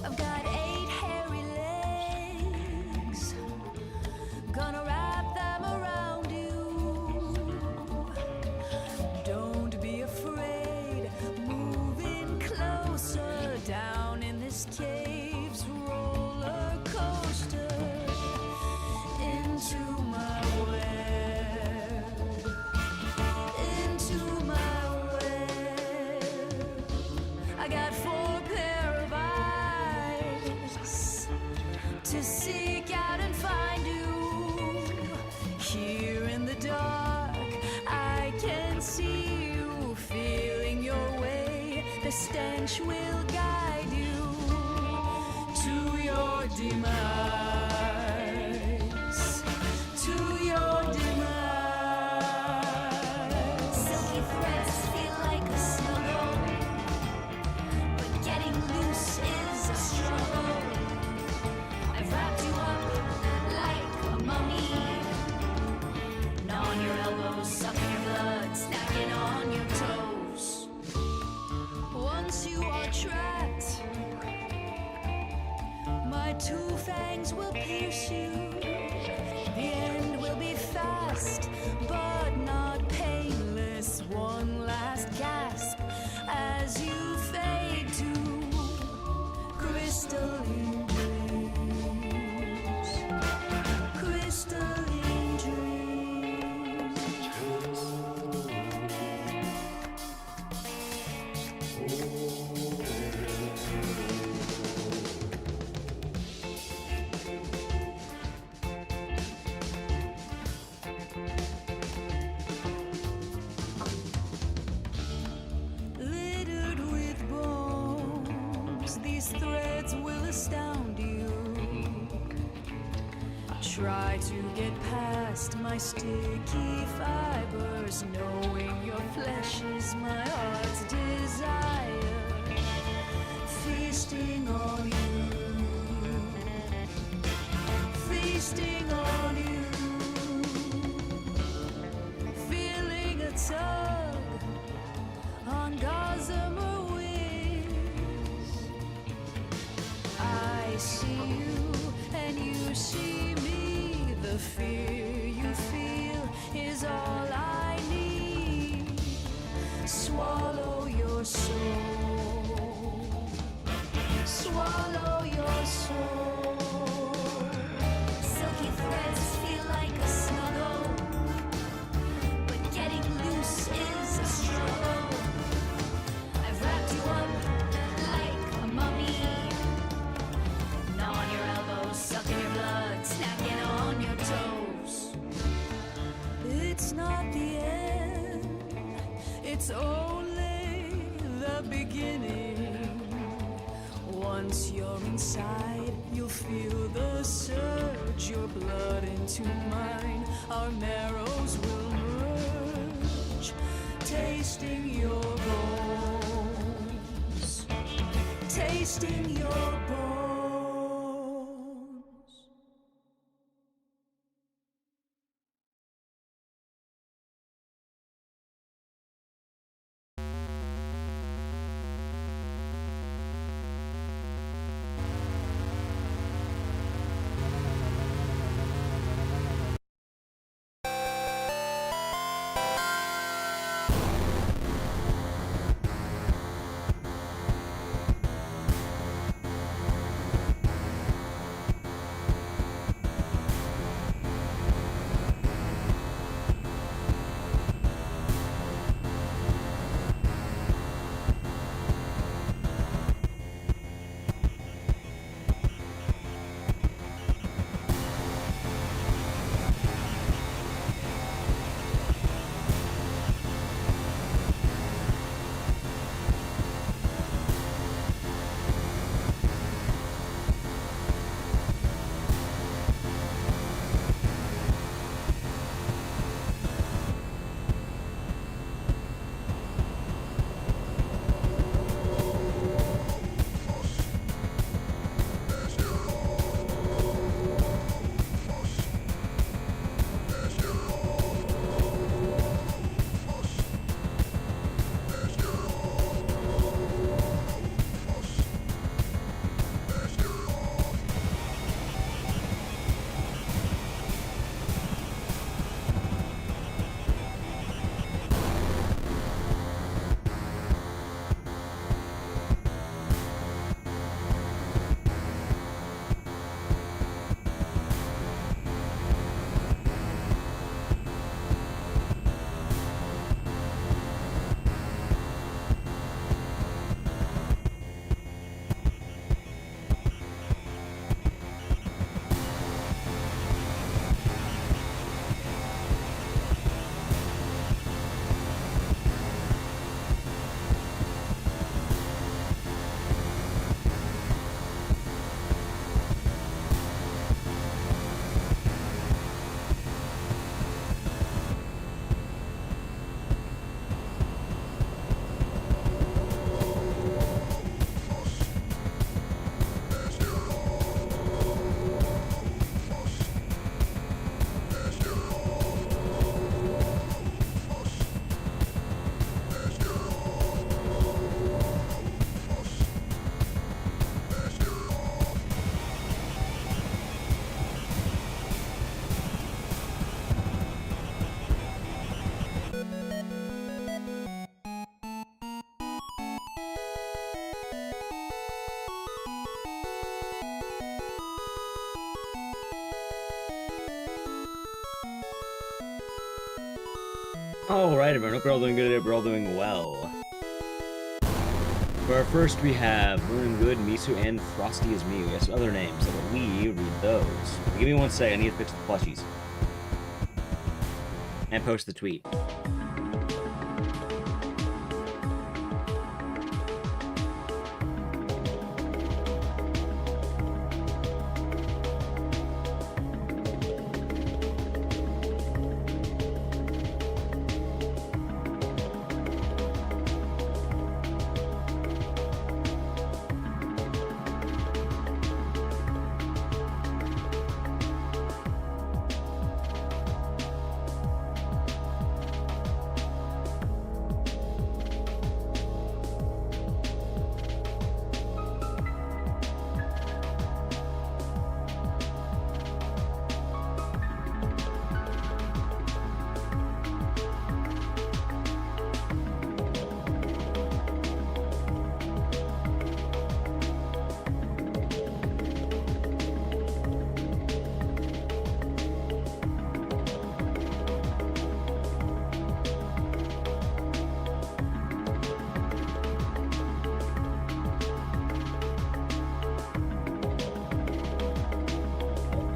I've got 8 hairy legs, gonna wrap them around you. Don't be afraid, moving closer down in this cave's roller coaster into my web, into my web. I got 4 pair of eyes to seek out and find you. Here in the dark, I can see you feeling your way. The stench will guide you to your demise, to your demise. Silky threads feel like a snuggle, but getting loose is a struggle. I've wrapped you up like a mummy, gnawing your elbows, sucking your blood, snacking on your toes. Once you are trapped, my 2 fangs will pierce you. The end will be fast, but not painless. One last gasp as you fade to crystalline dreams, crystalline dreams. Littered with bones, these threads will astound you. Try to get past my sticky fibers, knowing your flesh is my heart's desire. Feasting on you, feasting on you. Feeling a tug on gossamer wings. I see you and you see me. The fear you feel is all I need. Swallow your soul, swallow your soul. Silky threads feel like a snuggle, but getting loose is a struggle. I've wrapped you up like a mummy, gnawing your elbows, sucking your blood, snacking on your toes. It's not the end, it's only the beginning. Once you're inside, you'll feel the surge, your blood into mine. Our marrows will merge, tasting your bones, tasting your bones. Alright everyone, hope you're all doing good today, we're all doing well. For our first we have Doing Good, Misu, and Frosty is Me. We have some other names, so we read those. Give me 1 second, I need to fix the plushies. And post the tweet.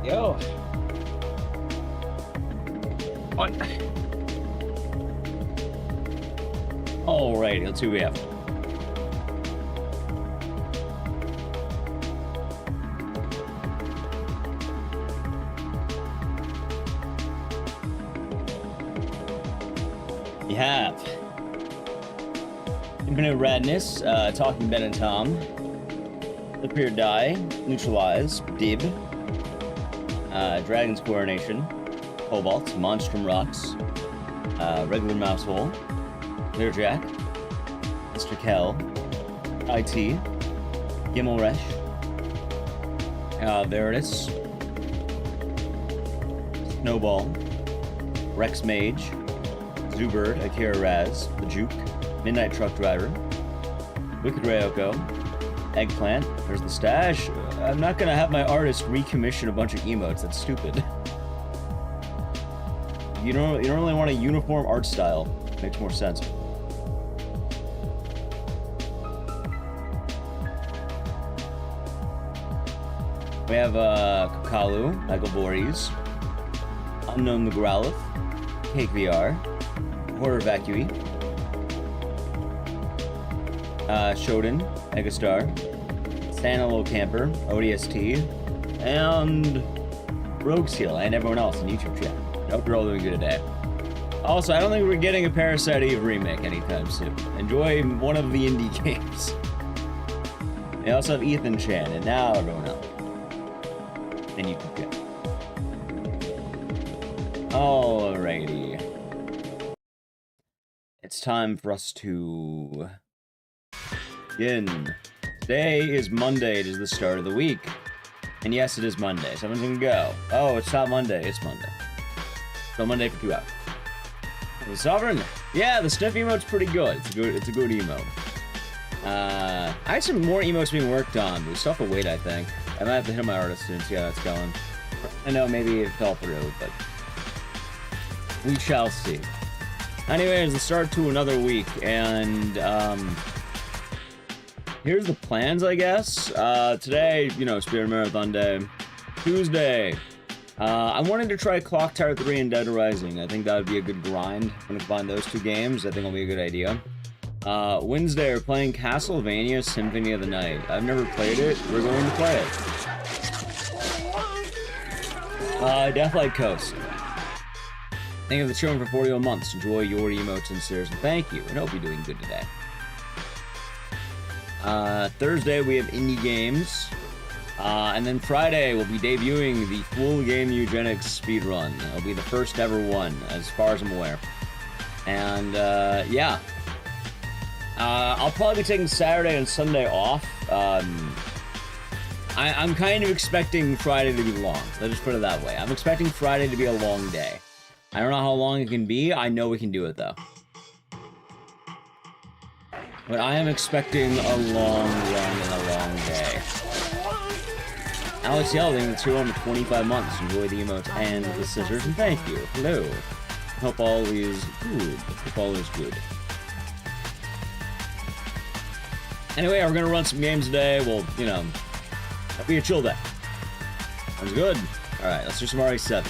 Yo. What? Alright, let's see what we have. You have Infinite Radness, Talking Ben and Tom, Appear Die, Neutralize, Dib, Dragon's Coronation, Cobalt, Monstrum Rocks, Regular Mousehole, Clearjack, Mr. Kell, IT, Gimmelresh, Veritas, Snowball, Rex Mage, Zoobird, Akira Raz, The Juke, Midnight Truck Driver, Wicked Ryoko, Eggplant, there's the stash. I'm not gonna have my artist recommission a bunch of emotes, that's stupid. You don't really want a uniform art style. Makes more sense. We have Kakalu, Michael Voorhees, Unknown the Growlith, Cake VR, Horror Vacui, Shodan, Egastar, Santa Little Camper, ODST, and Rogue Seal, and everyone else in YouTube chat. I hope you're all doing good today. Also, I don't think we're getting a Parasite Eve remake anytime soon. Enjoy one of the indie games. We also have Ethan Chan, and now everyone else. And YouTube chat. Alrighty. It's time for us to begin. Today is Monday, it is the start of the week. And yes, it is Monday, so everyone's gonna go. Oh, it's not Monday, it's Monday. So Monday for 2 hours. The Sovereign? Yeah, the Sniff emote's pretty good. It's a good emote. I have some more emotes being worked on, but we still have to wait, I think. I might have to hit my artist and see how that's going. I know, maybe it fell through, but we shall see. Anyways, the start to another week, and here's the plans, I guess. Today, you know, Speedrun Marathon Day. Tuesday, I wanted to try Clock Tower 3 and Dead Rising. I think that would be a good grind. I'm gonna combine those 2 games. I think it'll be a good idea. Wednesday, we're playing Castlevania Symphony of the Night. I've never played it. We're going to play it. Deathlight Coast. Thank you for the children for 41 months. Enjoy your emotes and stairs, and thank you. I hope you're doing good today. Thursday, we have indie games. And then Friday, we'll be debuting the full game eugenics speedrun. It'll be the first ever one, as far as I'm aware. And, yeah. I'll probably be taking Saturday and Sunday off. I'm kind of expecting Friday to be long. Let's just put it that way. I'm expecting Friday to be a long day. I don't know how long it can be. I know we can do it, though. But I am expecting a long run and a long day. Alex Yelding, the 2 on 25 months. Enjoy the emotes and the scissors, and thank you. Hello. Hope all is good. Hope all is good. Anyway, we're gonna run some games today. Well, you know, it'll be a chill day. Sounds good. Alright, let's do some RE7.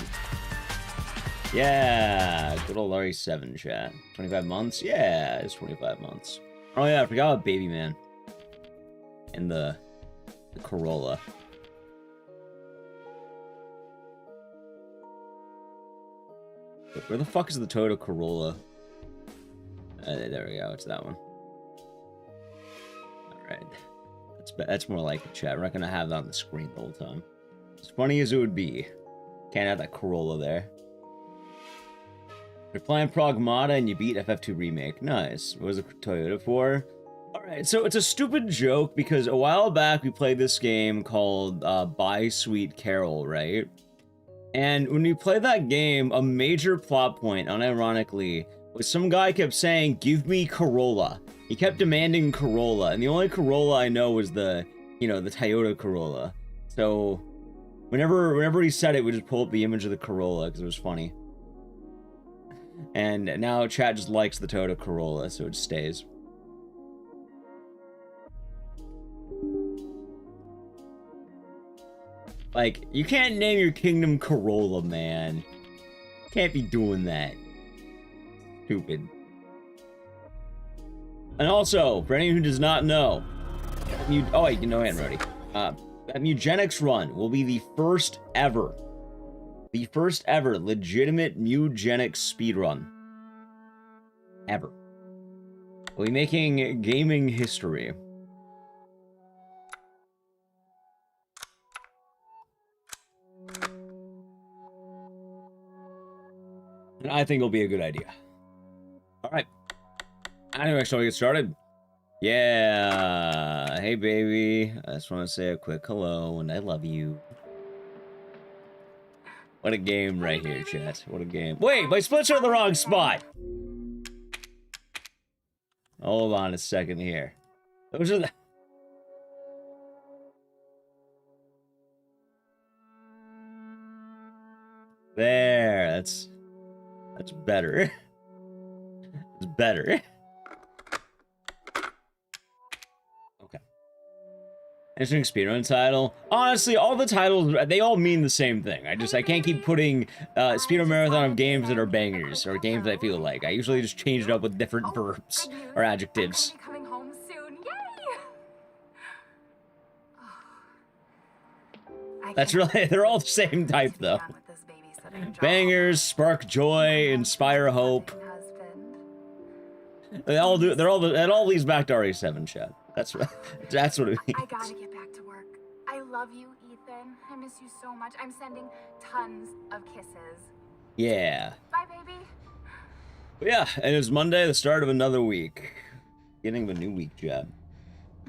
Yeah, good old RE7 chat. 25 months? Yeah, it's 25 months. Oh yeah, I forgot about Baby Man. And the Corolla. Where the fuck is the Toyota Corolla? There we go, it's that one. Alright. That's more like the chat. We're not gonna have that on the screen the whole time. As funny as it would be. Can't have that Corolla there. You're playing Pragmata and you beat FF2 Remake. Nice. What was the Toyota for? Alright, so it's a stupid joke because a while back we played this game called Bye Sweet Carol, right? And when we played that game, a major plot point, unironically, was some guy kept saying, "Give me Corolla." He kept demanding Corolla, and the only Corolla I know was the, you know, the Toyota Corolla. So, whenever he said it, we just pull up the image of the Corolla, because it was funny. And now chat just likes the Toyota Corolla, so it stays. Like, you can't name your kingdom Corolla, man. Can't be doing that. Stupid. And also, for anyone who does not know, oh wait, you know, I already. That Mugenics run will be the first ever legitimate Mugenics speedrun. Ever. We'll be making gaming history. And I think it'll be a good idea. Alright. Anyway, shall we get started? Yeah. Hey, baby. I just want to say a quick hello, and I love you. What a game right here, chat. What a game. Wait, my splits are in the wrong spot. Hold on a second here. Those are the... There, that's better. It's better. Okay. Interesting speedrun title. Honestly, all the titles, they all mean the same thing. I can't keep putting speedrun marathon of games that are bangers or games that I feel like. I usually just change it up with different verbs or adjectives. Coming home soon. Yay! That's really, they're all the same type though. Bangers, spark joy, inspire hope. They all do. It all leads back to RE7 chat. That's what it means. I gotta get back to work. I love you, Ethan. I miss you so much. I'm sending tons of kisses. Yeah. Bye, baby. But yeah, and it's Monday, the start of another week. Beginning of a new week, chat.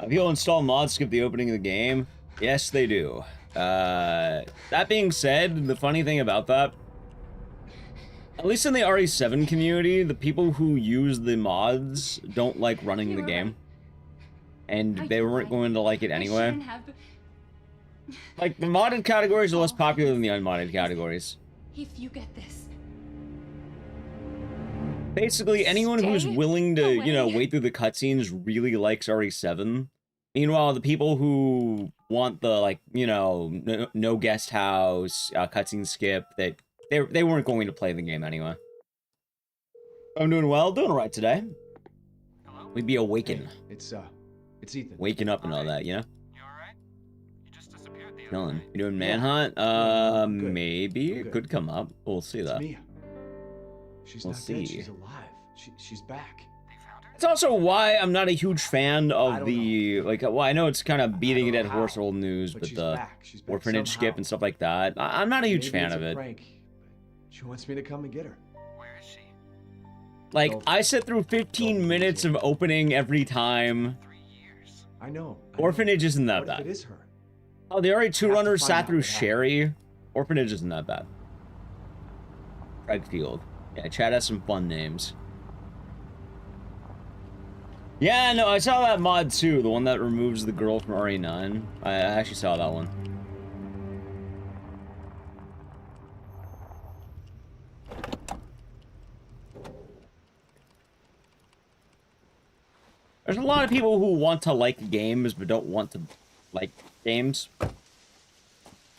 People install mods, skip the opening of the game. Yes, they do. That being said, the funny thing about that, at least in the RE7 community, the people who use the mods don't like running the game. And they weren't going to like it anyway. Like, the modded categories are less popular than the unmodded categories. If you get this. Basically, anyone who's willing to, you know, wait through the cutscenes really likes RE7. Meanwhile, the people who want the, like, you know, no guest house, cutscene skip, they weren't going to play the game anyway. I'm doing well, doing alright today. Hello? We'd be awakened. Hey, it's Ethan. Waking up and all that, you know? You alright? You just disappeared the other Chilling. night. You doing manhunt? Good. Maybe. I'm It good. could come up. We'll see It's that. Mia. She's We'll not see. dead. She's alive. She's back. They found her? It's also why I'm not a huge fan I of don't the, like, well, I know it's kind of beating a I don't dead know horse how, old news, but she's the back. She's back orphanage somehow. skip and stuff like that. I'm not a huge Maybe fan it's of a it. prank, but she wants me to come and get her. Where is she? Like, Don't- I sit through 15 don't minutes of lose it. opening every time. 3 years. I know. Orphanage isn't that What if bad. it is her? Oh, the RE2 Have to runners find sat out through what happened. Sherry. Orphanage isn't that bad. Craigfield. Yeah, chat has some fun names. Yeah, no, I saw that mod too, the one that removes the girl from RE9. I actually saw that one. There's a lot of people who want to like games, but don't want to like games.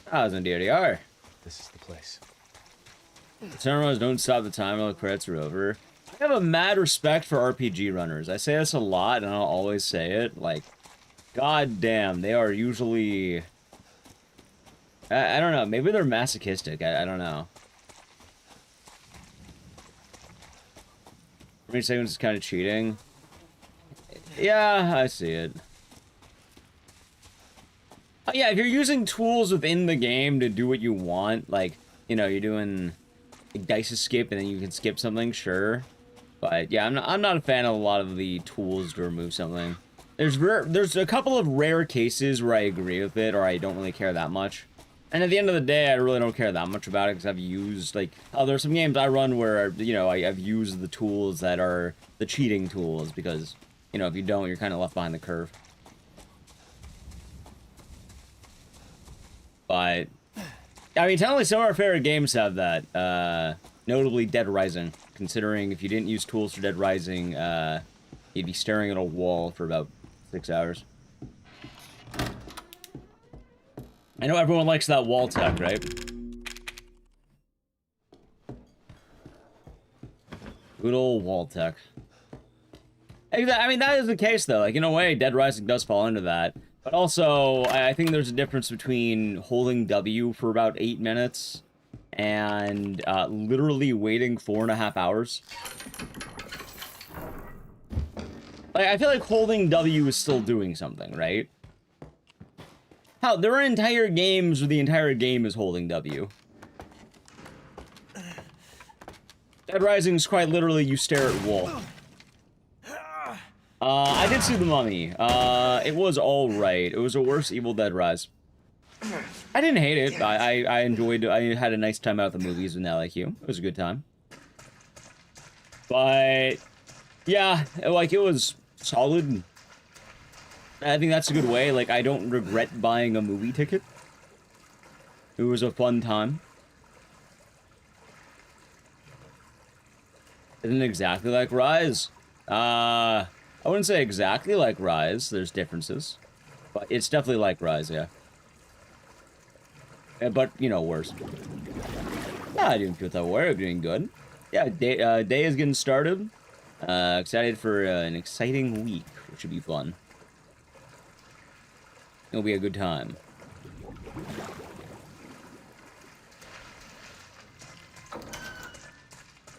How's in DDR? This is the place. Cinemas don't stop the time while the credits are over. I have a mad respect for RPG runners. I say this a lot, and I'll always say it. Like, god damn, they are usually... I don't know, maybe they're masochistic. I don't know. 3 seconds is kind of cheating. Yeah, I see it. Yeah, if you're using tools within the game to do what you want, like, you know, you're doing Ecdycis skip and then you can skip something, sure. But yeah, I'm not a fan of a lot of the tools to remove something. There's a couple of rare cases where I agree with it or I don't really care that much. And at the end of the day, I really don't care that much about it because I've used, like, there's some games I run where, you know, I've used the tools that are the cheating tools because, you know, if you don't, you're kind of left behind the curve. But, I mean, technically some of our favorite games have that, notably Dead Rising, considering if you didn't use tools for Dead Rising, you'd be staring at a wall for about 6 hours. I know everyone likes that wall tech, right? Good old wall tech. I mean, that is the case, though. Like, in a way, Dead Rising does fall into that. But also, I think there's a difference between holding W for about 8 minutes and literally waiting 4.5 hours. Like, I feel like holding W is still doing something, right? Hell, there are entire games where the entire game is holding W. Dead Rising is quite literally you stare at a wall. I did see The Mummy. It was alright. It was a worse Evil Dead Rise. I didn't hate it. I enjoyed it. I had a nice time out at the movies with LIQ. It was a good time. But, yeah, like, it was solid. I think that's a good way. Like, I don't regret buying a movie ticket. It was a fun time. Isn't exactly like Rise. I wouldn't say exactly like Rise. There's differences. But it's definitely like Rise, yeah. But, you know, worse. Yeah, I didn't feel that way. I'm doing good. Yeah, day is getting started. Excited for an exciting week, which should be fun. It'll be a good time.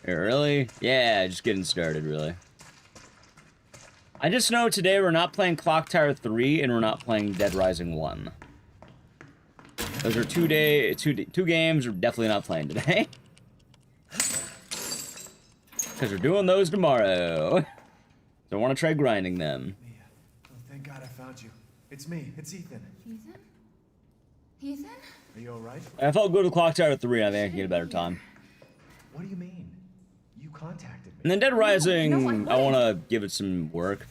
Really? Yeah, just getting started, really. I just know today we're not playing Clock Tower 3 and we're not playing Dead Rising 1. Those are two games we're definitely not playing today. Because we're doing those tomorrow. So I want to try grinding them. Mia, oh, thank God I found you. It's me. It's Ethan. Ethan? Ethan? Are you all right? I felt good with Clock Tower 3. I think I can get a better time. What do you mean? You contacted me. And then Dead Rising, no, I want to give it some work.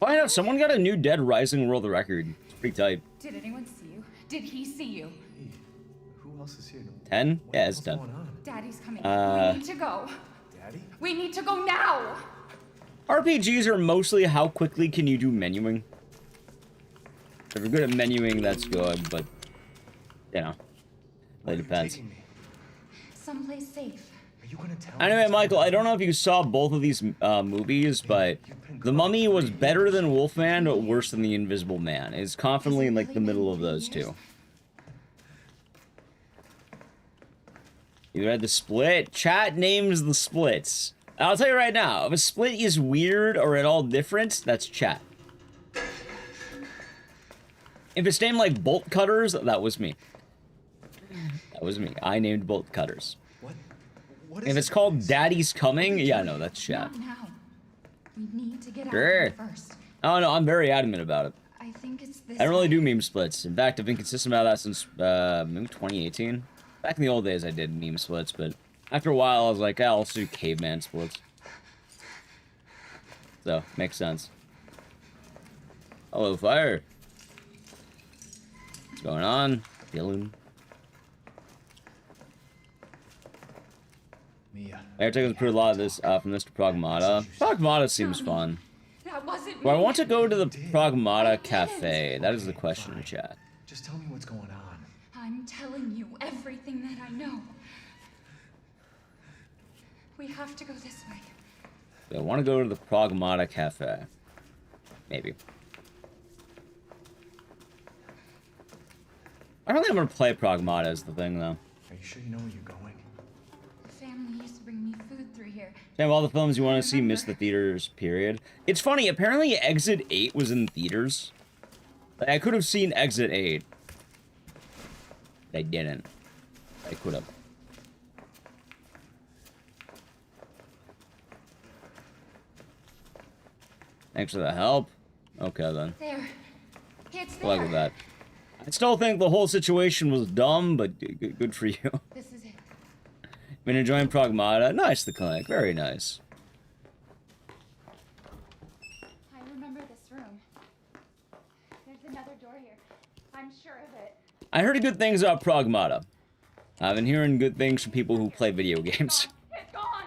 Find out someone got a new Dead Rising world record. It's pretty tight. Did anyone see you? Did he see you? Hey, who else is here? 10? What Yeah, the it's hell's 10. going on? Daddy's coming. We need to go. Daddy? We need to go now! RPGs are mostly how quickly can you do menuing. If you're good at menuing, that's good, but, you know, Where it are you depends. taking me? Someplace safe. Are you gonna tell me? Anyway, something? Michael, I don't know if you saw both of these movies, but The Mummy was better than Wolfman, but worse than The Invisible Man. It's confidently in, like, the middle of those two. You read The Split? Chat names the splits. I'll tell you right now, if a split is weird or at all different, that's chat. If it's named like Bolt Cutters, that was me. That was me. I named Bolt Cutters. What is If it's it, called guys? Daddy's Coming, yeah, no, that's chat. Not now. We need to get out Sure. of here first. Oh no, I'm very adamant about it. I think it's this I don't really way. do meme splits. In fact, I've been consistent about that since maybe 2018. Back in the old days, I did meme splits, but after a while, I was like, I'll do caveman splits. So, makes sense. Hello, fire. What's going on? Dylan. Mia. Airtech has improved a lot of this from this to Pragmata. Pragmata seems fun. That wasn't Do I me. want to go to the Pragmata Cafe? That is the question in chat. Just tell me what's going on. I'm telling you everything that I know. We have to go this way. Do I want to go to the Pragmata Cafe? Maybe. I don't think I'm going to play Pragmata is the thing, though. Are you sure you know where you're going? The family used to bring me food through here. Damn, all the films you want to see miss the theaters, period. It's funny, apparently Exit 8 was in theaters. Like, I could have seen Exit 8. I didn't. I could have. Thanks for the help. Okay, then. There. It's there. Look at that. I still think the whole situation was dumb, but good for you. This is it. Been enjoying Pragmata? Nice, the clinic. Very nice. I remember this room. There's another door here. I'm sure of it. I heard good things about Pragmata. I've been hearing good things from people who play video games. It's gone.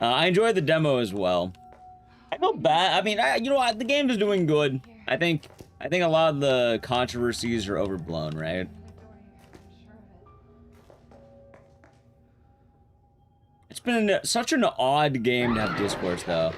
I enjoyed the demo as well. I felt bad. I mean, you know what? The game is doing good. I think a lot of the controversies are overblown, right? It's been such an odd game to have discourse, though.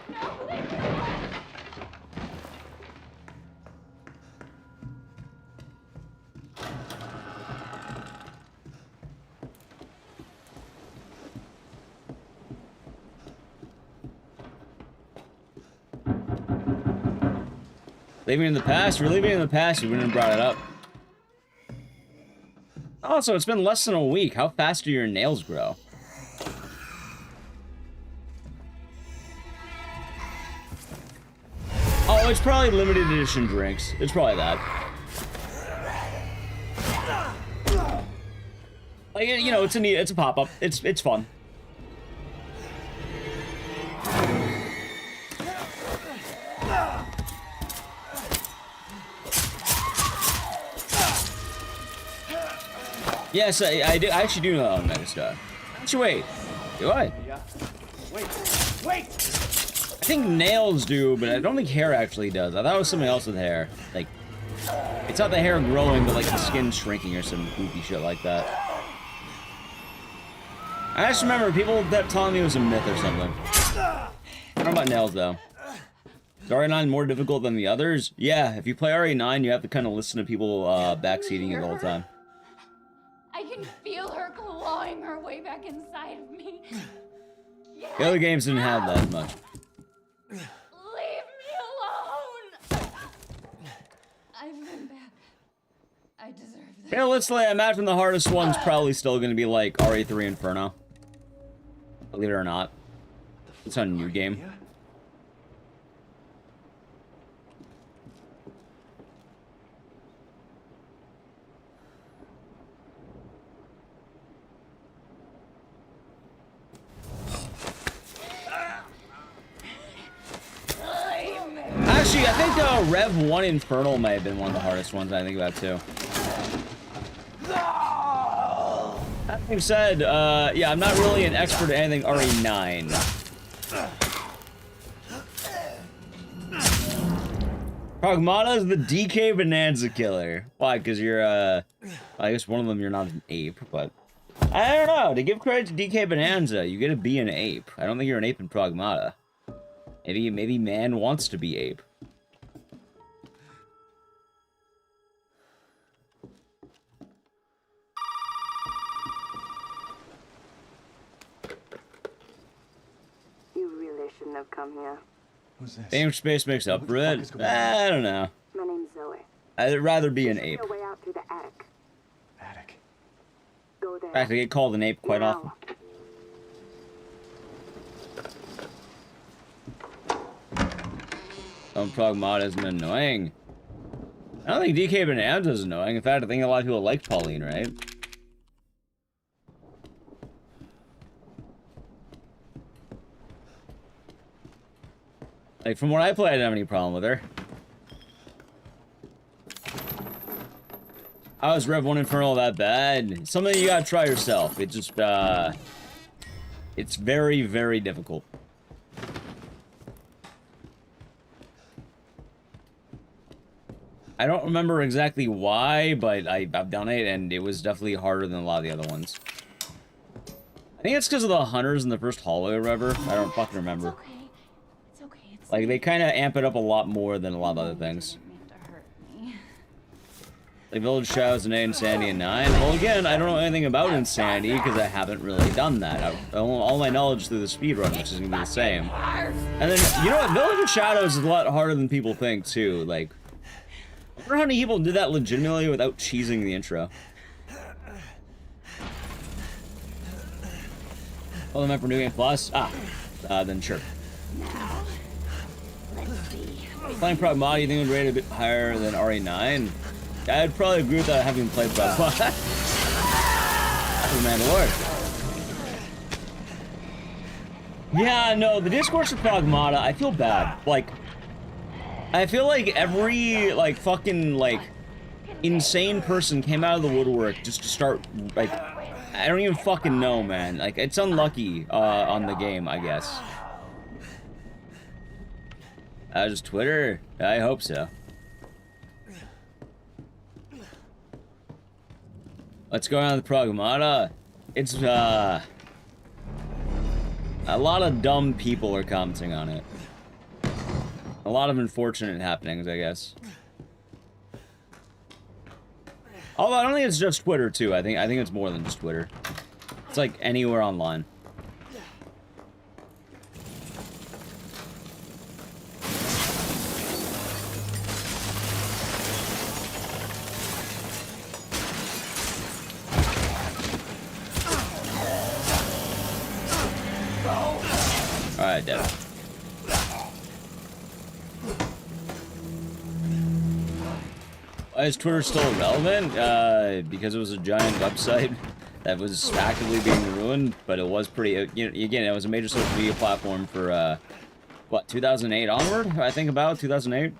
Leaving in the past? You're leaving in the past, you wouldn't have brought it up. Also, it's been less than a week. How fast do your nails grow? Oh, it's probably limited edition drinks. It's probably that. Like, you know, it's a pop-up. It's fun. Yes, I actually do know that on Megastar. Actually, wait. Do I? Yeah. Wait. Wait! I think nails do, but I don't think hair actually does. I thought it was something else with hair. Like, it's not the hair growing, but like the skin shrinking or some goofy shit like that. I just remember people that telling me it was a myth or something. I don't know about nails, though. Is RE9 more difficult than the others? Yeah, if you play RE9, you have to kind of listen to people backseating you the whole time. I can feel her clawing her way back inside of me. The other games didn't have that much. Leave me alone! I've been bad. I deserve this. Realistically, I imagine the hardest one's probably still going to be like RE3 Inferno. Believe it or not. It's a new game. Yeah? Actually, I think Rev 1 Infernal may have been one of the hardest ones I think about too. That being said, yeah, I'm not really an expert at anything RE9. Pragmata is the DK Bonanza killer. Why? Because you're, I guess one of them you're not an ape, but... I don't know. To give credit to DK Bonanza, you get to be an ape. I don't think you're an ape in Pragmata. Maybe man wants to be ape. You really shouldn't have come here. Who's this? Fame space makes up for What the fuck it. is going on? I don't know. My name's Zoe. I'd rather be an Show ape. your way out to the attic. Attic. Go there. In fact, I get called an ape quite now. often. Pragmata isn't annoying. I don't think DK Bonanza is annoying. In fact, I think a lot of people like Pauline, right? Like, from what I play, I didn't have any problem with her. How is Rev 1 Infernal that bad? Something you gotta try yourself. It just, it's very, very difficult. I don't remember exactly why, but I've done it, and it was definitely harder than a lot of the other ones. I think it's because of the hunters in the first hallway or whatever. I don't fucking remember. It's okay. It's okay. It's Like, they kind of amp it up a lot more than a lot of other things. Like Village Shadows and Insanity and 9. Well, again, I don't know anything about Insanity because I haven't really done that. All my knowledge through the speedrun, which is going to be the same. And then, you know what? Village of Shadows is a lot harder than people think, too. Like, I wonder how many people did that legitimately without cheesing the intro. Oh, the map for New Game Plus? Then sure. Playing Pragmata, you think it would rate a bit higher than RE9? I'd probably agree with that having played Pragmata. Oh, man, Lord. Yeah, no, the discourse of Pragmata, I feel bad. Like, I feel like every, like, fucking, like, insane person came out of the woodwork just to start, like, I don't even fucking know, man. Like, it's unlucky, on the game, I guess. Just Twitter? I hope so. What's going on with Pragmata? It's, a lot of dumb people are commenting on it. A lot of unfortunate happenings, I guess. Although I don't think it's just Twitter, too. I think it's more than just Twitter. It's like anywhere online. Alright, Devin. Why is Twitter still relevant? Because it was a giant website that was actively being ruined, but it was pretty, you know, again, it was a major social media platform for, what, 2008 onward? I think about 2008.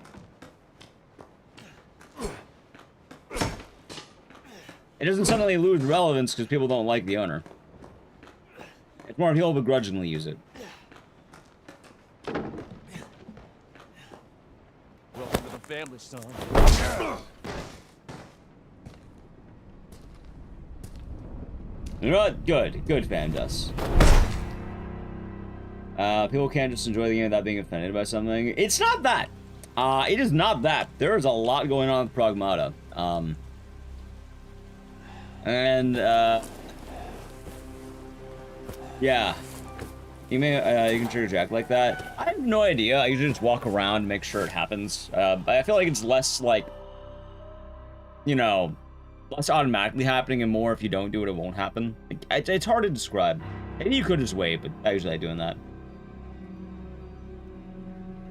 It doesn't suddenly lose relevance because people don't like the owner. It's more people begrudgingly use it. Welcome to the family, son. You know what? Good fan, Dust. People can't just enjoy the game without being offended by something. It's not that. It is not that. There is a lot going on with Pragmata. Yeah. You can trigger Jack like that. I have no idea. I usually just walk around and make sure it happens. But I feel like it's less like, you know, less automatically happening and more if you don't do it, it won't happen. It's hard to describe. Maybe you could just wait, but I usually like doing that.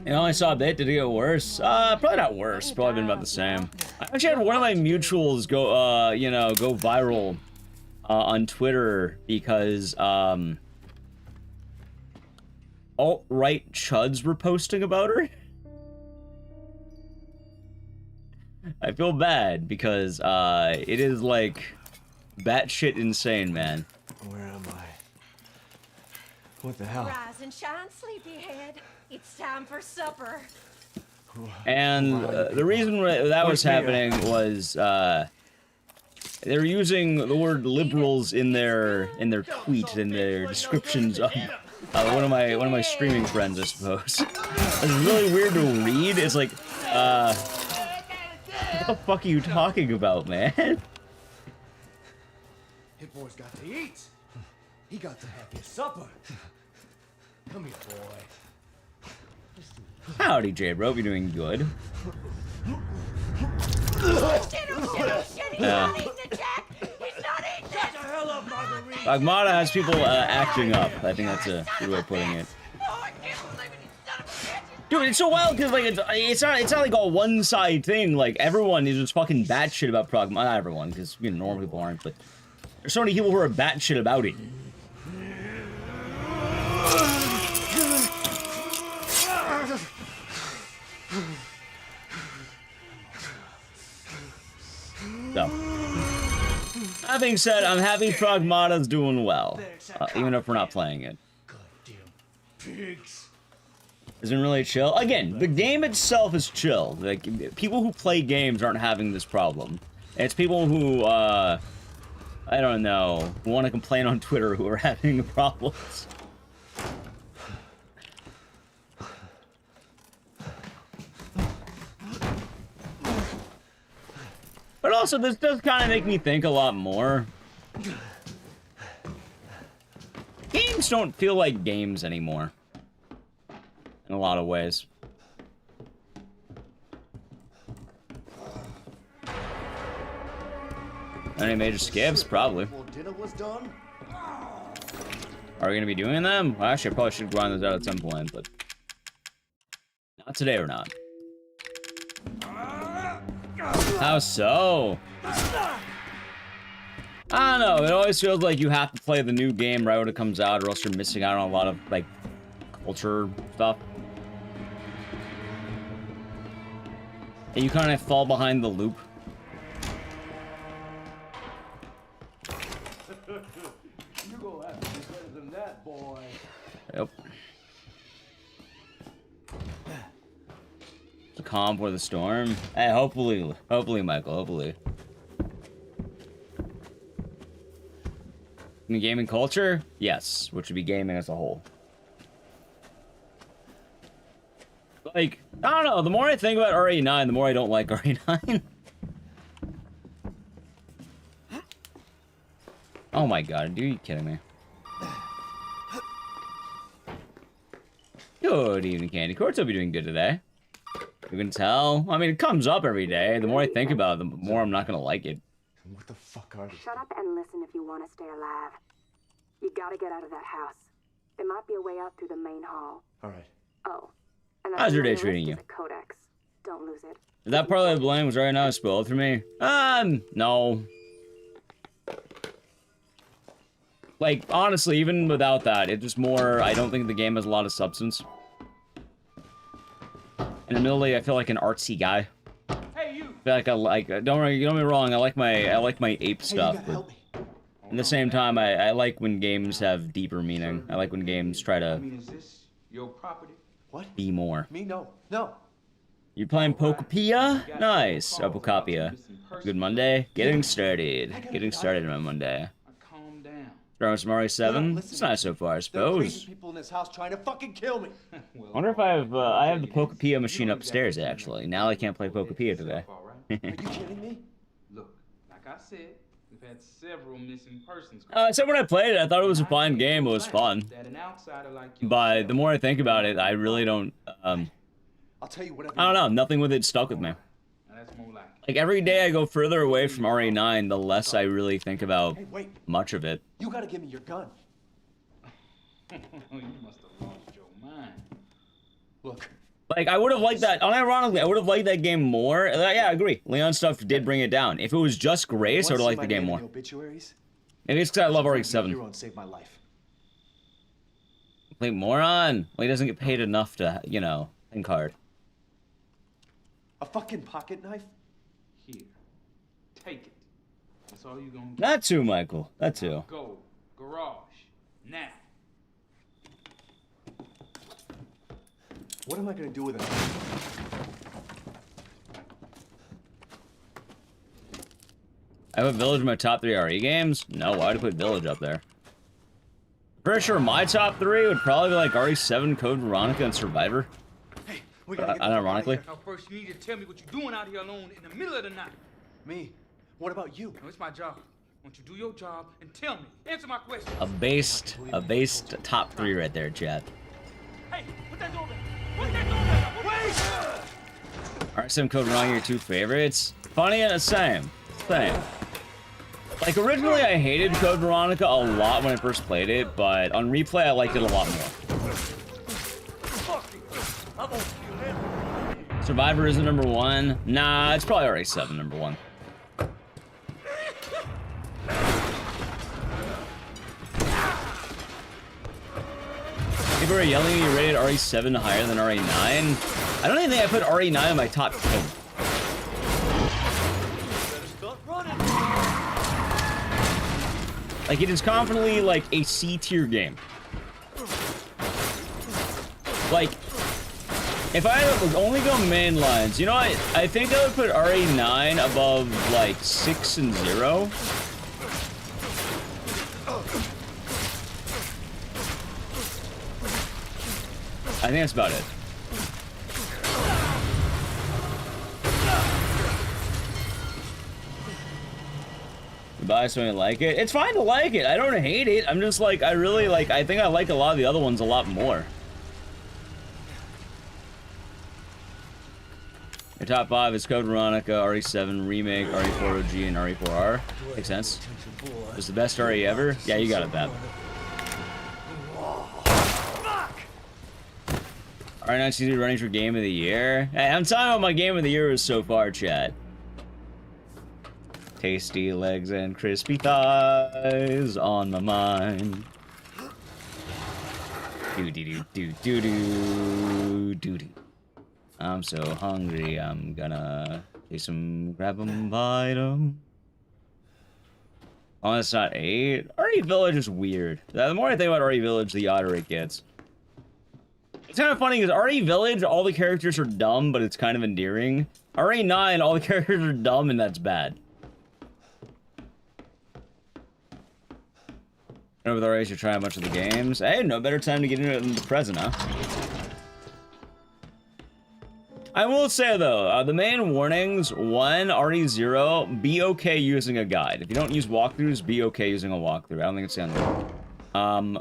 You know, I saw a bit. Did it get worse? Probably not worse. Probably been about the same. I actually had one of my mutuals go, you know, go viral on Twitter because, alt-right chuds were posting about her. I feel bad because, it is, like, batshit insane, man. Where am I? What the hell? Rise and shine, sleepyhead. It's time for supper. And the reason that was happening was, they were using the word liberals in their tweet, in their descriptions of one of my streaming friends, I suppose. It's really weird to read. It's like, what the fuck are you talking about, man? Hit boy's got to eat. He got to have his supper. Come here, boy. Howdy, J-Bro. You're doing good. Pragmata has people acting up. I think that's a good way of putting it. Dude, it's so wild because like it's not like a one-side thing. Like everyone is just fucking batshit about Pragmata. Not everyone, because you know normal people aren't, but there's so many people who are batshit about it. So, that being said, I'm happy Pragmata's doing well, even if we're not playing it. Goddamn pigs. isn't really chill. Again, the game itself is chill. Like, people who play games aren't having this problem. It's people who, I don't know, who want to complain on Twitter who are having the problems. But also, this does kind of make me think a lot more. Games don't feel like games anymore. In a lot of ways. Any major skips? Probably. Are we gonna be doing them? Well, actually, I probably should grind those out at some point, but... Not today or not. How so? I don't know, it always feels like you have to play the new game right when it comes out, or else you're missing out on a lot of, like, culture stuff. And you kind of fall behind the loop. You gonna have to do better than that, boy. Yep. The calm before the storm. Hey, hopefully, Michael, hopefully. In gaming culture? Yes, which would be gaming as a whole. Like, I don't know, the more I think about RE9, the more I don't like RE9. Oh my god, are you kidding me? Good evening, Candy. Courts will be doing good today. You can tell. I mean, it comes up every day. The more I think about it, the more I'm not gonna like it. What the fuck are they? Shut up and listen if you want to stay alive. You gotta get out of that house. There might be a way out through the main hall. Alright. Oh. And How's your day list treating is you? a codex. Don't lose it. That part of the blame was right now spoiled for me. No. Like, honestly, even without that, it's just more, I don't think the game has a lot of substance. And admittedly, I feel like an artsy guy. Hey, you! I feel like don't get me wrong, I like my ape stuff, but at the same time, I like when games have deeper meaning. I like when games try to Is this your property? What? be more. Me? No. No. You playing Pokopia? Nice. Oh, Pokopia. Good Monday. Getting started on my Monday. Calm down. Starting with some RE7. It's not so far, I There are suppose. crazy people in this house trying to fucking kill me. I wonder if I have the Pokopia machine upstairs, actually. Now I can't play Pokopia today. Are you kidding me? Look, like I said, we've had several missing persons. So when I played it, I thought it was a fine game. It was fun. That an outsider like you But the more I think about it, I really don't, I'll tell you whatever. I don't know, nothing with it stuck with me. Now that's more like Like, every day I go further away from RE9, the less I really think about Hey, wait. much of it. You gotta give me your gun. You must have lost your mind. Look. Like, I would have liked that, unironically, I would have liked that game more. Yeah, I agree. Leon stuff did bring it down. If it was just Grace, I would have liked the game more. Obituaries? Maybe it's because I love Your RE7. hero and saved my life. Complete moron. Well, he doesn't get paid enough to, you know, think hard. A fucking pocket knife? Here. Take it. That's all you gonna get. That too, Michael. That too. Go. Garage. Now. What am I gonna do with it? I put Village in my top 3 RE games? No, why'd I put Village up there? Pretty sure my top 3 would probably be like RE7, Code Veronica, and Survivor. Hey, we gotta get Unironically. Now first you need to tell me what you're doing out here alone in the middle of the night. Me? What about you? No, it's my job. Won't you do your job and tell me? Answer my question. A based top 3 right there, chat. Hey, put that door back. Put that door back. Wait! RE7, Code Veronica, your 2 favorites? Funny and the same. Same. Like, originally I hated Code Veronica a lot when I first played it, but on replay I liked it a lot more. Survivor isn't number 1. Nah, it's probably RE7 number 1. People are yelling at me, you rated RE7 higher than RE9. I don't even think I put RE9 in my top 10. Like, it is confidently, like, a C-tier game. Like, If I would only go main lines, you know what? I think I would put RE9 above like 6 and 0. I think that's about it. You buy something like it? It's fine to like it. I don't hate it. I'm just like, I really like, I think I like a lot of the other ones a lot more. Your top 5 is Code Veronica, RE7, Remake, RE4 OG, and RE4R. Makes sense. Was the best RE ever? Yeah, you got it, Bab. RE9 CD running for Game of the Year. Hey, I'm talking about my Game of the Year so far, chat. Tasty legs and crispy thighs on my mind. Do-do-do-do-do-do-do-do. I'm so hungry, I'm gonna take some, grab 'em, bite 'em. Oh, that's not 8. RE Village is weird. The more I think about RE Village, the odder it gets. It's kind of funny because RE Village, all the characters are dumb, but it's kind of endearing. RE9, all the characters are dumb, and that's bad. Over the race, you're trying a bunch of the games. Hey, no better time to get into it than the present, huh? I will say, though, the main warnings, 1, RE0, be okay using a guide. If you don't use walkthroughs, be okay using a walkthrough. I don't think it's on there.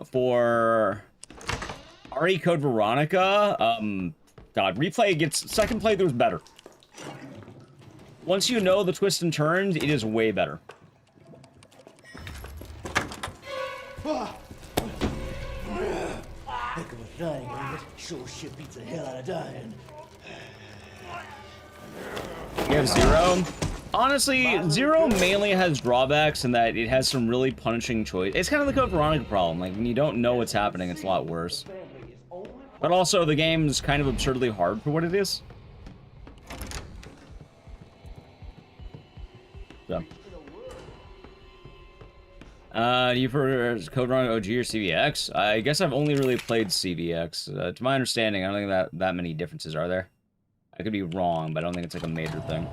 For RE Code Veronica, God, replay gets, second playthrough is better. Once you know the twists and turns, it is way better. Heck of a thing, ain't it? Sure shit beats the hell out of dying. You have 0. Honestly, 0 mainly has drawbacks in that it has some really punishing choice. It's kind of the Code Veronica problem. Like, when you don't know what's happening, it's a lot worse. But also, the game's kind of absurdly hard for what it is. So. Do you prefer Code Veronica OG or CVX? I guess I've only really played CVX. To my understanding, I don't think that many differences are there. I could be wrong, but I don't think it's like a major thing.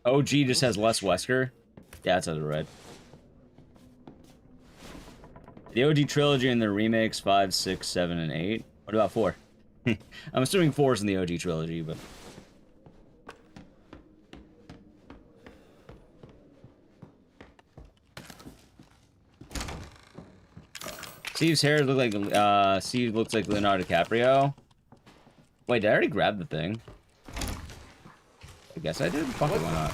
OG just has less Wesker? Yeah, that sounds right. The OG trilogy and the remakes 5, 6, 7, and 8. What about 4? I'm assuming 4 is in the OG trilogy, but... Steve's hair look like, Steve looks like Leonardo DiCaprio. Wait, did I already grab the thing? I guess I did. Fuck it, why not?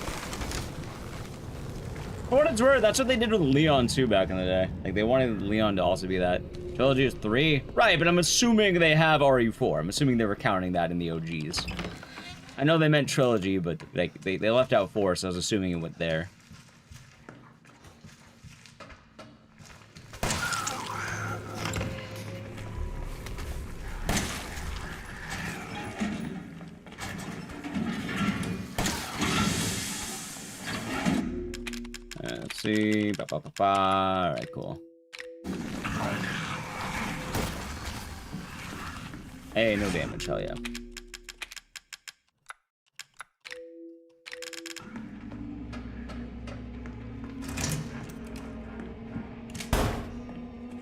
For what it's worth, that's what they did with Leon too back in the day. Like, they wanted Leon to also be that. Trilogy is 3? Right, but I'm assuming they have RE4. I'm assuming they were counting that in the OGs. I know they meant trilogy, but like they left out 4, so I was assuming it went there. Let's see. Alright, cool. Hey, no damage, hell yeah.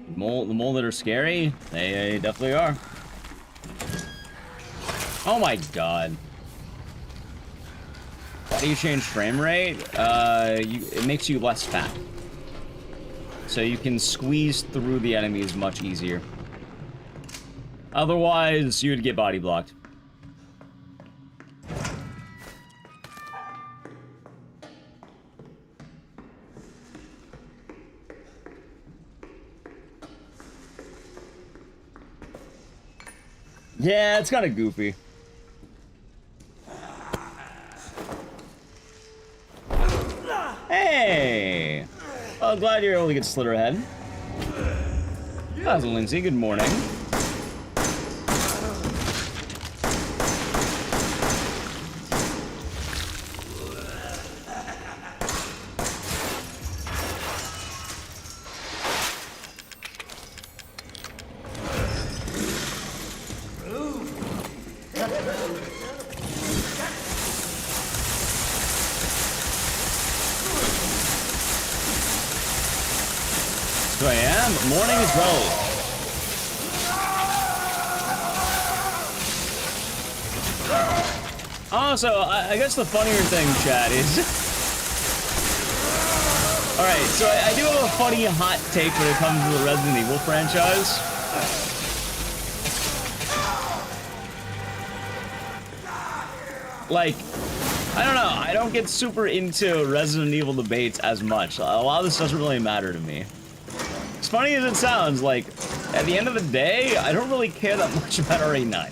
The mole that are scary? They definitely are. Oh my god. Why do you change frame rate? It makes you less fat. So you can squeeze through the enemies much easier. Otherwise, you would get body blocked. Yeah, it's kind of goofy. Hey! Well, glad you're able to get Slitter ahead. How's it, Lindsay? Good morning. So I am. Morning is well. Oh, so I guess the funnier thing, chat, is... Alright, so I do have a funny hot take when it comes to the Resident Evil franchise. Like, I don't know, I don't get super into Resident Evil debates as much. A lot of this doesn't really matter to me. As funny as it sounds, like, at the end of the day, I don't really care that much about RE9.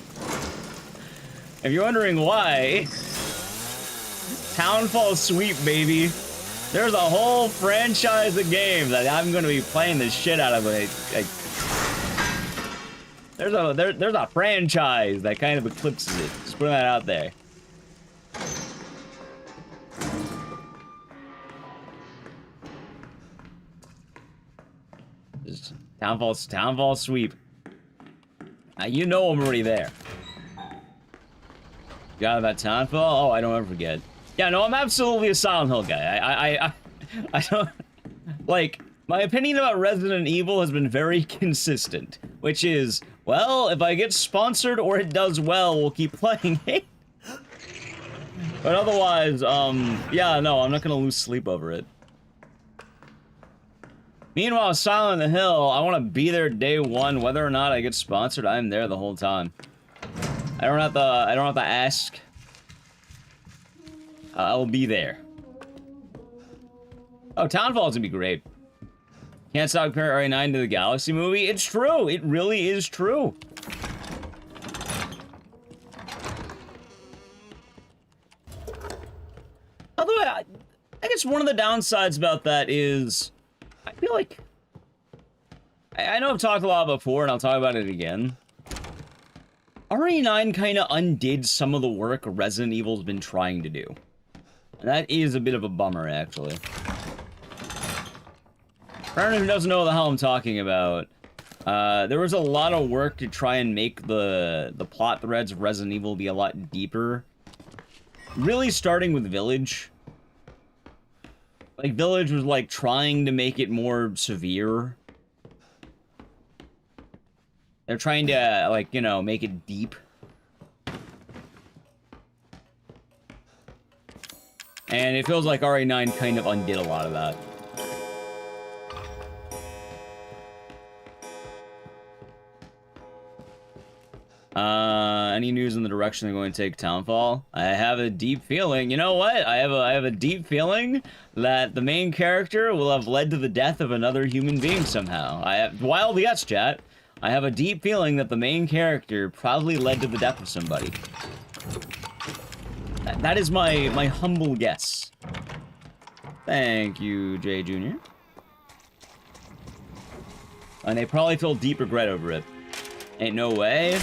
If you're wondering why, Townfall Sweep, baby. There's a whole franchise of games that I'm going to be playing the shit out of. There's a franchise that kind of eclipses it. Just putting that out there. Just Townfall Sweep. You know I'm already there. Got about Townfall? Oh, I don't ever forget. Yeah, no, I'm absolutely a Silent Hill guy. I don't... Like, my opinion about Resident Evil has been very consistent. Which is, well, if I get sponsored or it does well, we'll keep playing it. But otherwise, yeah, no, I'm not gonna lose sleep over it. Meanwhile, Silent Hill, I want to be there day one, whether or not I get sponsored. I'm there the whole time. I don't have to ask. I'll be there. Oh, Townfall's gonna be great. Can't stop comparing RE9 to the Galaxy movie. It's true. It really is true. Although, I guess one of the downsides about that is, I feel like, I know I've talked a lot before, and I'll talk about it again. RE9 kind of undid some of the work Resident Evil's been trying to do. And that is a bit of a bummer, actually. For anyone who doesn't know what the hell I'm talking about, there was a lot of work to try and make the plot threads of Resident Evil be a lot deeper. Really starting with Village. Like, Village was, like, trying to make it more severe. They're trying to, like, you know, make it deep. And it feels like RE9 kind of undid a lot of that. Any news in the direction they're going to take Townfall? I have a deep feeling, you know what? I have a deep feeling that the main character will have led to the death of another human being somehow. Wild guess, chat. I have a deep feeling that the main character probably led to the death of somebody. That is my humble guess. Thank you, Jay Jr. And they probably feel deep regret over it. Ain't no way.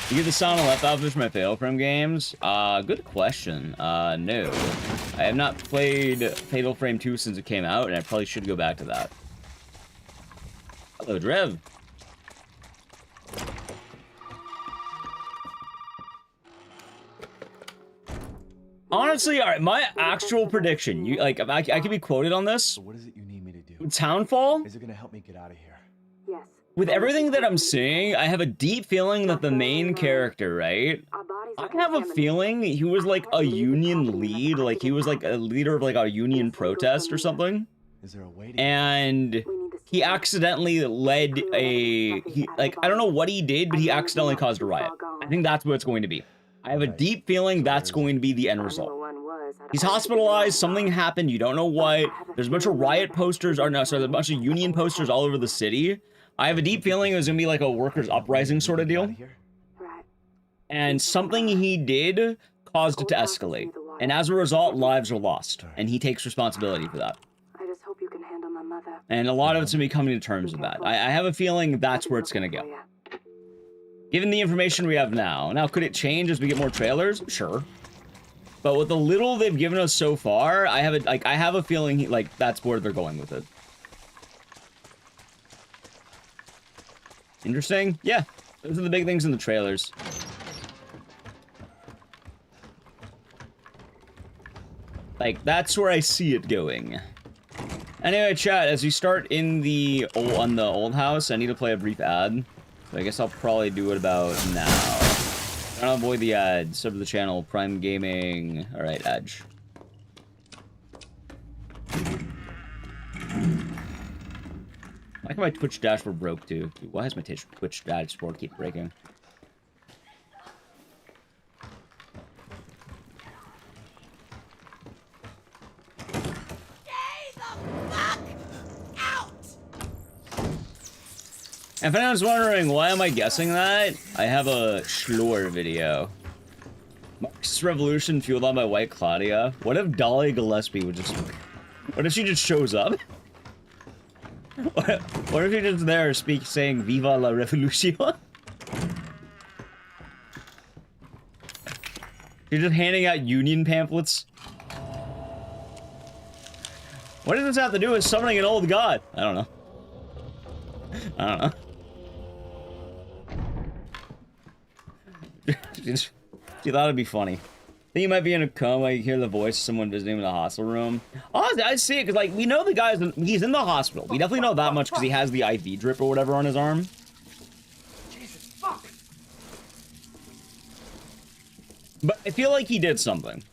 You get the sound of left outfit for my Fatal Frame games? Good question. No. I have not played Fatal Frame 2 since it came out, and I probably should go back to that. Hello, Drev. Honestly, alright, my actual prediction, I could be quoted on this. So what is it you need me to do? With Townfall, Is it gonna help me get out of here? Yes. with everything that I'm seeing, I have a deep feeling that the main character, right? I have a feeling he was like a union lead, like he was like a leader of like a union protest or something. Is there a way to And he accidentally led I don't know what he did, but he accidentally caused a riot. I think that's what it's going to be. I have a deep feeling that's going to be the end result. He's hospitalized, something happened, you don't know what. There's a bunch of riot posters, or no, sorry, there's a bunch of union posters all over the city. I have a deep feeling it was gonna be like a workers' uprising sort of deal. And something he did caused it to escalate. And as a result, lives are lost. And he takes responsibility for that. I just hope you can handle my mother. And a lot of it's gonna be coming to terms with that. I have a feeling that's where it's gonna go. Given the information we have now. Now, could it change as we get more trailers? Sure. But with the little they've given us so far, I have a feeling that's where they're going with it. Interesting? Yeah. Those are the big things in the trailers. Like, that's where I see it going. Anyway, chat, as we start in the old house, I need to play a brief ad. So I guess I'll probably do it about now. Trying to avoid the ads. Sub to the channel, Prime Gaming. Alright, Edge. Why my Twitch dashboard broke too? Dude, why is my Twitch dashboard keep breaking? And if anyone's wondering, why am I guessing that? I have a Schlor video. Marxist Revolution fueled on by White Claudia. What if Dolly Gillespie would just... What if she just shows up? What if you're just there saying Viva la Revolution? You're just handing out union pamphlets? What does this have to do with summoning an old god? I don't know. I don't know. She thought it'd be funny. Think you might be in a coma, you hear the voice of someone visiting in the hospital room. Oh, I see it, because, like, we know the guy's he's in the hospital. We definitely know that much, because he has the IV drip or whatever on his arm. Jesus, fuck! But I feel like he did something.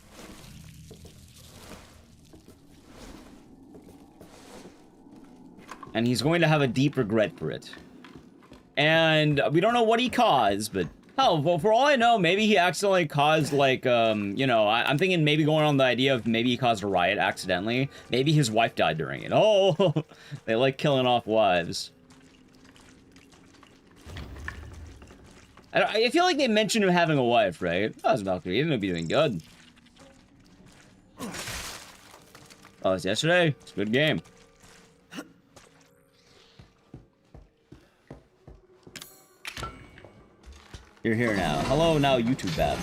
And he's going to have a deep regret for it. And we don't know what he caused, but... Hell, well, for all I know, maybe he accidentally caused, like, you know, I'm thinking maybe going on the idea of maybe he caused a riot accidentally. Maybe his wife died during it. Oh, they like killing off wives. I feel like they mentioned him having a wife, right? That was about to be. He didn't be doing good. Oh, it's yesterday? It's a good game. You're here now. Hello now, YouTube app.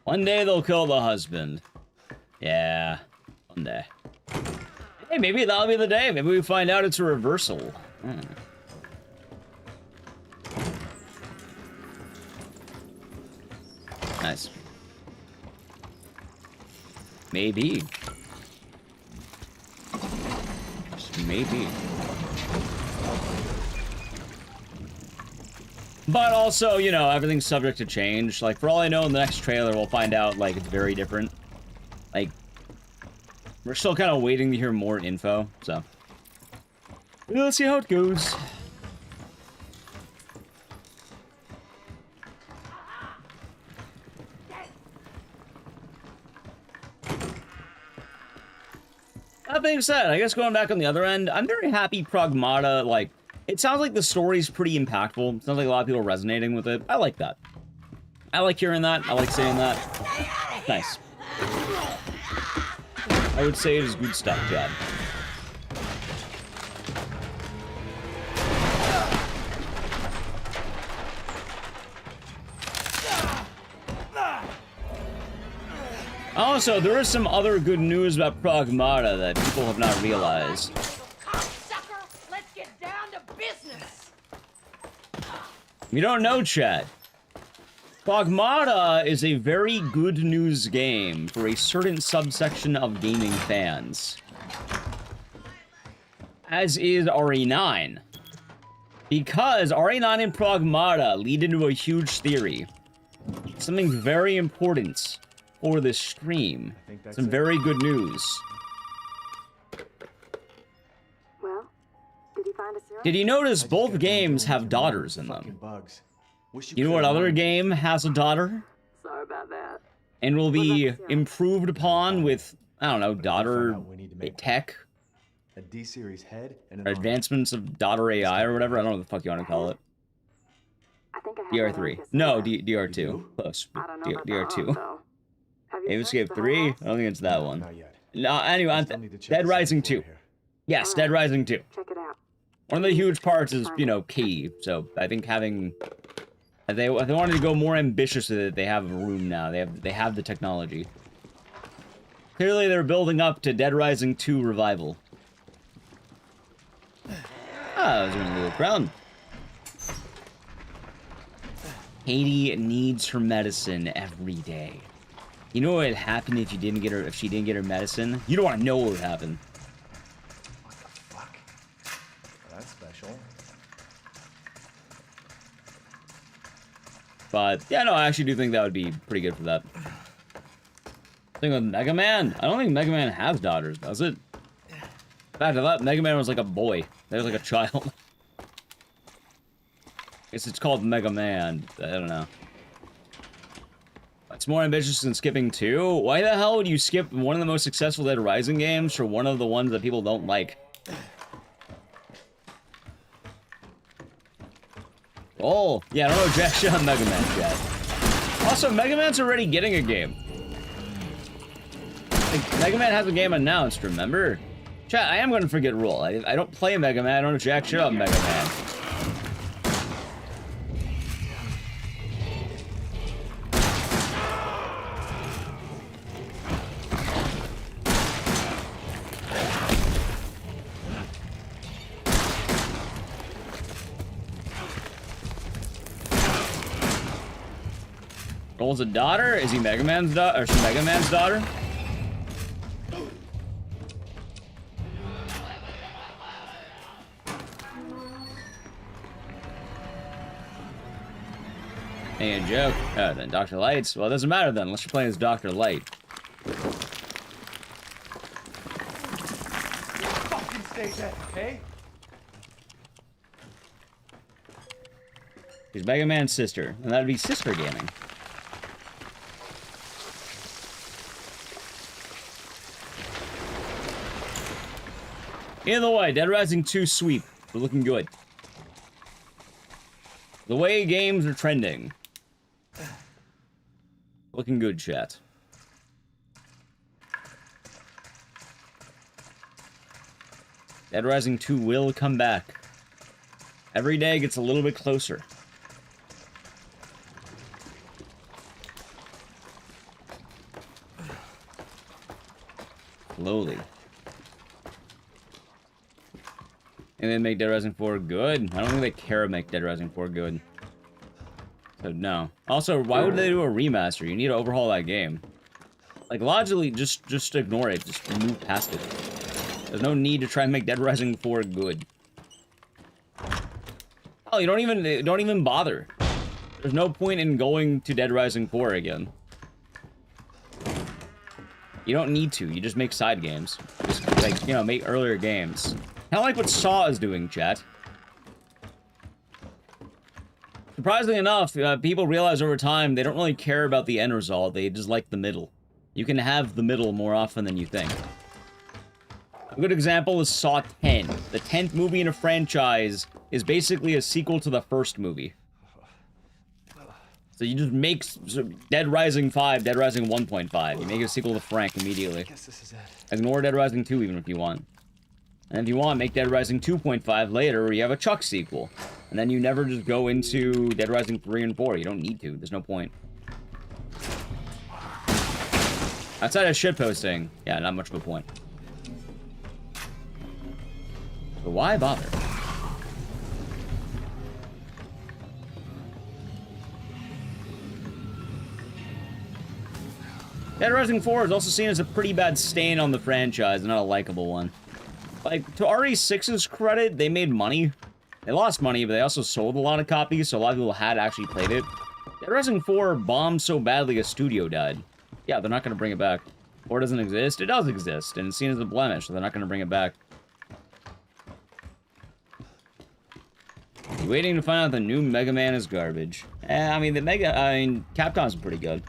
One day they'll kill the husband. Yeah, one day. Hey, maybe that'll be the day. Maybe we find out it's a reversal. Nice. Maybe. Maybe. But also, you know, everything's subject to change. Like, for all I know, in the next trailer, we'll find out, like, it's very different. Like, we're still kind of waiting to hear more info, so. Let's see how it goes. That being said, I guess going back on the other end, I'm very happy Pragmata, like, it sounds like the story's pretty impactful. It sounds like a lot of people are resonating with it. I like that. I like hearing that. I like saying that. Nice. I would say it is good stuff, Chad. Also, there is some other good news about Pragmata that people have not realized. Let's get down to business. You don't know, Chad. Pragmata is a very good news game for a certain subsection of gaming fans. As is RE9. Because RE9 and Pragmata lead into a huge theory. Something very important for this stream. Some very good news. Well, did you find a serum? Did you notice both games have daughters in them? You know what other game has a daughter? Sorry about that. And will be improved upon with, I don't know, daughter tech? A D-series head and Or advancements of daughter AI or whatever? I don't know what the fuck you want to call it. I think I have DR3. No, DR2. Close. I don't know about DR2. though. Have you Maybe searched Escape the 3? whole I house? don't think it's that one. Not yet. No, anyway, Still need to check Dead the Rising second 2. floor here. Yes, Dead Rising 2. Check it out. One of the huge parts is, you know, key. So I think having... If they wanted to go more ambitious with it, they have a room now. They have the technology. Clearly they're building up to Dead Rising 2 revival. Ah, I was doing a little crown. Katie needs her medicine every day. You know what would happen if she didn't get her medicine? You don't want to know what would happen. What the fuck? That's special. But yeah, no, I actually do think that would be pretty good for that. Thing with Mega Man, I don't think Mega Man has daughters, does it? In fact, I thought Mega Man was like a boy. They was like a child. Guess it's called Mega Man. I don't know. It's more ambitious than skipping 2? Why the hell would you skip one of the most successful Dead Rising games for one of the ones that people don't like? Oh, yeah, I don't know jack shit on Mega Man yet. Also, Mega Man's already getting a game. Like, Mega Man has a game announced, remember? Chat, I am going to forget rule. I don't play Mega Man, I don't know jack shit on Mega Man. Roll's a daughter? Is he Mega Man's daughter? Or she Mega Man's daughter? Ain't a joke. Oh, then Dr. Light's. Well, it doesn't matter then, unless you're playing as Dr. Light. Fucking stay dead, okay? She's Mega Man's sister, and that'd be sister gaming. Either way, Dead Rising 2 sweep. We're looking good. The way games are trending. Looking good, chat. Dead Rising 2 will come back. Every day gets a little bit closer. Slowly. And then make Dead Rising 4 good? I don't think they care to make Dead Rising 4 good. So, no. Also, why would they do a remaster? You need to overhaul that game. Like, logically, just ignore it. Just move past it. There's no need to try and make Dead Rising 4 good. Oh, you don't even bother. There's no point in going to Dead Rising 4 again. You don't need to. You just make side games. Just, like, you know, make earlier games. Kind of like what Saw is doing, chat. Surprisingly enough, people realize over time they don't really care about the end result. They just like the middle. You can have the middle more often than you think. A good example is Saw 10. The 10th movie in a franchise is basically a sequel to the first movie. So you just make Dead Rising 5, Dead Rising 1.5. You make a sequel to Frank immediately. I guess this is it. Ignore Dead Rising 2 even if you want. And if you want, make Dead Rising 2.5 later where you have a Chuck sequel. And then you never just go into Dead Rising 3 and 4. You don't need to. There's no point. Outside of shitposting, yeah, not much of a point. So why bother? Dead Rising 4 is also seen as a pretty bad stain on the franchise, and not a likable one. Like, to RE6's credit, they made money. They lost money, but they also sold a lot of copies, so a lot of people had actually played it. Dead Rising 4 bombed so badly a studio died. Yeah, they're not going to bring it back. 4 doesn't exist. It does exist, and it's seen as a blemish, so they're not going to bring it back. You waiting to find out the new Mega Man is garbage. I mean, Capcom's pretty good.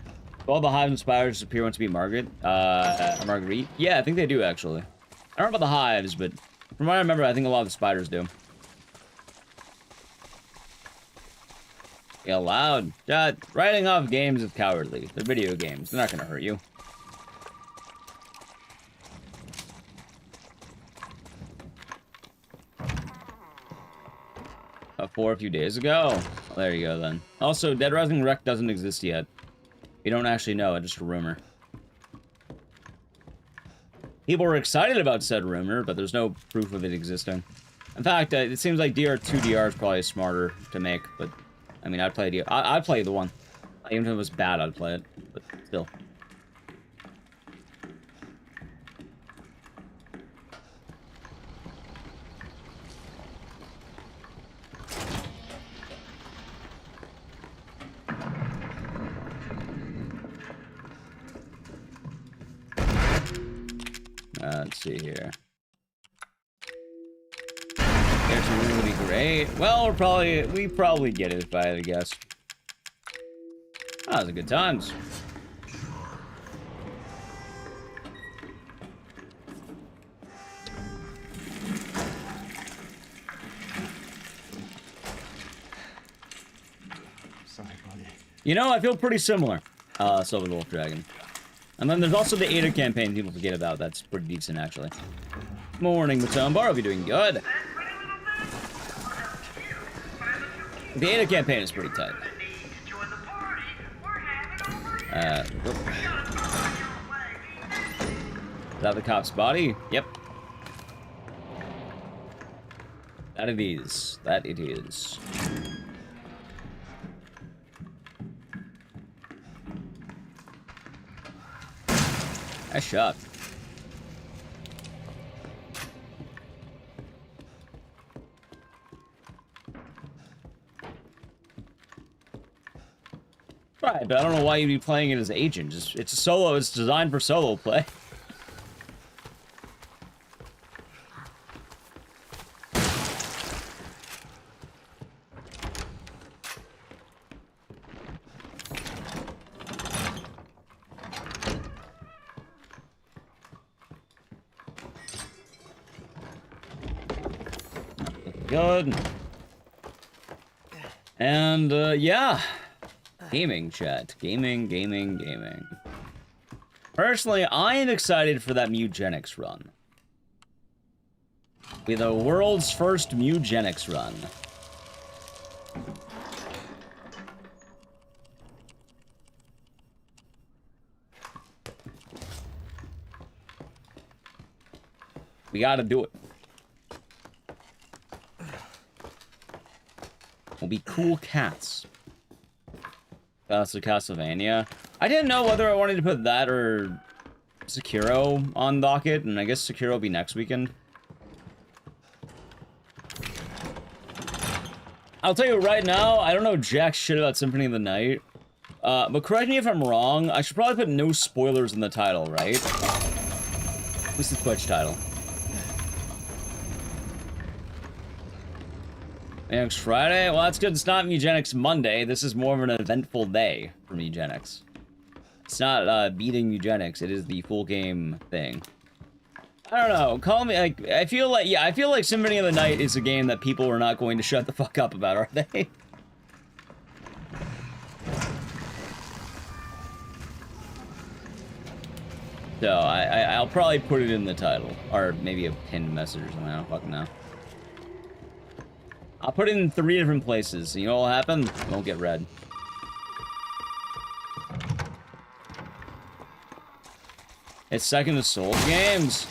All the hives and spiders disappear once you beat Marguerite. Yeah, I think they do, actually. I don't know about the hives, but from what I remember, I think a lot of the spiders do. Yeah, loud. Writing off games is cowardly. They're video games. They're not gonna hurt you. A few days ago. Well, there you go, then. Also, Dead Rising Rec doesn't exist yet. You don't actually know, it's just a rumor. People were excited about said rumor, but there's no proof of it existing. In fact, it seems like DR2DR is probably smarter to make, but I mean, I'd play the I'd play the one. Even if it was bad, I'd play it. But still. Let's see here. There's going to be great. Well, we probably get it if I had to guess. Oh, those are good times. Sorry, buddy. You know, I feel pretty similar. Silver Wolf Dragon. And then there's also the Ada campaign people forget about. That's pretty decent, actually. Morning, Matombar. Hope you're doing good. The Ada campaign is pretty tight. Is that the cop's body? Yep. That it is. That it is. Nice shot. Right, but I don't know why you'd be playing it as agent. Just it's a solo. It's designed for solo play. Good. And, yeah. Gaming, chat. Gaming. Personally, I am excited for that Mugenics run. Be the world's first Mugenics run. We gotta do it. We'll be cool cats. So Castlevania. I didn't know whether I wanted to put that or Sekiro on docket, and I guess Sekiro will be next weekend. I'll tell you right now, I don't know jack shit about Symphony of the Night. But correct me if I'm wrong, I should probably put no spoilers in the title, right? What's the Twitch title? Next Friday? Well, that's good. It's not Mugenics Monday. This is more of an eventful day for Mugenics. It's not beating Mugenics. It is the full game thing. I don't know. Call me like I feel like Symphony of the Night is a game that people are not going to shut the fuck up about, are they? So I'll probably put it in the title, or maybe a pinned message or something. I don't fucking know. I'll put it in 3 different places. You know what'll happen? It won't get read. It's second to Souls games.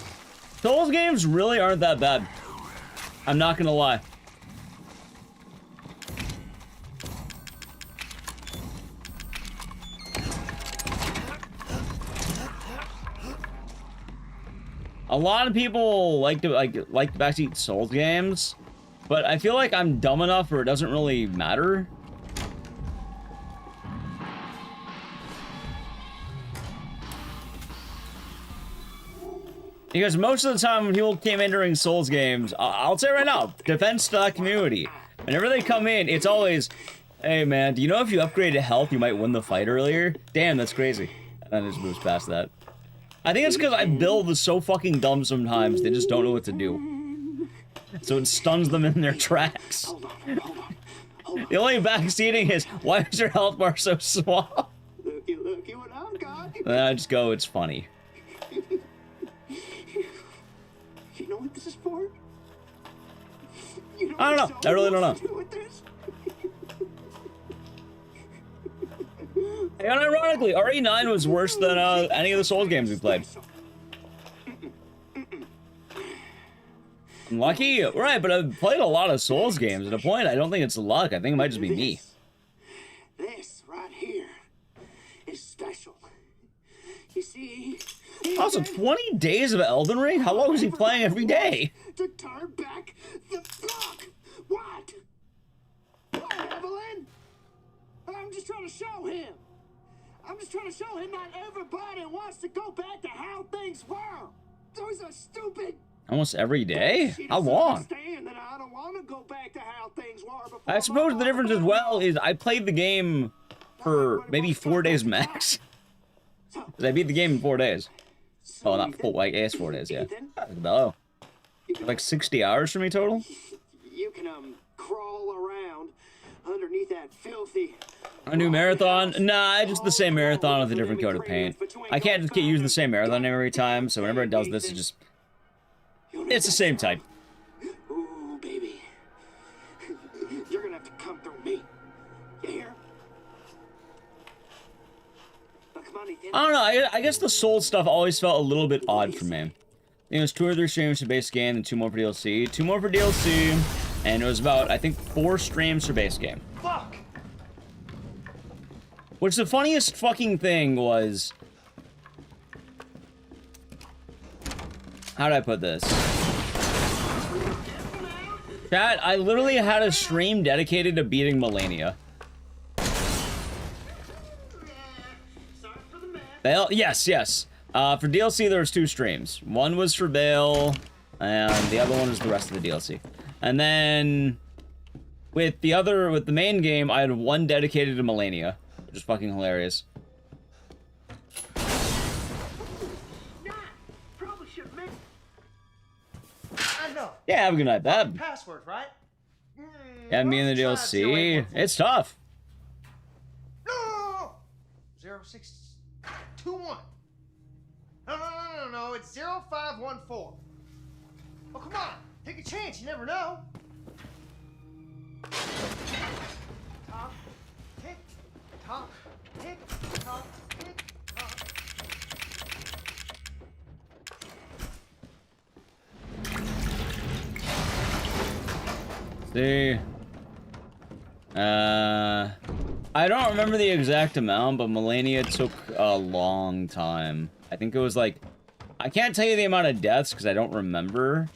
Souls games really aren't that bad. I'm not gonna lie. A lot of people like to backseat Souls games. But I feel like I'm dumb enough where it doesn't really matter. Because most of the time when people came in during Souls games, I'll say right now, defense to that community. Whenever they come in, it's always, hey man, do you know if you upgraded health, you might win the fight earlier? Damn, that's crazy. And then it just moves past that. I think it's because I build so fucking dumb sometimes, they just don't know what to do. So it stuns them in their tracks. Hold on. The only backseating is, why is your health bar so small? Looky what I've got. And then I just go, it's funny. You know what this is for? You know I don't know. I really don't know. And ironically, RE9 was worse than any of the Souls games we played. Lucky? Right, but I've played a lot of Souls games. At a point, I don't think it's luck. I think it might just be me. You see? Also, 20 days of Elden Ring? How long was he playing every day? To turn back the clock. What? What, Evelyn? I'm just trying to show him. I'm just trying to show him not everybody wants to go back to how things were. Those are stupid. Almost every day? How long? That I don't want to go back to how things were before. I suppose the difference as well is I played the game for maybe 4 days max. I beat the game in 4 days. Oh, not full, I guess 4 days, yeah. Bello. Like 60 hours for me total? You can, crawl around underneath that filthy... A new marathon? Nah, just the same marathon with a different coat of paint. I can't just keep using the same marathon every time, so whenever it does this, it just... It's the same type. Ooh, baby. You're gonna have to come through me. You hear? Now, come on, Ethan. I don't know, I guess the Soul stuff always felt a little bit odd for me. It was 2 or 3 streams for base game and 2 more for DLC. 2 more for DLC, and it was about, I think, 4 streams for base game. Fuck! Which the funniest fucking thing was... How do I put this? Chat, I literally had a stream dedicated to beating Melania. Bale? Yes, yes. For DLC, there was 2 streams. One was for Bale, and the other one was the rest of the DLC. And then... With the main game, I had one dedicated to Melania. Which is fucking hilarious. Yeah, have a good night, Bab. Password, right? Yeah, me and the DLC. It's tough. No! 0621. No. It's 0514. Oh, come on. Take a chance. You never know. Top. Tick. Top. Tick. Top. Tick. Top. See. I don't remember the exact amount, but Melania took a long time. I think it was like... I can't tell you the amount of deaths because I don't remember.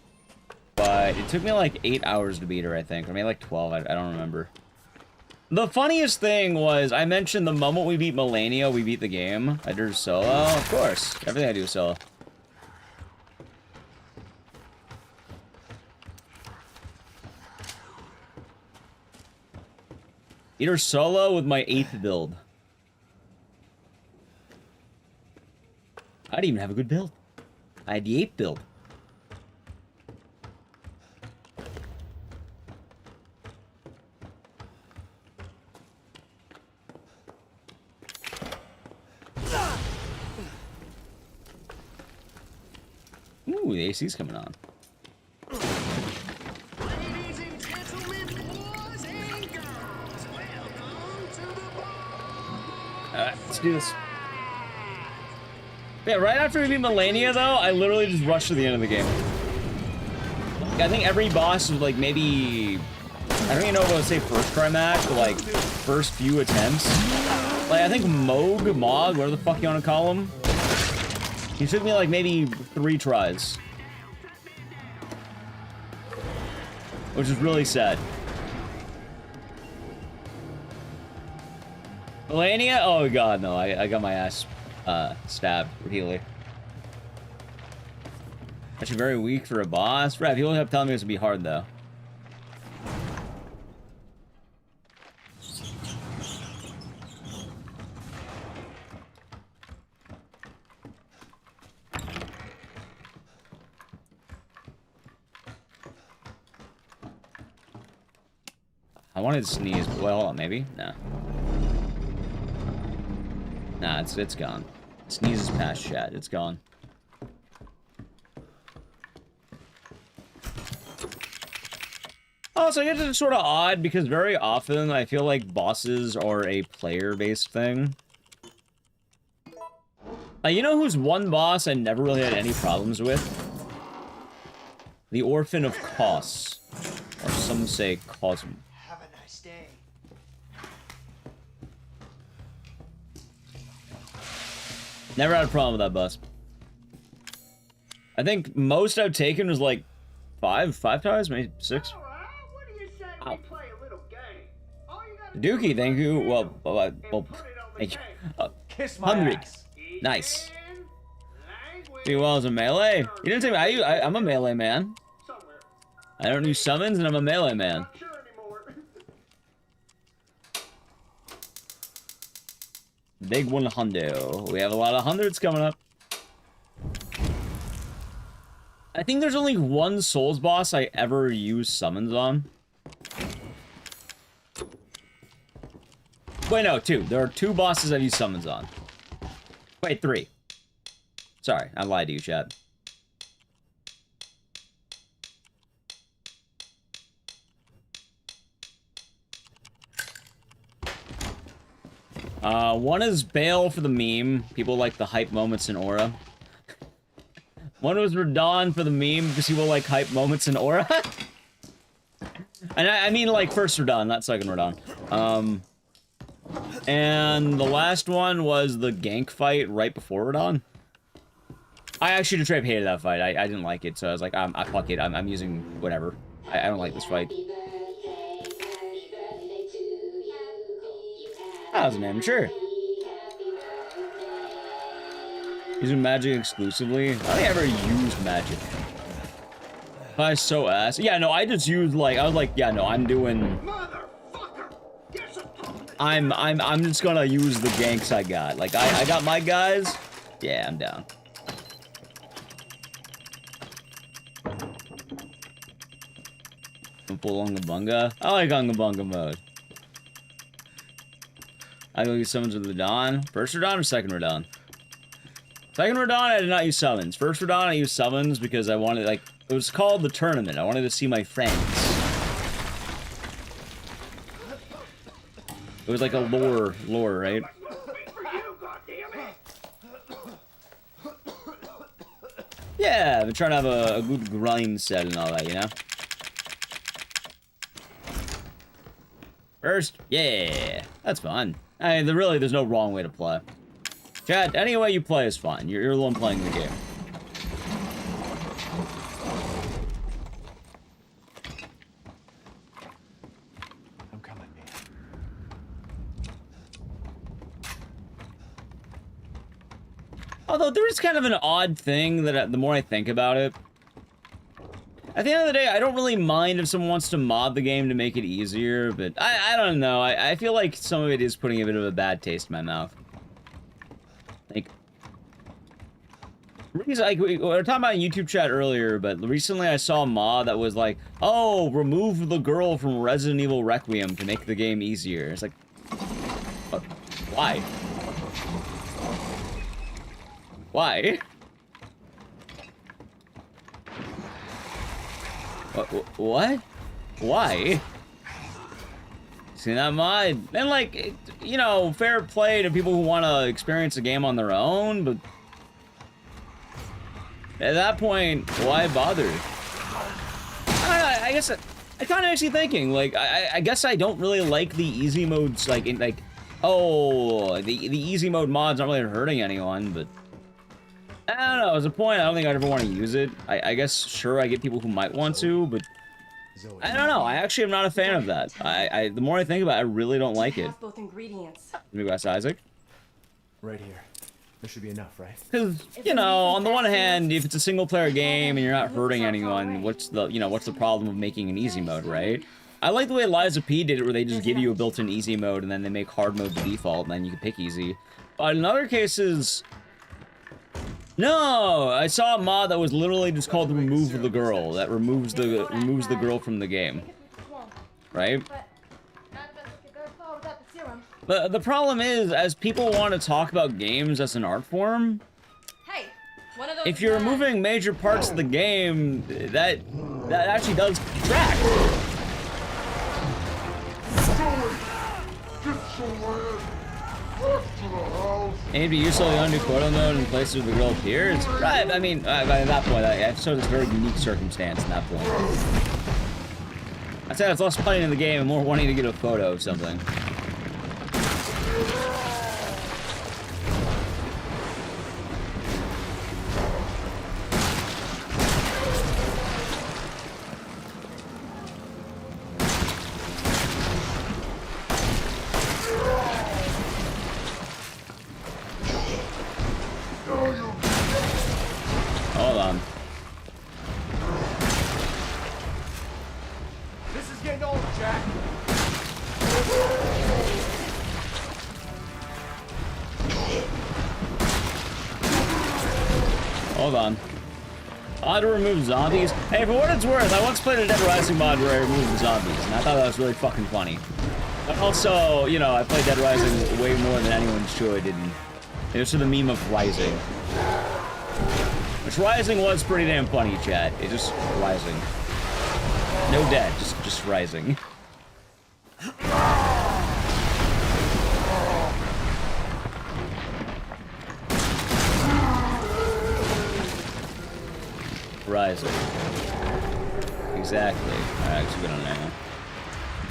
But it took me like 8 hours to beat her, I think. Or maybe like 12, I don't remember. The funniest thing was, I mentioned the moment we beat Melania, we beat the game. I did solo. Of course. Everything I do is solo. Beat her solo with my 8th build. I didn't even have a good build. I had the 8th build. Ooh, the AC's coming on. Ladies and gentlemen, boys and girls, welcome to the bar. Alright, let's do this. Yeah, right after we beat Melania, though, I literally just rushed to the end of the game. I think every boss was like maybe... I don't even know if I would say first try match, but like first few attempts. Like, I think Mog, whatever the fuck you want to call him. He took me like maybe 3 tries. Which is really sad. Melania? Oh god, no. I got my ass stabbed repeatedly. Actually very weak for a boss. Right, people kept telling me it was gonna be hard though. I wanted to sneeze, but well, hold on, maybe? No. Nah, it's gone. Sneeze is past chat. It's gone. Also, I guess it's sort of odd because very often I feel like bosses are a player-based thing. You know who's one boss I never really had any problems with? The Orphan of Kos. Or some say Cosm. Have a nice day. Never had a problem with that bus. I think most I've taken was like five times, maybe 6. All right, what do you say we play a little game? All you gotta Dookie, thank you. Well, put it on the thank you. game. Kiss my 100. ass. Nice. Language. Do well as a melee. You didn't say I'm a melee man. Somewhere. I don't use summons, and I'm a melee man. Not sure anymore. Big 100. We have a lot of hundreds coming up. I think there's only one Souls boss I ever use summons on. Wait, no, 2. There are 2 bosses I've used summons on. Wait, 3. Sorry, I lied to you, chat. One is Bale for the meme. People like the hype moments in Aura. One was Radon for the meme because people like hype moments in Aura. And I mean like first Radon, not second Radon. And the last one was the gank fight right before Radon. I actually straight up hated that fight. I didn't like it, so I was like, fuck it. I'm using whatever. I don't like this fight. That was an amateur. Using magic exclusively? I don't think I ever used magic. I so ass. Yeah, no, I just used like I was like, yeah, no, I'm doing. Motherfucker! Get some talking. I'm just gonna use the ganks I got. Like I got my guys. Yeah, I'm down. I'm full Ungabunga. I like Ungabunga mode. I go use summons with the Dawn. First Radon or second Radon? Second Radon, I did not use summons. First Radon, I used summons because I wanted, like, it was called the tournament. I wanted to see my friends. It was like a lore, right? Yeah, I've been trying to have a good grind set and all that, you know? First, yeah, that's fun. I mean, there's no wrong way to play. Chat, any way you play is fine. You're the one playing the game. I'm coming, man. Although there is kind of an odd thing that the more I think about it, at the end of the day, I don't really mind if someone wants to mod the game to make it easier, but I don't know. I feel like some of it is putting a bit of a bad taste in my mouth. Like, we were talking about in YouTube chat earlier, but recently I saw a mod that was like, oh, remove the girl from Resident Evil Requiem to make the game easier. It's like, why? Why? What? Why? See that mod? And like, you know, fair play to people who want to experience the game on their own, but at that point, why bother? I don't know, I guess it kind of makes me thinking, like, I guess I don't really like the easy modes, like, oh, the easy mode mod's not really hurting anyone, but I don't know, as a point, I don't think I'd ever want to use it. I guess, sure, I get people who might want to, but I don't know, I actually am not a fan of that. The more I think about it, I really don't like it. Both ingredients. Maybe that's Isaac. Right here. There should be enough, right? Because, you know, on the one hand, if it's a single-player game and you're not hurting anyone, what's the problem of making an easy mode, right? I like the way Liza P did it, where they just give you a built-in easy mode, and then they make hard mode the default, and then you can pick easy. But in other cases, no, I saw a mod that was literally just called "Remove the Girl," that removes the girl from the game, right? But the problem is, as people want to talk about games as an art form, Hey, one of those if you're removing major parts of the game, that actually does detract. Maybe you slowly undo photo mode in places where the girl appears? Right, I mean, by that point, I saw this very unique circumstance in that point. I said it's less playing in the game and more wanting to get a photo of something. getting old, Jack. Hold on. Odd to remove zombies. Hey, for what it's worth, I once played a Dead Rising mod where I removed the zombies, and I thought that was really fucking funny. But also, you know, I played Dead Rising way more than anyone should, and it was for the meme of Rising. Which Rising was pretty damn funny, chat. It's just Rising. No dead, just Rising. Rising. Exactly. Alright, so we don't know.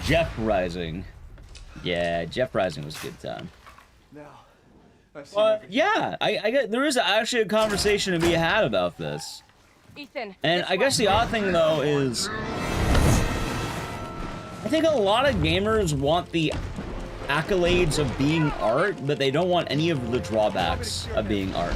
Jeff Rising. Yeah, Jeff Rising was a good time. Now, I've seen everything. Yeah, I get there is actually a conversation to be had about this. Ethan. And I guess the odd thing though is I think a lot of gamers want the accolades of being art, but they don't want any of the drawbacks of being art.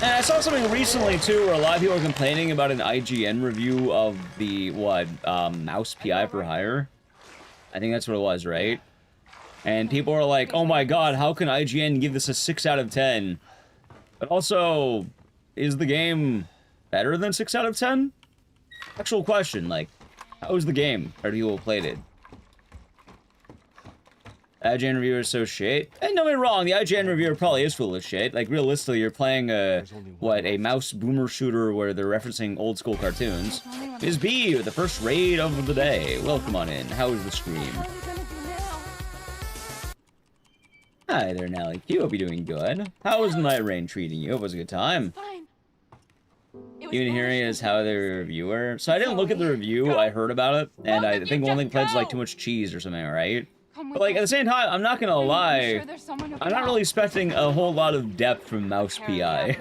And I saw something recently too where a lot of people are complaining about an IGN review of the mouse PI for hire. I think that's what it was, right? And people are like, oh my god, how can IGN give this a 6 out of 10? But also, is the game better than 6 out of 10? Actual question, like, how was the game? How people played it? IGN reviewer is so shit. And don't get me wrong, the IGN reviewer probably is full of shit. Like, realistically, you're playing a mouse boomer shooter where they're referencing old school cartoons. Ms. B, the first raid of the day. Welcome on in. How is the stream? Hi there, Nally Q. Hope you're doing good. How was Night Rain treating you? It was a good time. Fine. Even hearing is how the reviewer. So I didn't look at the review. I heard about it, and I think one thing pledged like too much cheese or something, right? But like at the same time, I'm not gonna lie. I'm not really expecting a whole lot of depth from Mouse PI.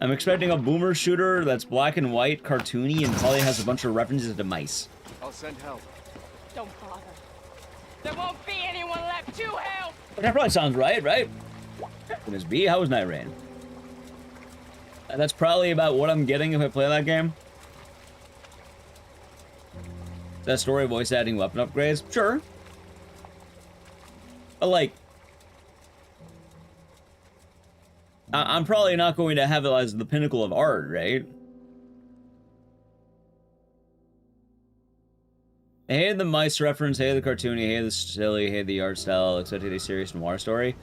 I'm expecting a boomer shooter that's black and white, cartoony, and probably has a bunch of references to mice. I'll send help. Don't bother. There won't be anyone left to help. But that probably sounds right? Ms. B, how was Night Rain? That's probably about what I'm getting if I play that game. That story voice adding weapon upgrades? Sure. But like, I'm probably not going to have it as the pinnacle of art, right? I hated the mice reference, hated the cartoony, hated the silly, hated the art style, expected a serious noir story.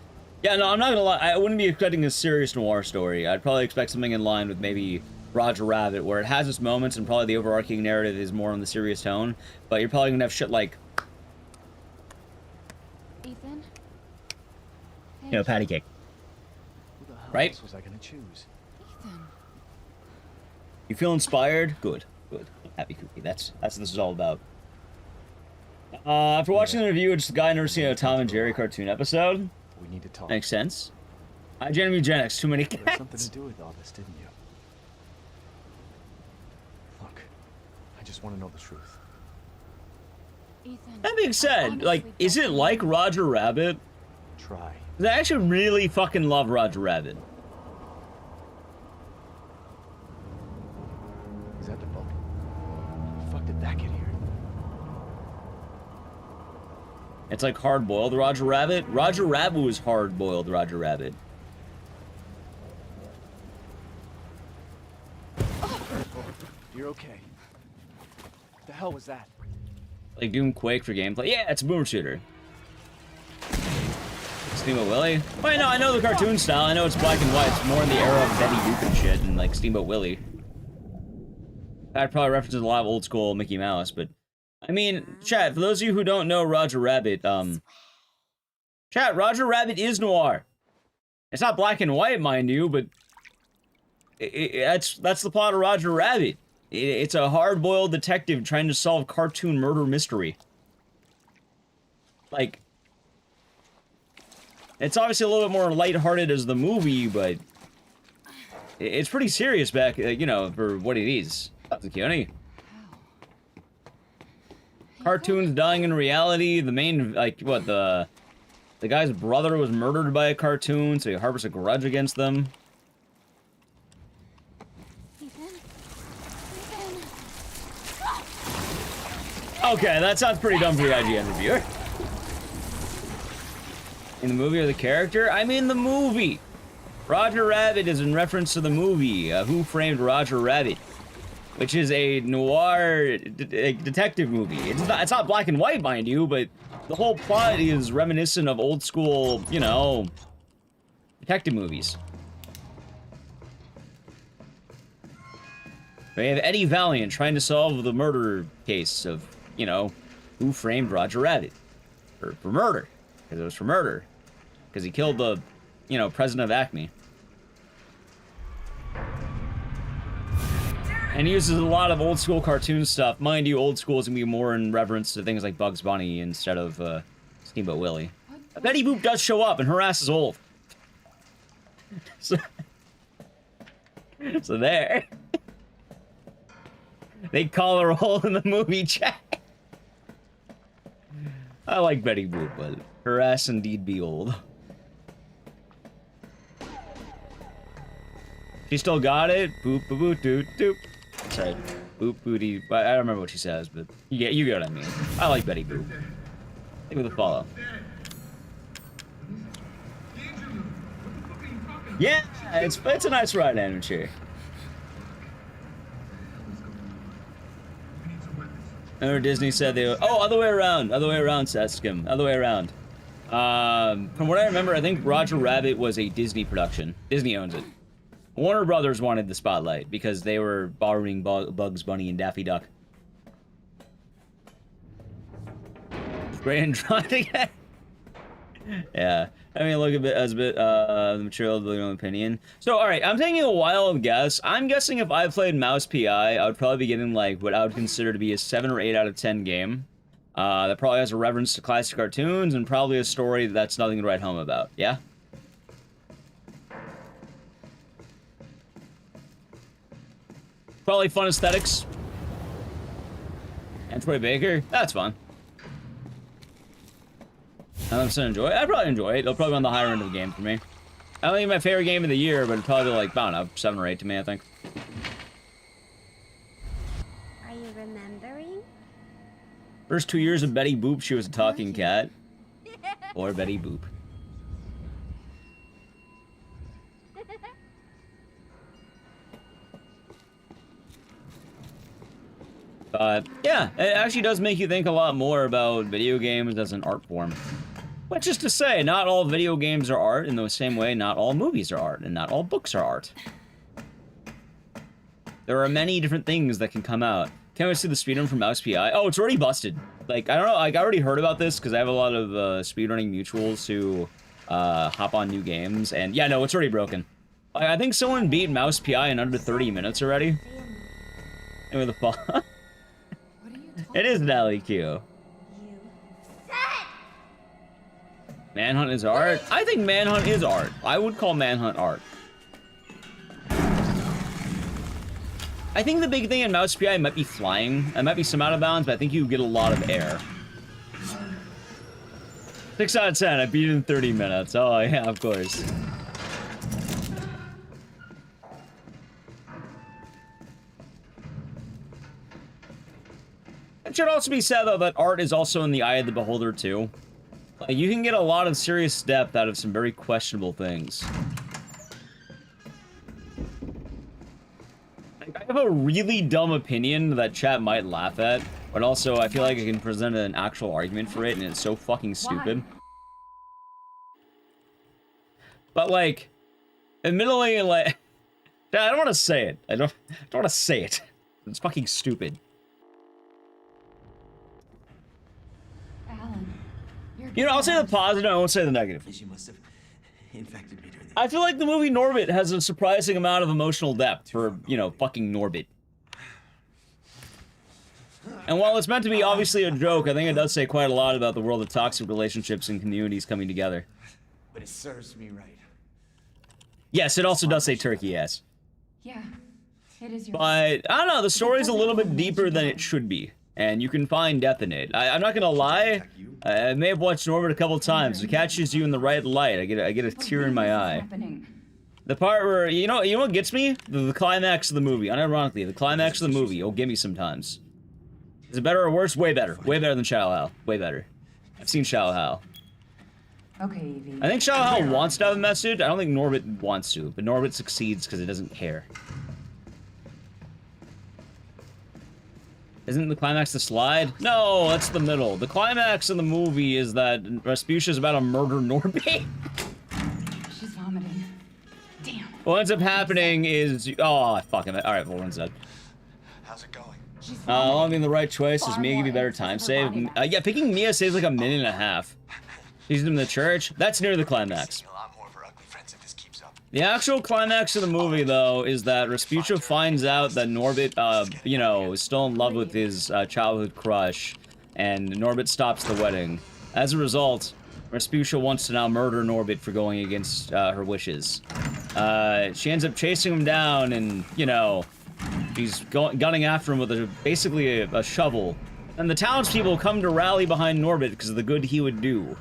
Yeah, no, I'm not gonna lie, I wouldn't be expecting a serious noir story. I'd probably expect something in line with maybe Roger Rabbit, where it has its moments and probably the overarching narrative is more on the serious tone, but you're probably gonna have shit like... Ethan? You know, patty cake. Who the hell Right? else was I gonna choose? Ethan. You feel inspired? Good. Happy Cookie. That's what this is all about. After watching the review, it's the guy never seen a Tom and Jerry cartoon episode. We need to talk. Makes sense. IGN Eugenics, too many You had something cats. to do with all this, didn't you? Look, I just want to know the truth. Ethan. That being said, like, is it like Roger Rabbit? Try. 'Cause I actually really fucking love Roger Rabbit. Is that the boat? How the fuck did that get here? It's like hard-boiled Roger Rabbit. Roger Rabbit was hard-boiled Roger Rabbit. You're okay. What the hell was that? Like Doom Quake for gameplay. Yeah, it's a boomer shooter. Steamboat Willie? Wait, no, I know the cartoon style. I know it's black and white. It's more in the era of Betty Boop and shit, and like Steamboat Willie. I'd probably references a lot of old school Mickey Mouse, but I mean, chat, for those of you who don't know Roger Rabbit, chat, Roger Rabbit is noir. It's not black and white, mind you, but that's the plot of Roger Rabbit. It's a hard-boiled detective trying to solve cartoon murder mystery. Like, it's obviously a little bit more lighthearted as the movie, but it's pretty serious back, you know, for what it is. That's a cutie. cartoons dying in reality. The main, like, what, the guy's brother was murdered by a cartoon, so he harbors a grudge against them. Okay, that sounds pretty dumb for the IGN reviewer. In the movie or the character? I mean the movie! Roger Rabbit is in reference to the movie, Who Framed Roger Rabbit? Which is a noir detective movie. It's not black and white, mind you, but the whole plot is reminiscent of old school, you know, detective movies. We have Eddie Valiant trying to solve the murder case of, you know, who framed Roger Rabbit. For murder. Because it was for murder. Because he killed the, you know, president of Acme. And he uses a lot of old school cartoon stuff. Mind you, old school is gonna be more in reverence to things like Bugs Bunny instead of Steamboat Willie. Betty Boop does show up, and her ass is old. So there. They call her old in the movie chat. I like Betty Boop, but her ass indeed be old. She still got it. Boop boop boop doop doop. Sorry, boop booty. I don't remember what she says, but you get what I mean. I like Betty Boop. Think with a follow. Yeah, it's a nice ride, amateur. Remember Disney said they. Oh, other way around, Seskim. Other way around. From what I remember, I think Roger Rabbit was a Disney production. Disney owns it. Warner Brothers wanted the spotlight because they were borrowing Bugs Bunny and Daffy Duck. Great and trying to get. Yeah, I mean, look a bit as a bit the material of my own opinion. So, all right, I'm taking a wild guess. I'm guessing if I played Mouse PI, I would probably be getting like what I would consider to be a 7 or 8 out of 10 game. That probably has a reference to classic cartoons and probably a story that's nothing to write home about. Yeah. Probably fun aesthetics. And Troy Baker, that's fun. I'm gonna enjoy it. I'd probably enjoy it. It'll probably be on the higher end of the game for me. I don't think it's my favorite game of the year, but it'd probably be like, I don't know, 7 or 8 to me, I think. Are you remembering? First 2 years of Betty Boop, she was a talking cat. Or Betty Boop. Yeah, it actually does make you think a lot more about video games as an art form. Which is to say, not all video games are art, in the same way not all movies are art, and not all books are art. There are many different things that can come out. Can't wait to see the speedrun from Mouse PI. Oh, it's already busted. Like, I don't know, like, I already heard about this, because I have a lot of speedrunning mutuals who hop on new games, and yeah, no, it's already broken. I think someone beat Mouse PI in under 30 minutes already. Anyway, the fall. It is Nally Q. Manhunt is art? I think Manhunt is art. I would call Manhunt art. I think the big thing in Mouse PI might be flying. It might be some out of bounds, but I think you get a lot of air. 6 out of 10. I beat it in 30 minutes. Oh, yeah, of course. It should also be said, though, that art is also in the eye of the beholder, too. Like, you can get a lot of serious depth out of some very questionable things. Like, I have a really dumb opinion that chat might laugh at, but also I feel like I can present an actual argument for it, and it's so fucking stupid. Why? But, like, admittedly, like... I don't want to say it. I don't want to say it. It's fucking stupid. You know, I'll say the positive, I won't say the negative. She must have infected me during the... I feel like the movie Norbit has a surprising amount of emotional depth for, you know, fucking Norbit. And while it's meant to be obviously a joke, I think it does say quite a lot about the world of toxic relationships and communities coming together. But it serves me right. Yes, it also does say turkey ass. Yeah, it is your... But, I don't know, the story's a little bit deeper than it should be. and you can find death in it. I'm not gonna lie, I may have watched Norbit a couple times. It catches you in the right light. I get a tear in my eye. The part where, you know what gets me? The climax of the movie, unironically, the climax of the movie, it'll get me sometimes. Is it better or worse? Way better. Way better than Shallow Hal. Way better. I've seen Shallow Hal. Okay, Evie. I think Shallow Hal wants to have a message. I don't think Norbit wants to, but Norbit succeeds because it doesn't care. Isn't the climax the slide? No, that's the middle. The climax of the movie is that Rasputia is about to murder Norbit. She's vomiting. Damn. What ends up happening is... Oh, fuck him. Alright, well, one's dead. How's it going? I think the right choice is Mia give you better time save. Yeah, picking Mia saves like a minute and a half. She's in the church. That's near the climax. The actual climax of the movie, though, is that Rasputia finds out that Norbit, you know, is still in love with his childhood crush, and Norbit stops the wedding. As a result, Rasputia wants to now murder Norbit for going against her wishes. She ends up chasing him down, and, you know, she's gunning after him with basically a shovel. And the townspeople come to rally behind Norbit because of the good he would do.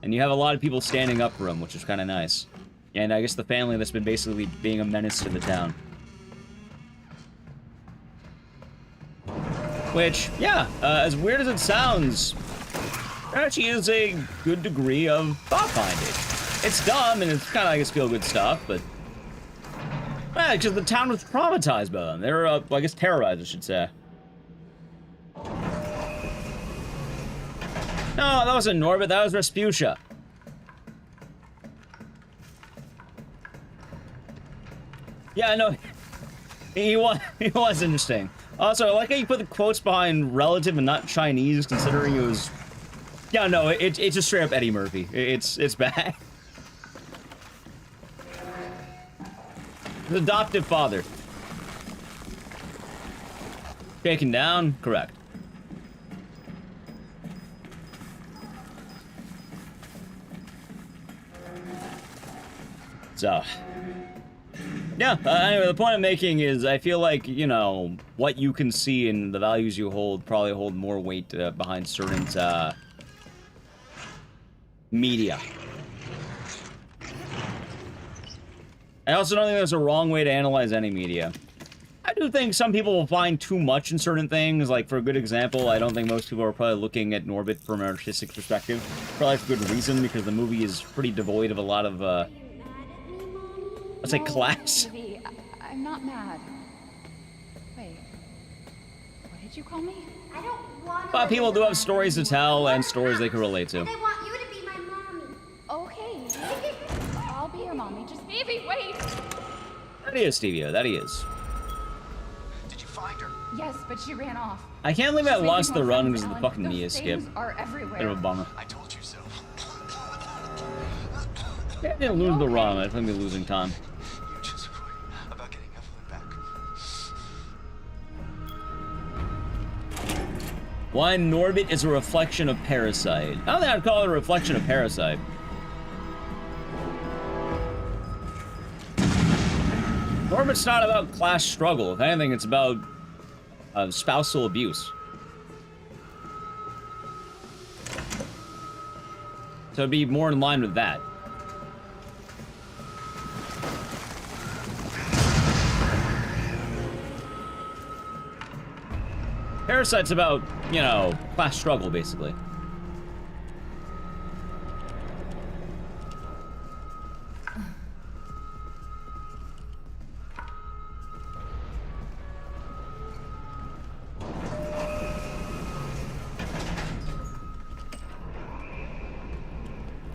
And you have a lot of people standing up for him, which is kind of nice. And I guess the family that's been basically being a menace to the town. Which, yeah, as weird as it sounds, there actually is a good degree of thought behind it. It's dumb, and it's kind of, I guess, feel-good stuff, but... Yeah, because the town was traumatized by them. They were, well, I guess, terrorized, I should say. No, that wasn't Norbit, that was Rasputia. Yeah, I know. He was interesting. Also, I like how you put the quotes behind relative and not Chinese, considering it was... Yeah, no, it's just straight up Eddie Murphy. It's bad. His adoptive father. Taken down? Correct. So... Yeah, anyway, the point I'm making is I feel like, you know, what you can see and the values you hold probably hold more weight behind certain media. I also don't think there's a wrong way to analyze any media. I do think some people will find too much in certain things. Like, for a good example, I don't think most people are probably looking at Norbit from an artistic perspective. Probably for good reason, because the movie is pretty devoid of a lot of, let's say, class. Evie, I'm not mad. Wait. What did you call me? I don't want to. But people do have stories to tell and stories they can relate to. And I want you to be my mommy. Okay. I'll be your mommy. Just Evie, wait. That he is, Stevia. That he is. Did you find her? Yes, but she ran off. I can't believe I She's lost the making more run friends, because of the Ellen. fucking Those Mia skip. things are everywhere. Bit of a bummer. I told you so. Yeah, I didn't lose the run. I think we're losing time. You just worry about getting Evelyn back. Why Norbit is a reflection of Parasite. I don't think I'd call it a reflection of Parasite. Norbit's not about class struggle. If anything, it's about spousal abuse. So it'd be more in line with that. Parasite's about, you know, class struggle, basically.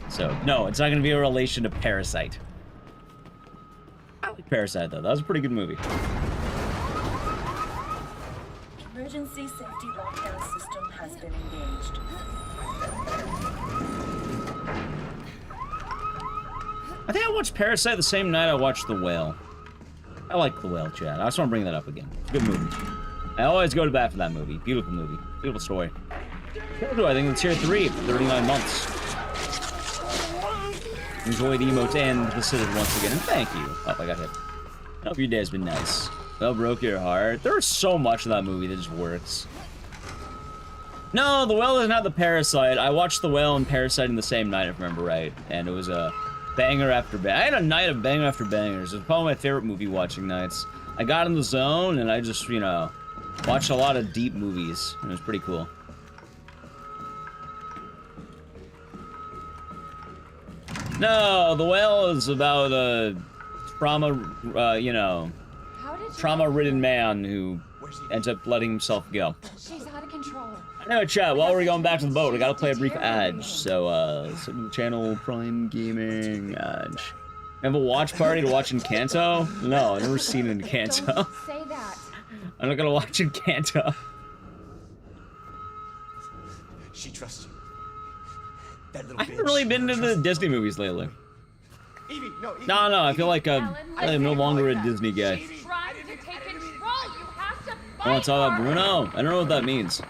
So, no, it's not going to be a relation to Parasite. I like Parasite, though. That was a pretty good movie. Emergency safety lockdown system has been engaged. I think I watched Parasite the same night I watched The Whale. I like The Whale, Chad. I just want to bring that up again. Good movie. I always go to bat for that movie. Beautiful movie. Beautiful story. I think it's tier 3 for 39 months. Enjoy the emotes and the scissors once again, and thank you. Oh, I got hit. I hope your day has been nice. Well, broke your heart. There's so much of that movie that just works. No, The Whale is not The Parasite. I watched The Whale and Parasite in the same night, if I remember right. And it was a banger after banger. I had a night of banger after bangers. It was probably my favorite movie watching nights. I got in the zone and I just, you know, watched a lot of deep movies. And it was pretty cool. No, The Whale is about a trauma, you know, trauma-ridden man who ends up letting himself go. She's out of control. I know, chat, while we're going back to the boat, we gotta play a brief ad. So, sub to the channel, Prime Gaming, Edge. Have a watch party to watch Encanto? No, I've never seen Encanto. Don't say that. I'm not gonna watch Encanto. She trusts you. That little I haven't really been into the Disney movies lately. Evie, no, Evie. No, I feel like I'm no longer a Disney guy. Trying to take control. You have to fight. Oh, it's all about Bruno? I don't know what that means.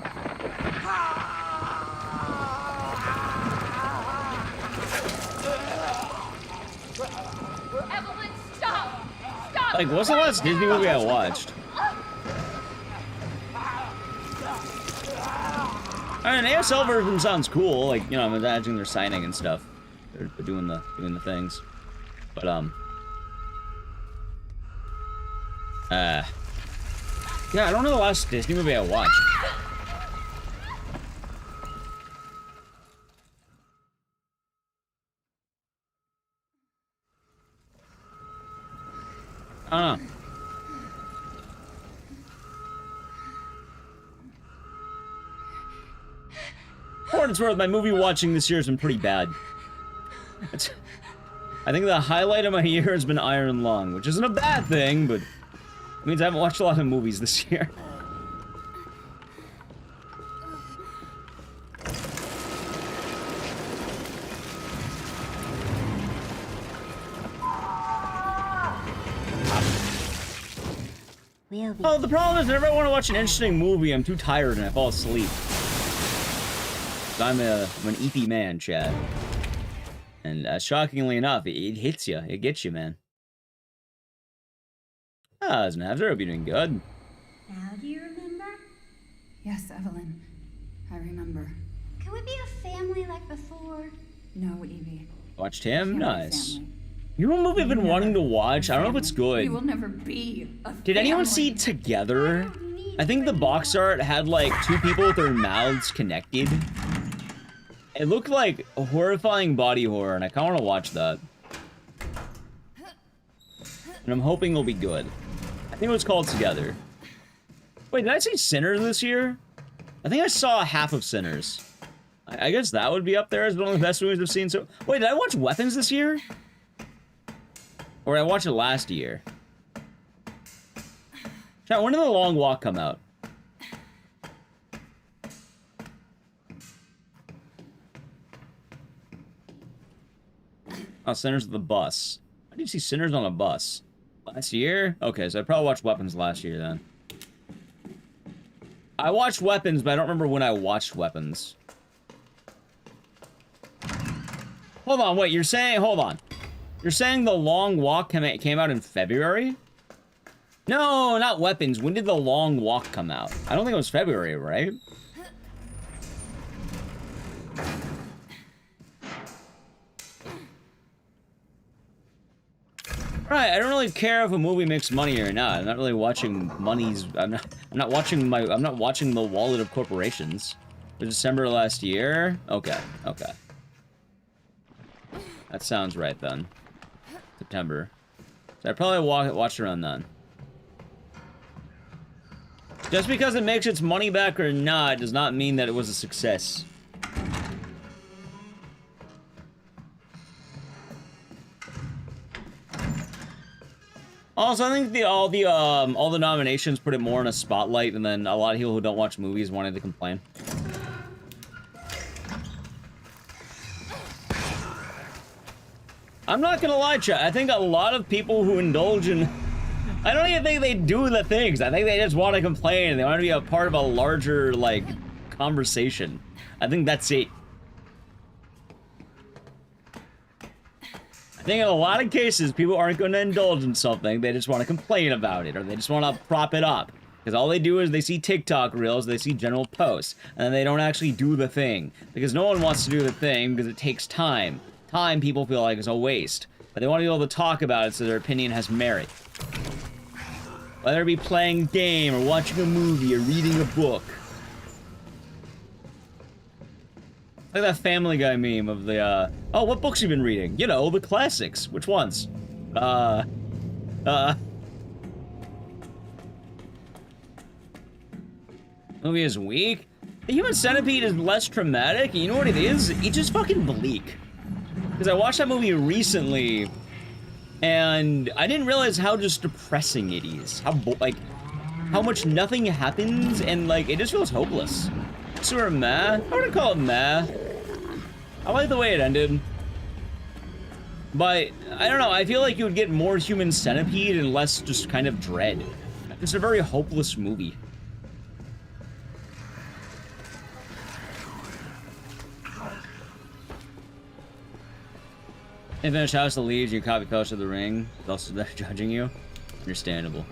Evelyn, stop! Stop! Like, what's the last Disney movie I watched? I mean, ASL version sounds cool. Like, you know, I'm imagining they're signing and stuff. They're doing the things. But yeah, I don't know the last Disney movie I watched. I don't know. For what it's worth, my movie watching this year has been pretty bad. I think the highlight of my year has been Iron Lung, which isn't a bad thing, but it means I haven't watched a lot of movies this year. Oh, the problem is whenever I want to watch an interesting movie, I'm too tired and I fall asleep. I'm an EP man, Chad. And shockingly enough, it hits you. It gets you, man. Ah, Snavs, I hope you're doing good. Now do you remember? Yes, Evelyn. I remember. Can we be a family like before? No, Evie. Watched him? Can't be a Nice. family. You know what movie I've been wanting to watch? I don't know if it's good. We will never be a Did anyone family. see Together? I think the box art had like two people with their mouths connected. It looked like a horrifying body horror, and I kind of want to watch that. And I'm hoping it'll be good. I think it was called Together. Wait, did I see Sinners this year? I think I saw half of Sinners. I guess that would be up there as one of the best movies I've seen. So, wait, did I watch Weapons this year? Or did I watch it last year? Chat, when did The Long Walk come out? Oh, Sinners of the Bus. Why did you see Sinners on a Bus? Last year? Okay, so I probably watched Weapons last year then. I watched Weapons, but I don't remember when I watched Weapons. Hold on, wait, you're saying... Hold on. You're saying The Long Walk came out in February? No, not Weapons. When did The Long Walk come out? I don't think it was February, right? Right, I don't really care if a movie makes money or not. I'm not really watching money's... I'm not watching the wallet of corporations. It was December last year? Okay, okay. That sounds right then. September. So I probably watched around then. Just because it makes its money back or not does not mean that it was a success. Also, I think all the nominations put it more in a spotlight, and then a lot of people who don't watch movies wanted to complain. I'm not gonna lie, chat. I think a lot of people who indulge in... I don't even think they do the things. I think they just want to complain, and they want to be a part of a larger, like, conversation. I think that's it. I think in a lot of cases, people aren't going to indulge in something. They just want to complain about it, or they just want to prop it up. Because all they do is they see TikTok reels, they see general posts, and then they don't actually do the thing. Because no one wants to do the thing because it takes time. Time people feel like is a waste. But they want to be able to talk about it so their opinion has merit. Whether it be playing a game, or watching a movie, or reading a book. Like that Family Guy meme of the, oh, what books you been reading? You know, the classics. Which ones? Movie is weak? The Human Centipede is less traumatic, and you know what it is? It's just fucking bleak. Because I watched that movie recently, and I didn't realize how just depressing it is. How much nothing happens, and, like, it just feels hopeless. Sort of meh. I wouldn't call it meh. I like the way it ended. But, I don't know, I feel like you would get more Human Centipede and less just kind of dread. It's a very hopeless movie. And finish House of the Leaves, you copy Fellowship of the Ring. Is also that judging you? Understandable.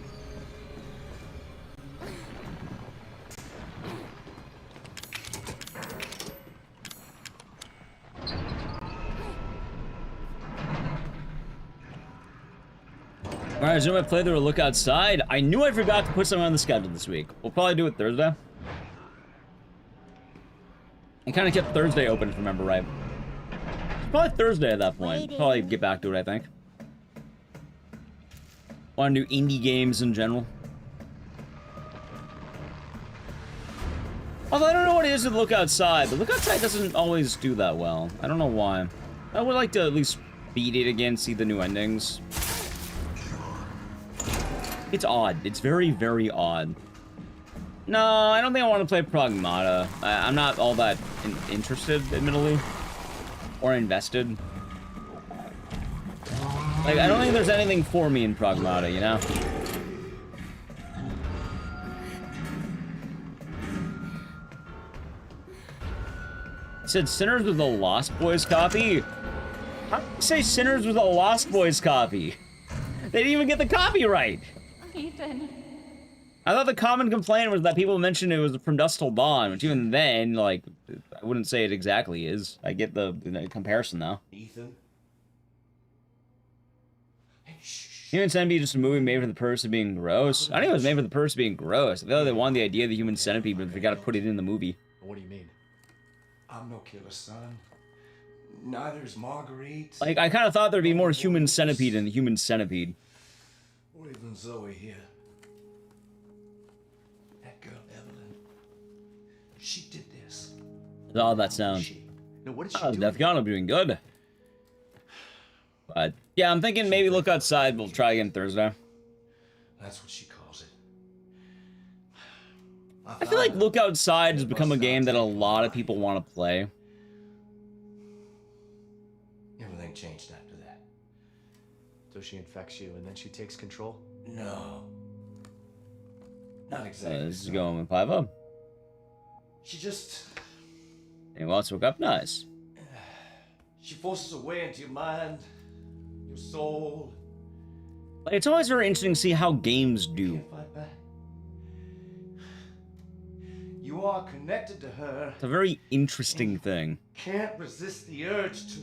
Alright, Zoom, I playthrough a look outside. I knew I forgot to put something on the schedule this week. We'll probably do it Thursday. I kind of kept Thursday open, if I remember right. It's probably Thursday at that point. Probably get back to it, I think. Want to do indie games in general. Although I don't know what it is to look outside. The look outside doesn't always do that well. I don't know why. I would like to at least beat it again, see the new endings. It's odd. It's very, very odd. No, I don't think I want to play Pragmata. I'm not all that interested, admittedly. Or invested. Like, I don't think there's anything for me in Pragmata, you know? It said Sinners was a Lost Boys copy? How do you say Sinners was a Lost Boys copy? They didn't even get the copyright! Ethan. I thought the common complaint was that people mentioned it was from Dusk Till Dawn, which even then, like, I wouldn't say it exactly is. I get the comparison, though. Ethan? Human Centipede is just a movie made for the purpose of being gross. I think it was made for the purpose of being gross. I thought they wanted the idea of the Human Centipede, but they gotta put it in the movie. What do you mean? I'm no killer, son. Neither is Marguerite. Like, I kind of thought there'd be more Human Centipede in the Human Centipede. Or even Zoe here. That girl, Evelyn. She did this. Oh, that sounds. No, what did she do? Def Gauntlet doing good. But, yeah, I'm thinking maybe look outside. We'll try again Thursday. That's what she calls it. I feel like Look Outside has become a game that a lot of people want to play. Everything changed after that. So she infects you and then she takes control? No. Not exactly. This is going with 5-0. She just... Anyone else woke up? Nice. She forces her way into your mind, your soul. Like, it's always very interesting to see how games do. Can't fight back. You are connected to her. It's a very interesting thing. Can't resist the urge to...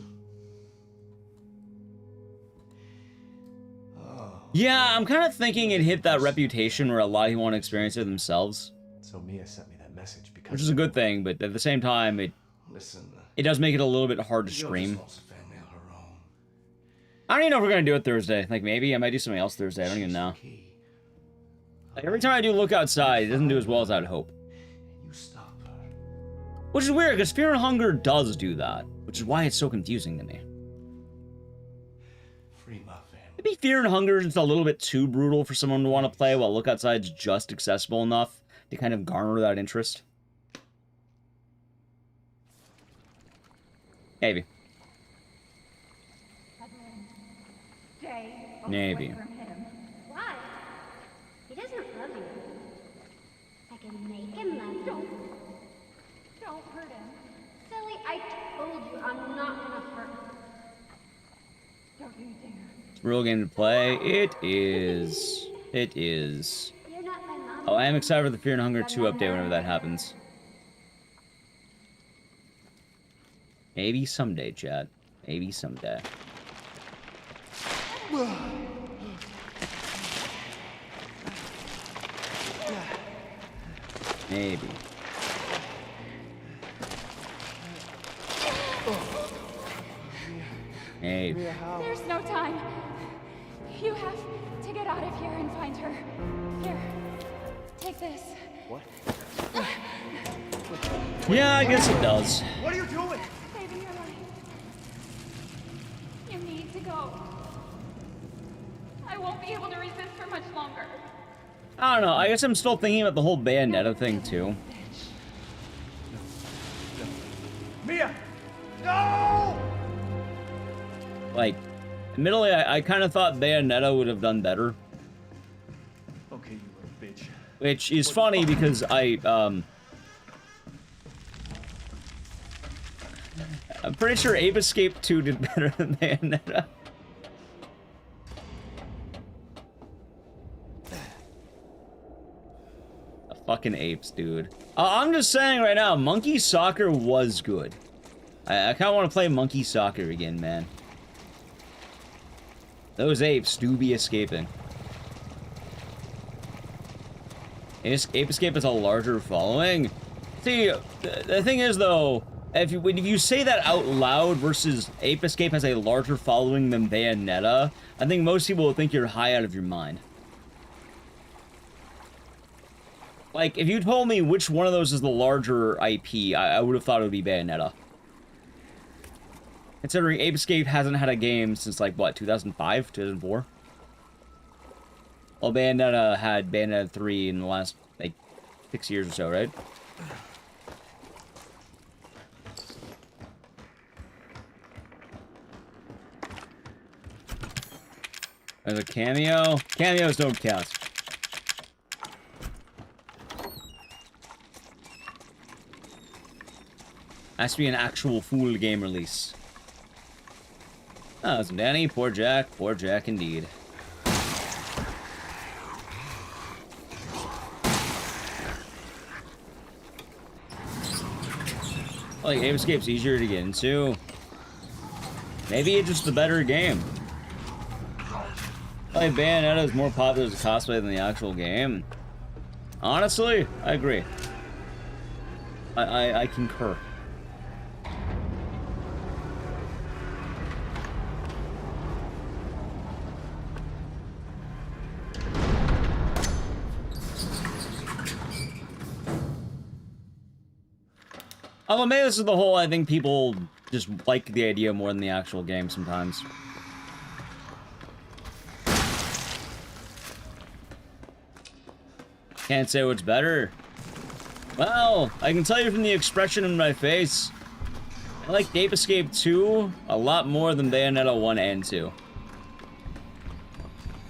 Yeah, I'm kind of thinking it hit that reputation where a lot of people want to experience it themselves. So Mia sent me that message because... Which is a good thing, but at the same time, it does make it a I hard to stream. I don't even know if we're going to do it Thursday. Like, maybe I might do something else Thursday. I don't even know. Like, every time I do Look Outside, it doesn't do as well as I'd hope. Which is weird, because Fear and Hunger does do that. Which is why it's so confusing to me. Maybe Fear and Hunger is just a little bit too brutal for someone to want to play, while Look Outside's just accessible enough to kind of garner that interest. Maybe. Maybe. Why? He doesn't love you. I can make him love you. Don't hurt him. Silly, I told you I'm not gonna hurt him. Don't you Real game to play. It is. It is. You're not my mom. Oh, I am excited for the Fear and Hunger 2 update whenever that happens. Maybe someday, chat. Maybe someday. Maybe. Maybe. There's no time. You have to get out of here and find her. Here, take this. What? Yeah, I guess it does. What are you doing? Saving your life. You need to go. I won't be able to resist for much longer. I don't know. I guess I'm still thinking about the whole Bayonetta thing, too. Mia! No! Like, admittedly, I kind of thought Bayonetta would have done better. Okay, you little bitch. Which is funny because I'm pretty sure Ape Escape 2 did better than Bayonetta. The fucking apes, dude. I'm just saying right now, Monkey Soccer was good. I kind of want to play Monkey Soccer again, man. Those apes do be escaping. Ape Escape has a larger following. See, the thing is though, if you say that out loud versus Ape Escape has a larger following than Bayonetta, I think most people will think you're high out of your mind. Like, if you told me which one of those is the larger IP, I would have thought it would be Bayonetta. Considering Ape Escape hasn't had a game since, like, what, 2005? 2004? Well, Bayonetta had Bayonetta 3 in the last, like, 6 years or so, right? There's a cameo. Cameos don't count. Has to be an actual full game release. Oh, it's Danny. Poor Jack indeed. Like, Ape Escape's easier to get into. Maybe it's just a better game. Like, Bayonetta is more popular as a cosplay than the actual game. Honestly, I agree. I concur. Although maybe this is the whole, I think people just like the idea more than the actual game sometimes. Can't say what's better. Well, I can tell you from the expression in my face, I like Ape Escape 2 a lot more than Bayonetta 1 and 2.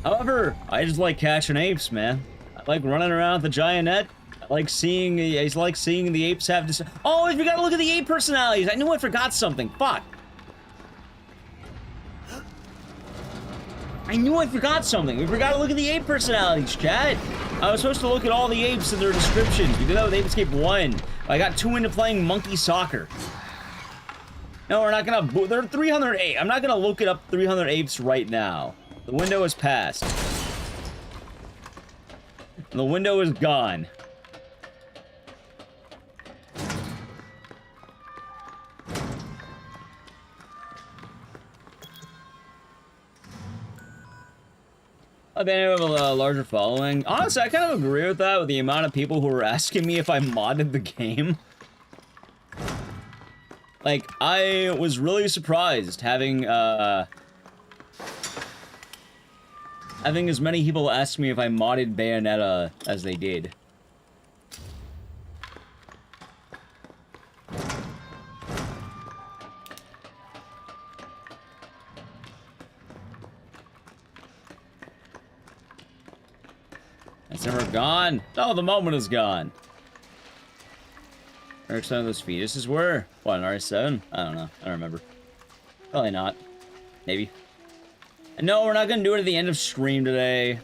However, I just like catching apes, man. I like running around with the giant net. I like seeing the apes have this. Oh, we gotta look at the ape personalities. I knew I forgot something. Fuck. I knew I forgot something. We forgot to look at the ape personalities, chat. I was supposed to look at all the apes and their descriptions. We did that with Ape Escape 1. I got too into playing Monkey Soccer. No, we're not gonna. There are 300 apes. I'm not gonna look it up 300 apes right now. The window is passed. The window is gone. I've been able to have a larger following. Honestly, I kind of agree with that, with the amount of people who were asking me if I modded the game. Like, I was really surprised having as many people ask me if I modded Bayonetta as they did. It's never gone. Oh, the moment is gone. Where some of those fetuses were? What, an RS7? I don't know. I don't remember. Probably not. Maybe. No, we're not gonna do it at the end of stream today.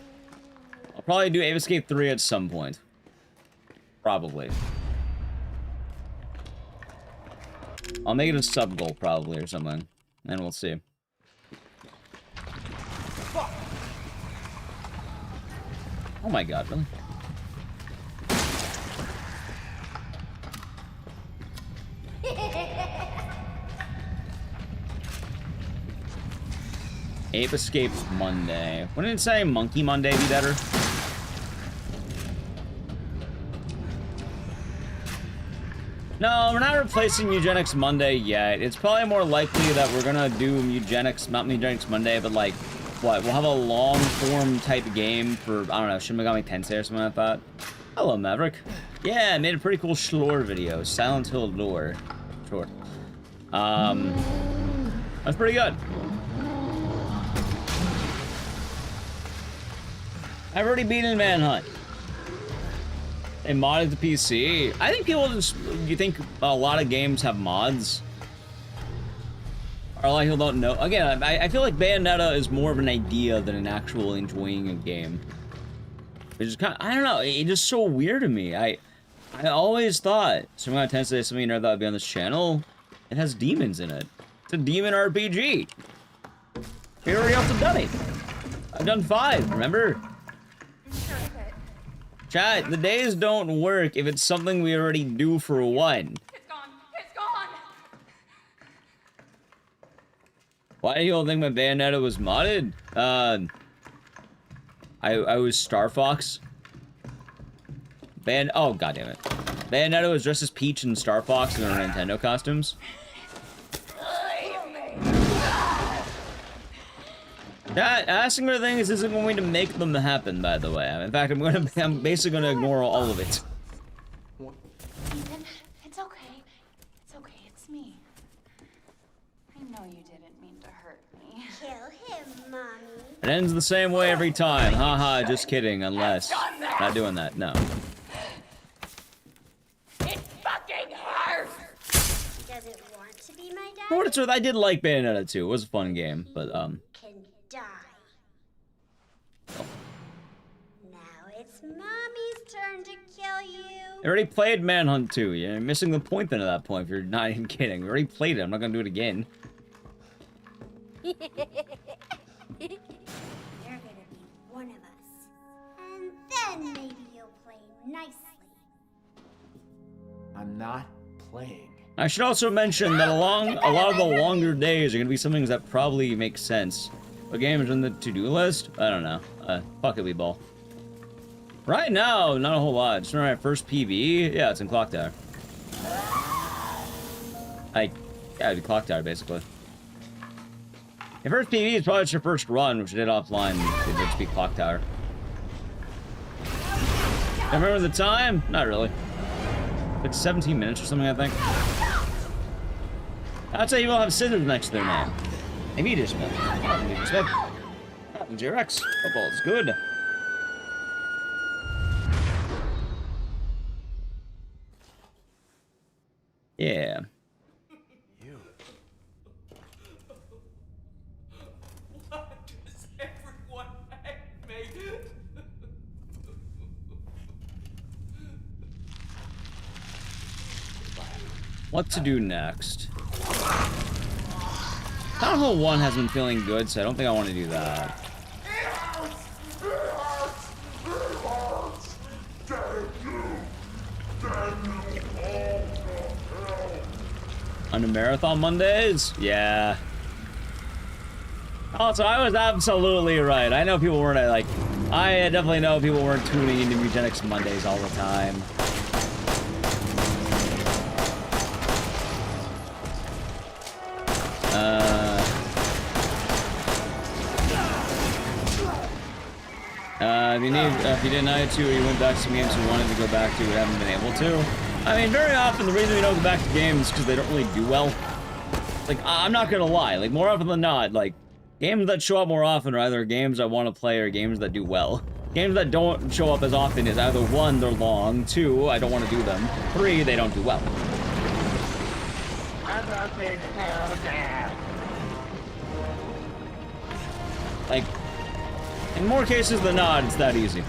I'll probably do Ape Escape 3 at some point. Probably. I'll make it a sub goal probably or something. And we'll see. Oh my god, really? Ape Escape Monday. Wouldn't it say Monkey Monday be better? No, we're not replacing Eugenics Monday yet. It's probably more likely that we're gonna do Eugenics, not Eugenics Monday, but like, what? We'll have a long-form type game for, I don't know, Shin Megami Tensei or something like that. Hello, Maverick. Yeah, I made a pretty cool Schlore video. Silent Hill lore. Sure. That's pretty good. I've already beaten Manhunt. They modded the PC. I think people just, you think a lot of games have mods? Or a lot of people don't know. Again, I feel like Bayonetta is more of an idea than an actual enjoying a game. It's just kind of, I don't know, it's just so weird to me. I always thought, so I'm gonna tend to say something you never thought would be on this channel. It has demons in it. It's a demon RPG. We already up to done it. I've done 5, remember? Chat, the days don't work if it's something we already do for 1. It's gone. It's gone. Why do you all think my Bayonetta was modded? I was Star Fox. Oh, goddammit. Bayonetta was dressed as Peach and Star Fox in their Nintendo costumes. That asking for things isn't going to make them happen, by the way. In fact, I'm basically gonna ignore all of it. Ethan, it's okay. It's okay, it's me. I know you didn't mean to hurt me. Kill him, Mommy. It ends the same way every time. Haha, just kidding, unless. Not doing that, no. It fucking hurts. Does it want to be my dad? For what it's worth, I did like Bayonetta 2. It was a fun game, but, Can die. Now it's Mommy's turn to kill you. I already played Manhunt 2. You're missing the point then at that point, if you're not even kidding. We already played it. I'm not gonna do it again. You're gonna be one of us. And then maybe you'll play nicely. I'm not playing. I should also mention that a lot of the longer days are gonna be some things that probably make sense. What game is on the to-do list? I don't know. Pocket Wii Ball. Right now, not a whole lot. Just remember my first PB? Yeah, it's in Clock Tower. Yeah, it'd be Clock Tower, basically. Your first PB is probably just your first run, which I did offline. It would just be Clock Tower. I remember the time? Not really. Like 17 minutes or something, I think. I'd say you will have scissors next to their name. Maybe Smith. Maybe Smith. JRX. Football is good. Yeah. You. Why does everyone hate me? What to do next? Town Hall 1 has been feeling good, so I don't think I want to do that. On the Marathon Mondays? Yeah. Also, I was absolutely right. I know people weren't, like... I definitely know people weren't tuning into Eugenics Mondays all the time. If you didn't know to, or you went back to some games you wanted to go back to, but haven't been able to. I mean, very often the reason we don't go back to games is because they don't really do well. Like, I'm not gonna lie, like, more often than not, like, games that show up more often are either games I want to play or games that do well. Games that don't show up as often is either 1, they're long, 2, I don't want to do them, 3, they don't do well. like, in more cases than not, it's that easy.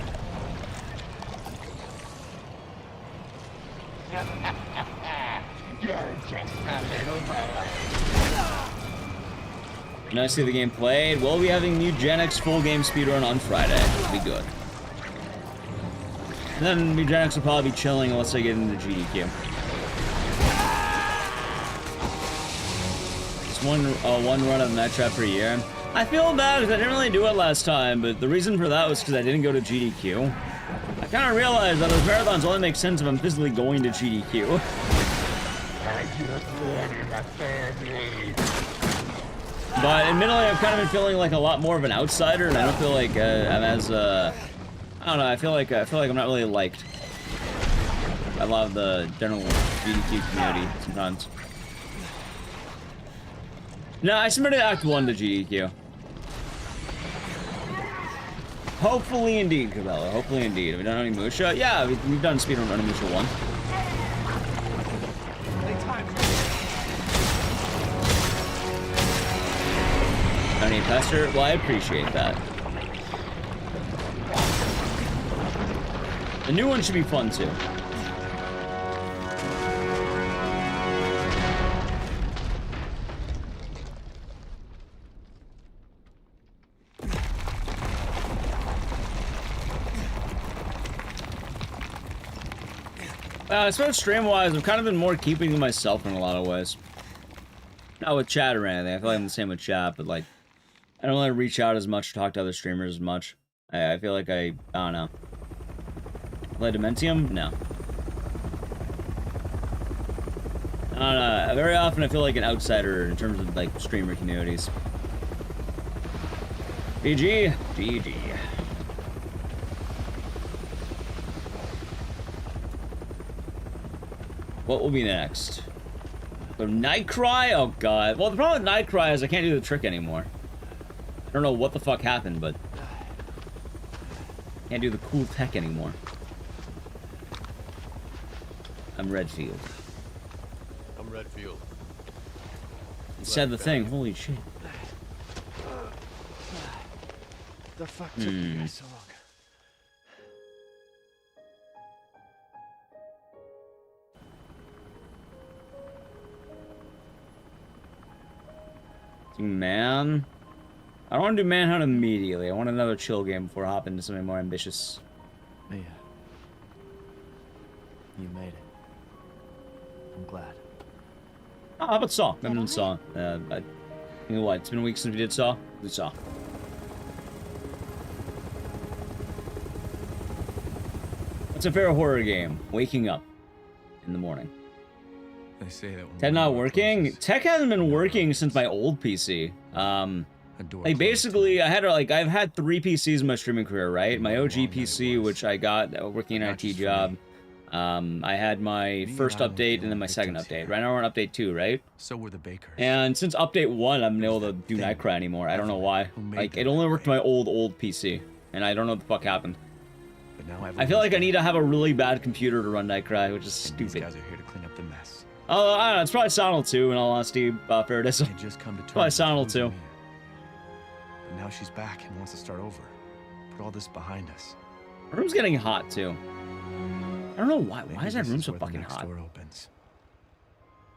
Now I see the game played. We'll be having new Gen X full game speedrun on Friday. It'll be good. And then new Gen X will probably be chilling unless I get into GDQ. Just one run of Night Trap per year. I feel bad because I didn't really do it last time, but the reason for that was because I didn't go to GDQ. I kind of realized that those marathons only make sense if I'm physically going to GDQ. But admittedly, I've kind of been feeling like a lot more of an outsider, and I don't feel like I'm as I don't know. I feel like I'm not really liked by a lot of the general GDQ community sometimes. No, I submitted Act 1 to GDQ. Hopefully indeed, Cabela. Hopefully indeed. Have we done any Musha? Yeah, we've done speedrun on Musha 1. Any pester? Well, I appreciate that. The new one should be fun too. As far as stream-wise, I've kind of been more keeping to myself in a lot of ways. Not with chat or anything. I feel like I'm the same with chat, but like, I don't really reach out as much, talk to other streamers as much. I feel like I don't know. Play Dementium? No. I don't know. Very often I feel like an outsider in terms of like streamer communities. GG. GG. What will be next? So Nightcry? Oh god. Well, the problem with Nightcry is I can't do the trick anymore. I don't know what the fuck happened, but can't do the cool tech anymore. I'm Redfield. I'm Redfield. It said the thing. Holy shit. The fuck took you guys so long? Man, I don't want to do Manhunt immediately. I want another chill game before I hop into something more ambitious. Mia, you made it. I'm glad. Oh, how about Saw? I haven't done Saw. You know what? It's been weeks since we did Saw. We Saw. What's a fair horror game? Waking up in the morning. They say that Tech not working? Tech hasn't been working since my old PC. Like basically, I've had 3 PCs in my streaming career, right? My OG PC, which I got working an IT job. I had my first update and then my second update. Right now we're on update 2, right? So were the bakers. And since update 1, I'm not able to do Nightcry anymore. I don't know why. Like it only worked my old PC, and I don't know what the fuck happened. But now I feel like I need to have a really bad computer to run Nightcry, which is stupid. These guys are here to clean up the mess. Oh, I don't know. It's probably Sonal too, in all honesty, Faradis. Probably Sonal too. But now she's back and wants to start over. Put all this behind us. The room's getting hot too. I don't know why. Why is that room so fucking hot? Door opens.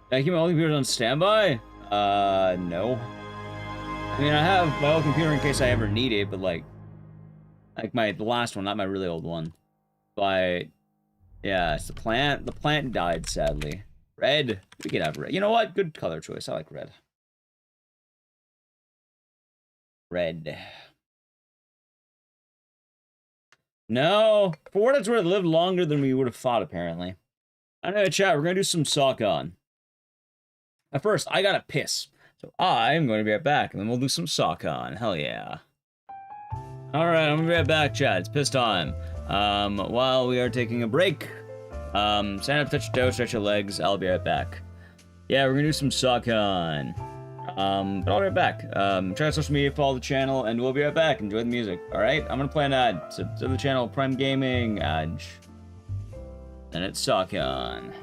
Can I keep my old computer on standby? No. I mean, I have my old computer in case I ever need it, but like the last one, not my really old one. But yeah, it's the plant. The plant died sadly. Red. We could have red. You know what? Good color choice. I like red. Red. No. For what it's worth, it lived longer than we would have thought, apparently. I know, chat. We're going to do some sock on. At first, I gotta piss. So I'm going to be right back, and then we'll do some sock on. Hell yeah. Alright, I'm going to be right back, chat. It's piss time. While we are taking a break... stand up, touch your toes, stretch your legs. I'll be right back. Yeah, we're gonna do some Sockon. But I'll be right back. Check out social media, follow the channel, and we'll be right back. Enjoy the music. Alright, I'm gonna play an ad. So the channel, Prime Gaming, Edge. And it's Sockon.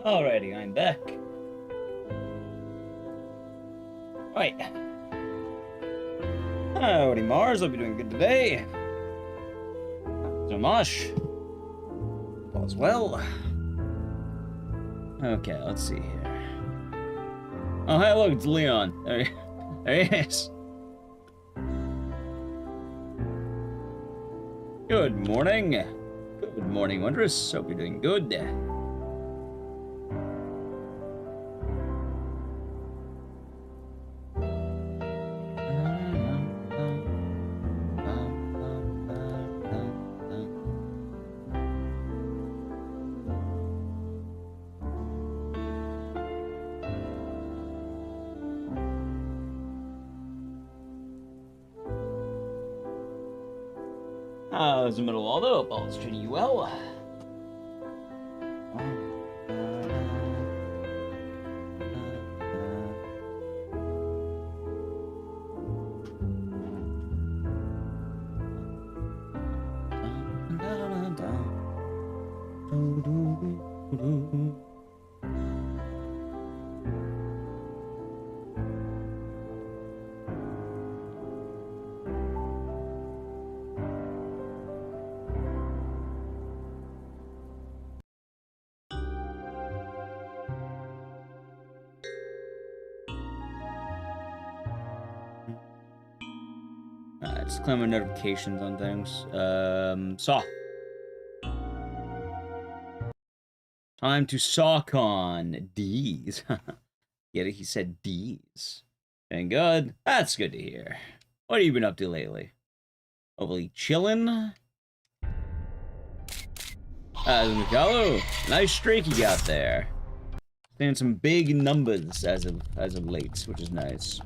Alrighty, I'm back. Right. Howdy, Mars. Hope you're doing good today. Not so much. All's well. Okay, let's see here. Oh, hey, look, it's Leon. There he is. Good morning. Good morning, Wondrous. Hope you're doing good. How's the middle Waldo? Ball's treating you well. Just claim my notifications on things. Saw. Time to sock on D's. Get it? He said D's. And good. That's good to hear. What have you been up to lately? Hopefully chillin'. Mikalo, nice streak you got there. Seeing some big numbers as of late, which is nice.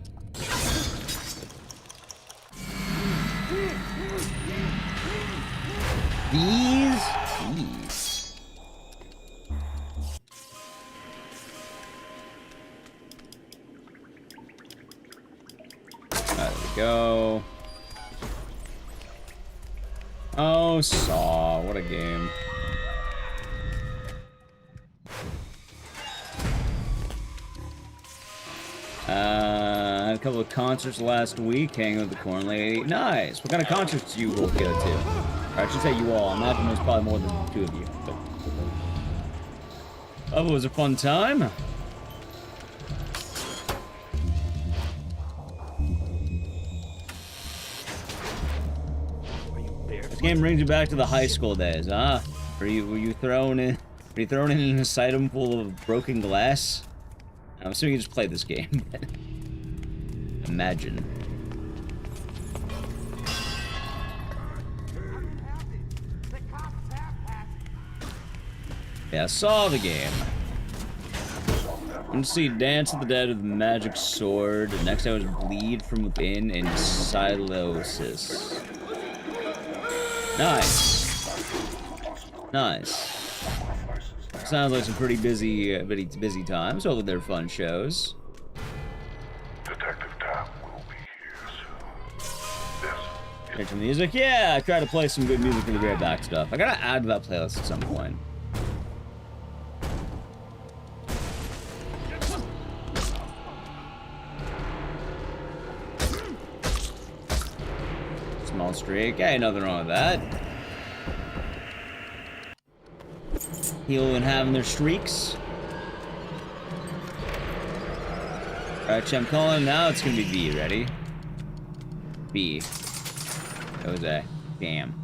These. There we go. Oh, Saw, what a game. Had a couple of concerts last week, hanging with the Corn Lady. Nice. What kind of concerts do you both go to? Or I should say you all. I imagine there's probably more than two of you. But oh, it was a fun time. This game brings you back to the high school days, huh? Were you thrown in an asylum full of broken glass? I'm assuming you just played this game. Imagine. Yeah, I saw the game. I'm to see Dance of the Dead with Magic Sword. Next I was Bleed from Within and Silosis. Nice. Nice. Sounds like some pretty busy times. Hopefully they're fun shows. Detective Tam will be here soon. Get some music? Yeah, I try to play some good music for the Great Back stuff. I gotta add to that playlist at some point. Small streak. Hey, nothing wrong with that. Healing having their streaks. Alright, I'm calling now. It's gonna be B. Ready? B. Jose. Damn.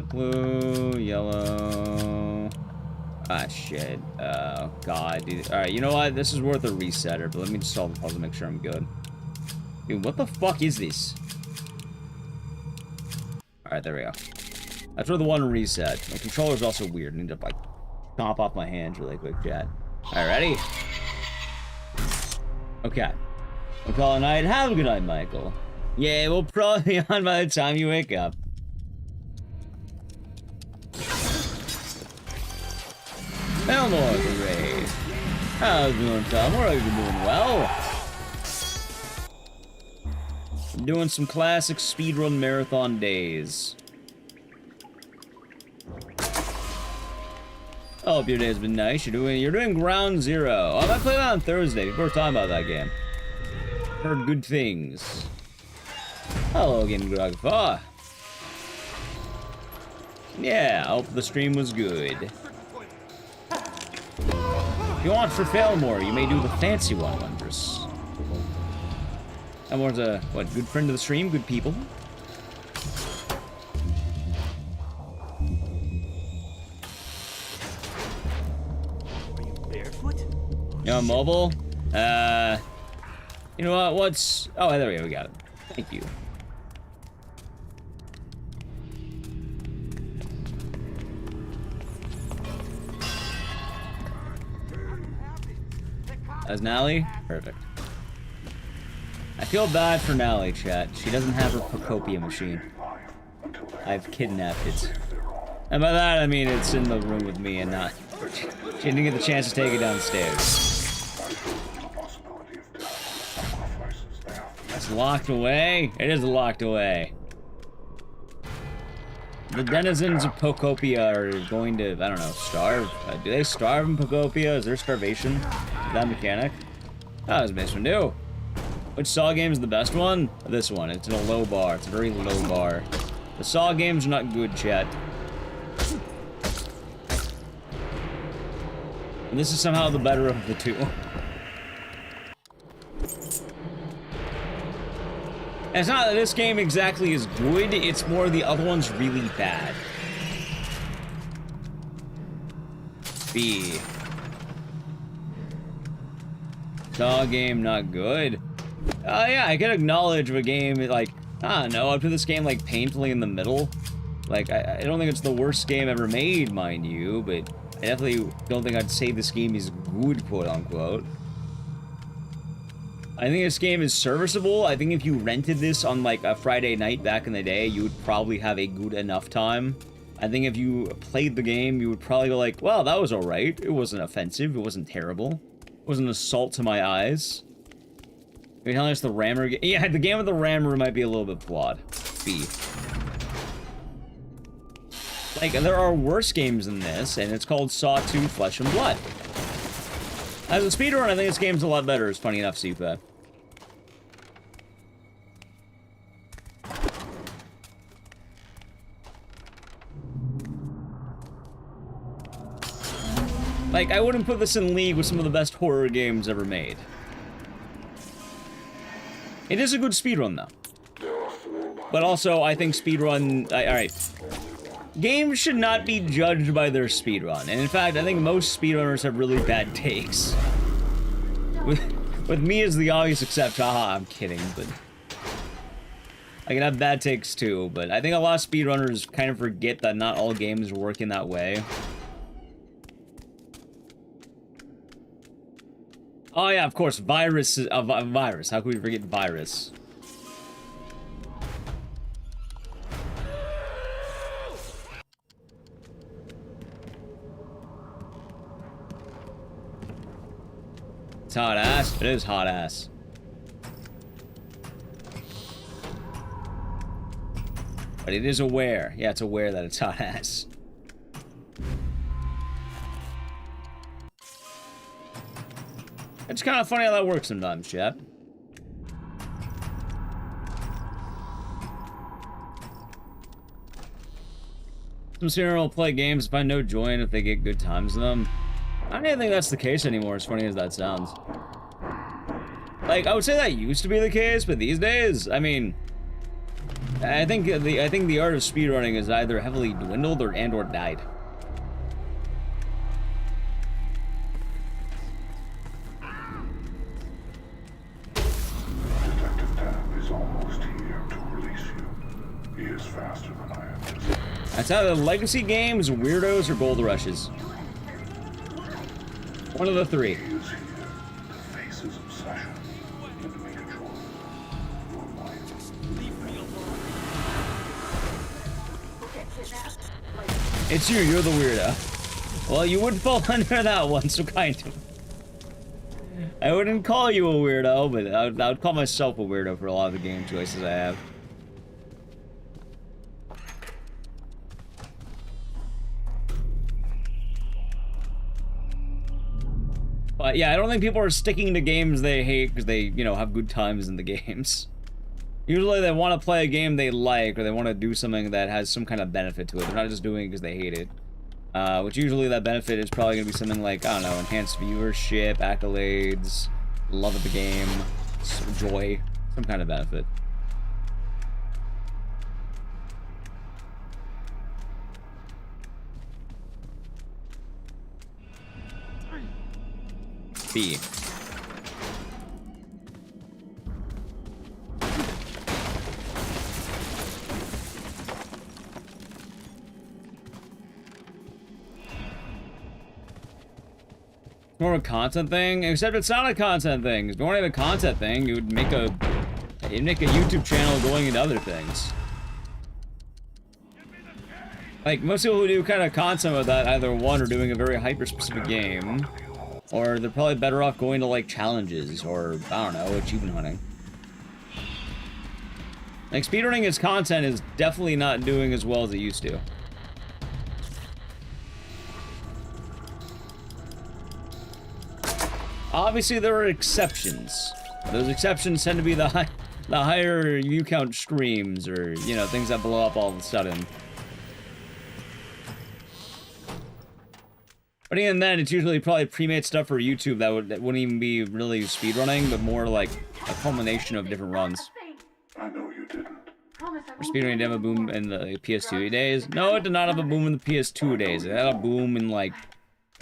Blue, yellow. Ah, shit. Oh, God, dude. Alright, you know what? This is worth a resetter, but let me just solve the puzzle, make sure I'm good. Dude, what the fuck is this? Alright, there we go. That's where the one reset. My controller's also weird. I need to, like, chop off my hands really quick, chat. Alright, ready? Okay. We'll call it a night. Have a good night, Michael. Yeah, we'll probably be on by the time you wake up. Now more of the raid. How's it doing, Tom? We're doing well. Doing some classic speedrun marathon days. I hope your day's been nice. You're doing Ground Zero. I might play that on Thursday. People were talking about that game. Heard good things. Hello again, Grogfa. Yeah, I hope the stream was good. If you want for fail more, you may do the fancy one, Wondrous. That one's a, what, good friend of the stream? Good people? You know, mobile? You know what? What's... Oh, there we go. We got it. Thank you. That's Nally? Perfect. I feel bad for Nally, chat. She doesn't have her Procopia machine. I've kidnapped it. And by that, I mean it's in the room with me and not... She didn't get the chance to take it downstairs. It's locked away? It is locked away. The denizens of Procopia are going to, I don't know, starve. Do they starve in Procopia? Is there starvation? Is that mechanic? Oh, that was a nice one too. Which Saw game is the best one? This one. It's in a low bar. It's a very low bar. The Saw games are not good, chat. And this is somehow the better of the two. And it's not that this game exactly is good, it's more the other one's really bad. B. Saw game not good. Yeah, I can acknowledge a game, like, I don't know, I put this game, like, painfully in the middle. Like, I don't think it's the worst game ever made, mind you, but I definitely don't think I'd say this game is good, quote-unquote. I think this game is serviceable. I think if you rented this on, like, a Friday night back in the day, you would probably have a good enough time. I think if you played the game, you would probably go like, well, that was alright. It wasn't offensive. It wasn't terrible. It wasn't an assault to my eyes. You're telling us the rammer... Yeah, the game with the rammer might be a little bit flawed. B. Like, there are worse games than this, and it's called Saw 2 Flesh and Blood. As a speedrun, I think this game's a lot better. It's funny enough, see that. Like, I wouldn't put this in league with some of the best horror games ever made. It is a good speedrun, though. But also, I think speedrun... Alright. Games should not be judged by their speedrun. And in fact, I think most speedrunners have really bad takes. With me as the obvious exception. Haha, I'm kidding, but... I can have bad takes too, but I think a lot of speedrunners kind of forget that not all games work in that way. Oh yeah, of course, virus is virus. How could we forget virus? It's hot ass. It is hot ass. But it is aware. Yeah, it's aware that it's hot ass. It's kind of funny how that works sometimes, chat. Some speedrunners will play games and find no joy in if they get good times in them. I don't even think that's the case anymore, as funny as that sounds. Like, I would say that used to be the case, but these days, I mean... I think the art of speedrunning is either heavily dwindled or died. That's how the legacy games, weirdos, or gold rushes. One of the three. It's you, you're the weirdo. Well, you would fall under that one, so kind of. I wouldn't call you a weirdo, but I would call myself a weirdo for a lot of the game choices I have. But yeah, I don't think people are sticking to games they hate because they, you know, have good times in the games. Usually they want to play a game they like, or they want to do something that has some kind of benefit to it. They're not just doing it because they hate it. Which usually that benefit is probably going to be something like, I don't know, enhanced viewership, accolades, love of the game, joy, some kind of benefit. B. More of a content thing, except it's not a content thing. If you wanted a content thing, you'd make a YouTube channel going into other things. Like most people who do kind of content with that, either one are doing a very hyper specific game, or they're probably better off going to like challenges or I don't know, achievement hunting. Like speedrunning its content is definitely not doing as well as it used to. Obviously, there are exceptions. Those exceptions tend to be the higher view count streams, or you know, things that blow up all of a sudden. But even then, it's usually probably pre-made stuff for YouTube that wouldn't even be really speedrunning, but more like a culmination of different runs. I know you didn't. Speedrunning did have a boom in the PS2 days. No, it did not have a boom in the PS2 days. It had a boom in like,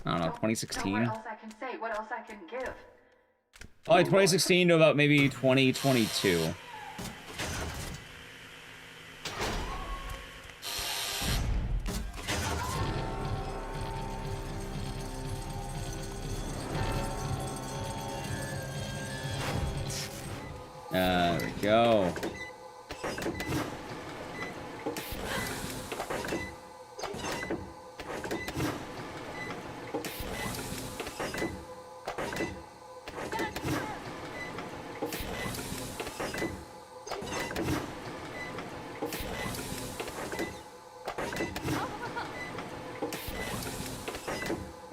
I don't know, 2016. What else I can say? What else I can give? Probably 2016 to about maybe 2022. There we go.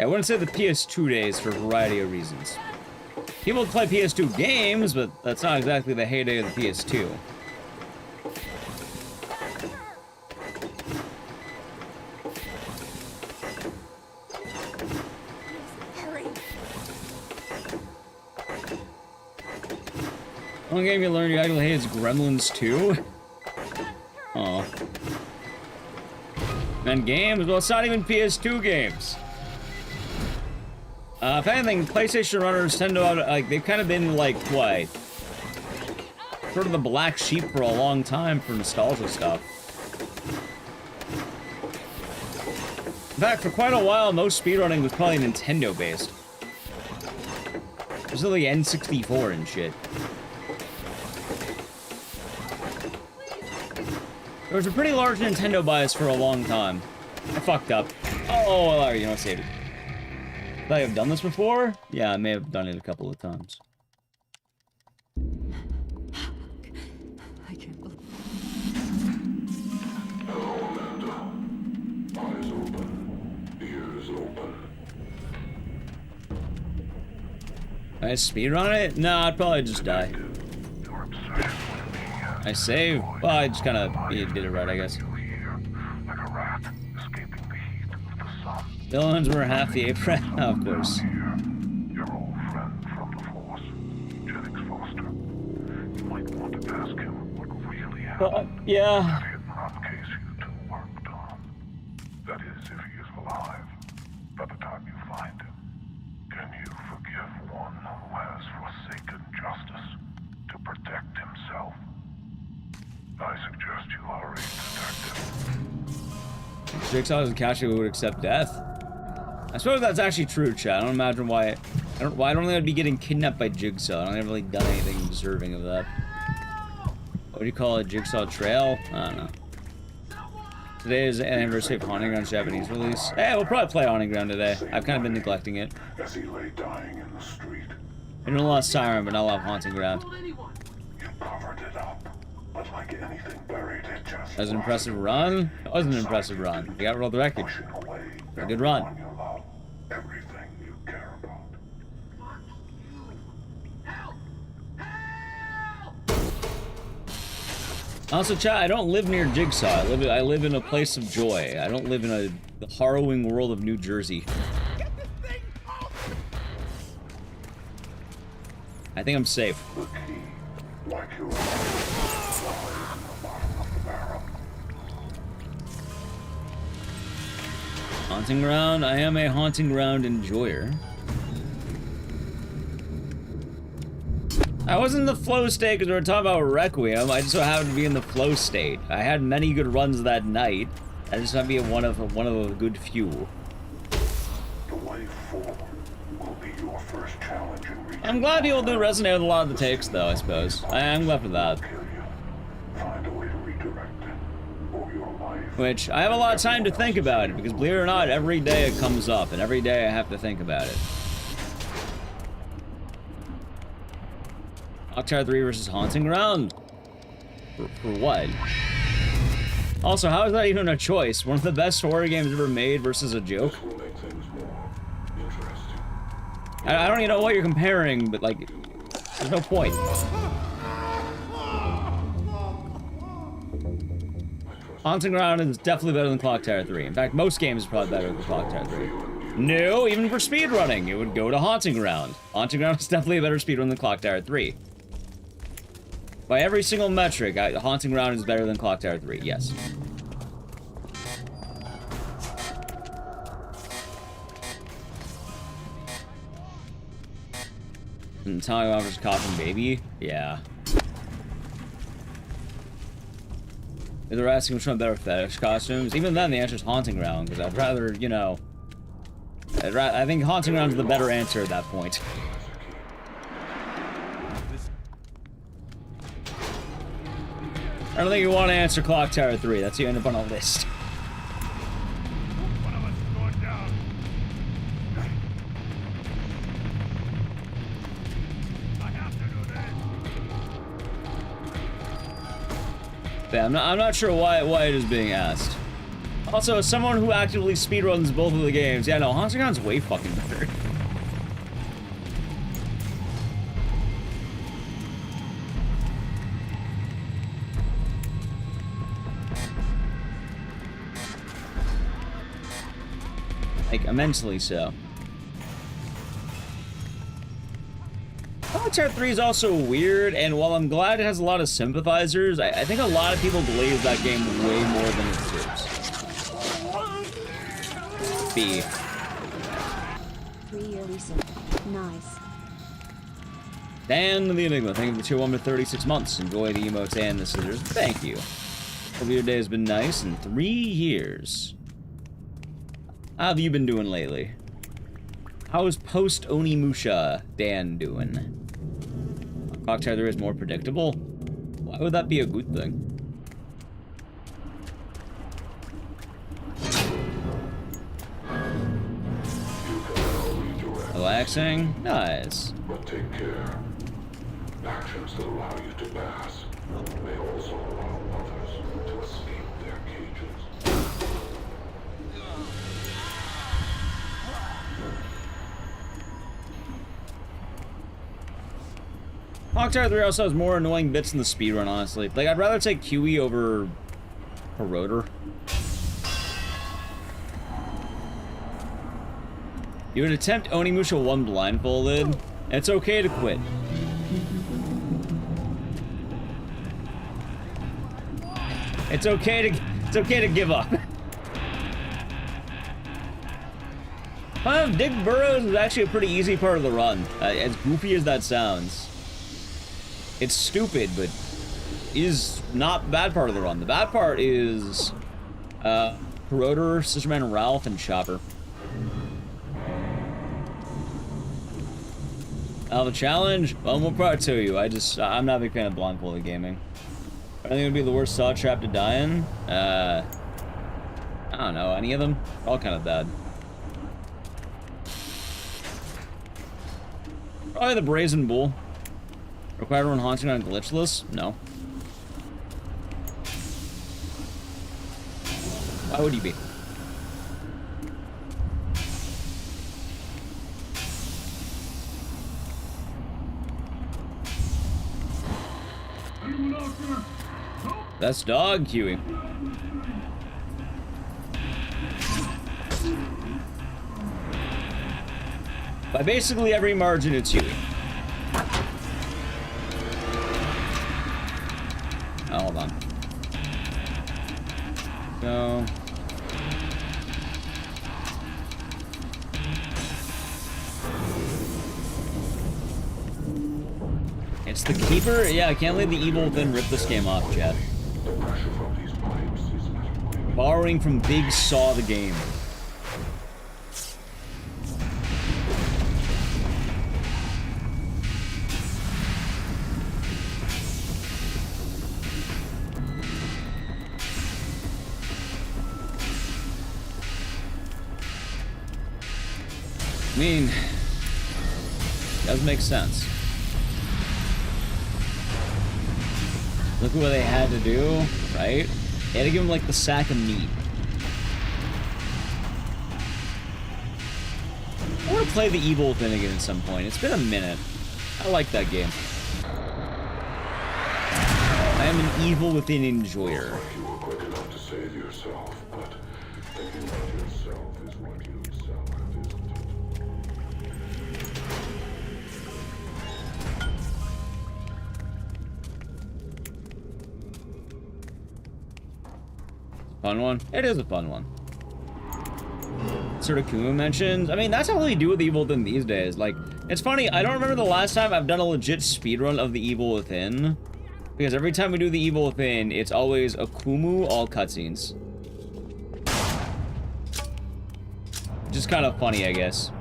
I wouldn't say the PS2 days for a variety of reasons. People play PS2 games, but that's not exactly the heyday of the PS2. One game you learned you actually hate is Gremlins 2? Aw. And games? Well, it's not even PS2 games. If anything, PlayStation runners tend to, like, they've kind of been, like, what? Sort of the black sheep for a long time for nostalgia stuff. In fact, for quite a while, most speedrunning was probably Nintendo-based. There's like N64 and shit. There was a pretty large Nintendo bias for a long time. I fucked up. Oh, well, you know, save it. Did I have done this before? Yeah, I may have done it a couple of times. I can't believe. Hello, Amanda. Eyes open, ears open. I speedrun it? No, I'd probably just die. Your obsession with me. I save? Well, I just kind of did it right, I guess. Like a rat escaping the heat of the sun. Villains were half the apron, of course. Your old friend from the Force, Jennings Foster. You might want to ask him what really happened. Yeah. That he had not case you two worked on. That is, if he is alive. By the time you find him, can you forgive one who has forsaken justice to protect himself? I suggest you hurry, Detective. Jigsaw is a catcher who would accept death. I suppose that's actually true, chat. I don't imagine why. I don't think I'd be getting kidnapped by Jigsaw. I don't think I've really done anything deserving of that. What do you call it? Jigsaw Trail? I don't know. Today is the anniversary of Haunting Ground's Japanese release. Hey, we'll probably play Haunting Ground today. I've kind of been neglecting it. As he lay dying in the street, I don't love Siren, but I love Haunting Ground. You covered it up, but like anything buried, it just That was an impressive run. That was an impressive run. You got rolled the record. A good run. Everything you care about. Also, chat, I don't live near Jigsaw. I live in a place of joy. I don't live in the harrowing world of New Jersey. I think I'm safe. Haunting Ground? I am a Haunting Ground enjoyer. I was in the flow state because we were talking about Requiem. I just so happened to be in the flow state. I had many good runs that night. I just happened to be one of a good few. The way forward will be your first challenge in I'm glad people do resonate with a lot of the takes, though, I suppose. I'm glad for that. find a way to redirect it, or your life. Which, I have a lot of time to think about it, because believe it or not, every day it comes up, and every day I have to think about it. Octar 3 versus Haunting Ground? For what? Also, how is that even a choice? One of the best horror games ever made versus a joke? I don't even know what you're comparing, but like, there's no point. Haunting Ground is definitely better than Clock Tower 3. In fact, most games are probably better than Clock Tower 3. No, even for speedrunning, it would go to Haunting Ground. Haunting Ground is definitely a better speedrun than Clock Tower 3. By every single metric, Haunting Ground is better than Clock Tower 3, yes. And Tommy Walker's Coffin Baby? Yeah. If they're asking which one better fetish costumes, even then the answer is Haunting Ground, because I'd rather, you know... I think Haunting Ground is the better answer at that point. I don't think you want to answer Clock Tower 3, that's you end up on a list. Yeah, I'm not sure why it is being asked. Also, as someone who actively speedruns both of the games, yeah, no, Haunting Ground's way fucking better. Like, immensely so. Clock Tower 3 is also weird, and while I'm glad it has a lot of sympathizers, I think a lot of people believe that game way more than it deserves. B. 3 year reset. Nice. Dan the Enigma, thank you for the tier 1 for 36 months. Enjoy the emotes and the scissors. Thank you. Hope your day has been nice in 3 years. How have you been doing lately? How's post Onimusha Dan doing? Clock Tower 3 is more predictable? Why would that be a good thing? Relaxing? Nice. But take care. Actions that allow you to pass may also allow others to escape their cages. Clock Tower 3 also has more annoying bits in the speedrun, honestly. Like, I'd rather take QE over Corroder. You would attempt Onimusha 1 blindfolded. It's okay to quit. It's okay to give up. Dig Burrows is actually a pretty easy part of the run. As goofy as that sounds. It's stupid, but is not the bad part of the run. The bad part is Corroder, Sisterman Ralph, and Chopper. I'll have a challenge? Well, more power to you. I'm not a big fan of blindfolded gaming. I think it would be the worst saw trap to die in. I don't know, any of them? They're all kind of bad. Probably the Brazen Bull. Required to run haunting on glitchless? No. Why would he be? That's dog queuing. By basically every margin, it's Huey. Oh, hold on. So... It's the Keeper? Yeah, I can't let the evil within rip this game off, Chad. Borrowing from Big Saw the game. I mean, does make sense. Look at what they had to do, right? They had to give him like the sack of meat. I want to play the Evil Within again at some point. It's been a minute. I like that game. I am an Evil Within enjoyer. You were quick enough to save yourself, but thinking about yourself is what you excel at, isn't it? Fun one? It is a fun one. Sort of Kuma mentions. I mean, that's how they do with Evil Within these days. Like, it's funny, I don't remember the last time I've done a legit speedrun of the Evil Within. Because every time we do the Evil Within, it's always a Kumu, all cutscenes. Which is kind of funny, I guess.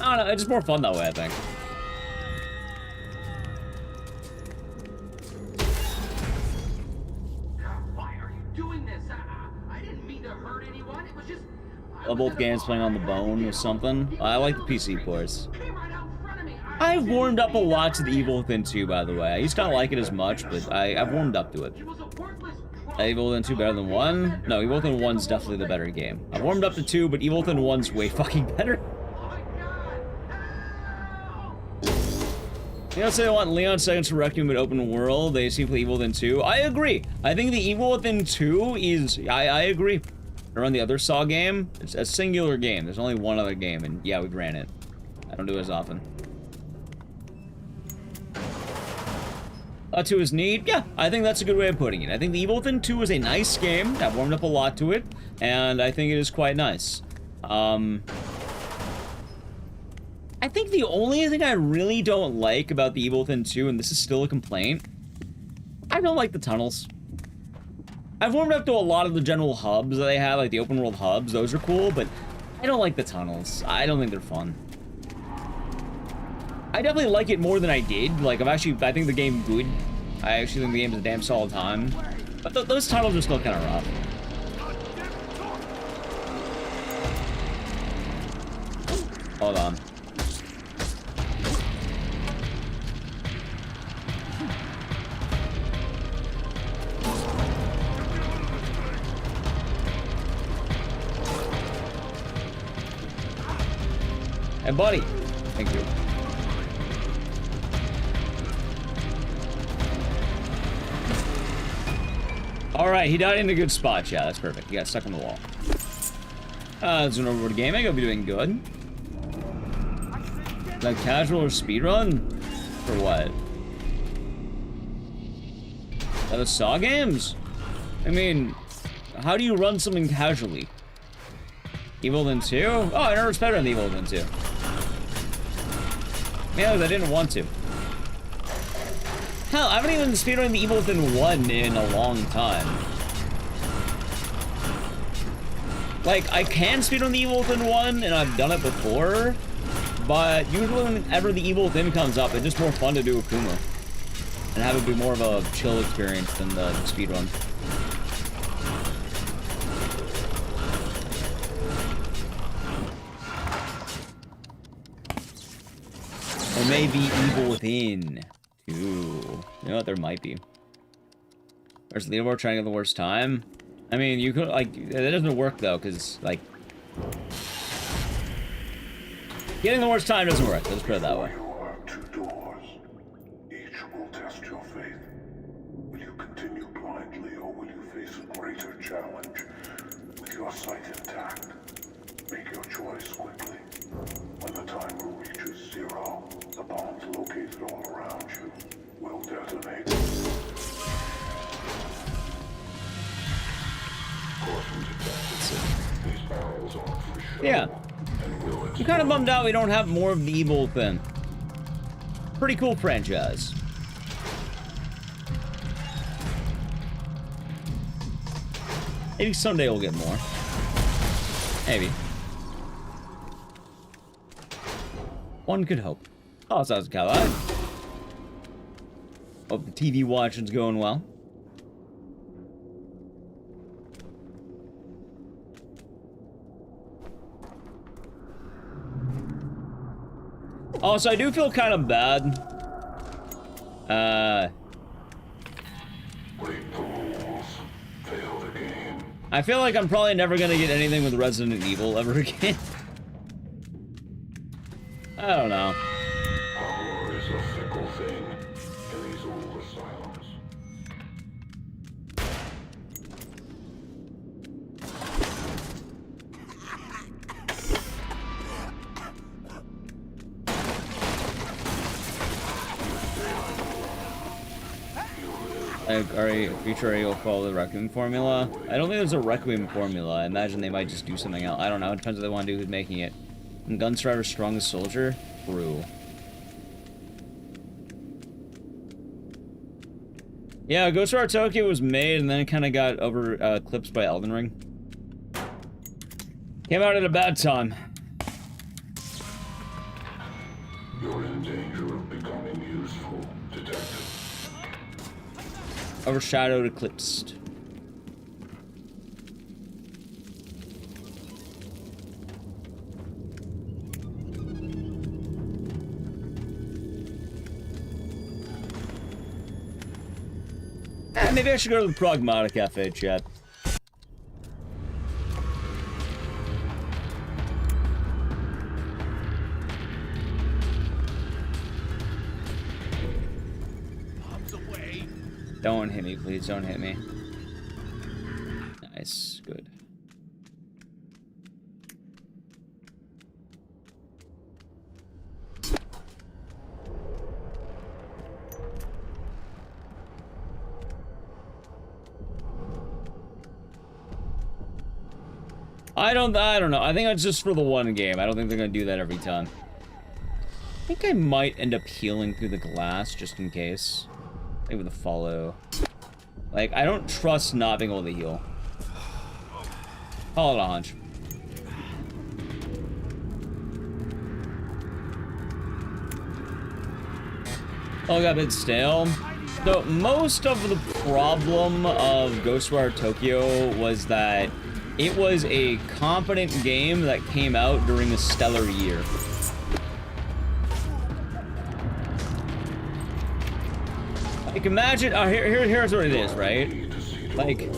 I don't know, it's just more fun that way, I think. Both games playing on the bone or something. I like the PC ports. I've warmed up a lot to the Evil Within 2, by the way. I used to not like it as much, but I've warmed up to it. Evil Within 2 better than 1? No, Evil Within 1's definitely the better game. I've warmed up to 2, but Evil Within 1's way fucking better. You know, say they want Leon Seconds to Requiem in open world, they seem to play Evil Within 2. I agree. I think the Evil Within 2 is... I agree. I run the other Saw game. It's a singular game. There's only one other game, and yeah, we ran it. I don't do it as often. 2 is neat. Yeah, I think that's a good way of putting it. I think the Evil Within 2 is a nice game. I've warmed up a lot to it, and I think it is quite nice. I think the only thing I really don't like about the Evil Within 2, and this is still a complaint, I don't like the tunnels. I've warmed up to a lot of the general hubs that they have, like the open world hubs. Those are cool, but I don't like the tunnels. I don't think they're fun. I definitely like it more than I did. Like, I think the game good. I actually think the game is a damn solid time. But those tunnels are still kind of rough. Hold on. Hey, buddy. Thank you. Alright, he died in a good spot. Yeah, that's perfect. He got stuck on the wall. It's an overboard gaming. I'll be doing good. Like casual or speedrun? For what? Are the Saw games? I mean, how do you run something casually? Evil Within 2? Oh, I know it's better than Evil Within 2. Yeah, I didn't want to. Hell, I haven't even speedrun the Evil Within 1 in a long time. Like, I can speedrun the Evil Within 1, and I've done it before, but usually whenever the Evil Within comes up, it's just more fun to do a Kuma. And have it be more of a chill experience than the speedrun. may be evil within. Ooh. You know what? There might be. Where's the leaderboard trying to get the worst time? I mean, you could, like, that doesn't work, though, because, like... Getting the worst time doesn't work. Let's put it that way. You are two doors. Each will test your faith. Will you continue blindly, or will you face a greater challenge with your sight intact? Make your choice quickly. When the timer reaches 0, the bombs located all around you will detonate. Yeah. I'm kind of bummed out we don't have more of the evil thing. Pretty cool franchise. Maybe someday we'll get more. Maybe. One could hope. Oh, sounds kind of hope the TV watching's going well. Also, I do feel kind of bad. I feel like I'm probably never gonna get anything with Resident Evil ever again. I don't know. Power is a fickle thing in these old asylums. Future will follow the Requiem formula. I don't think there's a Requiem formula. I imagine they might just do something else. I don't know. It depends what they want to do, who's making it. And Gunstrider's strongest soldier? True. Yeah, Ghostwire Tokyo was made and then it kind of got eclipsed by Elden Ring. Came out at a bad time. You're in danger of becoming useful, detective. Overshadowed, eclipsed. Maybe I should go to the Pragmatic Cafe chat. Don't hit me, please. Don't hit me. Nice. Good. I don't know. I think it's just for the one game. I don't think they're gonna do that every time. I think I might end up healing through the glass just in case. Maybe with a follow. Like, I don't trust not being able to heal. Call it a hunch. Oh, got a bit stale. So, most of the problem of Ghostwire Tokyo was that it was a competent game that came out during a stellar year. Like, imagine, here's what it is, right? Like,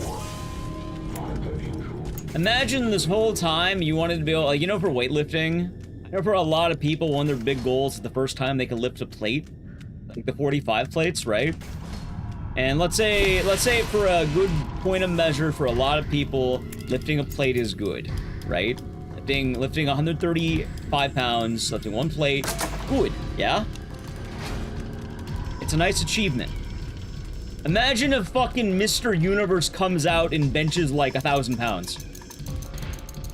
imagine this whole time you wanted to be able, like, you know, for weightlifting, I know for a lot of people, one of their big goals is the first time they can lift a plate, like the 45 plates, right? And let's say for a good point of measure for a lot of people, lifting a plate is good, right? Lifting 135 pounds, lifting one plate, good, yeah? It's a nice achievement. Imagine if fucking Mr. Universe comes out and benches like 1,000 pounds.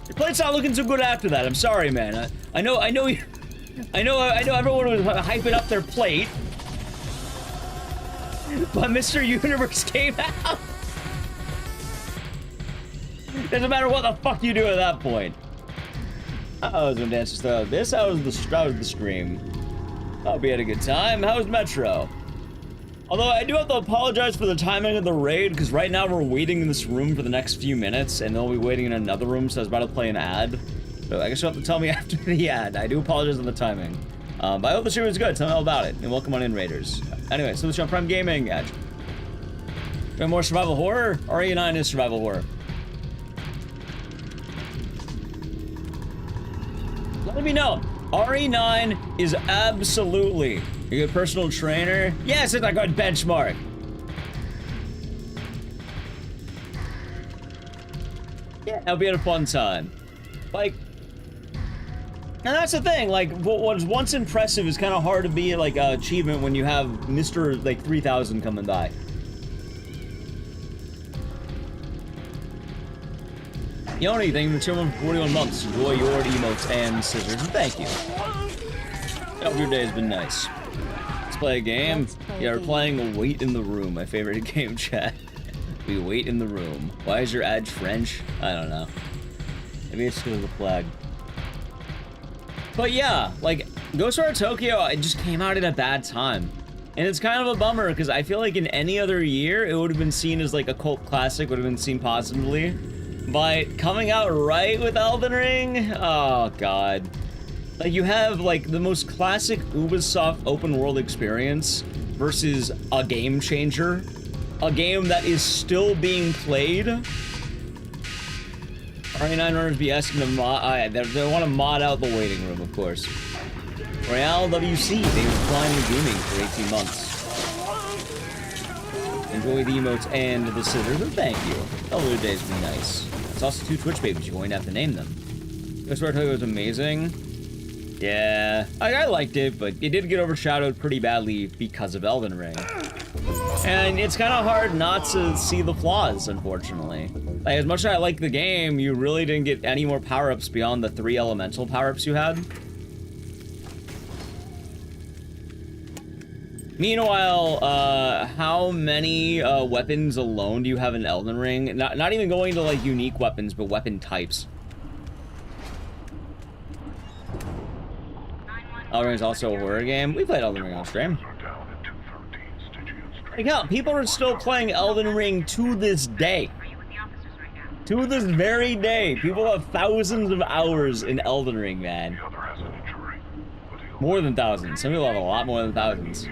Your plate's not looking so good after that. I'm sorry, man. I know everyone was hyping up their plate, but Mr. Universe came out. Doesn't matter what the fuck you do at that point. I was gonna dance to this. How was the stream? Hope you had a good time. How was Metro? Although I do have to apologize for the timing of the raid, because right now we're waiting in this room for the next few minutes, and they'll be waiting in another room, so I was about to play an ad. So I guess you'll have to tell me after the ad. I do apologize for the timing. But I hope the stream was good. Tell me all about it. And welcome on in, Raiders. Anyway, so let's show Prime Gaming. Got more survival horror? RE9 is survival horror. Let me know. RE9 is absolutely a good personal trainer. Yes, it's a good benchmark. Yeah, it'll be a fun time. Like, and that's the thing, like, what was once impressive is kind of hard to be, like, an achievement when you have Mr. like, 3000 coming by. Yoni, thank you for 241 months. Enjoy your emotes and scissors, and thank you. I hope your day has been nice. Let's play a game. Yeah, we're playing Wait in the Room, my favorite game, chat. We wait in the room. Why is your ad French? I don't know. Maybe it's because of the flag. But yeah, like, Ghostwire Tokyo, it just came out at a bad time. And it's kind of a bummer, because I feel like in any other year, it would have been seen as like a cult classic, would have been seen positively. But coming out right with Elden Ring? Oh, God. Like, you have, like, the most classic Ubisoft open world experience versus a game changer. A game that is still being played. RE9 runners be asking to mod. They want to mod out the waiting room, of course. Royale WC, they've been flying and gaming for 18 months. Enjoy the emotes and the scissors, and thank you. Elder days be nice. It's also 2 Twitch babies, you're going to have to name them. Ghostwire Tokyo was amazing. Yeah, I liked it, but it did get overshadowed pretty badly because of Elden Ring. And it's kind of hard not to see the flaws, unfortunately. Like, as much as I like the game, you really didn't get any more power-ups beyond the 3 elemental power-ups you had. Meanwhile, how many weapons alone do you have in Elden Ring? Not even going to, like, unique weapons, but weapon types. Elden Ring is also a horror game. We played Elden Ring on stream. Like, hell, people are still playing Elden Ring to this day. To this very day. People have thousands of hours in Elden Ring, man. More than thousands. Some people have a lot more than thousands.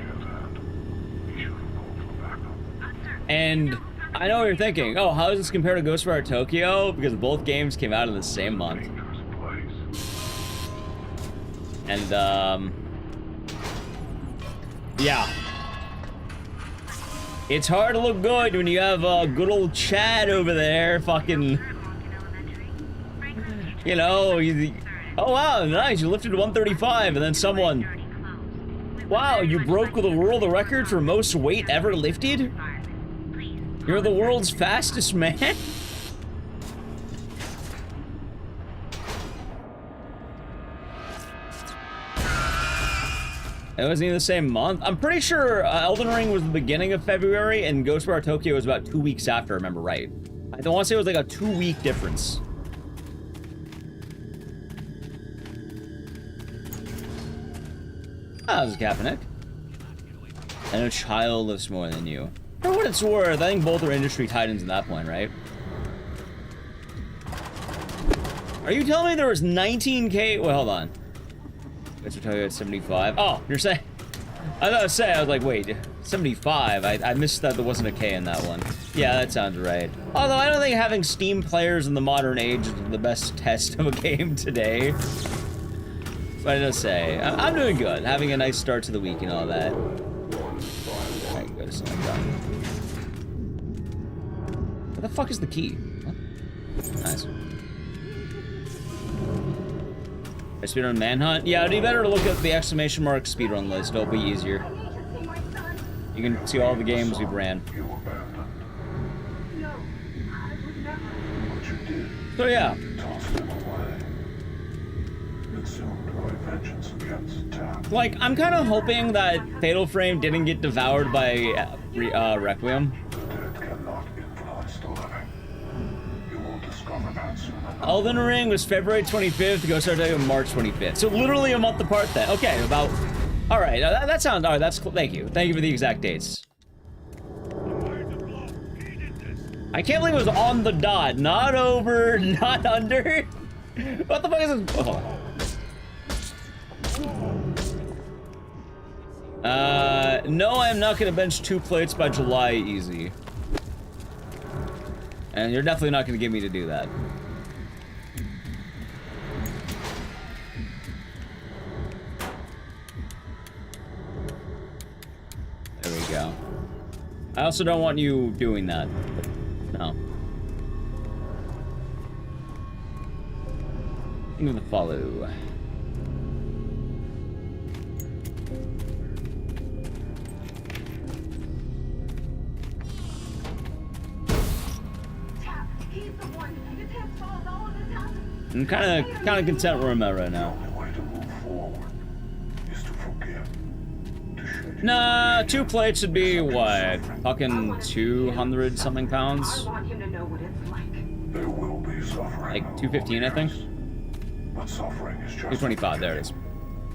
And I know what you're thinking. Oh, how does this compare to Ghostwire Tokyo? Because both games came out in the same month. And, yeah. It's hard to look good when you have good old Chad over there fucking... You know, oh wow, nice, you lifted 135 and then someone... Wow, you broke the world record for most weight ever lifted? You're the world's fastest man? It wasn't even the same month. I'm pretty sure Elden Ring was the beginning of February and Ghostwire Tokyo was about 2 weeks after, I remember right. I don't want to say it was like a 2-week difference. Ah, this is Kaepernick. I know Child lives more than you. For what it's worth, I think both are industry titans at that point, right? Are you telling me there was 19K? Well, hold on. Ghostwire Tokyo at 75. Oh, you're saying... I thought I was saying, I was like, wait, 75? I missed that there wasn't a K in that one. Yeah, that sounds right. Although I don't think having Steam players in the modern age is the best test of a game today. But I just say, I'm doing good. Having a nice start to the week and all that. Alright, go to something done. What the fuck is the key? What? Nice. Speedrun Manhunt? Yeah, it'd be better to look at the exclamation mark speedrun list. It'll be easier. You can see all the games we've ran. So yeah. Like, I'm kind of hoping that Fatal Frame didn't get devoured by Requiem. Elden Ring was February 25th, Ghostwire Tokyo March 25th. So literally a month apart then. Okay, about... Alright, that sounds... Alright, that's cool. Thank you. Thank you for the exact dates. I can't believe it was on the dot. Not over, not under. What the fuck is this? Oh. No, I'm not gonna bench 2 plates by July easy. And you're definitely not gonna get me to do that. There we go. I also don't want you doing that. No. Think of the follow. I'm kind of content where I'm at right now. Nah, 2 plates would be what? Fucking 200 something pounds? Like 215, I think. But suffering is just 225, there it is.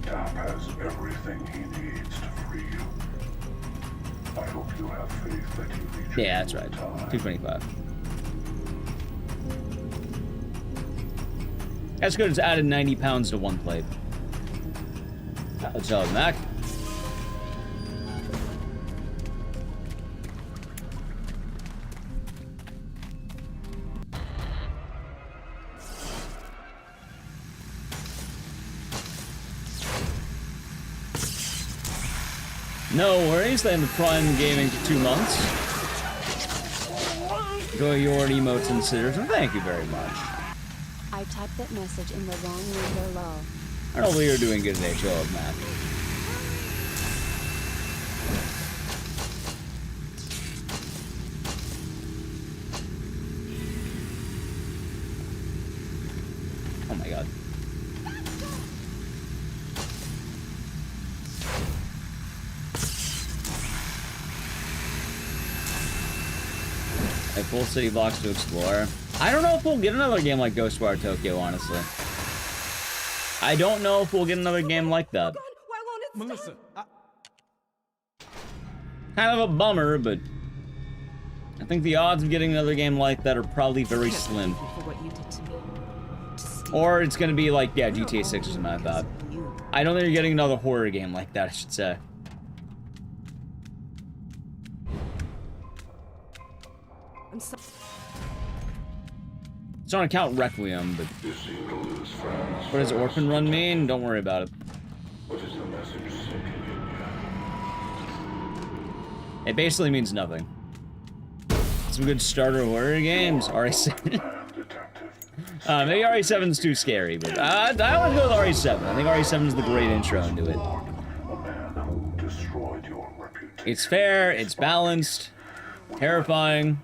Tap has everything he needs to free you. I hope you have faith that you reach. Yeah, that's right. 225. That's good. It's added 90 pounds to 1 plate. Let's tell him that. No worries, they in the Prime Gaming for 2 months. Enjoy your emotes and sitters, and thank you very much. I typed that message in the wrong window, lol. I don't think you're doing good today, chill out, Matt. Oh my god. A full city blocks to explore. I don't know if we'll get another game like Ghostwire Tokyo, honestly. I don't know if we'll get another game like that. Melissa, Kind of a bummer, but I think the odds of getting another game like that are probably very slim. Or it's gonna be like, yeah, GTA 6 or something like that. I don't think you're getting another horror game like that, I should say. It's on account Requiem, but what does Orphan Run mean? Don't worry about it. It basically means nothing. Some good starter horror games. RE7. Maybe RE7's too scary, but I would go with RE7. I think RE7 is the great intro into it. It's fair, it's balanced, terrifying.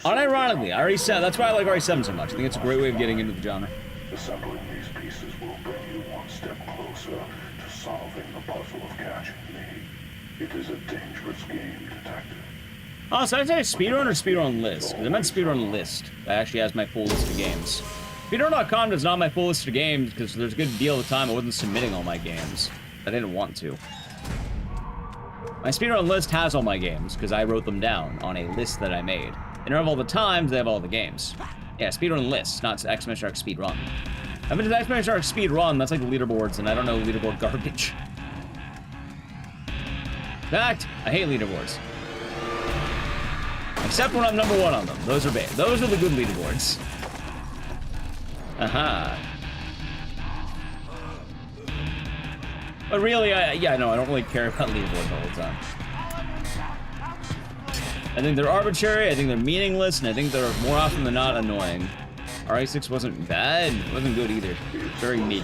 Unironically, RE7, that's why I like RE7 so much. I think it's a great way of getting into the genre. Assembling these pieces will bring you one step closer to solving the puzzle of catching me. It is a dangerous game, detective. Oh, so I say speedrun or speedrun list? Because I meant speedrun list. That actually has my full list of games. Speedrun.com does not have my full list of games because there's a good deal of the time I wasn't submitting all my games. I didn't want to. My speedrun list has all my games because I wrote them down on a list that I made. They don't have all the times, they have all the games. Yeah, speedrun list, not Exclamation Shark speedrun. If it's Exclamation Shark speedrun, that's like leaderboards, and I don't know leaderboard garbage. In fact, I hate leaderboards. Except when I'm number 1 on them. Those are bad. Those are the good leaderboards. Aha. But really, yeah, no, I don't really care about leaderboards all the time. I think they're arbitrary, I think they're meaningless, and I think they're more often than not annoying. RE6 wasn't bad, it wasn't good either. Very mid.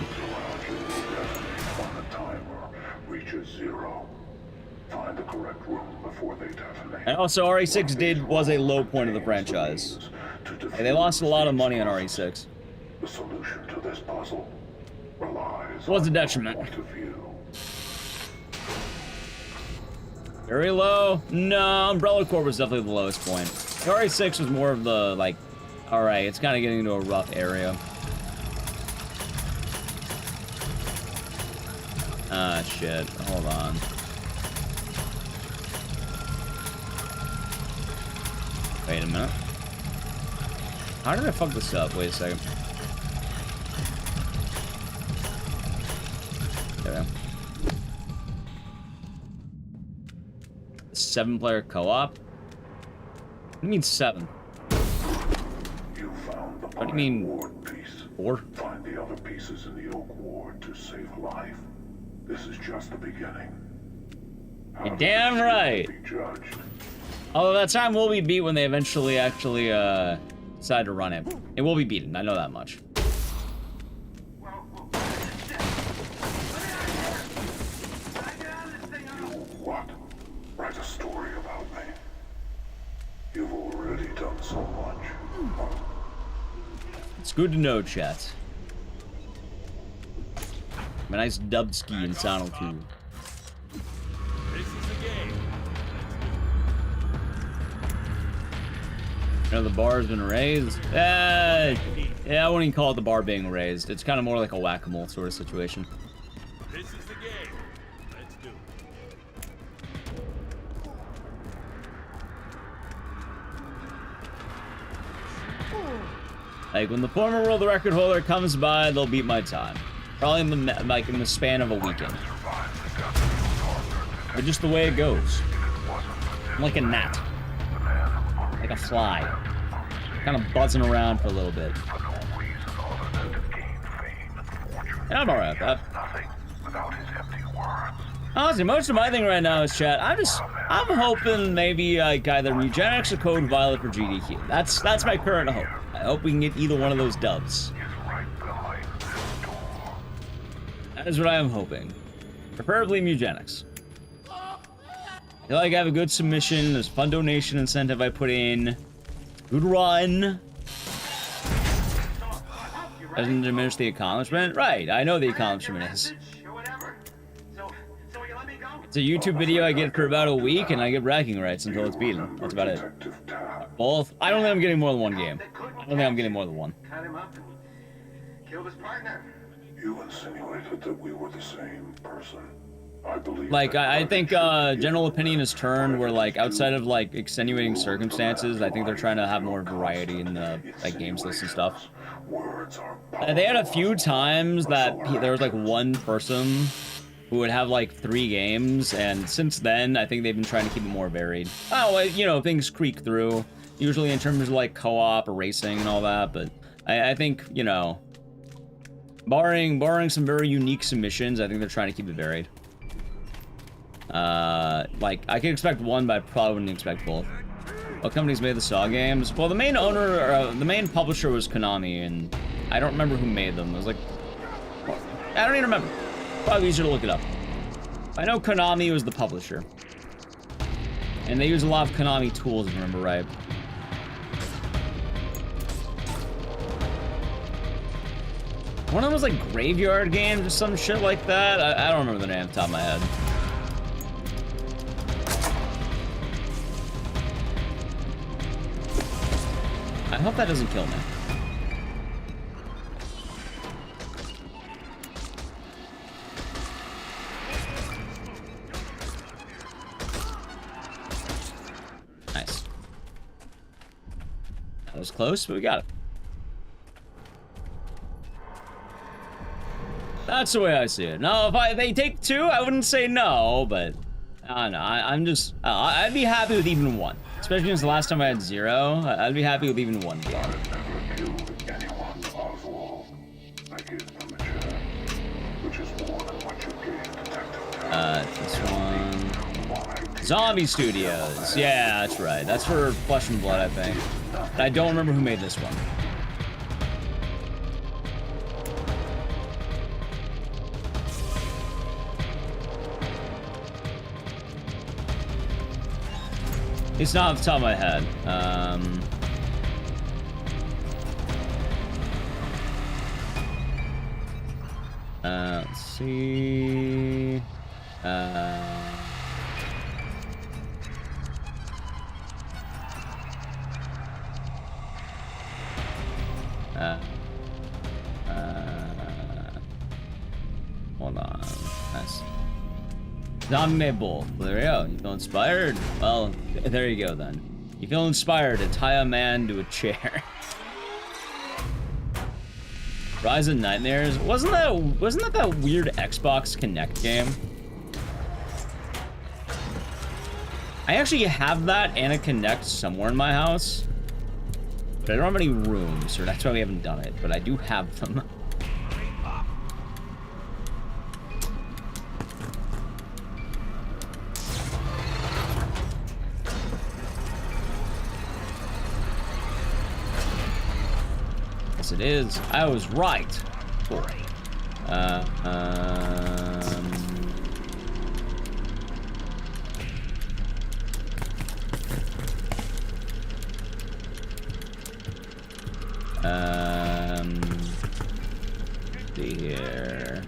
And also, RE6 was a low point of the franchise. And they lost a lot of money on RE6. The solution to this puzzle relies It was a detriment. Very low? No, Umbrella Corp was definitely the lowest point. RE6 was more of the, like, alright, it's kind of getting into a rough area. Ah, shit. Hold on. Wait a minute. How did I fuck this up? Wait a second. There we go. 7-player co-op? What do you mean 7? You found the What do you mean ward piece. 4? Find the other pieces in the Oak Ward to save a life. This is just the beginning. You're damn right. Be judged. Although that time will be beat when they eventually actually decide to run it. It will be beaten, I know that much. What? Write a story about me. You've already done so much. It's good to know, chat. A nice dubski in Sonal 2. This is the game. You know, the bar's been raised. Yeah, I wouldn't even call it the bar being raised. It's kind of more like a whack-a-mole sort of situation. This is the game. Let's do it. Like, when the former world record holder comes by, they'll beat my time. Probably in the span of a weekend. But just the way it goes. I'm like a gnat. Like a fly. Kind of buzzing around for a little bit. And I'm alright with that. Honestly, most of my thing right now is chat. I'm hoping maybe like either Eugenics or Code Violet for GDQ. That's my current hope. I hope we can get either one of those dubs. That is what I am hoping. Preferably Eugenics. I feel like I have a good submission. There's a fun donation incentive I put in. Good run. Doesn't diminish the accomplishment? Right, I know the accomplishment is. It's a YouTube video I get for about a week, and I get bragging rights until it's beaten. That's about it. Both? I don't think I'm getting more than one game. I don't think I'm getting more than one. Cut him up and killed his partner. You insinuated that we were the same person. I believe. Like, I think general opinion has turned where, like, outside of, like, extenuating circumstances, I think they're trying to have more variety in the, like, games list and stuff. They had a few times that there was, like, one person who would have, like, 3 games, and since then, I think they've been trying to keep it more varied. Oh, well, you know, things creak through, usually in terms of, like, co-op or racing and all that, but I think, you know, barring some very unique submissions, I think they're trying to keep it varied. Like, I can expect one, but I probably wouldn't expect both. What companies made the Saw games? Well, the main owner, the main publisher was Konami, and I don't remember who made them. It was like, I don't even remember. Probably easier to look it up. I know Konami was the publisher. And they use a lot of Konami tools, if I remember right. One of them was like Graveyard Games or some shit like that. I don't remember the name off the top of my head. I hope that doesn't kill me. Nice. That was close, but we got it. That's the way I see it. No, if they take 2, I wouldn't say no, but I don't know. I'm just, I'd be happy with even 1. Especially since the last time I had 0, I'd be happy with even 1 game. This one. Zombie Studios. Yeah, that's right. That's for Flesh and Blood, I think. I don't remember who made this one. It's not off the top of my head. Let's see. Hold on. Nice. Zombie made both. Well, there we go. You feel inspired? Well, there you go then. You feel inspired to tie a man to a chair. Rise of Nightmares. Wasn't that weird Xbox Kinect game? I actually have that and a Connect somewhere in my house. But I don't have any rooms, so that's why we haven't done it. But I do have them. Yes, it is. I was right. Cool. See here.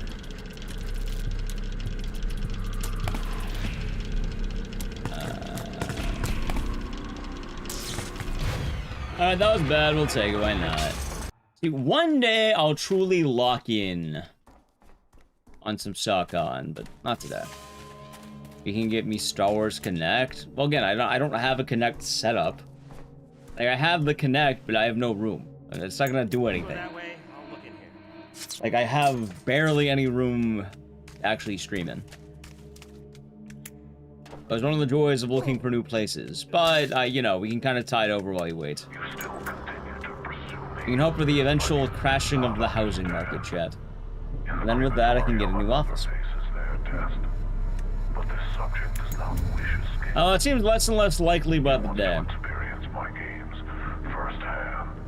Alright, that was bad. We'll take it. Why not? See, one day I'll truly lock in on some Sakon, but not today. You can get me Star Wars Connect. Well, again, I don't have a Connect setup. Like, I have the Connect, but I have no room. It's not gonna do anything. Like, I have barely any room to actually stream in. It was one of the joys of looking for new places. But, you know, we can kind of tide over while you wait. You can hope for the eventual crashing of the housing market, chat. And then with that, I can get a new office. Oh, it seems less and less likely by the day.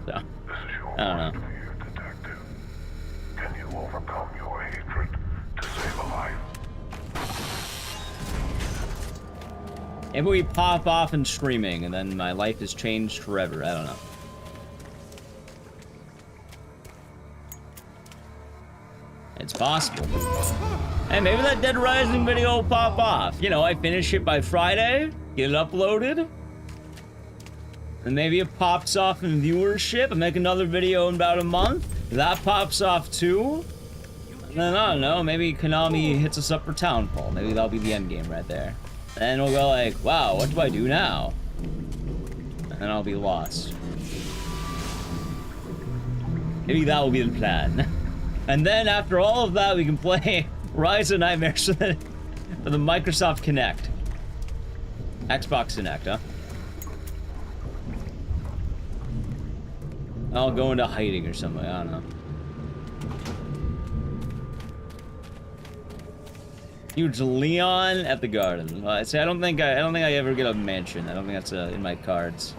So, I don't know. Can you overcome your hatred to save a life? Maybe we pop off and streaming, and then my life is changed forever. I don't know. It's possible. Hey, maybe that Dead Rising video will pop off. You know, I finish it by Friday, get it uploaded, and maybe it pops off in viewership. I make another video in about a month. That pops off too. And then, I don't know, maybe Konami hits us up for Townfall. Maybe that'll be the end game right there. And we'll go like, wow, what do I do now? And I'll be lost. Maybe that will be the plan. And then after all of that, we can play Rise of Nightmares for the Microsoft Kinect. Xbox Kinect, huh? I'll go into hiding or something, I don't know. Huge Leon at the garden. See, I don't think I ever get a mansion. I don't think that's in my cards.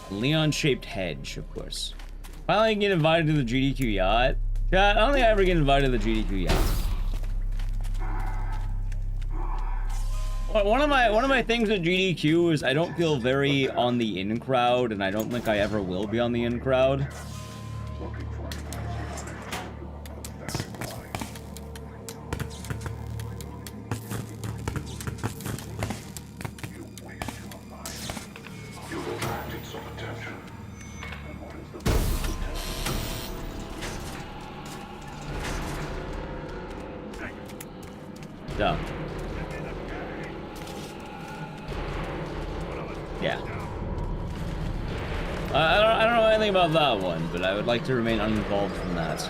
Leon-shaped hedge, of course. Finally, I can get invited to the GDQ yacht. I don't think I ever get invited to the GDQ yacht. One of my things at GDQ is I don't feel very on the in crowd, and I don't think I ever will be on the in crowd. Yeah. I don't know anything about that one, but I would like to remain uninvolved from that.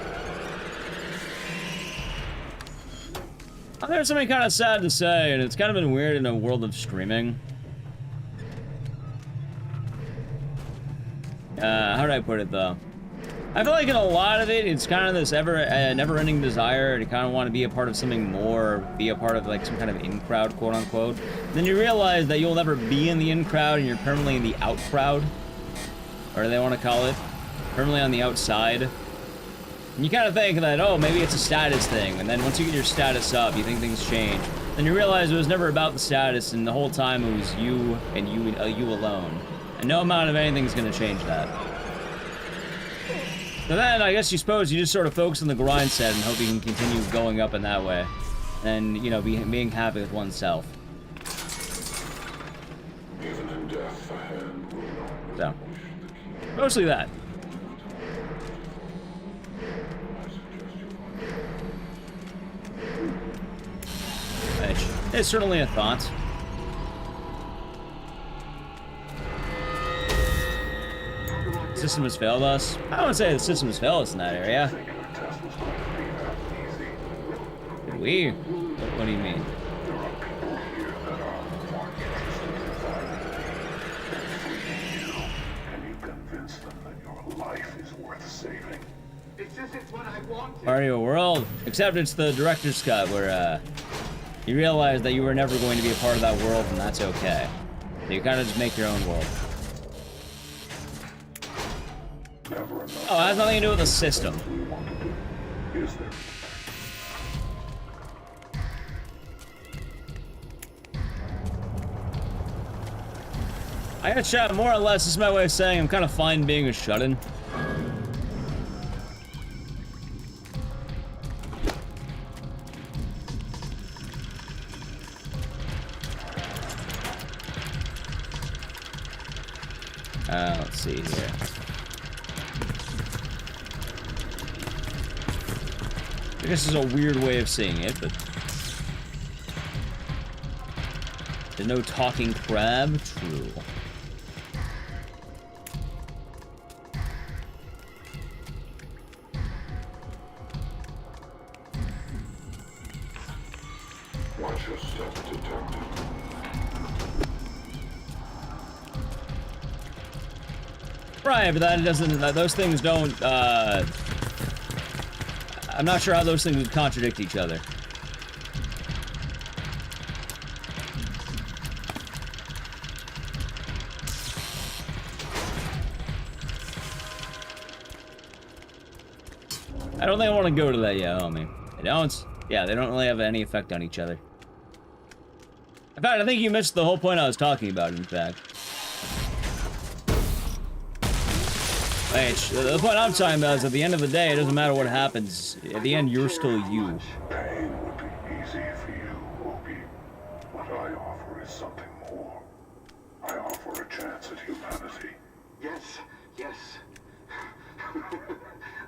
There's something kind of sad to say, and it's kind of been weird in a world of streaming. How do I put it, though? I feel like in a lot of it, it's kind of this never-ending desire to kind of want to be a part of something more, be a part of, like, some kind of in-crowd, quote-unquote. Then you realize that you'll never be in the in-crowd, and you're permanently in the out-crowd. Or do they want to call it? Permanently on the outside. And you kind of think that, oh, maybe it's a status thing, and then once you get your status up, you think things change. Then you realize it was never about the status, and the whole time it was you and you alone. And no amount of anything's gonna change that. So then, I guess you suppose you just sort of focus on the grind set and hope you can continue going up in that way. And, you know, being happy with oneself. So. Mostly that. It's certainly a thought. The system has failed us. I don't say the system has failed us in that area. Did we? What do you mean? Mario World, except it's the director's cut where you realize that you were never going to be a part of that world, and that's okay. So you kind of just make your own world. Oh, it has nothing to do with the system. I gotta chat more or less. This is my way of saying I'm kind of fine being a shut-in. Let's see here. I guess this is a weird way of seeing it, but there's no talking crab. True. Watch your step, detective. Right, but that doesn't. Those things don't. I'm not sure how those things would contradict each other. I don't think I want to go to that yet, homie. I don't. Yeah, they don't really have any effect on each other. In fact, I think you missed the whole point I was talking about, in fact. Wait, the point I'm talking about is at the end of the day, it doesn't matter what happens. At the end, you're still you. Pain would be easy for you, Obi. What I offer is something more. I offer a chance at humanity. Yes, yes.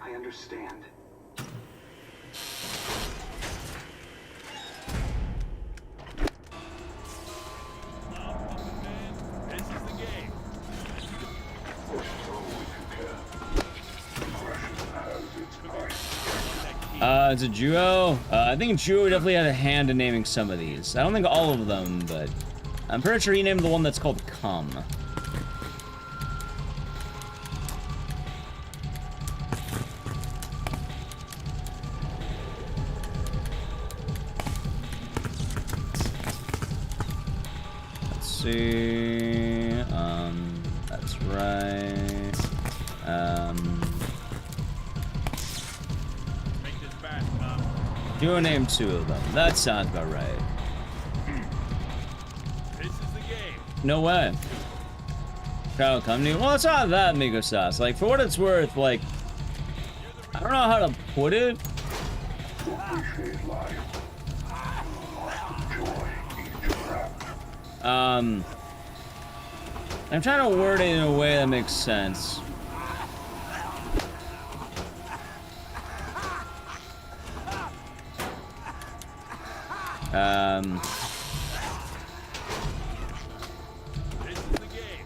I understand. This is the game. It's a duo. I think Duo definitely had a hand in naming some of these. I don't think all of them, but I'm pretty sure he named the one that's called Come. Let's see. That's right. Duo named 2 of them. That sounds about right. This is the game. No way. Crowd come to you. Well, it's not that Migosas. Like, for what it's worth, like, I don't know how to put it. I'm trying to word it in a way that makes sense.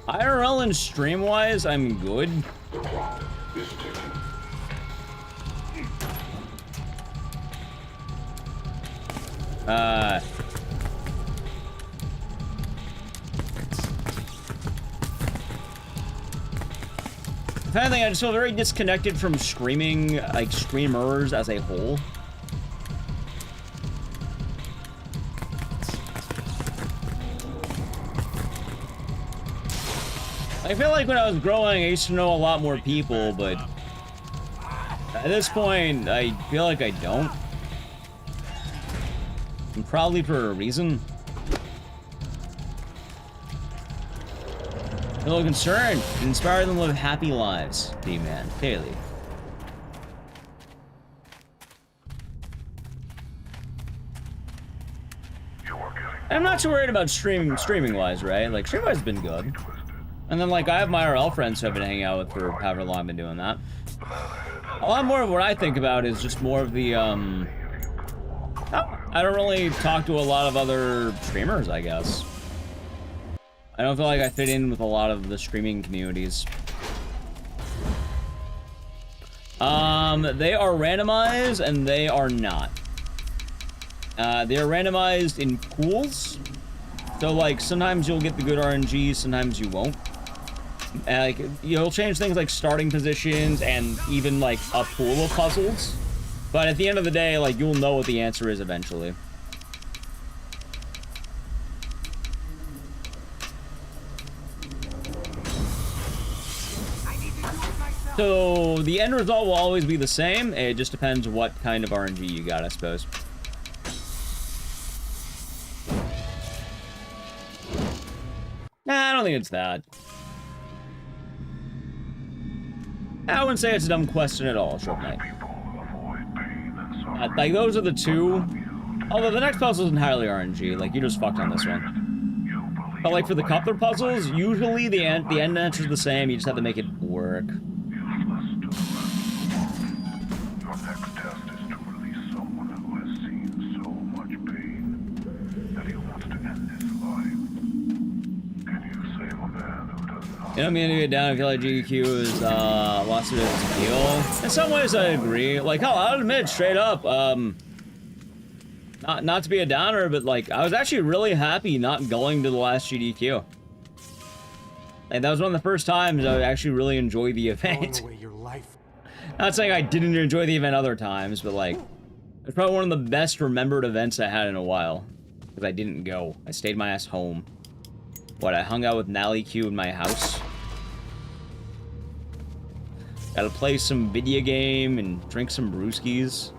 IRL and stream-wise, I'm good. If anything, I just feel very disconnected from streaming, like, streamers as a whole. I feel like when I was growing, I used to know a lot more people, but at this point, I feel like I don't. And probably for a reason. A little concerned. Inspire them to live happy lives, D-Man. Kaylee. I'm not too worried about streaming-wise, right? Like, streaming-wise has been good. And then, like, I have my IRL friends who I've been hanging out with for however long I've been doing that. A lot more of what I think about is just more of the, I don't really talk to a lot of other streamers, I guess. I don't feel like I fit in with a lot of the streaming communities. They are randomized and they are not. They are randomized in pools. So, like, sometimes you'll get the good RNG, sometimes you won't. Like, you'll change things like starting positions and even, like, a pool of puzzles. But at the end of the day, like, you'll know what the answer is eventually. So, the end result will always be the same. It just depends what kind of RNG you got, I suppose. Nah, I don't think it's that. I wouldn't say it's a dumb question at all, Short Knight. Like, those are the two. Although the next puzzle is entirely RNG. Like, you just fucked on this one. But, like, for the coupler puzzles, usually the end answer is the same. You just have to make it work. You don't mean to get down. I feel like GQ is lost of its appeal. In some ways, I agree. Like, hell, I'll admit straight up, not to be a downer, but like, I was actually really happy not going to the last GDQ. Like, that was one of the first times I actually really enjoyed the event. Not saying I didn't enjoy the event other times, but like, it's probably one of the best remembered events I had in a while. Because I didn't go. I stayed my ass home. What, I hung out with Nally Q in my house? Gotta play some video game and drink some brewskis.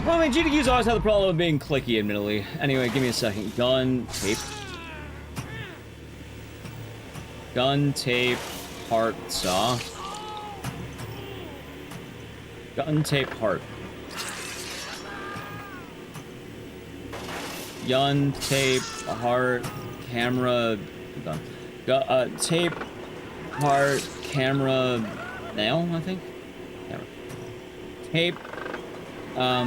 Well, I mean, GDQ's always had the problem of being clicky, admittedly. Anyway, give me a second. Gun, tape. Gun, tape, heart, saw. Gun, tape, heart. Gun, tape, heart, camera, gun. Tape, heart, camera, nail, I think? Camera. Tape, I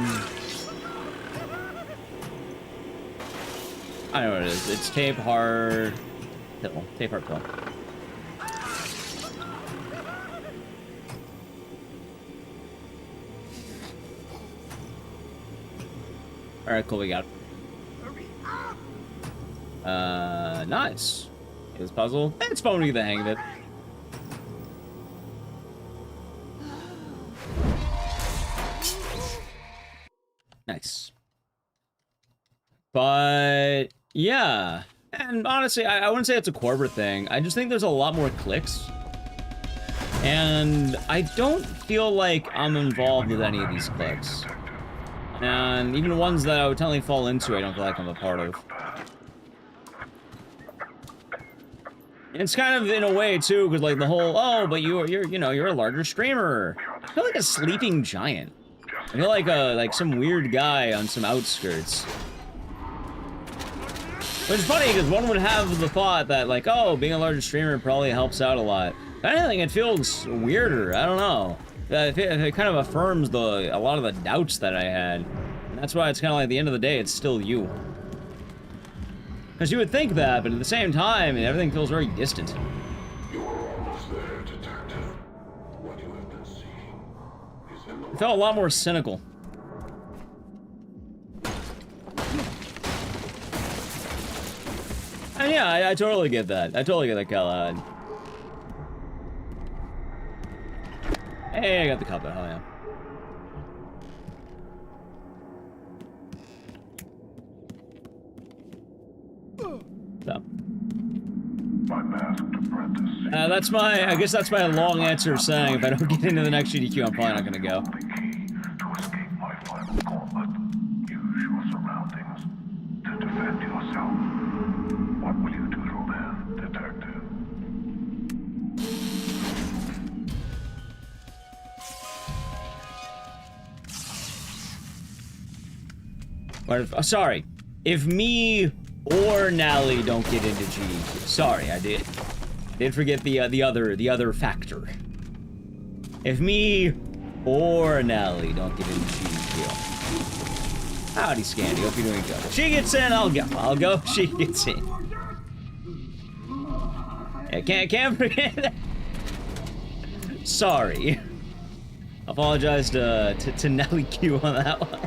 don't know what it is. It's tape, heart, pill. Tape, heart, pill. Alright, cool, we got it. Nice. This puzzle. It's fun when you get the hang of it. Nice. But, yeah. And honestly, I wouldn't say it's a corporate thing. I just think there's a lot more clicks. And I don't feel like I'm involved with any of these clicks. And even ones that I would totally fall into, I don't feel like I'm a part of. It's kind of in a way too, because like the whole, oh, but you're a larger streamer. I feel like a sleeping giant. I feel like some weird guy on some outskirts. Which is funny because one would have the thought that like, oh, being a larger streamer probably helps out a lot. I don't think it feels weirder. I don't know. It kind of affirms a lot of the doubts that I had. And that's why it's kind of like at the end of the day, it's still you. Because you would think that, but at the same time, everything feels very distant. You are almost there, detective. What you have been seeing is in the... It felt a lot more cynical. And yeah, I totally get that. I totally get that, Callahan. Hey, I got the cup, hell yeah. So. My masked apprentice. I guess that's my long answer of saying if I don't get into the next GDQ, I'm probably not gonna go. The key to escape my final gauntlet. Use your surroundings to defend yourself. What will you do till then, detective? What if, sorry, if me or Nally don't get into GDQ. Sorry, I did. Didn't forget the other factor. If me or Natalie don't get in, she will. Howdy, Scandy. Hope you're doing good. She gets in, I'll go. I'll go. She gets in. I can't forget that. Sorry. Apologize to Nelly Q on that one.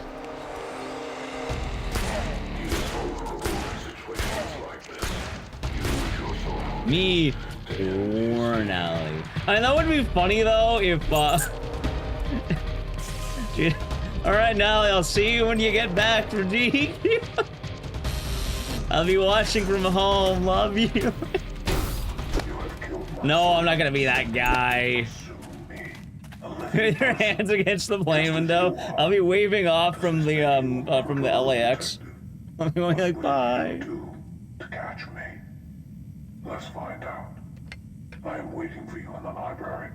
Me or Nelly. I mean, that would be funny though if dude. Alright, Nelly, I'll see you when you get back from GQ. I'll be watching from home. Love you. No, I'm not gonna be that guy. With your hands against the plane window. I'll be waving off from the LAX. I'll be going like, bye. To catch me. Let's find out. I am waiting for you in the library.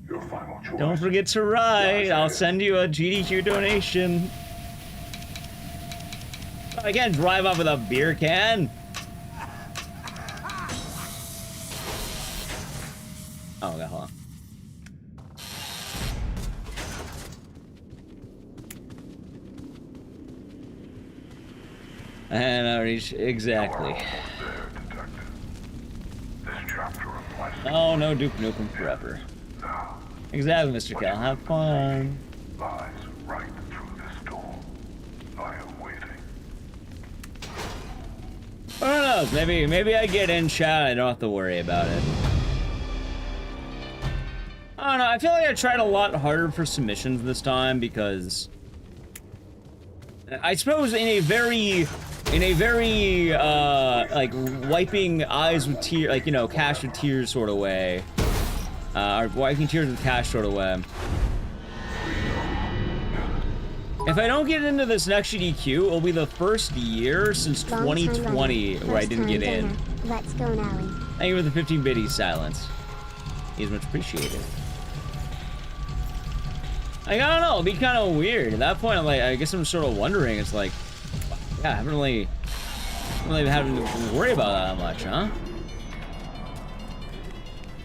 Your final choice. Don't forget to write. I'll send you a GDQ donation. I can't drive off with a beer can. Oh, okay, hold on. And I reach exactly. Oh no, Duke Nukem forever. Exactly, Mr. Cal. Have fun. Lies right through this door. I am waiting. Who knows? Maybe I get in chat. I don't have to worry about it. I don't know. I feel like I tried a lot harder for submissions this time because I suppose in a very like wiping eyes with tears, like, you know, cash with tears sort of way, or wiping tears with cash sort of way. If I don't get into this next GDQ, it'll be the first year since 2020 where I didn't get in. Let's go, Nally. Thank you for the 15 biddy silence. He's much appreciated. Like, I don't know, it'd be kind of weird. At that point, I'm like, I guess I'm sort of wondering, it's like, yeah, I haven't really been having to worry about that much, huh?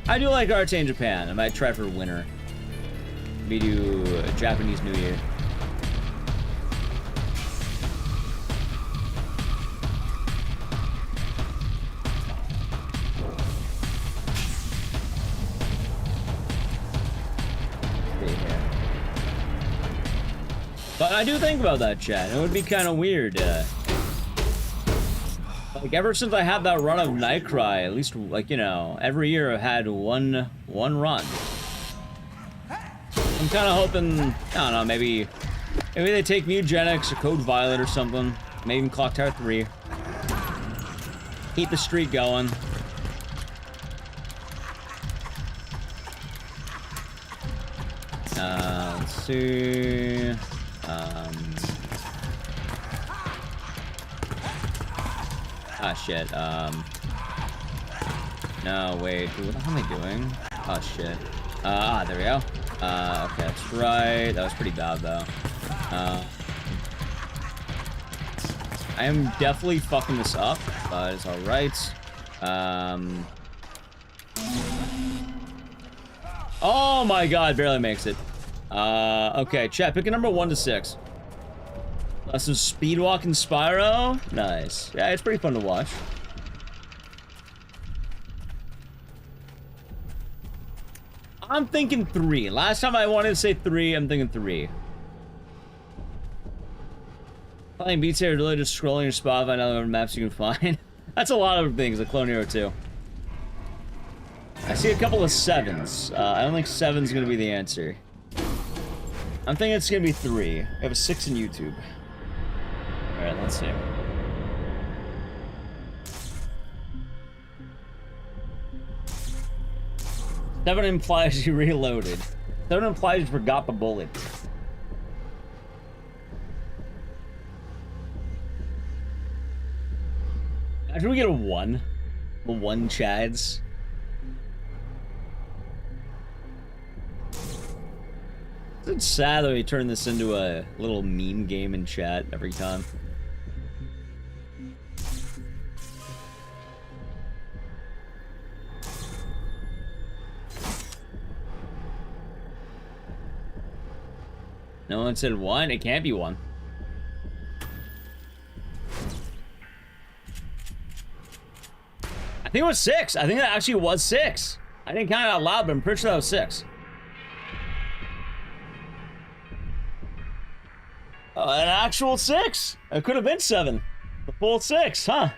I do like arte in Japan. I might try for winter. Maybe do a Japanese New Year. But I do think about that, chat. It would be kind of weird. Like, ever since I had that run of Nightcry, at least, like, you know, every year I've had one run. I'm kind of hoping, I don't know, maybe they take Mutagenics or Code Violet or something. Maybe even Clock Tower 3. Keep the streak going. Let's see. Shit, no, wait, what am I doing? Oh, shit. There we go. Okay, that's right. That was pretty bad, though. I am definitely fucking this up, but it's alright. Oh my god, barely makes it. Okay, chat, pick a number 1 to 6. Some Speedwalking Spyro. Nice. Yeah, it's pretty fun to watch. I'm thinking 3. Last time I wanted to say 3, I'm thinking 3. Playing Beat Saber, really just scrolling your spot, find other maps you can find. That's a lot of things, like Clone Hero 2. I see a couple of 7s. I don't think 7's gonna be the answer. I'm thinking it's gonna be 3. I have a 6 in YouTube. Alright, let's see. Seven implies you reloaded. 7 implies you forgot the bullet. Should we get a 1? A 1 Chads? It's sad that we turn this into a little meme game in chat every time. No one said 1. It can't be 1. I think it was 6. I think that actually was 6. I didn't count it out loud, but I'm pretty sure that was 6. An actual 6. It could have been 7. The full 6, huh?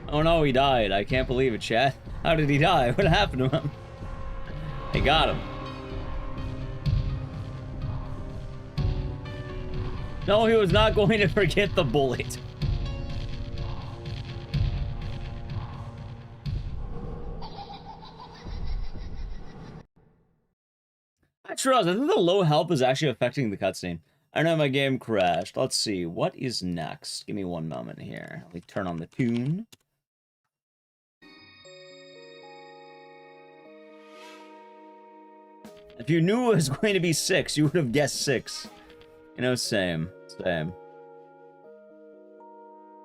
Oh no, he died. I can't believe it, chat. How did he die? What happened to him? They got him. No, he was not going to forget the bullet. I trust. I think the low health is actually affecting the cutscene. I know my game crashed. Let's see. What is next? Give me one moment here. Let me turn on the tune. If you knew it was going to be 6, you would have guessed 6. You know, same.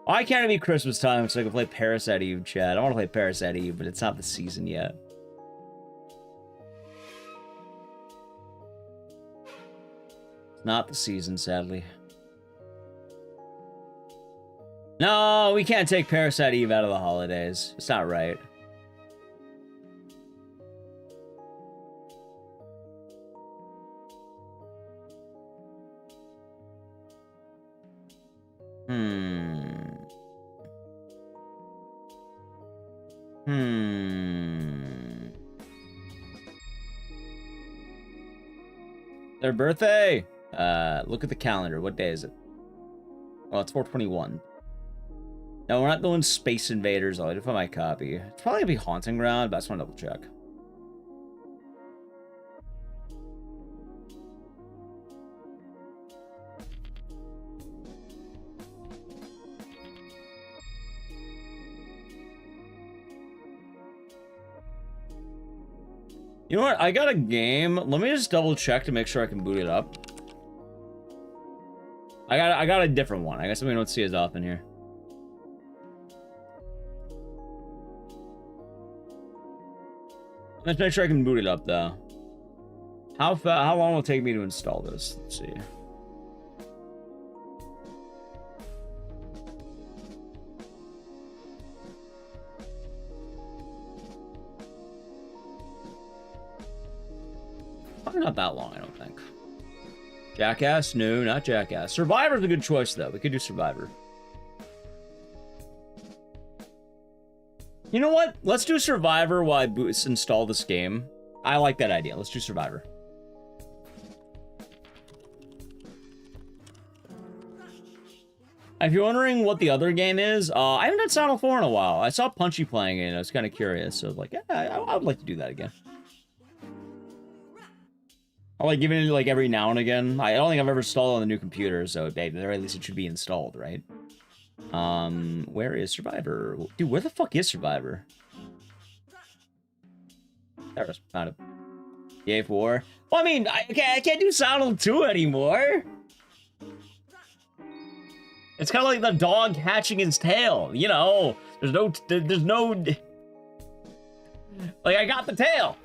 Why can't it be Christmas time so I can play Parasite Eve, chat? I want to play Parasite Eve, but it's not the season yet. Not the season, sadly. No, we can't take Parasite Eve out of the holidays. It's not right. Their birthday? Look at the calendar. What day is it? Well, it's 4/21. No, we're not doing Space Invaders. I'll find my copy. It's probably gonna be Haunting Ground, but I just want to double check. You know what? I got a game. Let me just double check to make sure I can boot it up. I got a different one. I guess we don't see as often here. Let's make sure I can boot it up though. How long will it take me to install this? Let's see. Probably not that long, I don't think. Jackass? No, not Jackass. Survivor's a good choice, though. We could do Survivor. You know what? Let's do Survivor while I install this game. I like that idea. Let's do Survivor. If you're wondering what the other game is, I haven't done Sound 4 in a while. I saw Punchy playing it, and I was kind of curious. So I was like, yeah, I would like to do that again. I like giving it like every now and again. I don't think I've ever installed it on the new computer, so at the very least it should be installed, right? Where is Survivor? Dude, where the fuck is Survivor? There it is. Found it. Yay for. Well, I mean, I can't do Sound 2 anymore. It's kind of like the dog hatching his tail, you know. There's no. Like, I got the tail.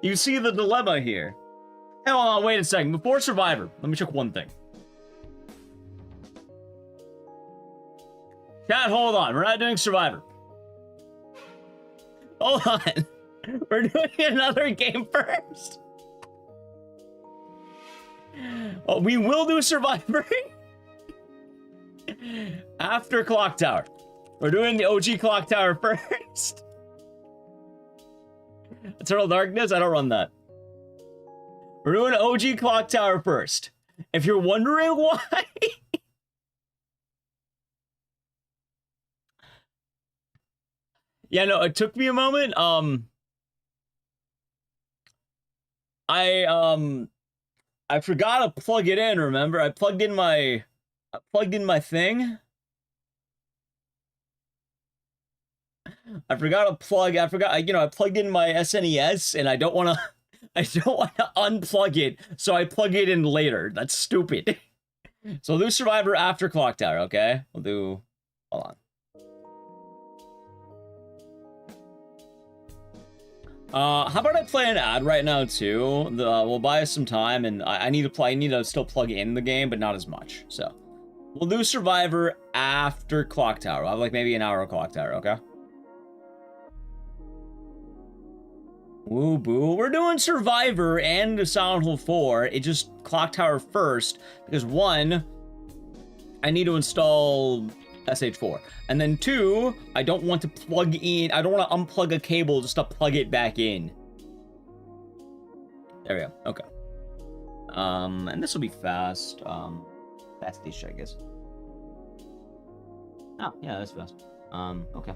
You see the dilemma here. Hey, hold on, wait a second. Before Survivor, let me check one thing. Chat, hold on. We're not doing Survivor. Hold on. We're doing another game first. Well, we will do Survivor after Clock Tower. We're doing the OG Clock Tower first. Eternal Darkness? I don't run that. We're doing OG Clock Tower first. If you're wondering why... Yeah, no, it took me a moment. I forgot to plug it in, remember? I plugged in my thing. I plugged in my SNES, and I don't want to unplug it, so I plug it in later. That's stupid. So we'll do Survivor after Clock Tower, okay? We'll do... Hold on. How about I play an ad right now too? We'll buy us some time, and I need to still plug in the game, but not as much. So we'll do Survivor after Clock Tower. I'll have like maybe an hour of Clock Tower, okay? Woo boo. We're doing Survivor and Silent Hill 4. It just Clock Tower first because 1, I need to install SH4. And then 2, I don't want to plug in, I don't want to unplug a cable just to plug it back in. There we go. Okay. And this will be fast. Fast-ish, I guess. Oh, yeah, that's fast. Okay.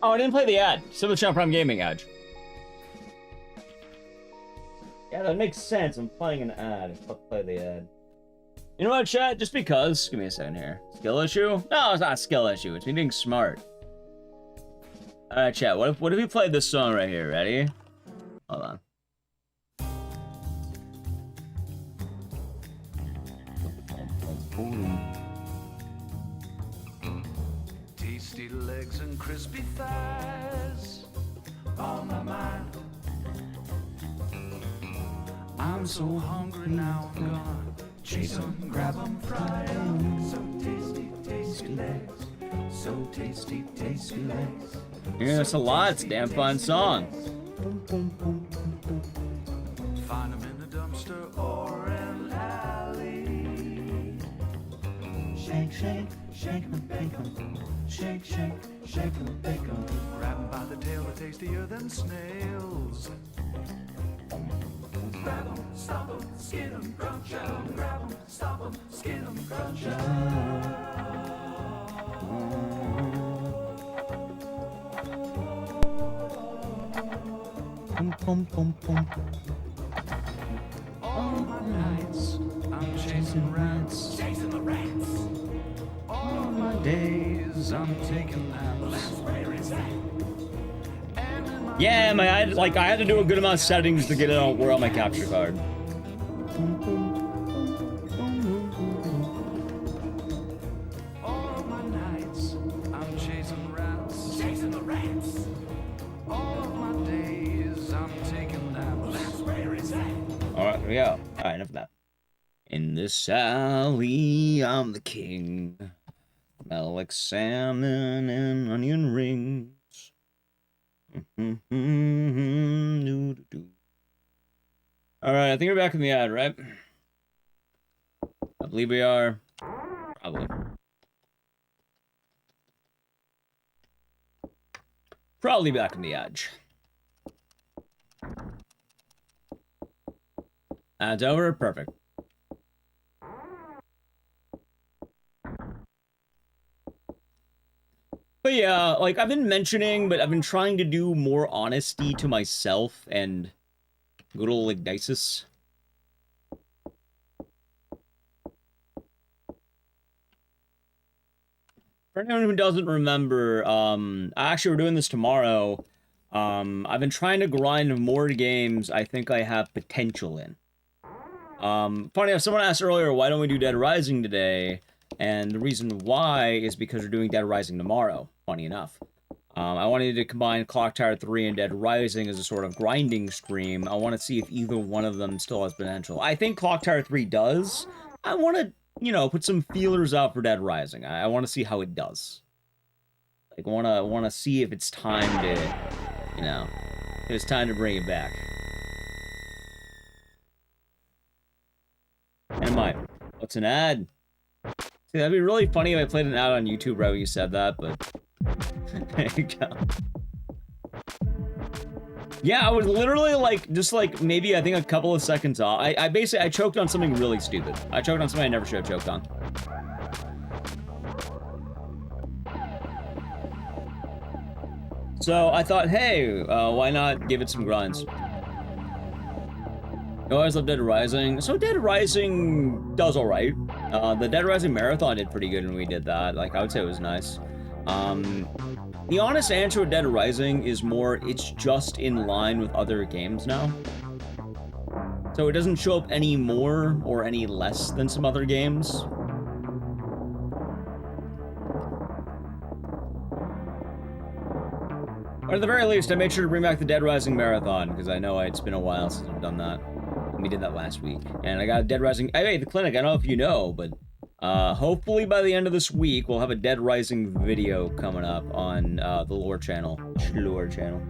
Oh, I didn't play the ad. Silver Channel Prime Gaming ad. Yeah, that makes sense. I'm playing an ad. I'll play the ad. You know what, chat? Just because. Give me a second here. Skill issue? No, it's not a skill issue. It's me being smart. Alright, chat. What if we played this song right here? Ready? Hold on. Tasty legs and crispy thighs on my mind. I'm so hungry now, I'm gonna chase 'em, grab 'em, fry 'em. So tasty, tasty legs. So tasty, tasty legs. Yeah, that's a lot. It's a damn fun song. Find 'em in a dumpster or an alley. Shake, shake, shake 'em and bake 'em. Shake, shake, shake 'em and bake 'em. Grab 'em by the tail, they're tastier than snails. Grab 'em, stop 'em, skin 'em, crunch 'em. Grab 'em, stop 'em, skin 'em, crunch 'em. Pum, pum, pum, pum. All my nights, I'm chasing rats. Chasing the rats. All my days, I'm taking naps. Where is that? Yeah, I had to do a good amount of settings to get it on where on my capture card. All my nights, I'm chasing rats. Chasing the rats. All of my days, I'm taking naps. Where is that? Alright, here we go. Alright, enough of that. In this alley, I'm the king. Smell like salmon and onion rings. Alright, I think we're back in the ad, right? I believe we are. Probably. Probably back in the edge. Ad's over. Perfect. But yeah, like I've been mentioning, but I've been trying to do more honesty to myself and good old Ecdycis. For anyone who doesn't remember, actually we're doing this tomorrow. I've been trying to grind more games I think I have potential in. Funny enough, someone asked earlier, why don't we do Dead Rising today? And the reason why is because we're doing Dead Rising tomorrow, funny enough. I wanted to combine Clock Tower 3 and Dead Rising as a sort of grinding stream. I want to see if either one of them still has potential. I think Clock Tower 3 does. I want to, you know, put some feelers out for Dead Rising. I want to see how it does. Like, I want to see if it's time to, you know, if it's time to bring it back. And what's an ad? See, that'd be really funny if I played an ad on YouTube right when you said that, but there you go. Yeah, I was literally like, just like maybe I think a couple of seconds off. I basically choked on something really stupid. I choked on something I never should have choked on. So I thought, hey, why not give it some grinds? I always love Dead Rising. So Dead Rising does alright. The Dead Rising Marathon did pretty good when we did that. Like, I would say it was nice. The honest answer with Dead Rising is more, it's just in line with other games now. So it doesn't show up any more or any less than some other games. Or at the very least, I made sure to bring back the Dead Rising Marathon, because I know it's been a while since I've done that. And we did that last week. And I got a Dead Rising... Hey, the clinic, I don't know if you know, but... hopefully by the end of this week, we'll have a Dead Rising video coming up on, the lore channel. Lore channel.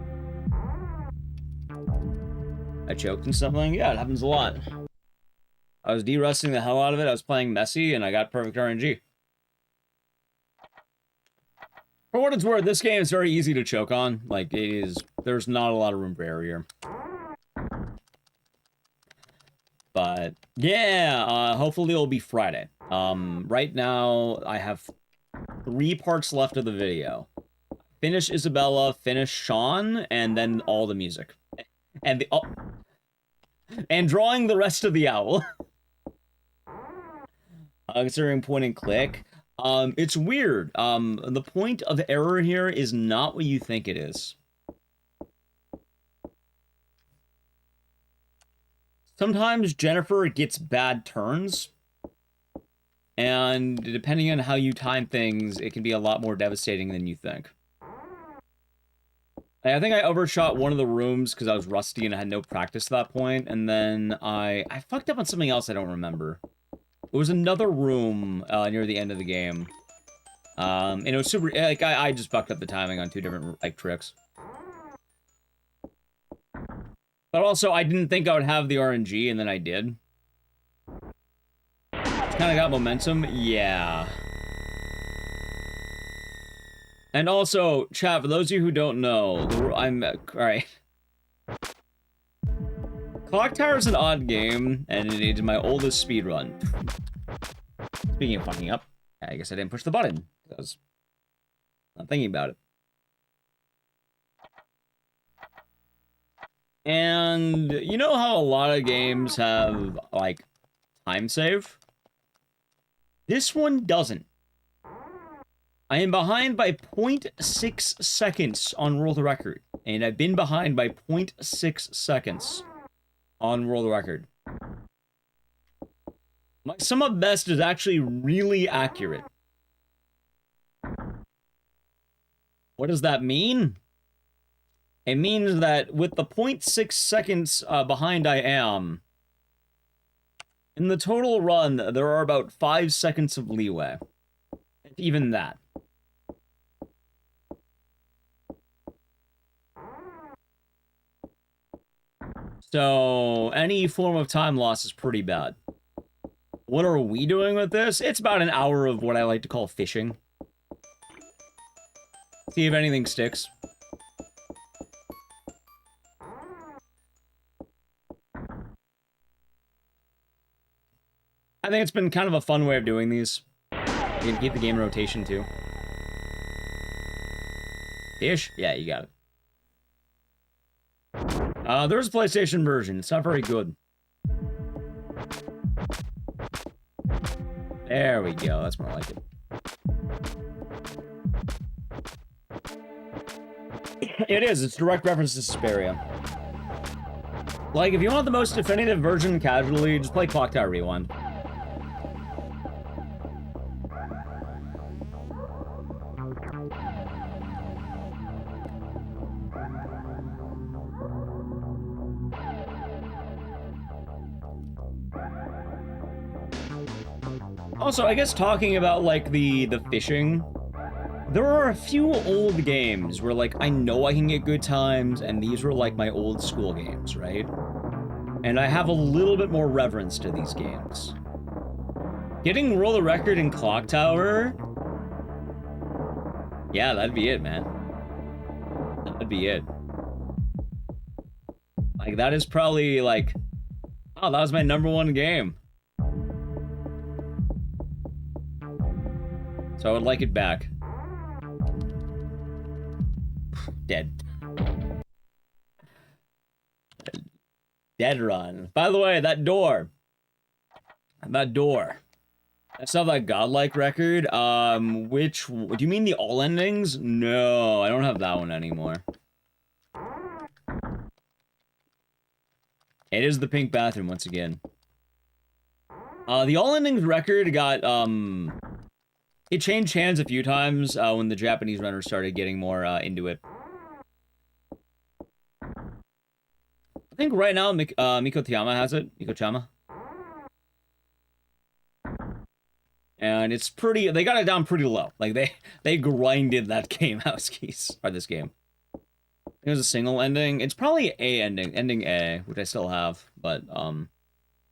I choked in something? Yeah, it happens a lot. I was de-rusting the hell out of it, I was playing messy, and I got perfect RNG. For what it's worth, this game is very easy to choke on. Like, it is... There's not a lot of room for error here. But, yeah, hopefully it'll be Friday. Right now, I have 3 parts left of the video. Finish Isabella, finish Sean, and then all the music. And the... Oh, and drawing the rest of the owl. Considering point and click. It's weird. The point of error here is not what you think it is. Sometimes Jennifer gets bad turns, and depending on how you time things, it can be a lot more devastating than you think. I think I overshot one of the rooms because I was rusty and I had no practice at that point, and then I fucked up on something else I don't remember. It was another room near the end of the game. And it was super... Like, I just fucked up the timing on 2 different, like, tricks. But also, I didn't think I would have the RNG, and then I did. Kind of got momentum. Yeah. And also, chat, for those of you who don't know, alright. Clock Tower is an odd game, and it is my oldest speedrun. Speaking of fucking up, I guess I didn't push the button. I was not thinking about it. And you know how a lot of games have, like, time save? This one doesn't. I am behind by 0.6 seconds on world record. And I've been behind by 0.6 seconds on world record. My sum up best is actually really accurate. What does that mean? It means that with the 0.6 seconds behind I am, in the total run, there are about 5 seconds of leeway. If even that. So, any form of time loss is pretty bad. What are we doing with this? It's about an hour of what I like to call fishing. See if anything sticks. I think it's been kind of a fun way of doing these. You can keep the game in rotation too. Fish? Yeah, you got it. There's a PlayStation version. It's not very good. There we go. That's more like it. It is. It's direct reference to Suspiria. Like, if you want the most definitive version casually, just play Clock Tower Rewind. Also, I guess talking about, like, the fishing, there are a few old games where, like, I know I can get good times, and these were, like, my old school games, right? And I have a little bit more reverence to these games. Getting world record in Clock Tower? Yeah, that'd be it, man. That'd be it. Like, that is probably, like, oh, that was my #1 game. So I would like it back. Dead. Dead run. By the way, that door. That's not that godlike record. Which do you mean, the all endings? No, I don't have that one anymore. It is the pink bathroom once again. The all endings record got it changed hands a few times when the Japanese runners started getting more into it. I think right now Miko-Tiyama has it. Miko-Chama. And it's pretty, they got it down pretty low. Like, they grinded that game, Housekeys, or this game. It was a single ending. It's probably A ending, ending A, which I still have. But,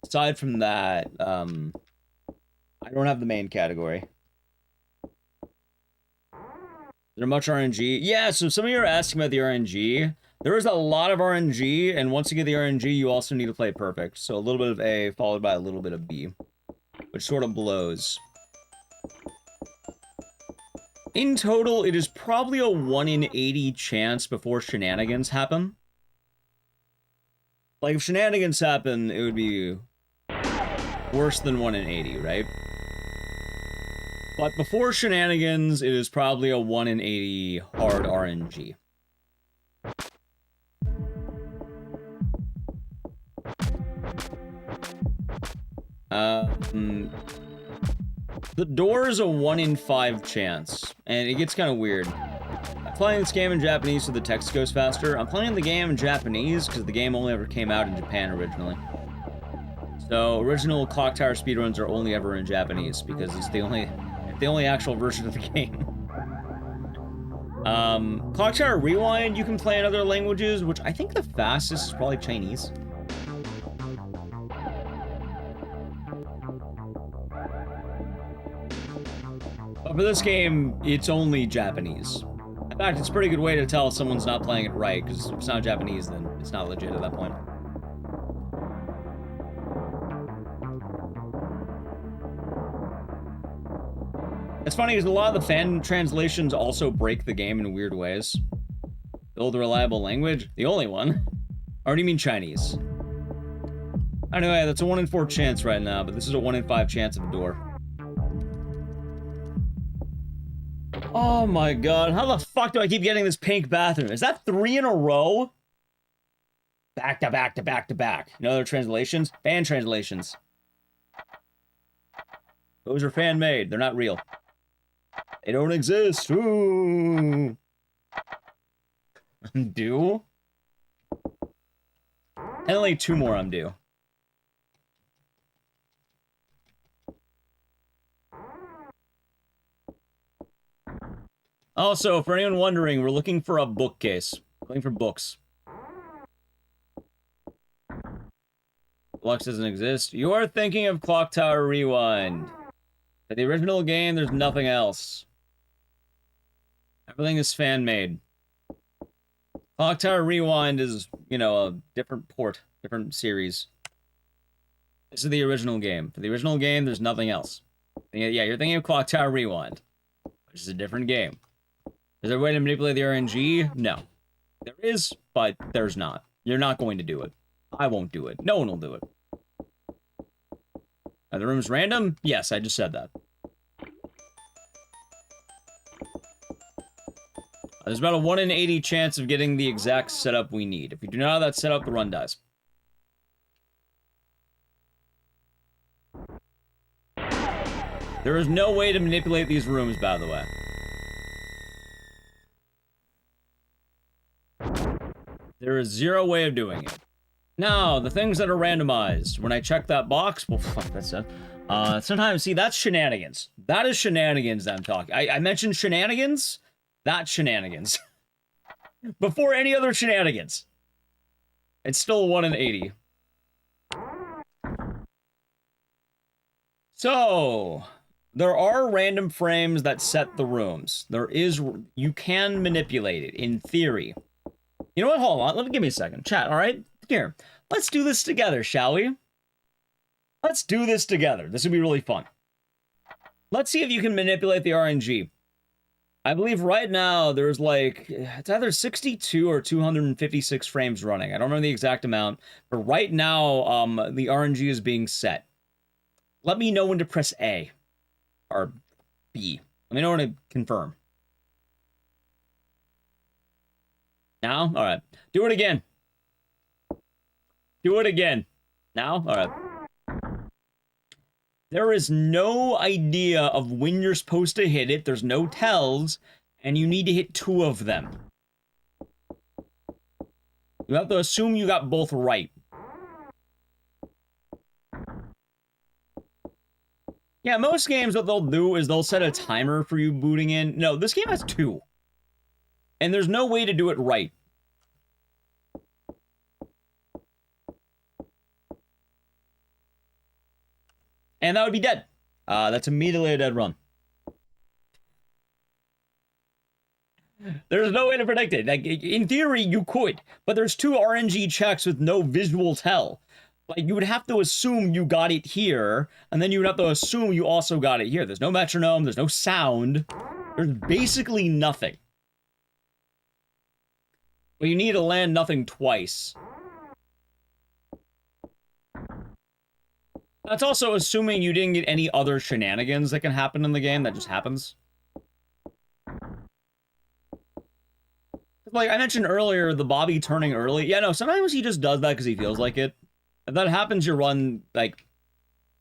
aside from that, I don't have the main category. Is there much RNG? Yeah, so some of you are asking about the RNG. There is a lot of RNG, and once you get the RNG, you also need to play perfect. So a little bit of A, followed by a little bit of B, which sort of blows. In total, it is probably a 1 in 80 chance before shenanigans happen. Like, if shenanigans happen, it would be worse than 1 in 80, right? But before shenanigans, it is probably a 1 in 80 hard RNG. The door is a 1 in 5 chance, and it gets kind of weird. I'm playing this game in Japanese so the text goes faster. I'm playing the game in Japanese because the game only ever came out in Japan originally. So original Clock Tower speedruns are only ever in Japanese because it's the only actual version of the game. Clock Tower Rewind you can play in other languages, which I think the fastest is probably Chinese. But for this game, it's only Japanese. In fact, it's a pretty good way to tell if someone's not playing it right, because if it's not Japanese, then it's not legit at that point. It's funny because a lot of the fan translations also break the game in weird ways. Build a reliable language? The only one? Or do you mean Chinese? Anyway, that's a 1 in 4 chance right now, but this is a 1 in 5 chance of a door. Oh my god, how the fuck do I keep getting this pink bathroom? Is that 3 in a row? Back to back to back to back. No other translations? Fan translations. Those are fan-made, they're not real. They don't exist. Ooh. I'm due? And only 2 more I'm due. Also, for anyone wondering, we're looking for a bookcase. We're looking for books. Flux doesn't exist. You are thinking of Clock Tower Rewind. For the original game, there's nothing else. Everything is fan-made. Clock Tower Rewind is, you know, a different port, different series. This is the original game. For the original game, there's nothing else. Yeah, you're thinking of Clock Tower Rewind, which is a different game. Is there a way to manipulate the RNG? No. There is, but there's not. You're not going to do it. I won't do it. No one will do it. Are the rooms random? Yes, I just said that. There's about a 1 in 80 chance of getting the exact setup we need. If we do not have that setup, the run dies. There is no way to manipulate these rooms, by the way. There is 0 way of doing it. Now, the things that are randomized. When I check that box, well, fuck, that's it. Sometimes, see, that's shenanigans. That is shenanigans that I'm talking. I mentioned shenanigans. That's shenanigans. Before any other shenanigans. It's still 1 in 80. So, there are random frames that set the rooms. There is, you can manipulate it, in theory. You know what, hold on, give me a second. Chat, alright? Here, let's do this together, shall we? Let's do this together. This would be really fun. Let's see if you can manipulate the RNG. I believe right now there's like, it's either 62 or 256 frames running. I don't remember the exact amount, but right now the RNG is being set. Let me know when to press A. Or B. Let me know when to confirm. Now? Alright. Do it again. Do it again. Now? Alright. There is no idea of when you're supposed to hit it. There's no tells. And you need to hit 2 of them. You have to assume you got both right. Yeah, most games, what they'll do is they'll set a timer for you booting in. No, this game has 2. And there's no way to do it right. And that would be dead. That's immediately a dead run. There's no way to predict it. Like, in theory, you could, but there's 2 RNG checks with no visual tell. Like, you would have to assume you got it here, and then you would have to assume you also got it here. There's no metronome, there's no sound. There's basically nothing. But you need to land nothing twice. That's also assuming you didn't get any other shenanigans that can happen in the game that just happens. Like I mentioned earlier, the Bobby turning early. Yeah, no, sometimes he just does that because he feels like it. If that happens, your run, like,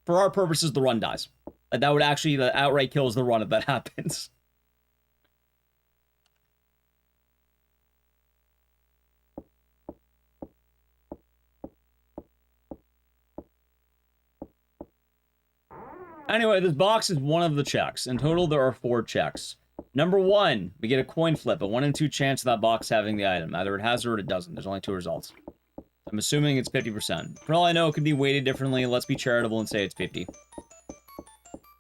for our purposes, the run dies. Like, that would actually, that outright kills the run if that happens. Anyway, this box is one of the checks. In total, there are 4 checks. Number 1, we get a coin flip, a 1 in 2 chance of that box having the item. Either it has or it doesn't. There's only 2 results. I'm assuming it's 50%. For all I know, it could be weighted differently. Let's be charitable and say it's 50.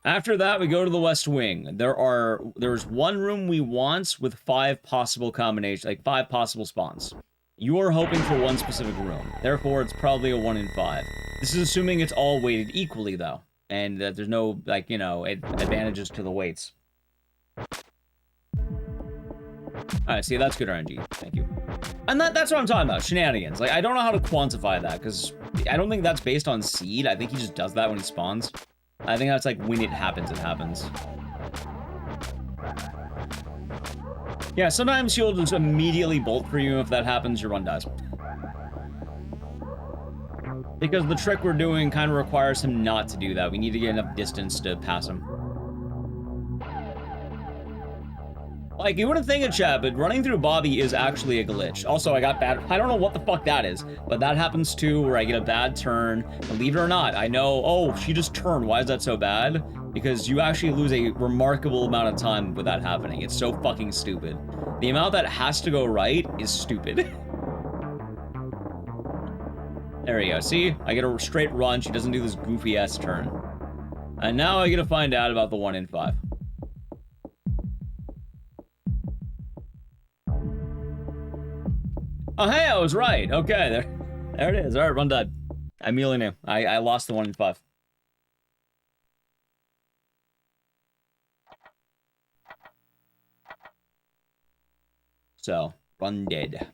After that, we go to the West Wing. There's 1 room we want with 5 possible combinations, like 5 possible spawns. You are hoping for 1 specific room. Therefore, it's probably a 1 in 5. This is assuming it's all weighted equally, though. And that there's no, like, you know, advantages to the weights. Alright, see, that's good RNG. Thank you. And that's what I'm talking about, shenanigans. Like, I don't know how to quantify that, because I don't think that's based on seed. I think he just does that when he spawns. I think that's like, when it happens, it happens. Yeah, sometimes he'll just immediately bolt for you. If that happens, your run dies. Because the trick we're doing kind of requires him not to do that. We need to get enough distance to pass him. Like, you wouldn't think it, chat, but running through Bobby is actually a glitch. Also, I got bad... I don't know what the fuck that is, but that happens too, where I get a bad turn. Believe it or not, I know... Oh, she just turned. Why is that so bad? Because you actually lose a remarkable amount of time with that happening. It's so fucking stupid. The amount that has to go right is stupid. There we go. See? I get a straight run. She doesn't do this goofy-ass turn. And now I get to find out about the 1 in 5. Oh, hey, I was right. Okay, there it is. All right, run done. I immediately knew. I lost the 1 in 5. So, run dead.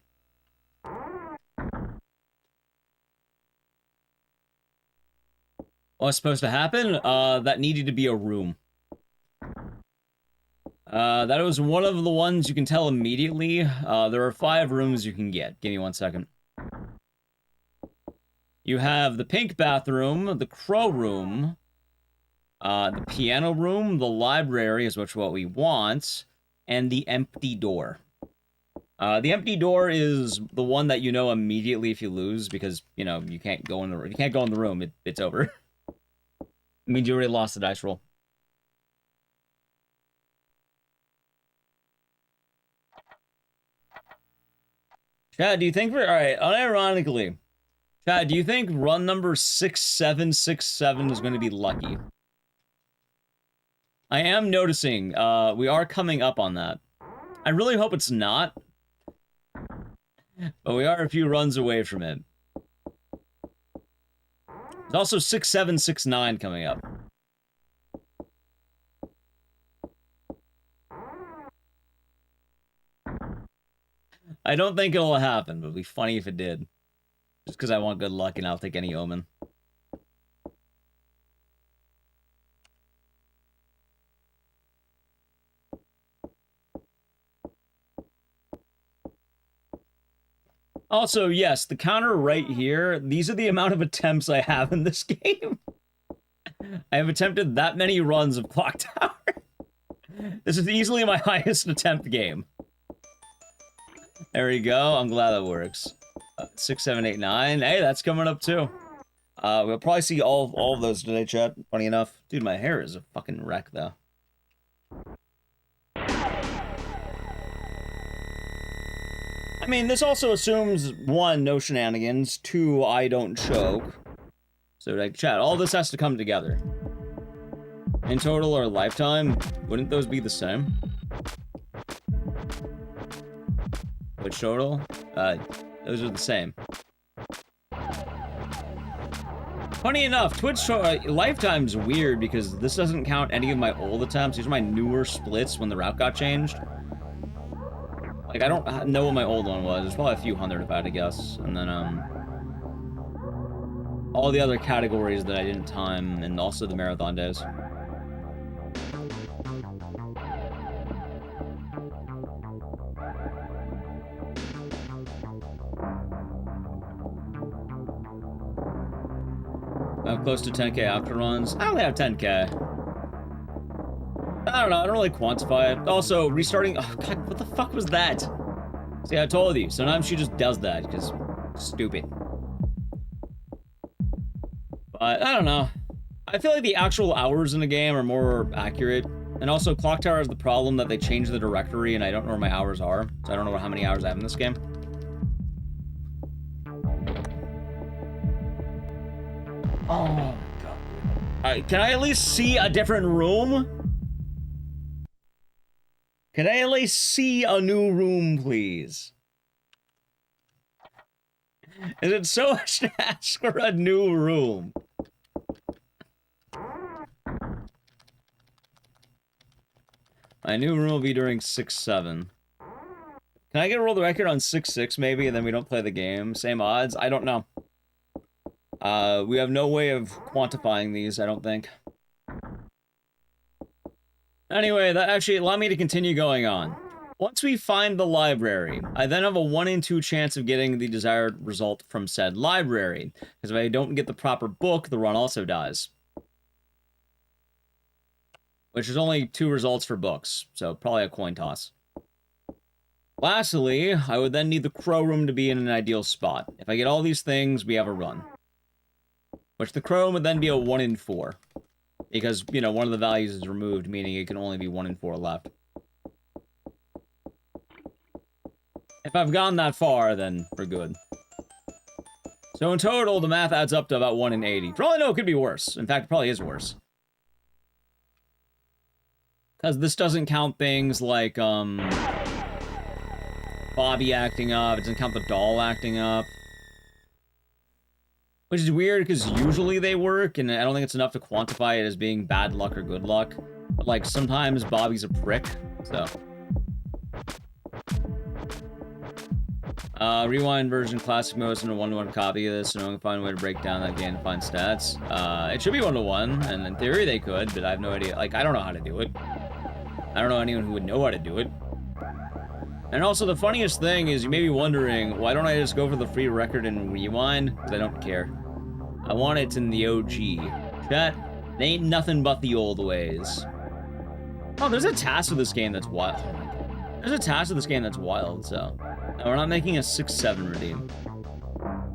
What's supposed to happen? That needed to be a room. That was one of the ones you can tell immediately. There are 5 rooms you can get. Give me 1 second. You have the pink bathroom, the crow room, the piano room, the library is what we want, and the empty door. The empty door is the one that you know immediately if you lose, because, you know, you can't go in the room. You can't go in the room. It's over. It means you already lost the dice roll. Chad, do you think we're... Alright, unironically. Chad, do you think run number 6767 is going to be lucky? I am noticing, we are coming up on that. I really hope it's not. But we are a few runs away from it. There's also 6769 coming up. I don't think it'll happen, but it'd be funny if it did. Just because I want good luck and I'll take any omen. Also, yes, the counter right here, these are the amount of attempts I have in this game. I have attempted that many runs of Clock Tower. This is easily my highest attempt game. There we go. I'm glad that works. 6, 7, 8, 9. Hey, that's coming up too. We'll probably see all of those today, chat. Funny enough. Dude, my hair is a fucking wreck, though. I mean, this also assumes, 1, no shenanigans, 2, I don't choke. So, like, chat, all this has to come together. In total or lifetime, wouldn't those be the same? Which total? Those are the same. Funny enough, Twitch lifetime's weird because this doesn't count any of my old attempts. These are my newer splits when the route got changed. Like, I don't know what my old one was. It's probably a few hundred if I had to guess. And then, all the other categories that I didn't time, and also the marathon days. I'm close to 10k after runs. I only have 10k. I don't know, I don't really quantify it. Also, restarting... Oh, God, what the fuck was that? See, I told you. Sometimes she just does that, because... Stupid. But, I don't know. I feel like the actual hours in the game are more accurate. And also, Clock Tower has the problem that they changed the directory, and I don't know where my hours are. So I don't know how many hours I have in this game. Oh my god. Alright, can I at least see a different room? Can I at least see a new room, please? Is it so much to ask for a new room? My new room will be during 6-7. Can I get a world record on 6-6 maybe, and then we don't play the game? Same odds? I don't know. We have no way of quantifying these, I don't think. Anyway, that actually allowed me to continue going on. Once we find the library, I then have a 1 in 2 chance of getting the desired result from said library. Because if I don't get the proper book, the run also dies. Which is only 2 results for books, so probably a coin toss. Lastly, I would then need the crow room to be in an ideal spot. If I get all these things, we have a run. Which the crow would then be a 1 in 4. Because, you know, one of the values is removed, meaning it can only be 1 in 4 left. If I've gone that far, then we're good. So in total, the math adds up to about 1 in 80. For all I know, it could be worse. In fact, it probably is worse. Because this doesn't count things like, Bobby acting up. It doesn't count the doll acting up. Which is weird, because usually they work, and I don't think it's enough to quantify it as being bad luck or good luck. But, like, sometimes Bobby's a prick, so... Rewind version, classic mode, and a 1-to-1 copy of this, and I can find a way to break down that game and find stats. It should be 1-to-1, and in theory they could, but I have no idea. Like, I don't know how to do it. I don't know anyone who would know how to do it. And also, the funniest thing is, you may be wondering, why don't I just go for the free record and rewind? Because I don't care. I want it in the OG. Chat, it ain't nothing but the old ways. Oh, there's a task of this game that's wild. There's a task of this game that's wild, so... No, we're not making a 6-7 redeem.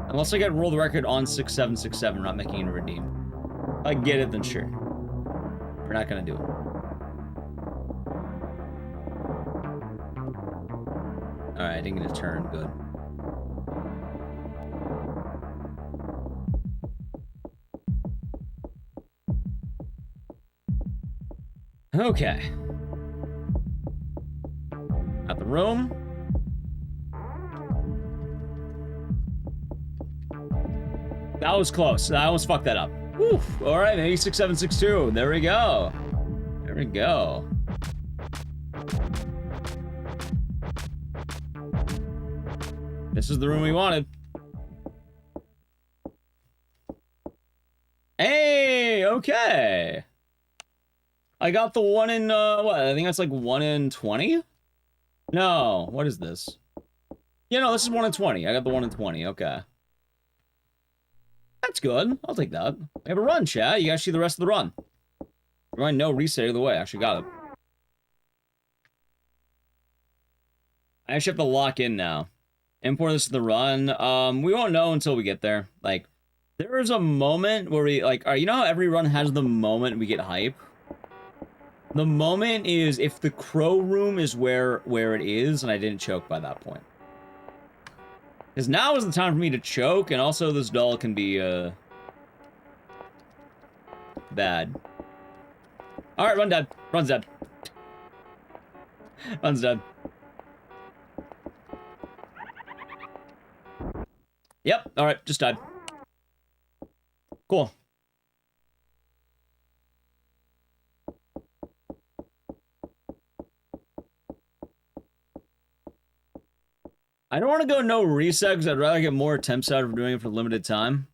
Unless I get world record on 6-7-6-7, we're not making a redeem. If I get it, then sure. We're not gonna do it. Alright, I didn't get a turn. Good. Okay. At the room. That was close. I almost fucked that up. Whew. Alright, maybe 6-7-6-2. There we go. There we go. This is the room we wanted. Hey, okay. I got the 1 in, what? I think that's like 1 in 20? No, what is this? You know, this is 1 in 20. I got the 1 in 20. Okay. That's good. I'll take that. We have a run, chat. You guys see the rest of the run. Run, no reset either way. Actually got it. I actually have to lock in now. Import this to the run. We won't know until we get there. Like, there is a moment where we, like, you know how every run has the moment we get hype? The moment is if the crow room is where it is, and I didn't choke by that point. Because now is the time for me to choke, and also this doll can be, bad. Alright, run dead. Run's dead. Run's dead. Yep, alright, just died. Cool. I don't want to go no reset because I'd rather get more attempts out of doing it for limited time.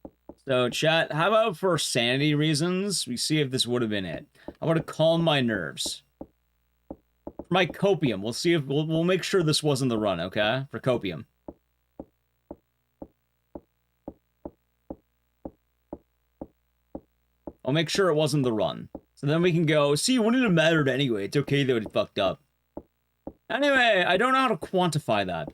So, chat, how about for sanity reasons, we see if this would have been it. I want to calm my nerves. For my copium, we'll see if we'll make sure this wasn't the run, okay? For copium. I'll make sure it wasn't the run. So then we can go, see, it wouldn't have mattered anyway. It's okay that it fucked up. Anyway, I don't know how to quantify that.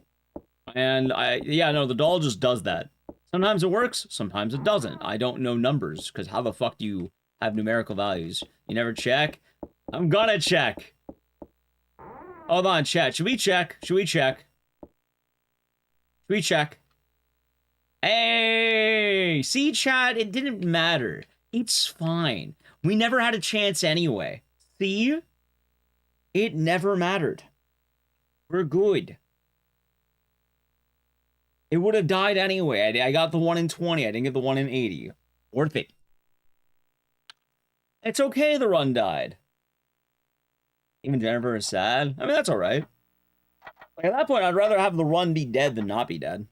And yeah, no, the doll just does that. Sometimes it works, sometimes it doesn't. I don't know numbers, because how the fuck do you have numerical values? You never check? I'm gonna check. Hold on, chat. Should we check? Should we check? Should we check? Hey! See, chat? It didn't matter. It's fine. We never had a chance anyway. See? It never mattered. We're good. It would have died anyway. I got the 1 in 20. I didn't get the 1 in 80. Worth it. It's okay the run died. Even Jennifer is sad. I mean, that's alright. Like, at that point, I'd rather have the run be dead than not be dead.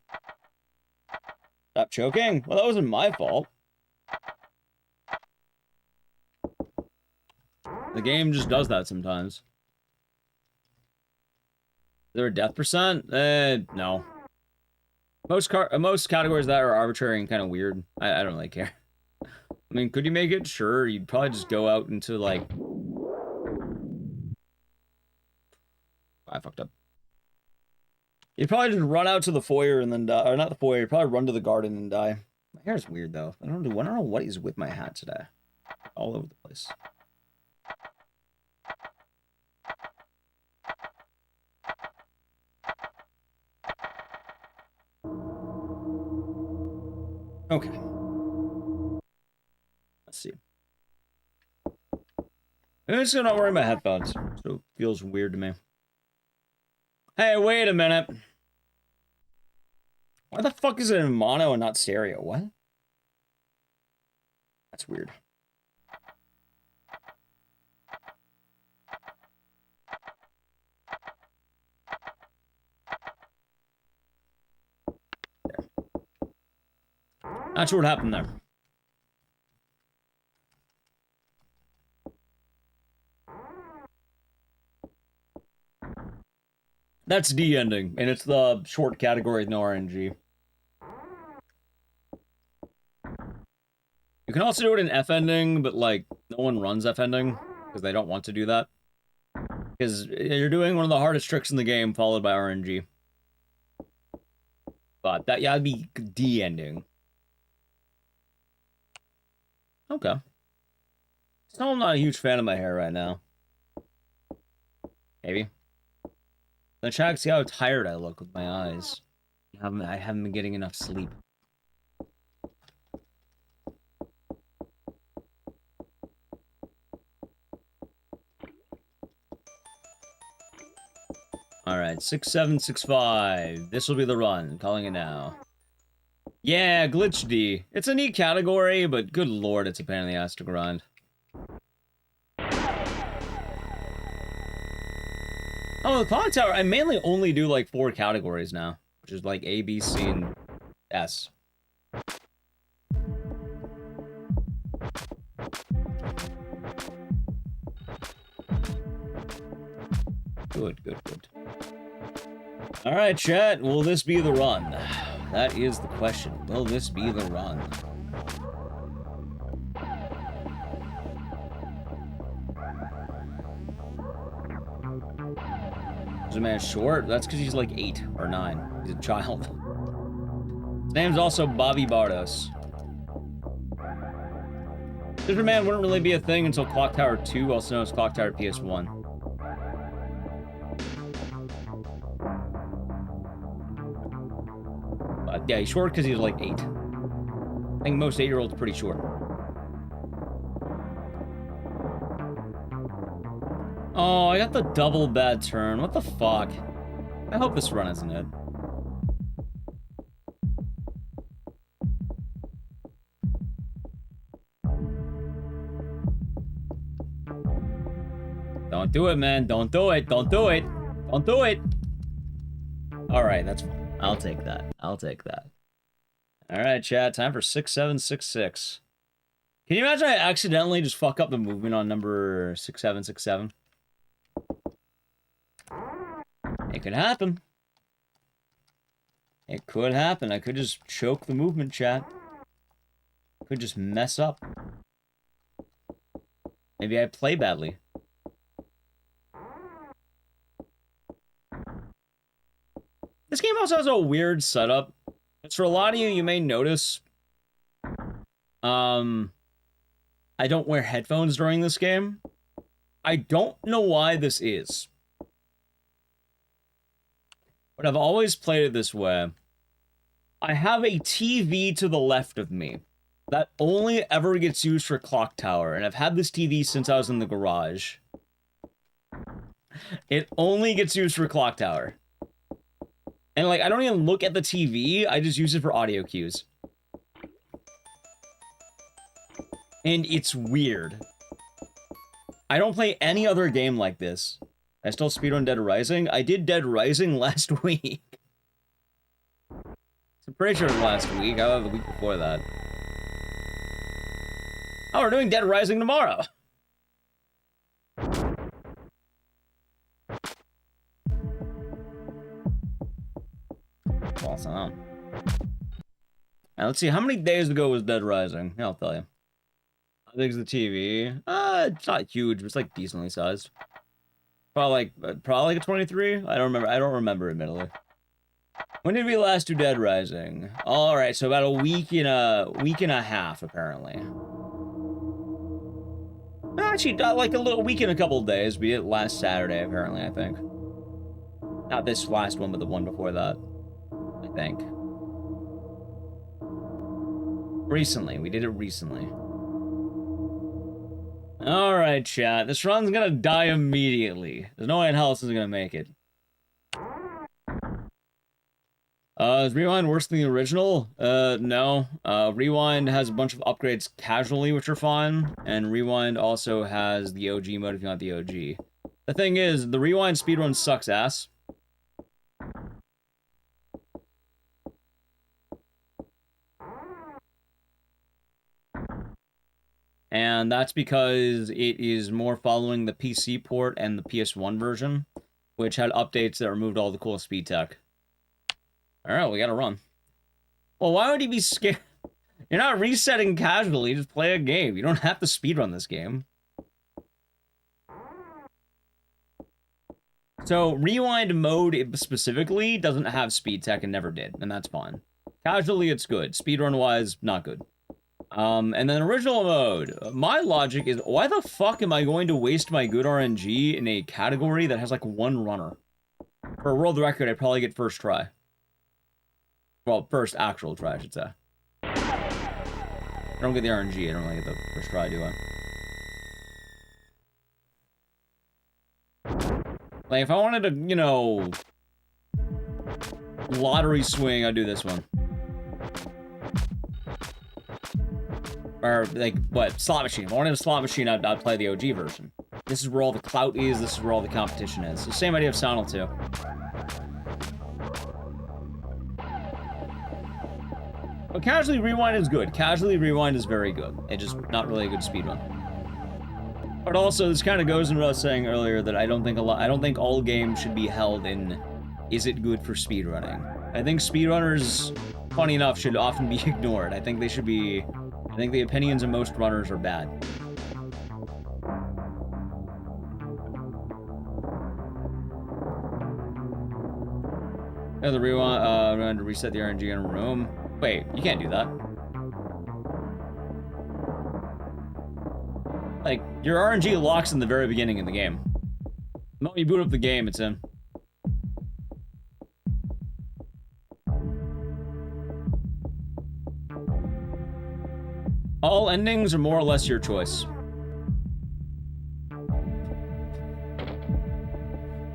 Stop choking. Well, that wasn't my fault. The game just does that sometimes. Is there a death percent? No. Most categories that are arbitrary and kind of weird. I don't really care. I mean, could you make it? Sure. You'd probably just go out into, like... I fucked up. You'd probably just run out to the foyer and then die. Or not the foyer. You'd probably run to the garden and die. My hair is weird, though. I don't know what is with my hat today. All over the place. Okay. Let's see. I'm just not wearing my headphones, so it feels weird to me. Hey, wait a minute. Why the fuck is it in mono and not stereo? What? That's weird. Not sure what happened there. That's D ending, and it's the short category with no RNG. You can also do it in F ending, but like no one runs F ending because they don't want to do that. Because you're doing one of the hardest tricks in the game, followed by RNG. But that, yeah, it'd be D ending. Okay. Still, I'm not a huge fan of my hair right now. Maybe. Then check, see how tired I look with my eyes. I haven't been getting enough sleep. Alright, 6765. This will be the run. Calling it now. Yeah, Glitch D. It's a neat category, but good lord, it's a pain in the ass to grind. Oh, the Clock Tower, I mainly only do like 4 categories now, which is like A, B, C, and S. Good, good, good. Alright, chat, will this be the run? That is the question. Will this be the run? Is a man short? That's because he's like 8 or 9. He's a child. His name's also Bobby Bardos. Different Man wouldn't really be a thing until Clock Tower 2, also known as Clock Tower PS1. Yeah, he's short because he's like 8. I think most 8-year-olds are pretty short. Oh, I got the double bad turn. What the fuck? I hope this run isn't it. Don't do it, man. Don't do it. Don't do it. Don't do it. Alright, that's fine. I'll take that. I'll take that. Alright, chat. Time for 6766. Can you imagine I accidentally just fuck up the movement on number 6767? It could happen. It could happen. I could just choke the movement, chat. Could just mess up. Maybe I play badly. This game also has a weird setup. For a lot of you, you may notice, I don't wear headphones during this game. I don't know why this is. But I've always played it this way. I have a TV to the left of me that only ever gets used for Clock Tower, and I've had this TV since I was in the garage. It only gets used for Clock Tower. And, like, I don't even look at the TV, I just use it for audio cues. And it's weird. I don't play any other game like this. I still speedrun Dead Rising. I did Dead Rising last week. I'm pretty sure it was last week. How about the week before that? Oh, we're doing Dead Rising tomorrow. Awesome. Now, let's see. How many days ago was Dead Rising? Yeah, I'll tell you. How big's the TV? It's not huge, but it's like decently sized. Probably like a 23. I don't remember admittedly. When did we last do Dead Rising? All right, so about a week and a half apparently. Actually, like a week and a couple of days. We did it last Saturday apparently. I think. Not this last one, but the one before that. I think. Recently. We did it recently. Alright, chat. This run's gonna die immediately. There's no way in hell this is gonna make it. Is Rewind worse than the original? No. Rewind has a bunch of upgrades casually, which are fine. And Rewind also has the OG mode if you want the OG. The thing is, the Rewind speedrun sucks ass. And that's because it is more following the PC port and the PS1 version, which had updates that removed all the cool speed tech. Alright, we gotta run. Well, why would he be scared? You're not resetting casually, just play a game. You don't have to speedrun this game. So, Rewind mode specifically doesn't have speed tech and never did, and that's fine. Casually, it's good. Speedrun-wise, not good. And then original mode. My logic is, why the fuck am I going to waste my good RNG in a category that has like one runner? For a world record, I'd probably get first try. Well, first actual try, I should say. I don't get the RNG, I don't really get the first try, do I? Like, if I wanted to, you know, lottery swing, I'd do this one. Or, like, what? Slot machine. If I wanted a slot machine, I'd play the OG version. This is where all the clout is, this is where all the competition is. So, same idea of Sonal 2. But Casually Rewind is good. Casually Rewind is very good. It's just not really a good speedrun. But also, this kind of goes into what I was saying earlier, that I don't think all games should be held in is it good for speedrunning? I think speedrunners, funny enough, should often be ignored. I think they should be... I think the opinions of most runners are bad. The rewind, we're going to reset the RNG in a room. Wait, you can't do that. Like, your RNG locks in the very beginning of the game. The moment you boot up the game, it's in. All endings are more or less your choice.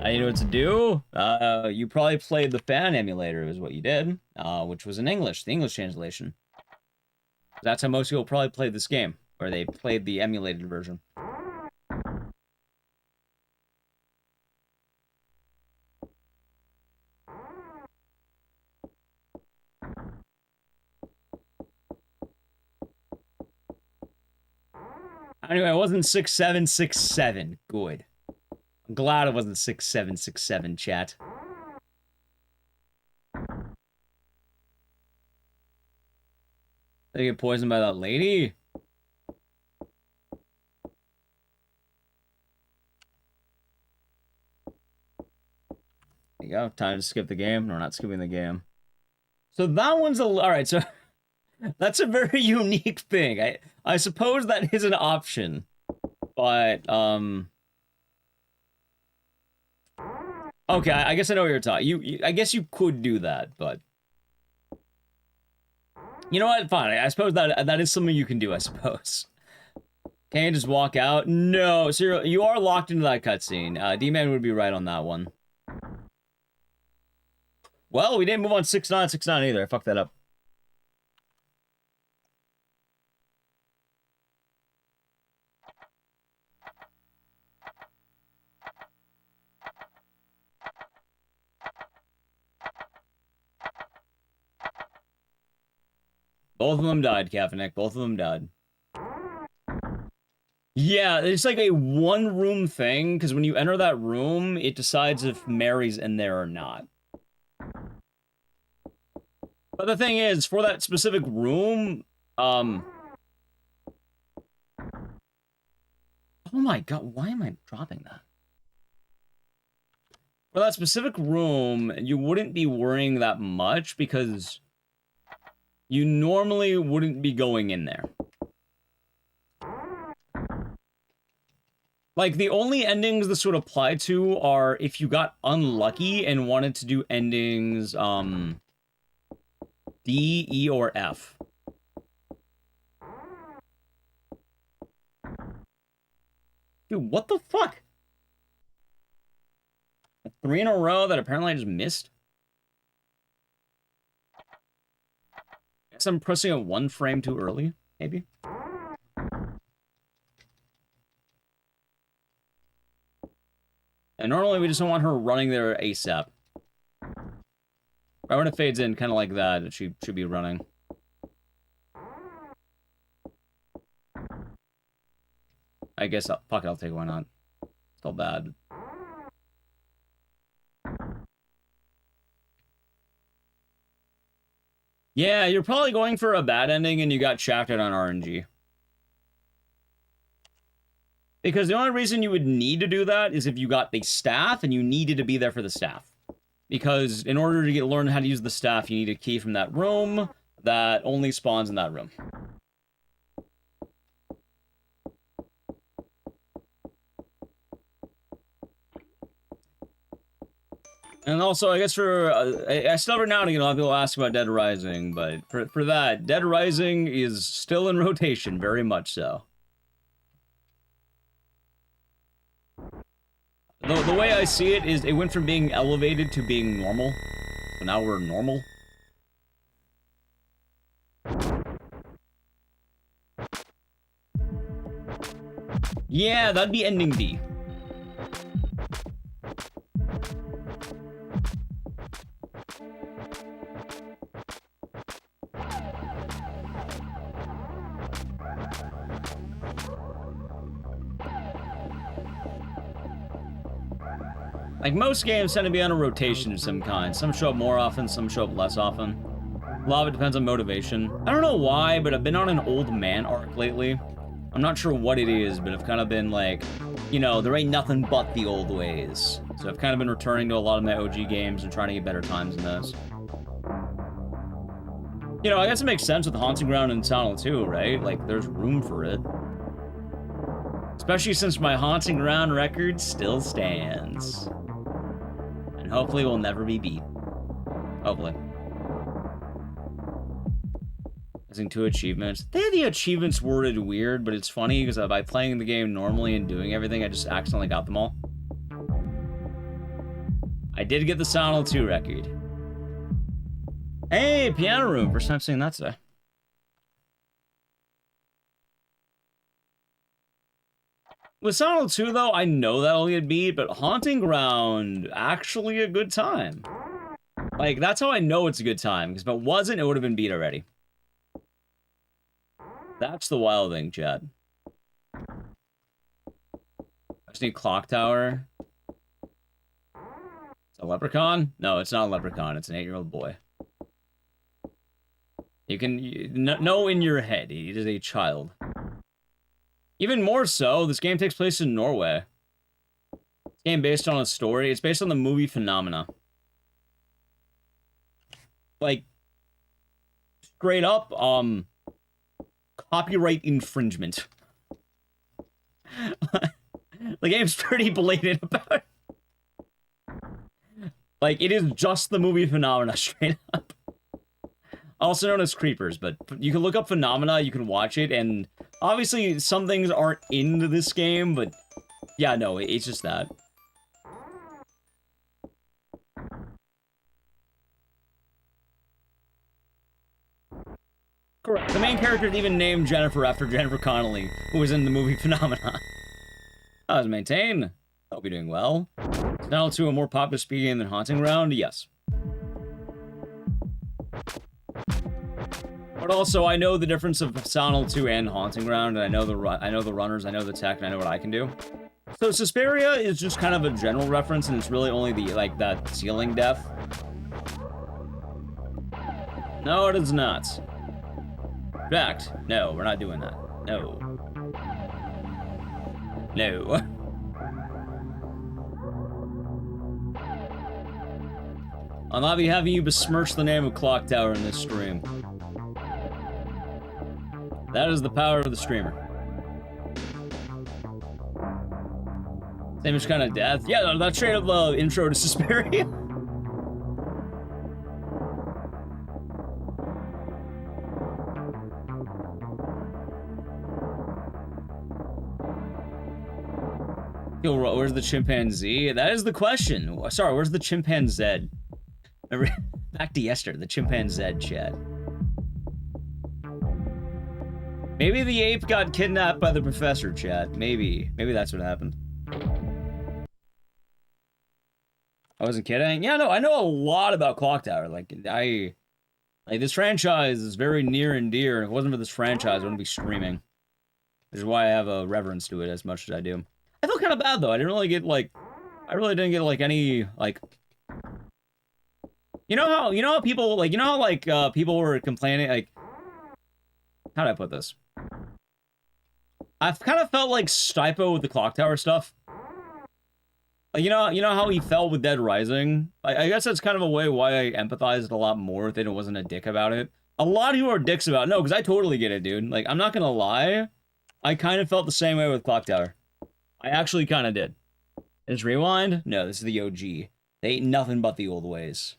You know what to do? You probably played the fan emulator is what you did, which was in English, the English translation. That's how most people probably played this game, or they played the emulated version. Anyway, it wasn't 6767. Good. I'm glad it wasn't 6767, chat. They get poisoned by that lady? There you go. Time to skip the game. No, we're not skipping the game. So that one's a... Alright, so... That's a very unique thing. I suppose that is an option. But, okay, I guess I know what you're talking. I guess you could do that, but... You know what? Fine. I suppose that is something you can do, I suppose. Can you just walk out? No. So you are locked into that cutscene. D-Man would be right on that one. Well, we didn't move on 6969 either. I fucked that up. Both of them died, Kaepernick. Both of them died. Yeah, it's like a one-room thing, because when you enter that room, it decides if Mary's in there or not. But the thing is, for that specific room, oh my god, why am I dropping that? For that specific room, you wouldn't be worrying that much, because... you normally wouldn't be going in there. Like, the only endings this would apply to are if you got unlucky and wanted to do endings, D, E, or F. Dude, what the fuck? 3 in a row that apparently I just missed? I'm pressing it 1 frame too early, maybe. And normally we just don't want her running there ASAP. Right when it fades in, kind of like that, she should be running. I guess, fuck it, I'll take it, why not? It's all bad. Yeah, you're probably going for a bad ending and you got shafted on RNG. Because the only reason you would need to do that is if you got the staff and you needed to be there for the staff. Because in order to learn how to use the staff, you need a key from that room that only spawns in that room. And also, I guess for, I still every now and again, a lot of people ask about Dead Rising, but for that, Dead Rising is still in rotation, very much so. The way I see it is it went from being elevated to being normal, so now we're normal. Yeah, that'd be ending D. Like, most games tend to be on a rotation of some kind. Some show up more often, some show up less often. A lot of it depends on motivation. I don't know why, but I've been on an old man arc lately. I'm not sure what it is, but I've kind of been like, you know, there ain't nothing but the old ways. So I've kind of been returning to a lot of my OG games and trying to get better times in those. You know, I guess it makes sense with Haunting Ground and Tunnel too, right? Like, there's room for it. Especially since my Haunting Ground record still stands. And hopefully will never be beat. Hopefully. Missing 2 achievements. They had the achievements worded weird, but it's funny because by playing the game normally and doing everything, I just accidentally got them all. I did get the Silent Hill 2 record. Hey, Piano Room. First time seeing that today. With Silent Hill 2, though, I know that'll get beat, but Haunting Ground, actually a good time. Like, that's how I know it's a good time, because if it wasn't, it would have been beat already. That's the wild thing, Chad. I just need Clock Tower. It's a leprechaun? No, it's not a leprechaun. It's an 8-year-old boy. You can know in your head, he is a child. Even more so, this game takes place in Norway. This game based on a story. It's based on the movie Phenomena. Like, straight up, copyright infringement. The game's pretty blatant about it. Like, it is just the movie Phenomena, straight up. Also known as Creepers, but you can look up Phenomena, you can watch it, and obviously some things aren't into this game, but yeah, no, it's just that. Correct. The main character is even named Jennifer after Jennifer Connelly, who was in the movie Phenomena. How's it maintained? Hope you're doing well. Is now to a more popular speed game than Haunting Ground? Yes. But also, I know the difference of Silent Hill 2 and Haunting Ground, and I know the runners, I know the tech, and I know what I can do. So Suspiria is just kind of a general reference, and it's really only the, like, that ceiling death. No, it is not. In fact, no, we're not doing that. No. No. I'll not be having you besmirch the name of Clock Tower in this stream. That is the power of the streamer. Same as kind of death. Yeah, that's straight up the intro to Suspiria. Yo, where's the chimpanzee? That is the question. Sorry, where's the chimpanzee? Back to yesterday, the chimpanzee, Chad. Maybe the ape got kidnapped by the professor, Chad. Maybe that's what happened. I wasn't kidding. Yeah, no, I know a lot about Clock Tower. Like this franchise is very near and dear. And if it wasn't for this franchise, I wouldn't be streaming. Which is why I have a reverence to it as much as I do. I feel kind of bad though. I really didn't get like any like. You know how people like people were complaining like. How do I put this? I've kind of felt like Stipo with the Clock Tower stuff. Like, you know how he felt with Dead Rising? I guess that's kind of a way why I empathized a lot more with it and wasn't a dick about it. A lot of you are dicks about it. No, because I totally get it, dude. Like, I'm not gonna lie. I kind of felt the same way with Clock Tower. I actually kind of did. Is Rewind? No, this is the OG. They ain't nothing but the old ways.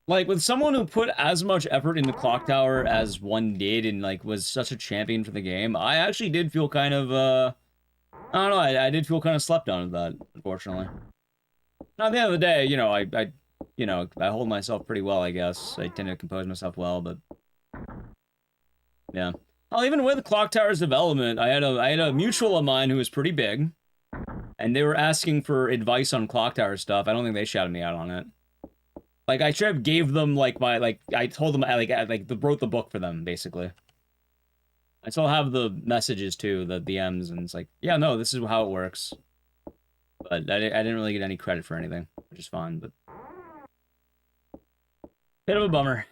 Like, with someone who put as much effort into Clock Tower as one did and, like, was such a champion for the game, I actually did feel kind of, I don't know, I did feel kind of slept on with that, unfortunately. Now, at the end of the day, you know, I hold myself pretty well, I guess. I tend to compose myself well, but... yeah. Well, even with Clock Tower's development, I had a mutual of mine who was pretty big, and they were asking for advice on Clock Tower stuff. I don't think they shouted me out on it. Like, I should have gave them, like, I told them, I wrote the book for them, basically. I still have the messages too, the DMs, and it's like, yeah, no, this is how it works. But I didn't really get any credit for anything, which is fine, but... Bit of a bummer.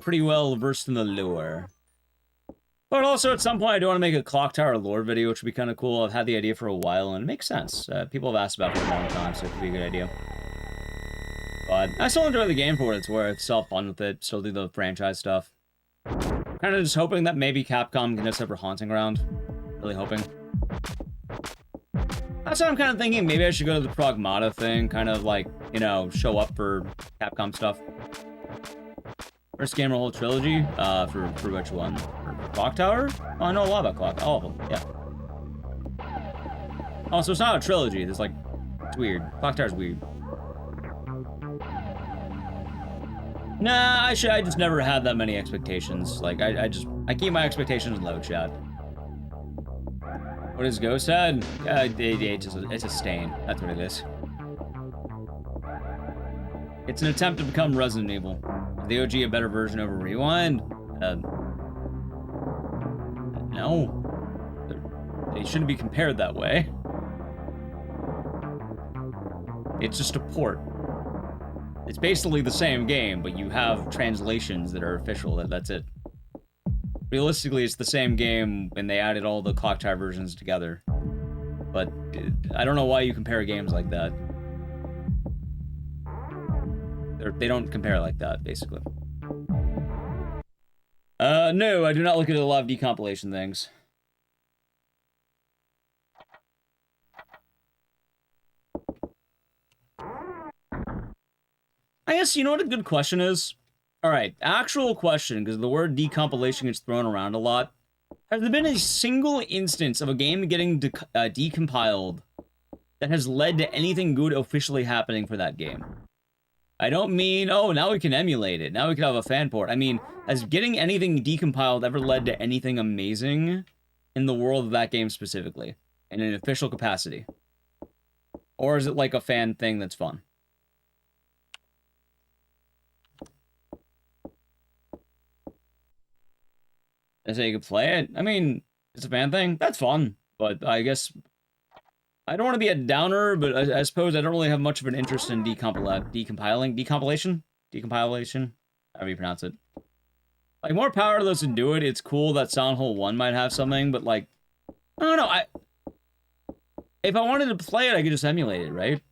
Pretty well versed in the lore. But also, at some point, I do want to make a Clock Tower lore video, which would be kind of cool. I've had the idea for a while, and it makes sense. People have asked about it for a long time, so it could be a good idea. But I still enjoy the game for what it's worth. Still have fun with it. Still do the franchise stuff. Kind of just hoping that maybe Capcom can just have a haunting ground. Really hoping. That's what I'm kind of thinking. Maybe I should go to the Pragmata thing. Kind of like, you know, show up for Capcom stuff. First game of the whole trilogy, for which one? For Clock Tower? Oh, I know a lot about Clock. All of them, yeah. Oh, so it's not a trilogy. There's like, it's weird. Clock Tower's weird. Nah, I just never had that many expectations. Like, I keep my expectations low, chat. What is Ghost said? It's a stain. That's what it is. It's an attempt to become Resident Evil. Is the OG a better version over Rewind? No. They shouldn't be compared that way. It's just a port. It's basically the same game, but you have translations that are official. That's it. Realistically, it's the same game when they added all the Clock Tower versions together. But I don't know why you compare games like that. They don't compare like that, basically. No, I do not look at a lot of decompilation things. I guess, you know what a good question is? Alright, actual question, because the word decompilation gets thrown around a lot. Has there been a single instance of a game getting decompiled that has led to anything good officially happening for that game? I don't mean, oh, now we can emulate it. Now we can have a fan port. I mean, has getting anything decompiled ever led to anything amazing in the world of that game specifically? In an official capacity? Or is it like a fan thing that's fun? I say you could play it. I mean, it's a fan thing. That's fun. But I guess... I don't want to be a downer, but I suppose I don't really have much of an interest in decompilation? However you pronounce it. Like, more power to those who do it. It's cool that Silent Hill 1 might have something, but like... I don't know, if I wanted to play it, I could just emulate it, right?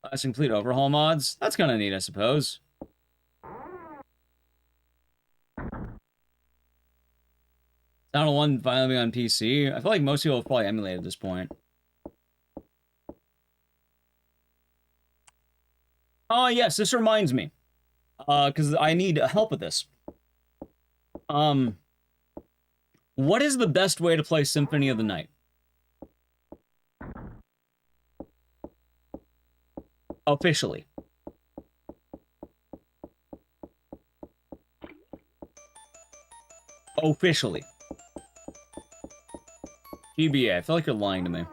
Last complete overhaul mods? That's kind of neat, I suppose. Silent Hill 1 finally being on PC. I feel like most people have probably emulated at this point. Oh, yes, this reminds me. Because I need help with this. What is the best way to play Symphony of the Night? Officially. Officially. GBA, I feel like you're lying to me.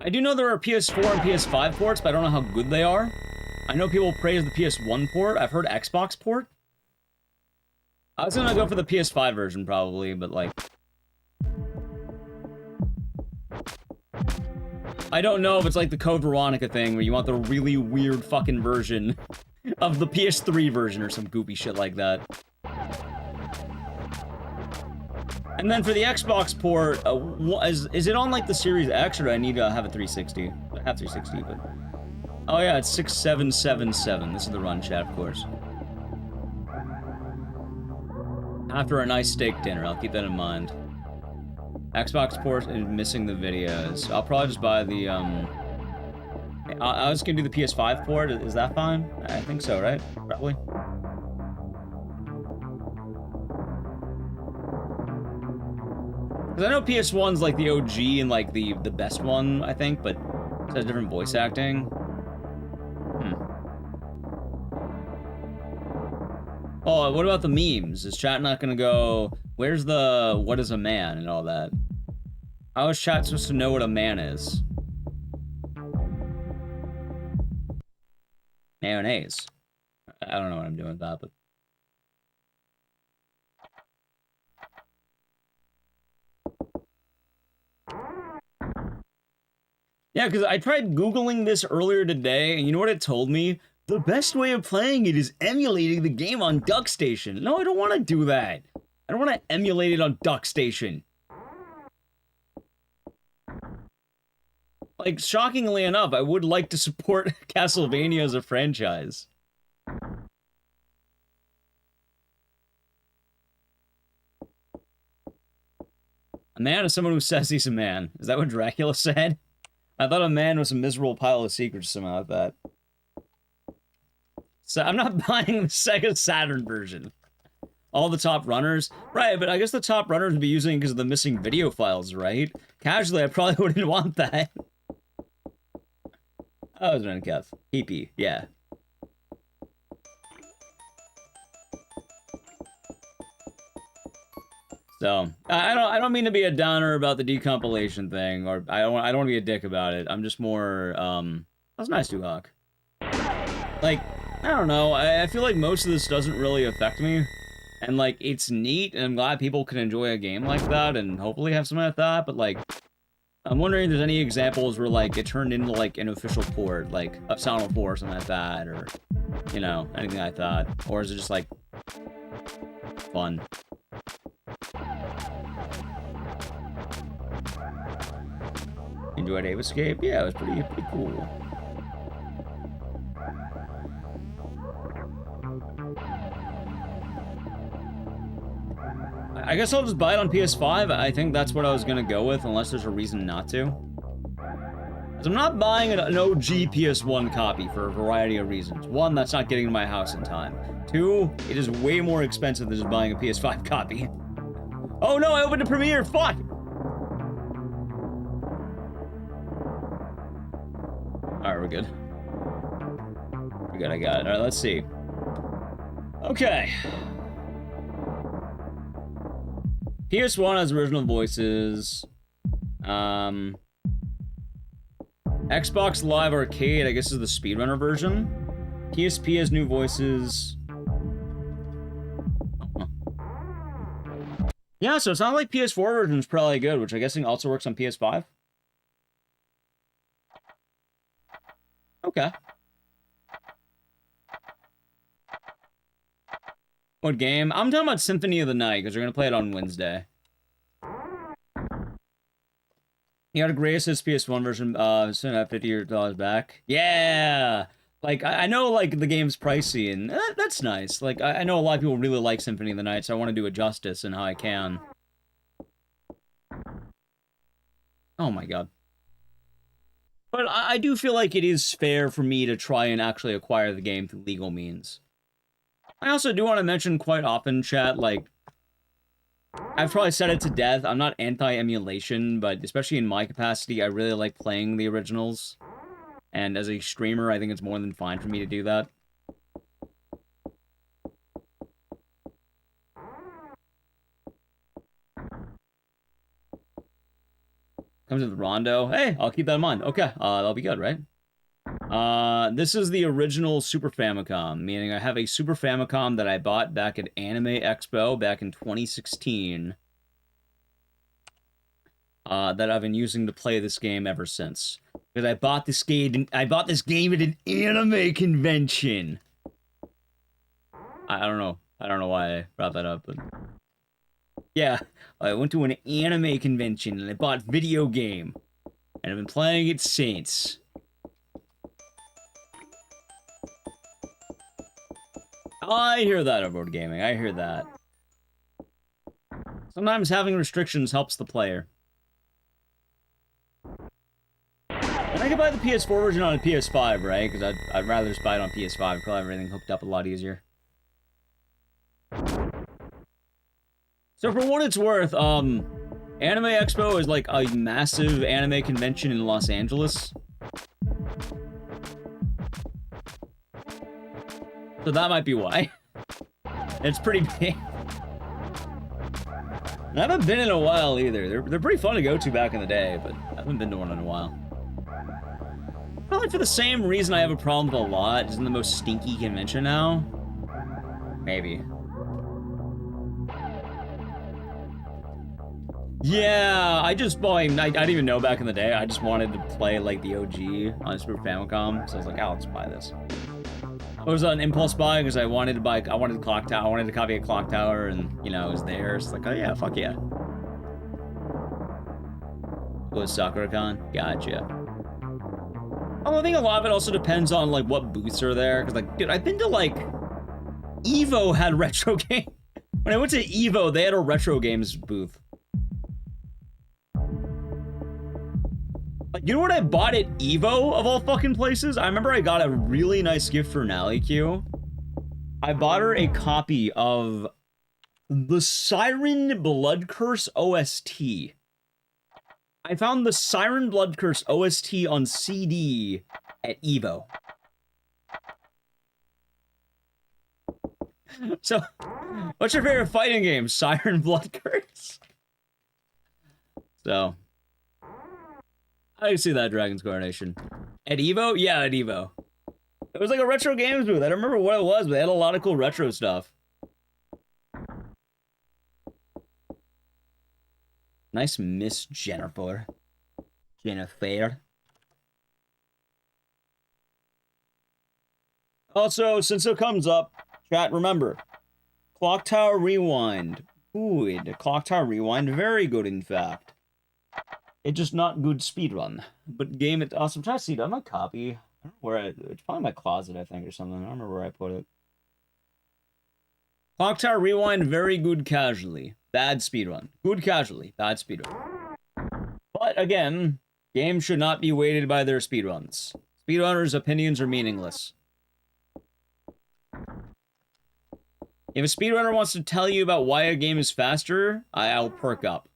I do know there are PS4 and PS5 ports, but I don't know how good they are. I know people praise the PS1 port. I've heard Xbox port. I was gonna go for the PS5 version probably, but like... I don't know if it's like the Code Veronica thing where you want the really weird fucking version of the PS3 version or some goofy shit like that. And then for the Xbox port, is it on like the Series X or do I need to have a 360? I have 360, but... Oh yeah, it's 6777. This is the run chat, of course. After a nice steak dinner, I'll keep that in mind. Xbox port is missing the videos. I'll probably just buy the, I was gonna do the PS5 port. Is that fine? I think so, right? Probably. Because I know PS1's like the OG and like the best one, I think, but it has different voice acting. Oh, what about the memes? Is chat not gonna go, where's the what is a man and all that? How is chat supposed to know what a man is? Mayonnaise. I don't know what I'm doing with that, but... Yeah, because I tried Googling this earlier today, and you know what it told me? The best way of playing it is emulating the game on DuckStation. No, I don't want to do that. I don't want to emulate it on DuckStation. Like, shockingly enough, I would like to support Castlevania as a franchise. A man is someone who says he's a man. Is that what Dracula said? I thought a man was a miserable pile of secrets, something like that. So I'm not buying the Sega Saturn version. All the top runners? Right, but I guess the top runners would be using it because of the missing video files, right? Casually, I probably wouldn't want that. Oh, it's an Kev. EP, yeah. So, I don't mean to be a downer about the decompilation thing, or I don't want to be a dick about it. I'm just more, that's nice, Duhawk. Like, I don't know, I feel like most of this doesn't really affect me. And, like, it's neat, and I'm glad people can enjoy a game like that, and hopefully have something like that, but, like, I'm wondering if there's any examples where, like, it turned into, like, an official port, like, a Sound 4 or something like that, or, you know, anything like that. Or is it just, like, fun? Enjoyed Ape Escape? Yeah, it was pretty cool. I guess I'll just buy it on PS5. I think that's what I was gonna go with, unless there's a reason not to. Because I'm not buying an OG PS1 copy for a variety of reasons. One, that's not getting to my house in time. Two, it is way more expensive than just buying a PS5 copy. Oh no, I opened a Premiere! Fuck! Alright, we're good. We're good, I got it. Alright, let's see. Okay. PS1 has original voices. Xbox Live Arcade, I guess, is the speedrunner version. PSP has new voices. Yeah, so it's not like PS4 version is probably good, which I'm guessing also works on PS5. Okay. What game? I'm talking about Symphony of the Night, because we're going to play it on Wednesday. You got a Gray Assist PS1 version, $50 back. Yeah! Like, I know, like, the game's pricey, and that's nice. Like, I know a lot of people really like Symphony of the Night, so I want to do it justice in how I can. Oh my god. But I do feel like it is fair for me to try and actually acquire the game through legal means. I also do want to mention quite often, chat, like, I've probably said it to death, I'm not anti-emulation, but especially in my capacity, I really like playing the originals. And as a streamer, I think it's more than fine for me to do that. Comes with Rondo. Hey, I'll keep that in mind. Okay, that'll be good, right? This is the original Super Famicom, meaning I have a Super Famicom that I bought back at Anime Expo back in 2016. That I've been using to play this game ever since. Because I bought this game at an anime convention. I don't know why I brought that up, but yeah, I went to an anime convention and I bought video game, and I've been playing it since. I hear that about gaming. I hear that. Sometimes having restrictions helps the player. And I could buy the PS4 version on a PS5, right? Because I'd rather just buy it on PS5. Probably have everything hooked up a lot easier. So for what it's worth, Anime Expo is like a massive anime convention in Los Angeles. So that might be why. It's pretty big. I haven't been in a while either. They're pretty fun to go to back in the day, but I haven't been to one in a while. Probably for the same reason I have a problem with a lot. Isn't the most stinky convention now? Maybe. Yeah, I didn't even know back in the day. I just wanted to play like the OG on Super Famicom, so I was like, oh, let's buy this. It was an impulse buy because I wanted to copy a clock tower, and you know, it was there. It's like, oh yeah, fuck yeah. It was SakuraCon? Gotcha. Oh, I think a lot of it also depends on like what booths are there, because like, dude, I've been to like Evo had retro game. When I went to Evo, they had a retro games booth. Like, you know what I bought at Evo, of all fucking places? I remember I got a really nice gift for Nally Q. I bought her a copy of the Siren Blood Curse OST. I found the Siren Blood Curse OST on CD at Evo. So, what's your favorite fighting game? Siren Blood Curse? So... I can see that, Dragon's Coronation. At Evo? Yeah, at Evo. It was like a retro games booth. I don't remember what it was, but they had a lot of cool retro stuff. Nice Miss Jennifer. Jennifer. Also, since it comes up, chat, remember, Clock Tower Rewind. Good. Clock Tower Rewind, very good, in fact. It's just not good speedrun. But game it awesome. I'm trying to see, do I have my copy? I don't know where it's probably in my closet, I think, or something. I don't remember where I put it. Clock Tower Rewind, very good casually. Bad speedrun. Good casually, bad speedrun. But again, games should not be weighted by their speedruns. Speedrunners' opinions are meaningless. If a speedrunner wants to tell you about why a game is faster, I'll perk up.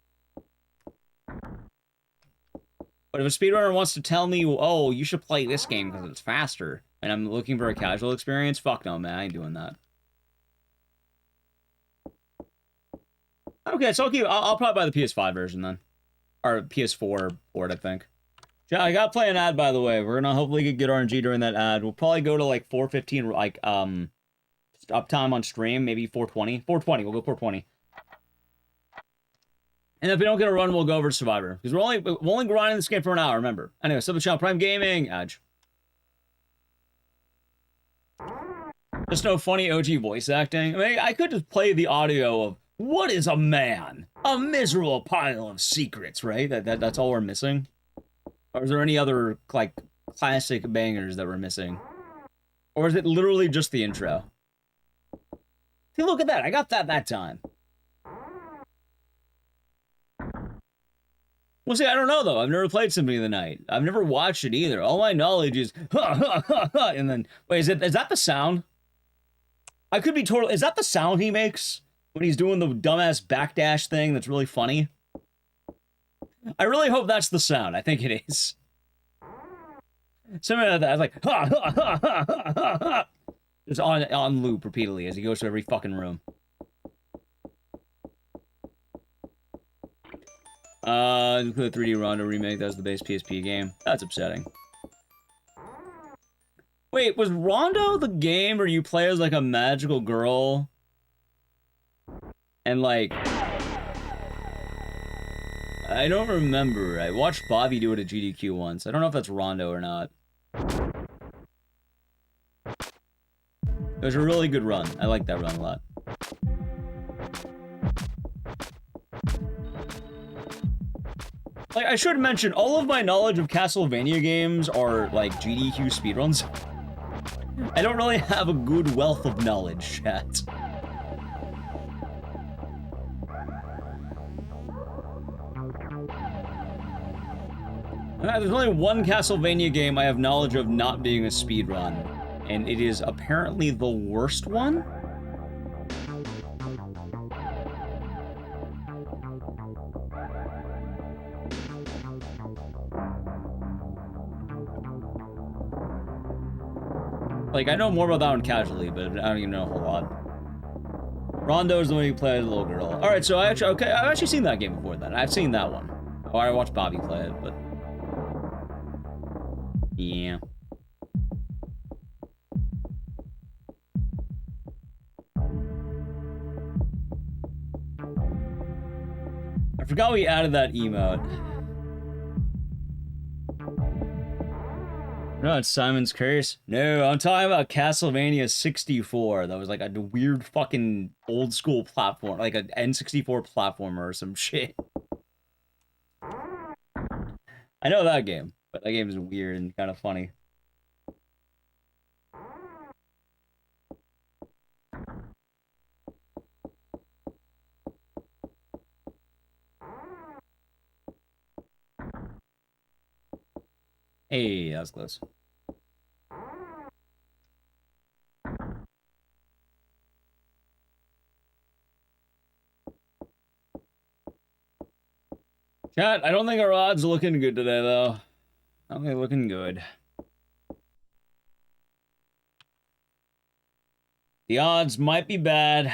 But if a speedrunner wants to tell me, oh, you should play this game because it's faster, and I'm looking for a casual experience, fuck no, man, I ain't doing that. Okay, so I'll probably buy the PS5 version then. Or PS4 port, I think. Yeah, I gotta play an ad, by the way. We're gonna hopefully get good RNG during that ad. We'll probably go to like 4:15, like, uptime on stream, maybe 4:20. 4:20, we'll go 4:20. And if we don't get a run, we'll go over to Survivor. Because we're only grinding this game for an hour, remember. Anyway, sub the channel, Prime Gaming, Edge. Just no funny OG voice acting. I mean, I could just play the audio of, what is a man? A miserable pile of secrets, right? That's all we're missing? Or is there any other, like, classic bangers that we're missing? Or is it literally just the intro? See, look at that. I got that time. Well, see, I don't know, though. I've never played Symphony of the Night. I've never watched it either. All my knowledge is, ha, ha, ha, ha, and then, wait, is that the sound? I could be totally, is that the sound he makes when he's doing the dumbass backdash thing that's really funny? I really hope that's the sound. I think it is. Something like that. I was like, ha, ha, ha, ha, ha, ha, ha. Just on loop repeatedly as he goes to every fucking room. The 3D Rondo remake, that was the base PSP game. That's upsetting. Wait, was Rondo the game where you play as like a magical girl? And like... I don't remember. I watched Bobby do it at GDQ once. I don't know if that's Rondo or not. It was a really good run. I like that run a lot. Like, I should mention, all of my knowledge of Castlevania games are, like, GDQ speedruns. I don't really have a good wealth of knowledge, chat. There's only one Castlevania game I have knowledge of not being a speedrun, and it is apparently the worst one? Like, I know more about that one casually, but I don't even know a whole lot. Rondo is the one who played the little girl. All right, so I've actually seen that game before then. I've seen that one. Oh, I watched Bobby play it, but yeah. I forgot we added that emote. No, it's Simon's Curse. No, I'm talking about Castlevania 64. That was like a weird fucking old school platform, like an N64 platformer or some shit. I know that game, but that game is weird and kind of funny. Hey, that was close. Chat, I don't think our odds are looking good today, though. I don't think they're looking good. The odds might be bad.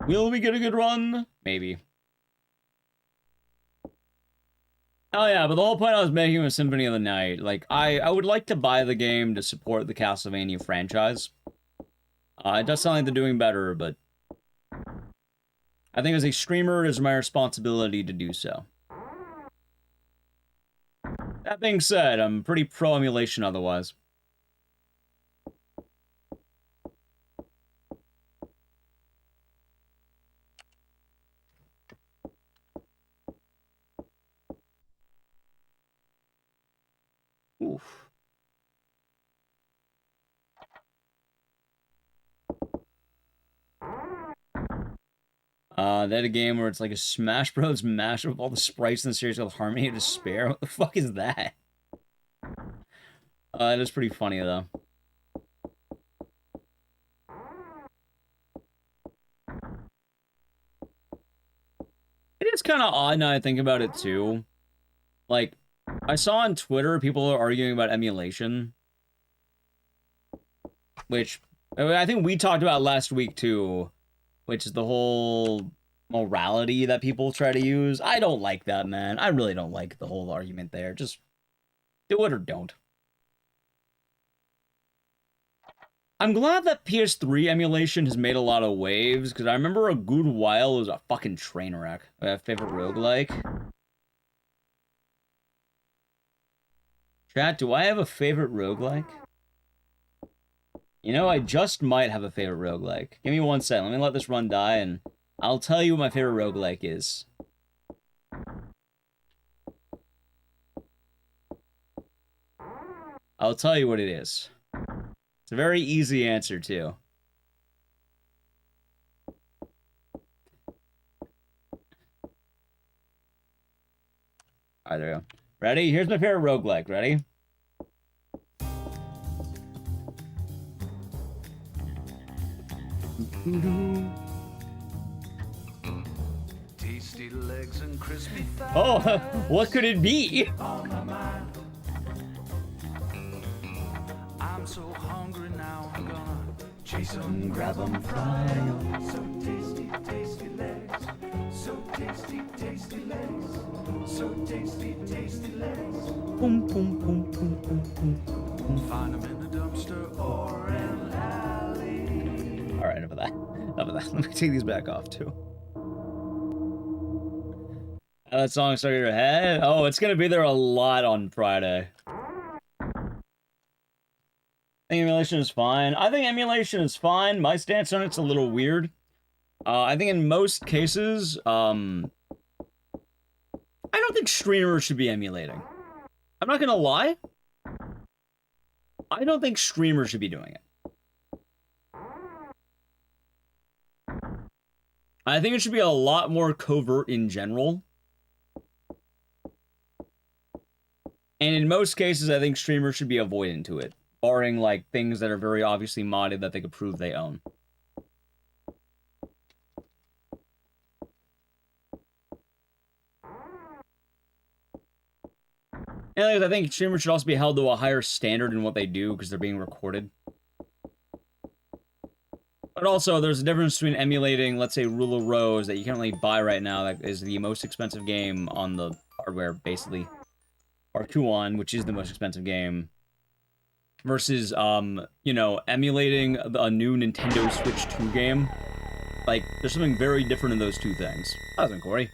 Will we get a good run? Maybe. Oh yeah, but the whole point I was making was Symphony of the Night. Like, I would like to buy the game to support the Castlevania franchise. It does sound like they're doing better, but I think as a streamer, it is my responsibility to do so. That being said, I'm pretty pro-emulation otherwise. Oof. They had a game where it's like a Smash Bros. Mashup of all the sprites in the series called Harmony of Despair. What the fuck is that? It is pretty funny, though. It is kind of odd now I think about it, too. Like, I saw on Twitter people are arguing about emulation. Which, I think we talked about last week, too. Which is the whole morality that people try to use. I don't like that, man. I really don't like the whole argument there. Just do it or don't. I'm glad that PS3 emulation has made a lot of waves, because I remember a good while it was a fucking train wreck. Favorite roguelike? Chat, do I have a favorite roguelike? You know, I just might have a favorite roguelike. Give me 1 second. Let me let this run die, and I'll tell you what my favorite roguelike is. I'll tell you what it is. It's a very easy answer, too. Alright, there we go. Ready? Here's my favorite roguelike. Ready? Tasty legs and crispy thighs. Oh, what could it be? On my mind. I'm so hungry now, I'm gonna chase them, grab them, fry them. So tasty, tasty legs. So tasty, tasty legs. So tasty, tasty legs. Boom, boom, boom, boom, boom, boom, boom. Find them in the dumpster or an alley. Alright, enough of that. Enough of that. Let me take these back off, too. How that song stuck in your head? Oh, it's gonna be there a lot on Friday. I think emulation is fine. I think emulation is fine. My stance on it's a little weird. I think in most cases, I don't think streamers should be emulating. I'm not gonna lie. I don't think streamers should be doing it. I think it should be a lot more covert in general. And in most cases, I think streamers should be avoidant to it. Barring, like, things that are very obviously modded that they could prove they own. And I think streamers should also be held to a higher standard in what they do because they're being recorded. But also, there's a difference between emulating, let's say, Rule of Rose that you can't really buy right now, that is the most expensive game on the hardware, basically. Or Kuon, which is the most expensive game. Versus, you know, emulating a new Nintendo Switch 2 game. Like, there's something very different in those two things. How's it, Corey?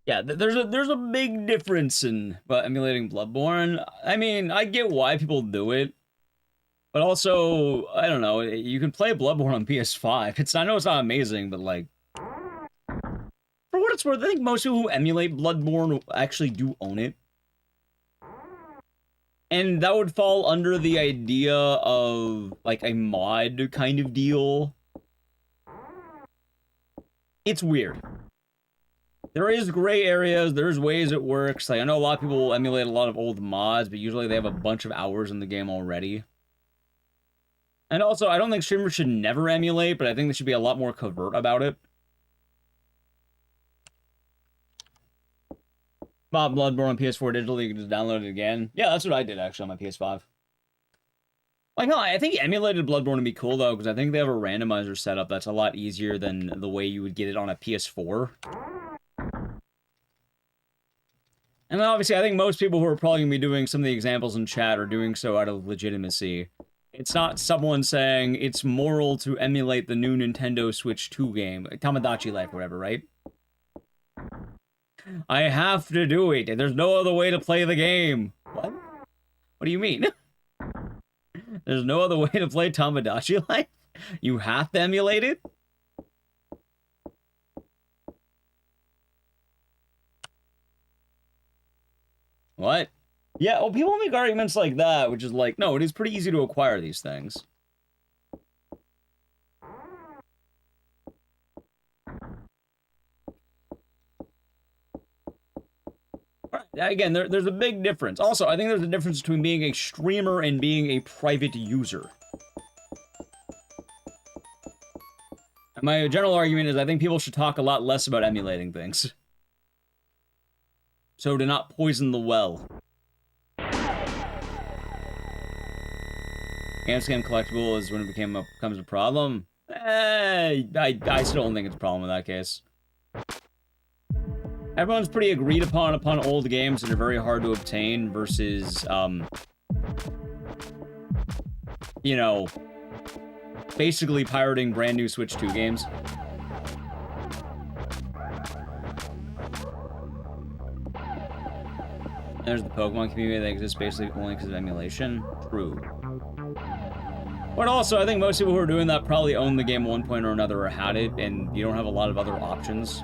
Yeah, there's a big difference in emulating Bloodborne. I mean, I get why people do it, but also, I don't know, you can play Bloodborne on PS5. I know it's not amazing, but like, for what it's worth, I think most people who emulate Bloodborne actually do own it. And that would fall under the idea of, like, a mod kind of deal. It's weird. There is gray areas, there's ways it works. Like, I know a lot of people will emulate a lot of old mods, but usually they have a bunch of hours in the game already. And also, I don't think streamers should never emulate, but I think they should be a lot more covert about it. Bought Bloodborne on PS4 digitally, you can just download it again. Yeah, that's what I did, actually, on my PS5. Like, no, I think emulated Bloodborne would be cool, though, because I think they have a randomizer setup that's a lot easier than the way you would get it on a PS4. And then obviously, I think most people who are probably going to be doing some of the examples in chat are doing so out of legitimacy. It's not someone saying it's moral to emulate the new Nintendo Switch 2 game, Tamagotchi Life or whatever, right? I have to do it. There's no other way to play the game. What? What do you mean? There's no other way to play Tamagotchi Life? You have to emulate it? What? Yeah, well, people make arguments like that, which is like, no, it is pretty easy to acquire these things. Again, there's a big difference. Also, I think there's a difference between being a streamer and being a private user. And my general argument is I think people should talk a lot less about emulating things. So to not poison the well. Scam collectible is when it becomes a problem. I still don't think it's a problem in that case. Everyone's pretty agreed upon old games that are very hard to obtain versus, you know, basically pirating brand new Switch 2 games. There's the Pokemon community that exists basically only because of emulation. True. But also, I think most people who are doing that probably own the game at one point or another or had it, and you don't have a lot of other options.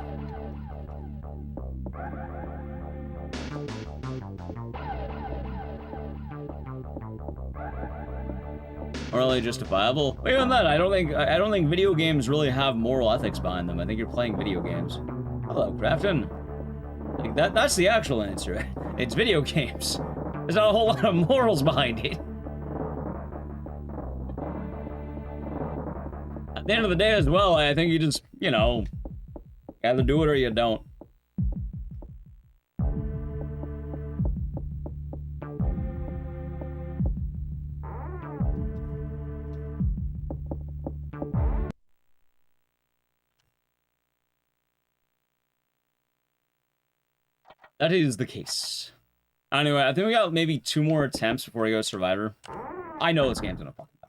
Morally justifiable. But even then, I don't think video games really have moral ethics behind them. I think you're playing video games. Hello, Crafton. Like that's the actual answer. It's video games. There's not a whole lot of morals behind it. At the end of the day as well, I think you just, you know, either do it or you don't. That is the case. Anyway, I think we got maybe 2 more attempts before we go Survivor. I know this game's gonna fucking die.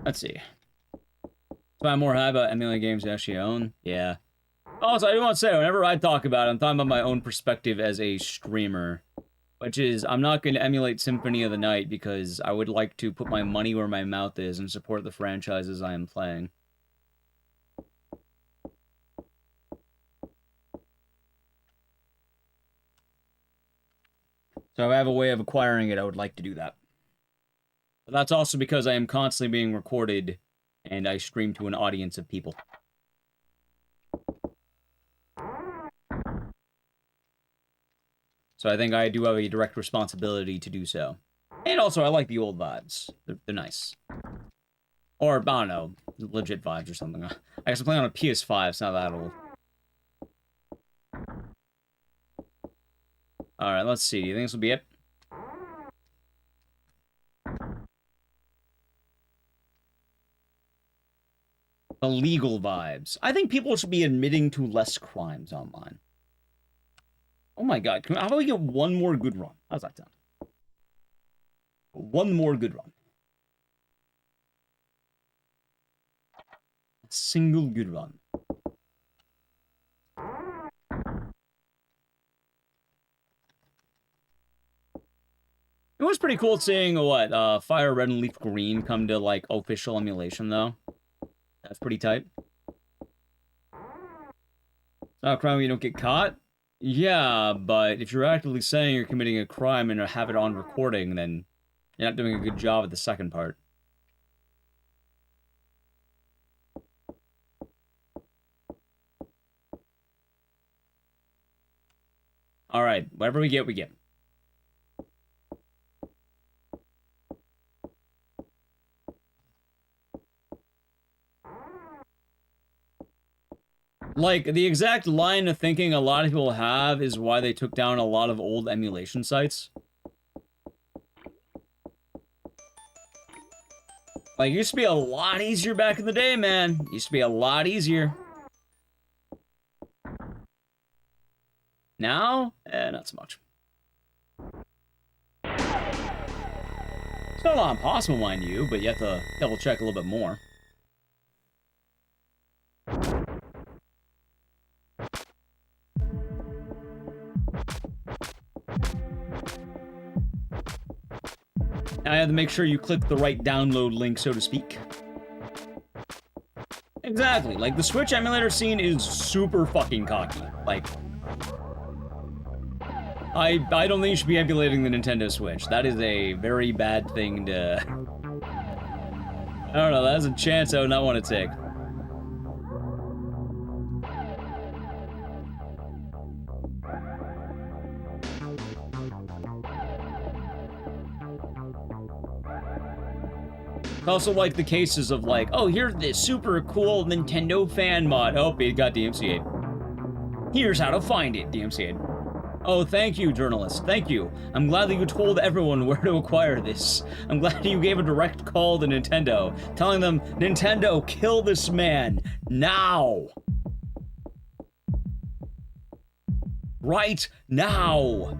Let's see. So I'm more high about emulating games you actually own. Yeah. Also, I do want to say, whenever I talk about it, I'm talking about my own perspective as a streamer. Which is, I'm not going to emulate Symphony of the Night because I would like to put my money where my mouth is and support the franchises I am playing. So if I have a way of acquiring it, I would like to do that. But that's also because I am constantly being recorded and I stream to an audience of people. So I think I do have a direct responsibility to do so. And also, I like the old vibes. They're nice. Or, I don't know, legit vibes or something. I guess I'm playing on a PS5, it's not that old. Alright, let's see. Do you think this will be it? The legal vibes. I think people should be admitting to less crimes online. Oh my god, how about we get one more good run? How's that sound? One more good run. A single good run. It was pretty cool seeing what, Fire Red and Leaf Green come to, like, official emulation, though. That's pretty tight. It's not a crime when you don't get caught? Yeah, but if you're actively saying you're committing a crime and have it on recording, then you're not doing a good job at the second part. Alright, whatever we get, we get. Like, the exact line of thinking a lot of people have is why they took down a lot of old emulation sites. Like, it used to be a lot easier back in the day, man. It used to be a lot easier. Now, not so much. It's not a lot impossible, mind you, but you have to double check a little bit more. I have to make sure you click the right download link, so to speak. Exactly. Like, the Switch emulator scene is super fucking cocky. Like, I don't think you should be emulating the Nintendo Switch. That is a very bad thing to... I don't know, that's a chance I would not want to take. It's also like the cases of like, oh, here's this super cool Nintendo fan mod. Oh, it got DMCA'd. Here's how to find it, DMCA'd. Oh, thank you, journalist. Thank you. I'm glad that you told everyone where to acquire this. I'm glad you gave a direct call to Nintendo, telling them, Nintendo, kill this man. Now. Right now.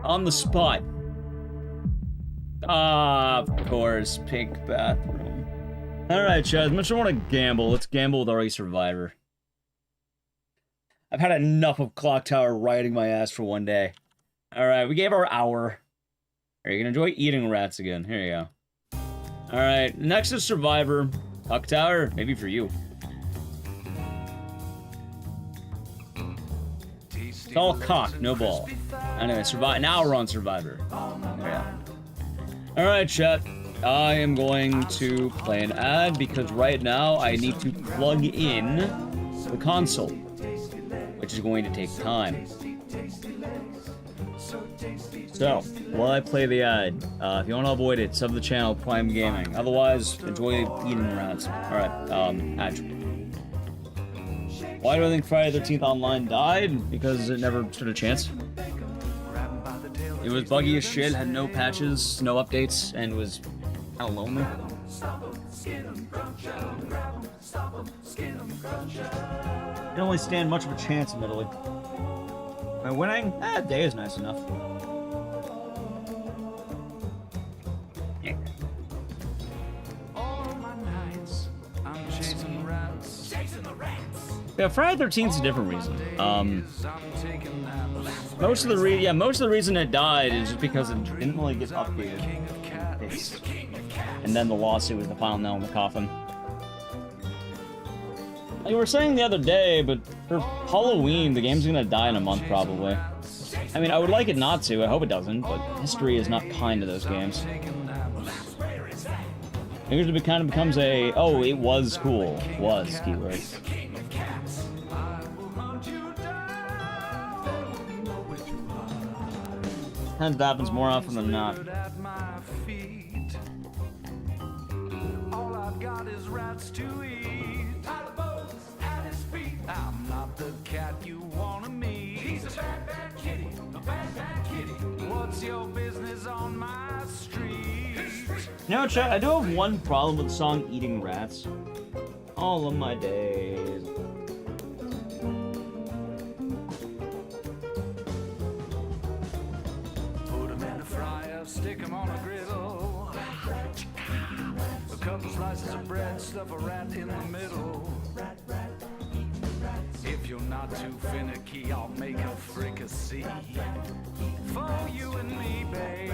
On the spot. Ah, of course. Pink bathroom. Alright, Chad, as much as I want to gamble, let's gamble with RE Survivor. I've had enough of Clock Tower riding my ass for one day. Alright, we gave our hour. Are you gonna enjoy eating rats again? Here you go. Alright, next is Survivor. Clock Tower, maybe for you. It's all cock, no ball. Anyway, now we're on Survivor. Yeah. Alright, chat. I am going to play an ad because right now I need to plug in the console, which is going to take time. So, while I play the ad, if you want to avoid it, sub the channel, Prime Gaming. Otherwise, enjoy eating rats. Alright, ad. Why do I think Friday the 13th Online died? Because it never stood a chance. It was buggy as shit, had no patches, no updates, and was kind of lonely. Didn't really stand much of a chance, admittedly. Am I winning? A day is nice enough. Yeah. Yeah, Friday the 13th is a different reason. Most of the reason it died is just because it didn't really get updated. And then the lawsuit was the final nail in the coffin. Like we were saying the other day, but for Halloween, the game's gonna die in a month probably. I mean, I would like it not to, I hope it doesn't, but history is not kind to those games. I think it kind of becomes a, oh, it was cool. Was, keyword. That happens more often than not. At my feet. All I've got is rats to eat. Pile of bones at his feet. I'm not the cat you wanna meet. He's a bad, bad kitty. A bad, bad kitty. What's your business on my street? You know, chat, I do have one problem with the song Eating Rats. All of my days. Put 'em in a fryer, stick 'em on a griddle. A couple slices of bread, stuff a rat in the middle. If you're not too finicky, I'll make a fricassee for you and me, babe.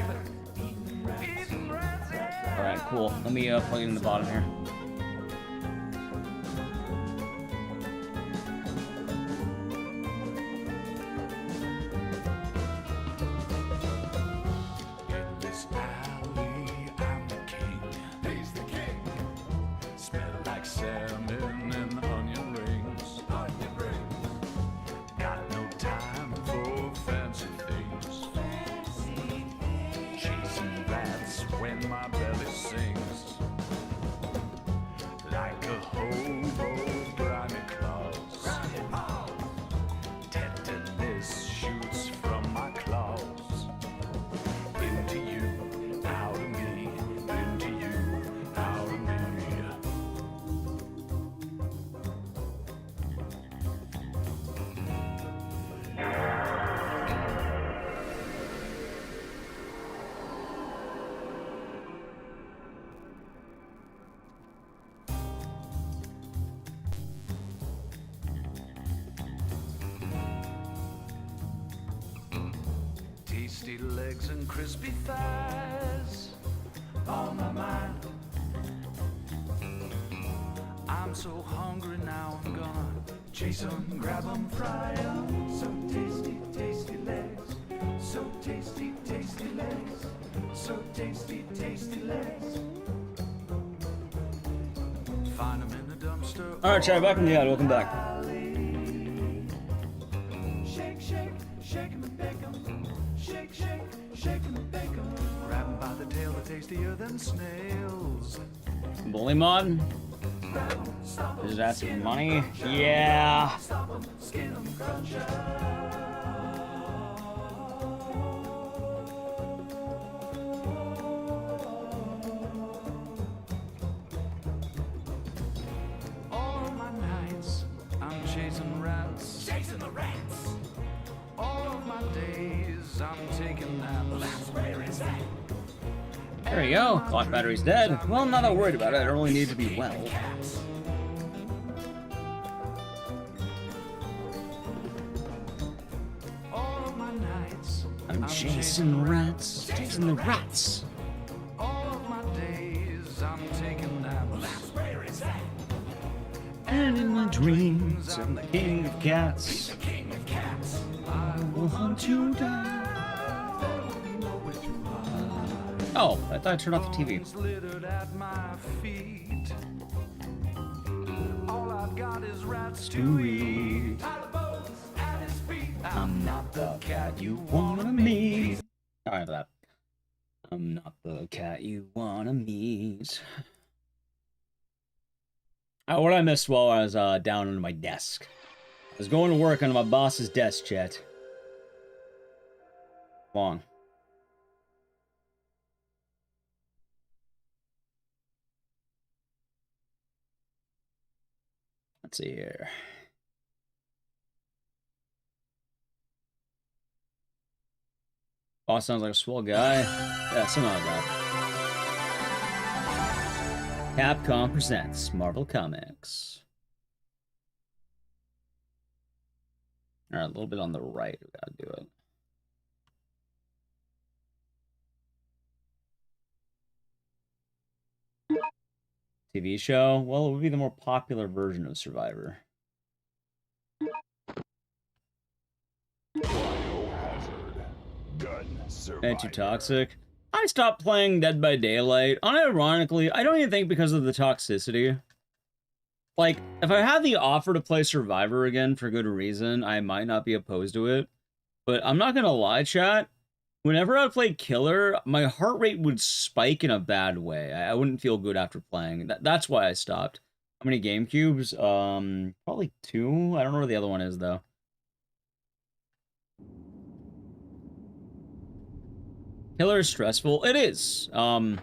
Eating rats, yeah. Alright, cool. Let me plug it in the bottom here. In this alley, I'm the king. He's the king. Smell like salmon and onion rings. Onion rings. Got no time for fancy things. Fancy things. Chasing rats when my belly sings. Like a hobo, grimy claws. Grimy paws. Tetanus shoots from my claws. Into you, out of me. Into you, out of me. Tasty legs and crispy thighs on my mind. I'm so hungry now, I'm gonna chase 'em, grab 'em, fry 'em. So tasty, tasty legs. So tasty, tasty legs. So tasty, tasty legs. Find 'em in the dumpster. Alright, chat, back in the ad. Welcome back. Shake, shake, shake 'em and bake 'em. Shake, shake, shake 'em and bake 'em. Grab 'em by the tail, they're tastier than snails. Bully mod? Is that some money? Yeah. Stop 'em, skin 'em, crunch 'em. All of my nights, I'm chasing rats. Chasing the rats. All of my days, I'm taking naps. Where is that? There you go. Clock battery's dead. Well, I'm not that worried about it. I don't really need to be well. All of my nights, I'm chasing rats. Chasing the rats. all of my days, I'm taking naps. Where is that? And in my dreams, I'm the king of cats. The king of cats. I will hunt you down. Oh, I thought I turned off the TV. Littered at my feet. All I've got is rats to eat. Pile of bones at his feet. I'm not the cat you wanna meet. Alright, that. I'm not the cat you wanna meet. What I missed while I was down on my desk. I was going to work on my boss's desk, chat. Long. Let's see here. Boss sounds like a swell guy. Yeah, something like that. Capcom presents Marvel Comics. Alright, a little bit on the right. We gotta do it. TV show? Well, it would be the more popular version of Survivor. Ain't too toxic. I stopped playing Dead by Daylight. Unironically, I don't even think because of the toxicity. Like, if I had the offer to play Survivor again for good reason, I might not be opposed to it. But I'm not gonna lie, chat. Whenever I play Killer, my heart rate would spike in a bad way. I wouldn't feel good after playing. That's why I stopped. How many GameCubes? Probably 2. I don't know where the other one is, though. Killer is stressful. It is. And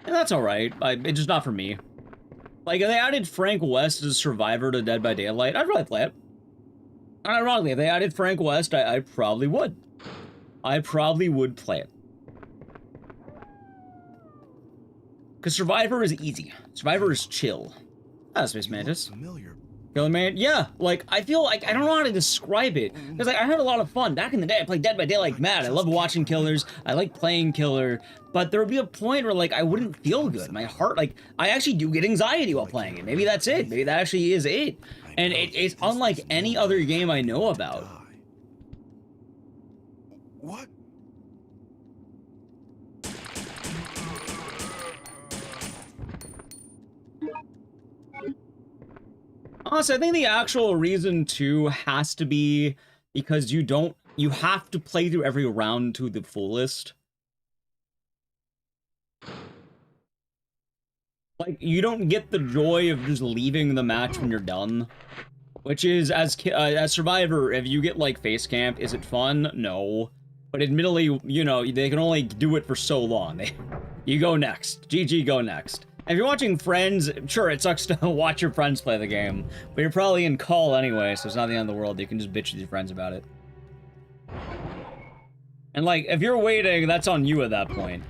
that's alright. It's just not for me. Like, if they added Frank West as Survivor to Dead by Daylight, I'd probably play it. And ironically, if they added Frank West, I probably would. I probably would play it. Because Survivor is easy. Survivor is chill. Ah, Space Mantis. Killer Man, yeah, like, I feel like, I don't know how to describe it, because like, I had a lot of fun. Back in the day, I played Dead by Daylight like mad. I love watching Killers, I like playing Killer, but there would be a point where, like, I wouldn't feel good. My heart, like, I actually do get anxiety while playing it. Maybe that's it. Maybe that actually is it. And it's unlike any other game I know about. What? Honestly, I think the actual reason, too, has to be because you have to play through every round to the fullest. Like, you don't get the joy of just leaving the match when you're done. Which is, as Survivor, if you get, like, face camp, is it fun? No. But admittedly, you know, they can only do it for so long. You go next. GG, go next. If you're watching Friends, sure, it sucks to watch your friends play the game, but you're probably in call anyway, so it's not the end of the world. You can just bitch with your friends about it. And, like, if you're waiting, that's on you at that point.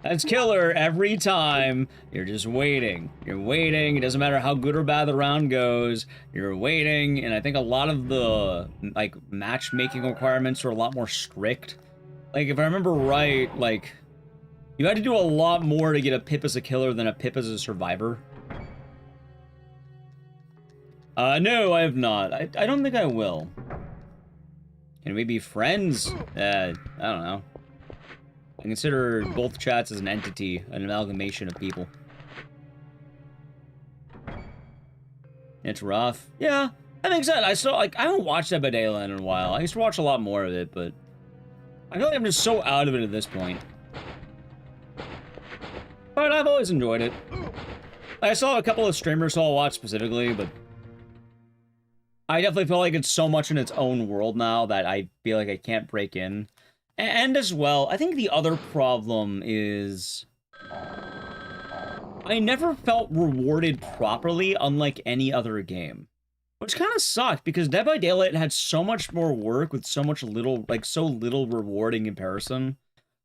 That's Killer every time. You're just waiting. You're waiting. It doesn't matter how good or bad the round goes. You're waiting, and I think a lot of the, like, matchmaking requirements are a lot more strict. Like, if I remember right, like, you had to do a lot more to get a pip as a killer than a pip as a survivor. No, I have not. I don't think I will. Can we be friends? I don't know. I consider both chats as an entity, an amalgamation of people. It's rough. Yeah, I think so. I haven't watched Dead by Daylight in a while. I used to watch a lot more of it, but I feel like I'm just so out of it at this point. But I've always enjoyed it. I saw a couple of streamers I'll watch specifically, but I definitely feel like it's so much in its own world now that I feel like I can't break in. And as well, I think the other problem is I never felt rewarded properly, unlike any other game. Which kind of sucked, because Dead by Daylight had so much more work with so much little, like, so little reward in comparison.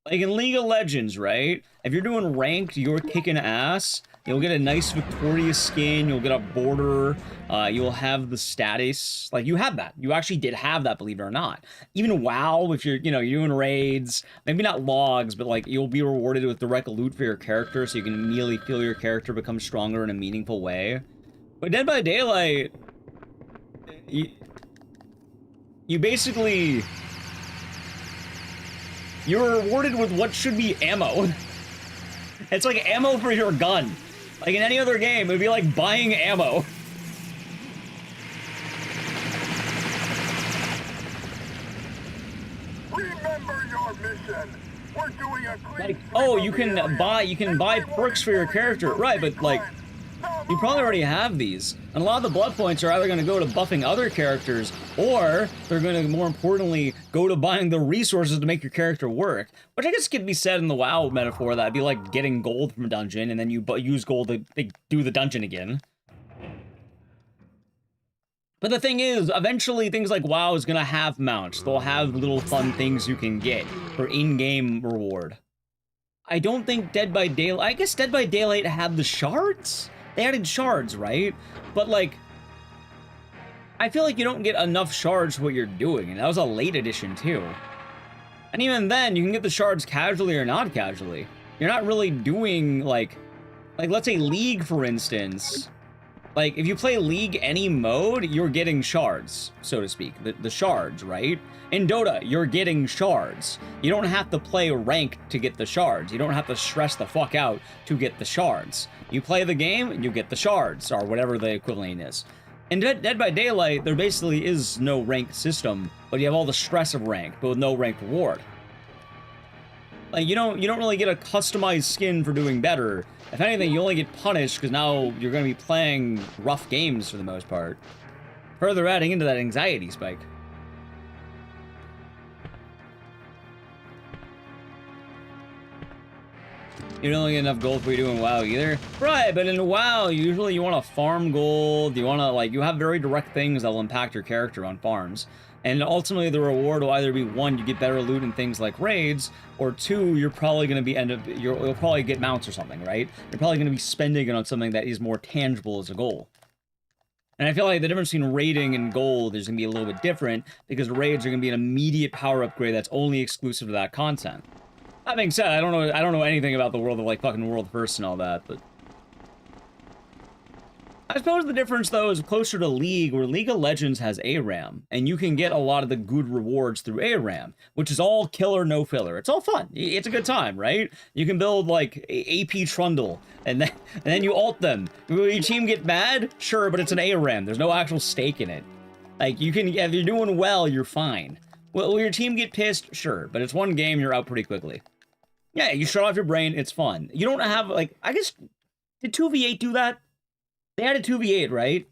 Like in League of Legends, right? If you're doing ranked, you're kicking ass. You'll get a nice Victorious skin. You'll get a border. You'll have the status. Like, you have that. You actually did have that, believe it or not. Even WoW, if you're, you know, you're doing raids, maybe not logs, but, like, you'll be rewarded with direct loot for your character, so you can immediately feel your character become stronger in a meaningful way. But Dead by Daylight, you basically... You're rewarded with what should be ammo. It's like ammo for your gun. Like in any other game, it would be like buying ammo. Remember your mission. We're doing a Like, oh, you can buy perks for your character, right? But like, you probably already have these. And a lot of the blood points are either going to go to buffing other characters, or they're going to, more importantly, go to buying the resources to make your character work. Which I guess could be said in the WoW metaphor, that'd be like getting gold from a dungeon, and then you use gold to do the dungeon again. But the thing is, eventually things like WoW is going to have mounts. They'll have little fun things you can get for in-game reward. I don't think Dead by Daylight... I guess Dead by Daylight had the shards? They added shards, right? But, like, I feel like you don't get enough shards for what you're doing, and that was a late edition, too. And even then, you can get the shards casually or not casually. You're not really doing, like, let's say League, for instance. Like, if you play League any mode, you're getting shards, so to speak. The shards, right? In Dota, you're getting shards. You don't have to play ranked to get the shards. You don't have to stress the fuck out to get the shards. You play the game, and you get the shards, or whatever the equivalent is. In Dead by Daylight, there basically is no ranked system, but you have all the stress of rank, but with no ranked reward. Like, you don't really get a customized skin for doing better. If anything, you only get punished because now you're going to be playing rough games for the most part. Further adding into that anxiety spike. You don't get enough gold for you doing WoW either. Right, but in WoW, usually you want to farm gold, you want to, like, you have very direct things that will impact your character on farms. And ultimately, the reward will either be, one, you get better loot in things like raids, or two, you're probably going to be you'll probably get mounts or something, right? You're probably going to be spending it on something that is more tangible as a goal. And I feel like the difference between raiding and gold is going to be a little bit different, because raids are going to be an immediate power upgrade that's only exclusive to that content. That being said, I don't know anything about the world of, like, fucking World First and all that, but I suppose the difference, though, is closer to League, where League of Legends has ARAM, and you can get a lot of the good rewards through ARAM, which is all killer, no filler. It's all fun. It's a good time, right? You can build, like, AP Trundle, and then you ult them. Will your team get mad? Sure, but it's an ARAM. There's no actual stake in it. Like, you can, if you're doing well, you're fine. Will your team get pissed? Sure, but it's one game, you're out pretty quickly. Yeah, you shut off your brain, it's fun. You don't have, like, I guess, did 2v8 do that? They had a 2v8, right?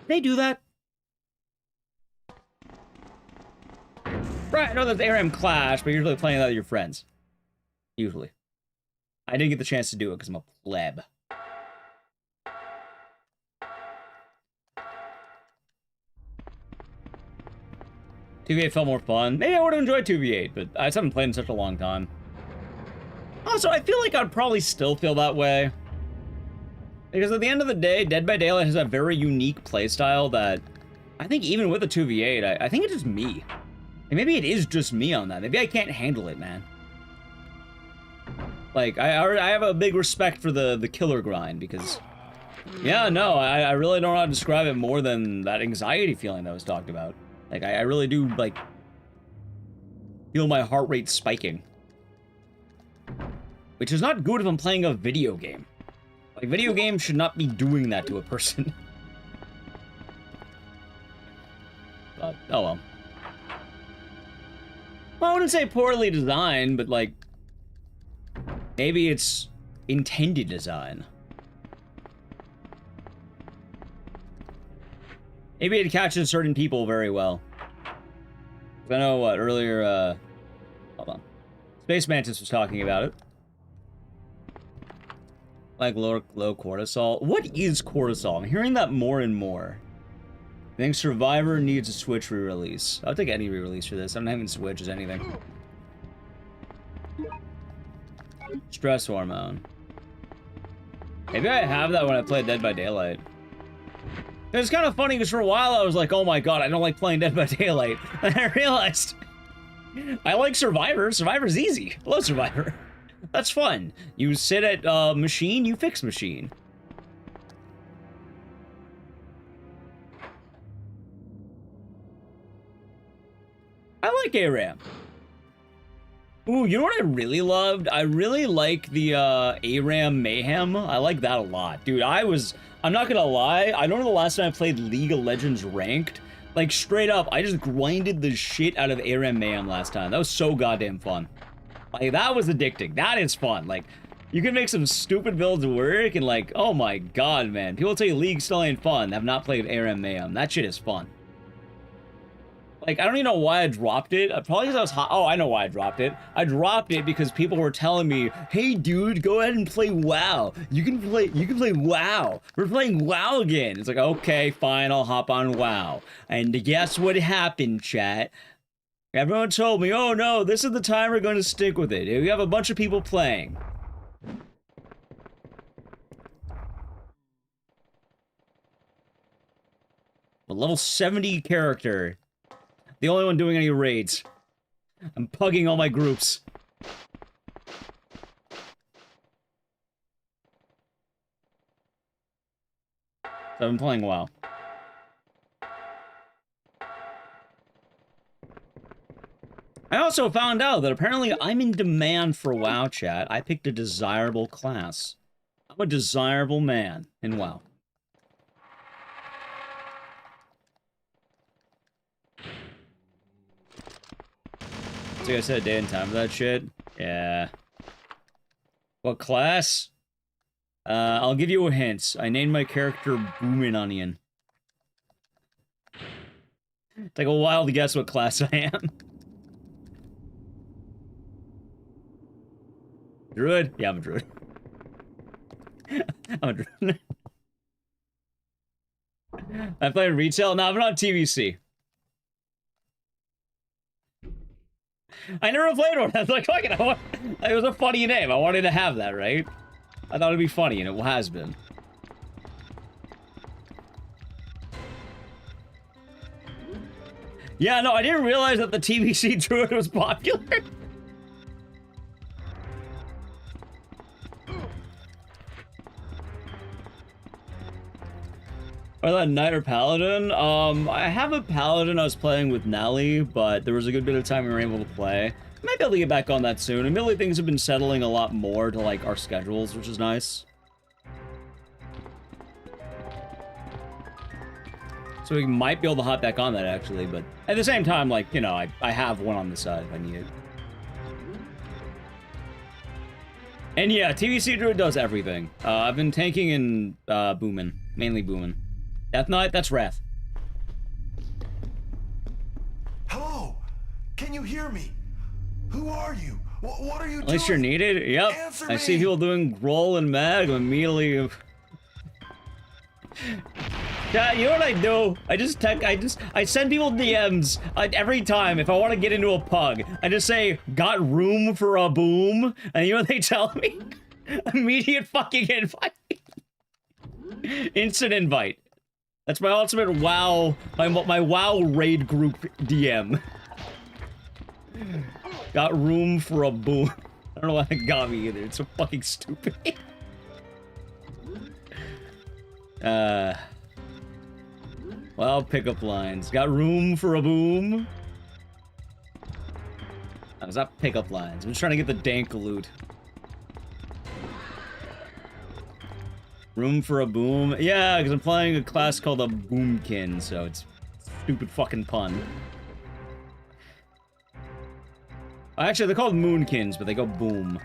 They do that? Right, I know there's ARAM Clash, but you're usually playing that with your friends. Usually. I didn't get the chance to do it because I'm a pleb. .2v8 felt more fun. Maybe I would have enjoyed 2v8, but I just haven't played in such a long time. Also, I feel like I'd probably still feel that way. Because at the end of the day, Dead by Daylight has a very unique playstyle that I think even with a 2v8, I think it's just me. And maybe it is just me on that. Maybe I can't handle it, man. Like, I have a big respect for the killer grind because, yeah, no, I really don't know how to describe it more than that anxiety feeling that was talked about. Like, I really do, like, feel my heart rate spiking. Which is not good if I'm playing a video game. Like, video games should not be doing that to a person. But, oh well. Well, I wouldn't say poorly designed, but, like, maybe it's intended design. Maybe it catches certain people very well. I know what, earlier, hold on. Space Mantis was talking about it. Like low cortisol. What is cortisol? I'm hearing that more and more. I think Survivor needs a Switch re-release. I'll take any re-release for this. I'm not even Switch as anything. Stress hormone. Maybe I have that when I play Dead by Daylight. It's kind of funny because for a while I was like, oh my god, I don't like playing Dead by Daylight. And I realized I like Survivor. Survivor's easy. I love Survivor. That's fun. You sit at machine, you fix machine. I like ARAM. Ooh, you know what I really loved? I really like the ARAM Mayhem. I like that a lot. Dude, I'm not gonna lie, I don't know the last time I played League of Legends Ranked. Like, straight up, I just grinded the shit out of ARAM Mayhem last time. That was so goddamn fun. Like, that was addicting. That is fun. Like, you can make some stupid builds work, and like, oh my god, man. People tell you League still ain't fun. Have not played ARAM Mayhem. That shit is fun. Like, I don't even know why I dropped it. Probably because I was hot. Oh, I know why I dropped it. I dropped it because people were telling me, hey, dude, go ahead and play WoW. You can play WoW. We're playing WoW again. It's like, okay, fine, I'll hop on WoW. And guess what happened, chat? Everyone told me, oh no, this is the time we're going to stick with it. We have a bunch of people playing. A level 70 character. The only one doing any raids. I'm pugging all my groups. So I've been playing WoW. I also found out that apparently I'm in demand for WoW, chat. I picked a desirable class. I'm a desirable man in WoW. So I said a day and time for that shit. Yeah. What class? I'll give you a hint. I named my character Boomin' Onion. Take a while to guess what class I am. Druid? Yeah, I'm a druid. I'm a druid. I play retail? No, I'm not TVC. I never played one. I was like, fuck it. It was a funny name. I wanted to have that, right? I thought it'd be funny, and it has been. Yeah, no, I didn't realize that the TVC druid was popular. Or that knight or paladin? I have a paladin I was playing with Nally, but there was a good bit of time we were able to play. I might be able to get back on that soon. Admittedly, things have been settling a lot more to, like, our schedules, which is nice. So we might be able to hop back on that, actually, but at the same time, like, you know, I have one on the side if I need it. And yeah, TVC Druid does everything. I've been tanking and booming. Mainly booming. Death Knight, that's Wrath. Hello? Can you hear me? Who are you? What are you doing? At least you're needed? Yep. I see people doing Groll and Mag immediately. Yeah, you know what I do? I send people DMs every time if I want to get into a pug. I just say, got room for a boom? And you know what they tell me? Immediate fucking invite. Instant invite. That's my ultimate WoW, my WoW raid group DM. Got room for a boom. I don't know why it got me either. It's so fucking stupid. Well, pickup lines. Got room for a boom? It's not pickup lines. I'm just trying to get the dank loot. Room for a boom? Yeah, because I'm playing a class called a Boomkin, so it's a stupid fucking pun. Actually, they're called Moonkins, but they go boom.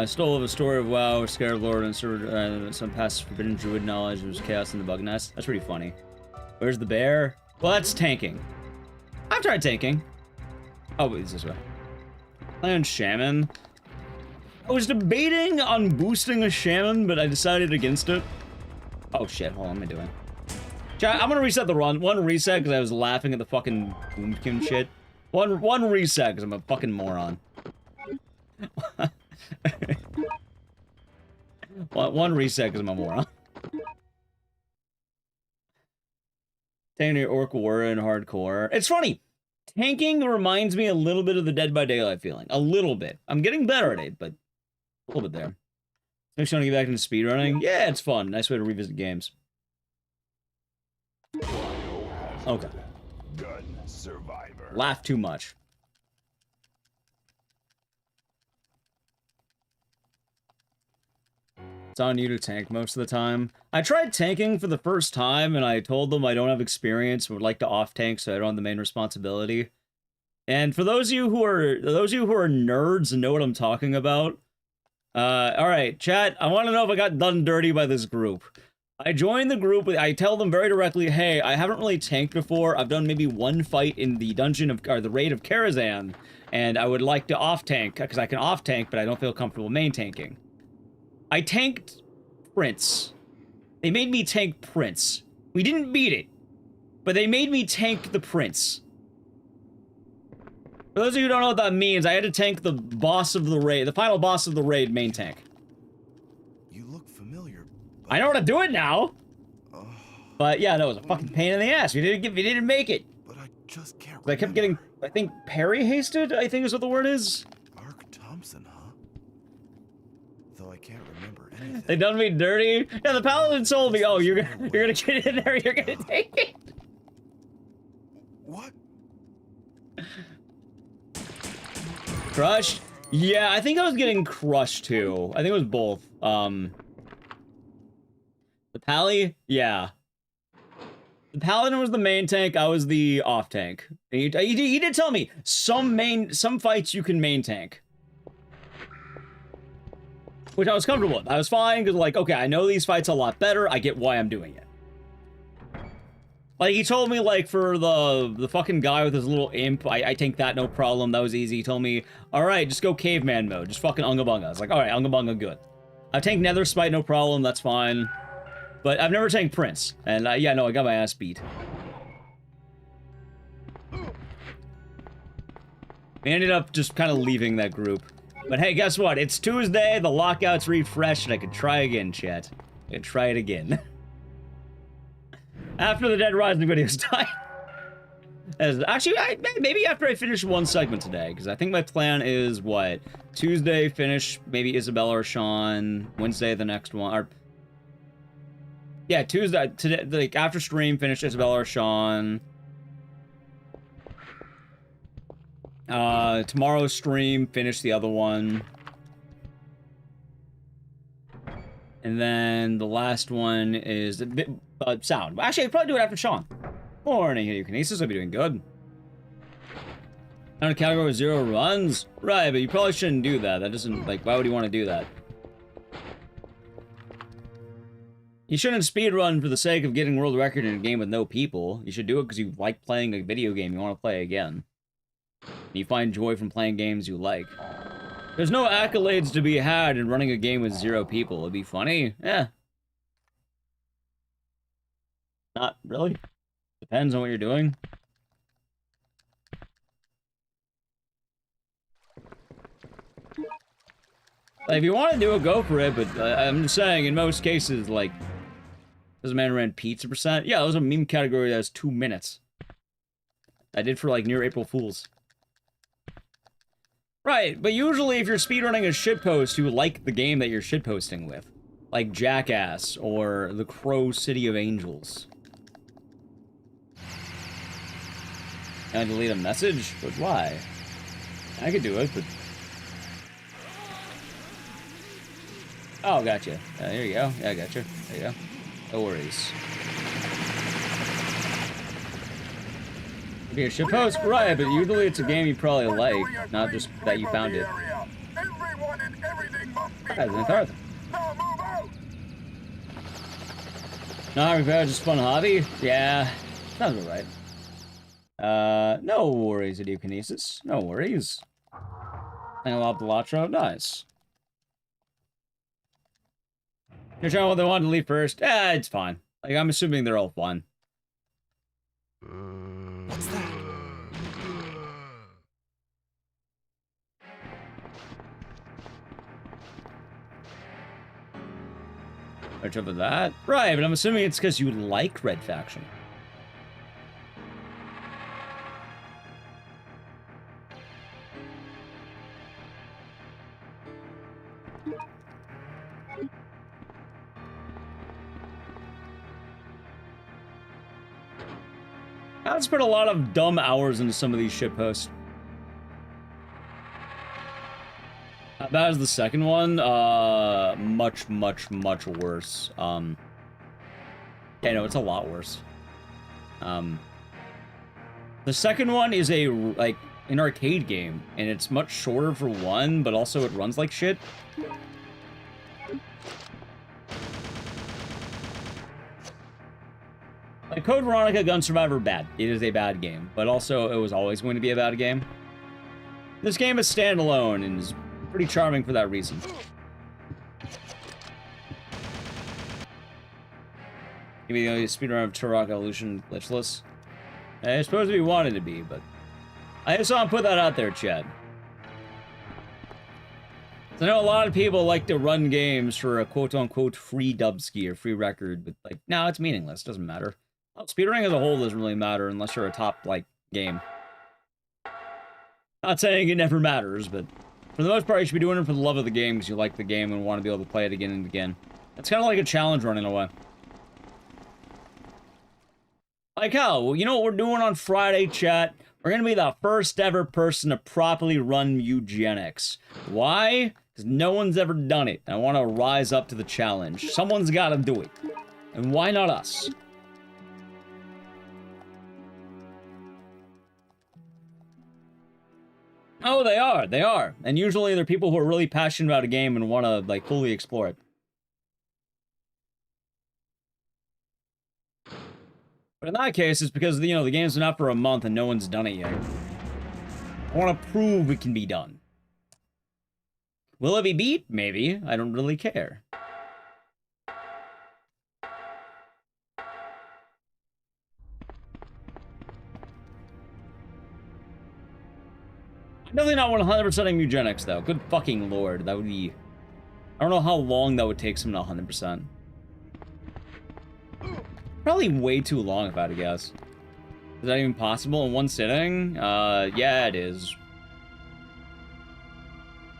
Stole of a story of WoW, Scared Lord, and some past forbidden druid knowledge. There was chaos in the bug nest. That's pretty funny. Where's the bear? Well, that's tanking. I've tried tanking. Oh, wait, it's this way. Playing Shaman. I was debating on boosting a Shaman, but I decided against it. Oh shit, hold on, what am I doing? I'm gonna reset the run. One reset, because I was laughing at the fucking Boomkin shit. One reset, because I'm a fucking moron. One reset, because I'm a moron. Tanking your Orc Warrior in hardcore. It's funny. Tanking reminds me a little bit of the Dead by Daylight feeling. A little bit. I'm getting better at it, but a little bit there. Makes you want to get back into speedrunning? Yeah, it's fun. Nice way to revisit games. Okay. Gun survivor. Laugh too much. It's on you to tank most of the time. I tried tanking for the first time, and I told them I don't have experience, would like to off-tank, so I don't have the main responsibility. And for those of you who are nerds and know what I'm talking about, alright, chat, I want to know if I got done dirty by this group. I joined the group, I tell them very directly, hey, I haven't really tanked before, I've done maybe one fight in the dungeon of, or the raid of Karazhan, and I would like to off-tank, because I can off-tank, but I don't feel comfortable main tanking. I tanked Prince. They made me tank Prince. We didn't beat it, but they made me tank the Prince. For those of you who don't know what that means, I had to tank the boss of the raid, the final boss of the raid main tank. You look familiar. I know how to do it now. But yeah, that was a fucking pain in the ass. We didn't make it. But I just can't. I kept getting, I think, parry hasted, I think is what the word is. Mark Thompson, huh? Though I can't remember anything. They done me dirty. Yeah, the paladin told me, oh, you're gonna get in there, you're gonna take it. What? Crushed? Yeah, I think I was getting crushed too. I think it was both. The pally? Yeah. The Paladin was the main tank, I was the off tank. He did tell me, some fights you can main tank. Which I was comfortable with. I was fine, because like, okay, I know these fights a lot better, I get why I'm doing it. Like, he told me, like, for the fucking guy with his little imp, I tanked that, no problem, that was easy. He told me, alright, just go caveman mode, just fucking Unga Bunga. I was like, alright, Unga Bunga, good. I've tanked Nether Spite, no problem, that's fine. But I've never tanked Prince, and yeah, no, I got my ass beat. We ended up just kind of leaving that group. But hey, guess what? It's Tuesday, the lockout's refreshed, and I can try again, chat. I can try it again. After the Dead Rising videos die. Actually, maybe after I finish one segment today, because I think my plan is, what? Tuesday, finish maybe Isabella or Sean. Wednesday, the next one. Or, yeah, Tuesday, today, like, after stream, finish Isabella or Sean. Tomorrow's stream, finish the other one. And then the last one is a bit, sound. Actually, I'd probably do it after Sean. Morning, Ecdycis. I'll be doing good. On a category with 0 runs? Right, but you probably shouldn't do that. That doesn't, like, why would you want to do that? You shouldn't speedrun for the sake of getting world record in a game with no people. You should do it because you like playing a video game you want to play again. You find joy from playing games you like. There's no accolades to be had in running a game with 0 people. It'd be funny. Yeah. Not really. Depends on what you're doing. Like, if you want to do it, go for it, but I'm just saying, in most cases, like, this man ran pizza percent. Yeah, that was a meme category that was 2 minutes. I did for, like, near April Fools. Right, but usually if you're speedrunning a shitpost, you like the game that you're shitposting with. Like Jackass, or The Crow City of Angels. Can I delete a message? But why? I could do it, but... Oh, gotcha. Here you go. Yeah, I gotcha. There you go. No worries. Be a shitpost? Right, but usually it's a game you probably like, not just that you found it. Not having bad, just fun hobby? Yeah, sounds alright. No worries, Ecdycis. No worries. Latro, nice. You're trying what they wanted to leave first? It's fine. Like, I'm assuming they're all fun. What's that? Right over that? Right, but I'm assuming it's because you like Red Faction. I've spent a lot of dumb hours into some of these shitposts. How bad as the second one? Much, much, much worse. Yeah, no, it's a lot worse. The second one is a, like, an arcade game, and it's much shorter for one, but also it runs like shit. Like, Code Veronica Gun Survivor, bad. It is a bad game, but also it was always going to be a bad game. This game is standalone and is pretty charming for that reason. Maybe the speedrun of Turok Evolution glitchless. I suppose we wanted to be, but I just want to put that out there, Chad. So I know a lot of people like to run games for a quote-unquote free dubski or free record, but, like, no, it's meaningless. Doesn't matter. Well, speedrunning as a whole doesn't really matter unless you're a top, like, game. Not saying it never matters, but for the most part, you should be doing it for the love of the game because you like the game and want to be able to play it again and again. It's kind of like a challenge run in a way. Like how? You know what we're doing on Friday, chat? We're going to be the first ever person to properly run eugenics. Why? Because no one's ever done it. I want to rise up to the challenge. Someone's got to do it. And why not us? Oh, they are. And usually they're people who are really passionate about a game and want to, like, fully explore it. But in that case, it's because, you know, the game's been out for a month and no one's done it yet. I want to prove it can be done. Will it be beat? Maybe. I don't really care. Definitely not 100%ing eugenics, though. Good fucking lord. That would be... I don't know how long that would take someone to 100%. Probably way too long, if I had to guess. Is that even possible in one sitting? Yeah, it is.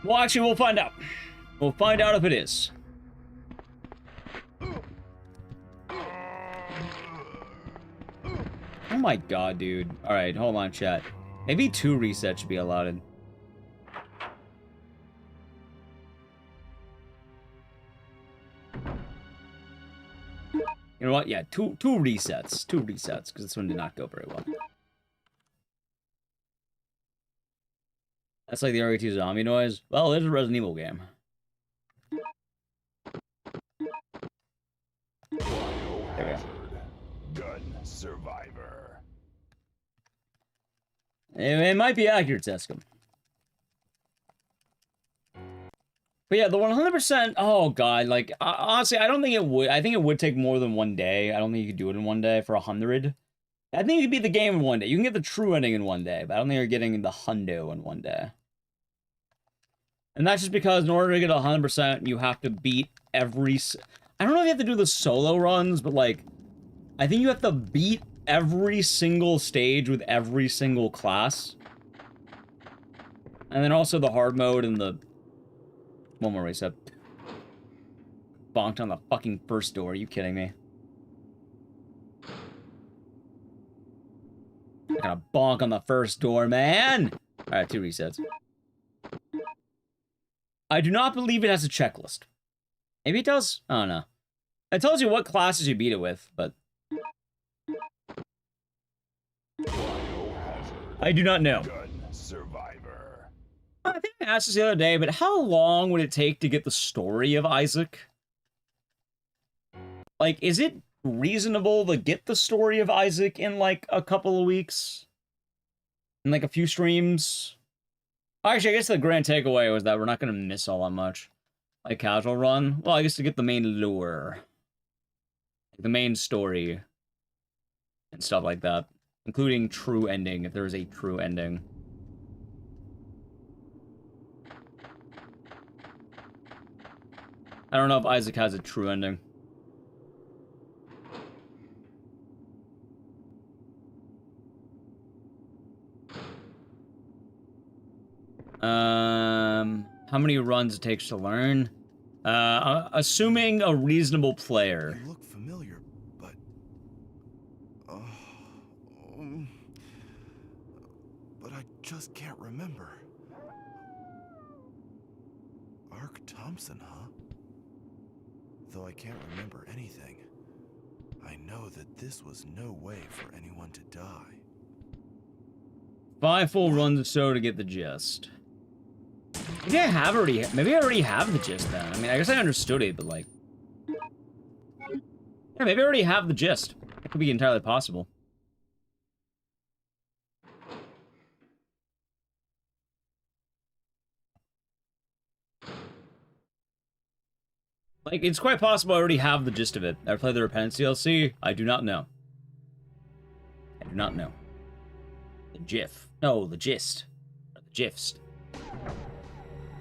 Well, actually, we'll find out. We'll find out if it is. Oh my god, dude. Alright, hold on, chat. Maybe 2 resets should be allotted. You know what? Yeah, two resets. 2 resets, because this one did not go very well. That's like the RE2 zombie noise. Well, it's a Resident Evil game. There we go. Gun survivor. It might be accurate, Tescom. But yeah, the 100%, oh god, like, honestly, I don't think it would. I think it would take more than 1 day. I don't think you could do it in 1 day for 100. I think you could beat the game in 1 day. You can get the true ending in 1 day, but I don't think you're getting the hundo in 1 day. And that's just because in order to get 100%, you have to beat every... I don't know if you have to do the solo runs, but, like, I think you have to beat every single stage with every single class. And then also the hard mode and the... One more reset. Bonked on the fucking first door. Are you kidding me? I gotta bonk on the first door, man! Alright, 2 resets. I do not believe it has a checklist. Maybe it does? I don't know. It tells you what classes you beat it with, but... I do not know. I think I asked this the other day, but how long would it take to get the story of Isaac? Like, is it reasonable to get the story of Isaac in, like, a couple of weeks? In, like, a few streams? Actually, I guess the grand takeaway was that we're not going to miss all that much. Like, casual run. Well, I guess to get the main lore. The main story. And stuff like that. Including true ending, if there is a true ending. I don't know if Isaac has a true ending. How many runs it takes to learn? Assuming a reasonable player. You look familiar, but... but I just can't remember. Ark Thompson, huh? Though I can't remember anything, I know that this was no way for anyone to die. 5 full runs or so to get the gist. Maybe I already have the gist then. I mean, I guess I understood it, but like... Yeah, maybe I already have the gist. That could be entirely possible. Like, it's quite possible I already have the gist of it. I played the Repentance DLC. I do not know. I do not know. The GIF. No, the gist. Or the GIFs.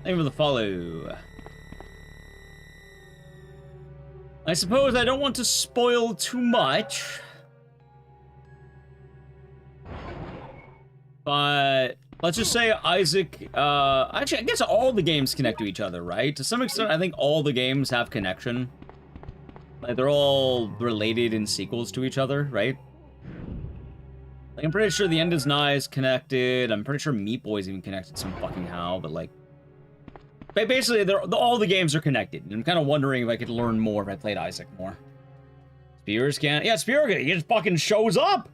Thank you for the follow. I suppose I don't want to spoil too much. But... let's just say Isaac, actually, I guess all the games connect to each other, right? To some extent, I think all the games have connection. Like, they're all related in sequels to each other, right? Like, I'm pretty sure The End Is Nigh is connected. I'm pretty sure Meat Boy's even connected some fucking how, but, like... basically, all the games are connected. And I'm kind of wondering if I could learn more if I played Isaac more. Spears can... yeah, Spear, he just fucking shows up!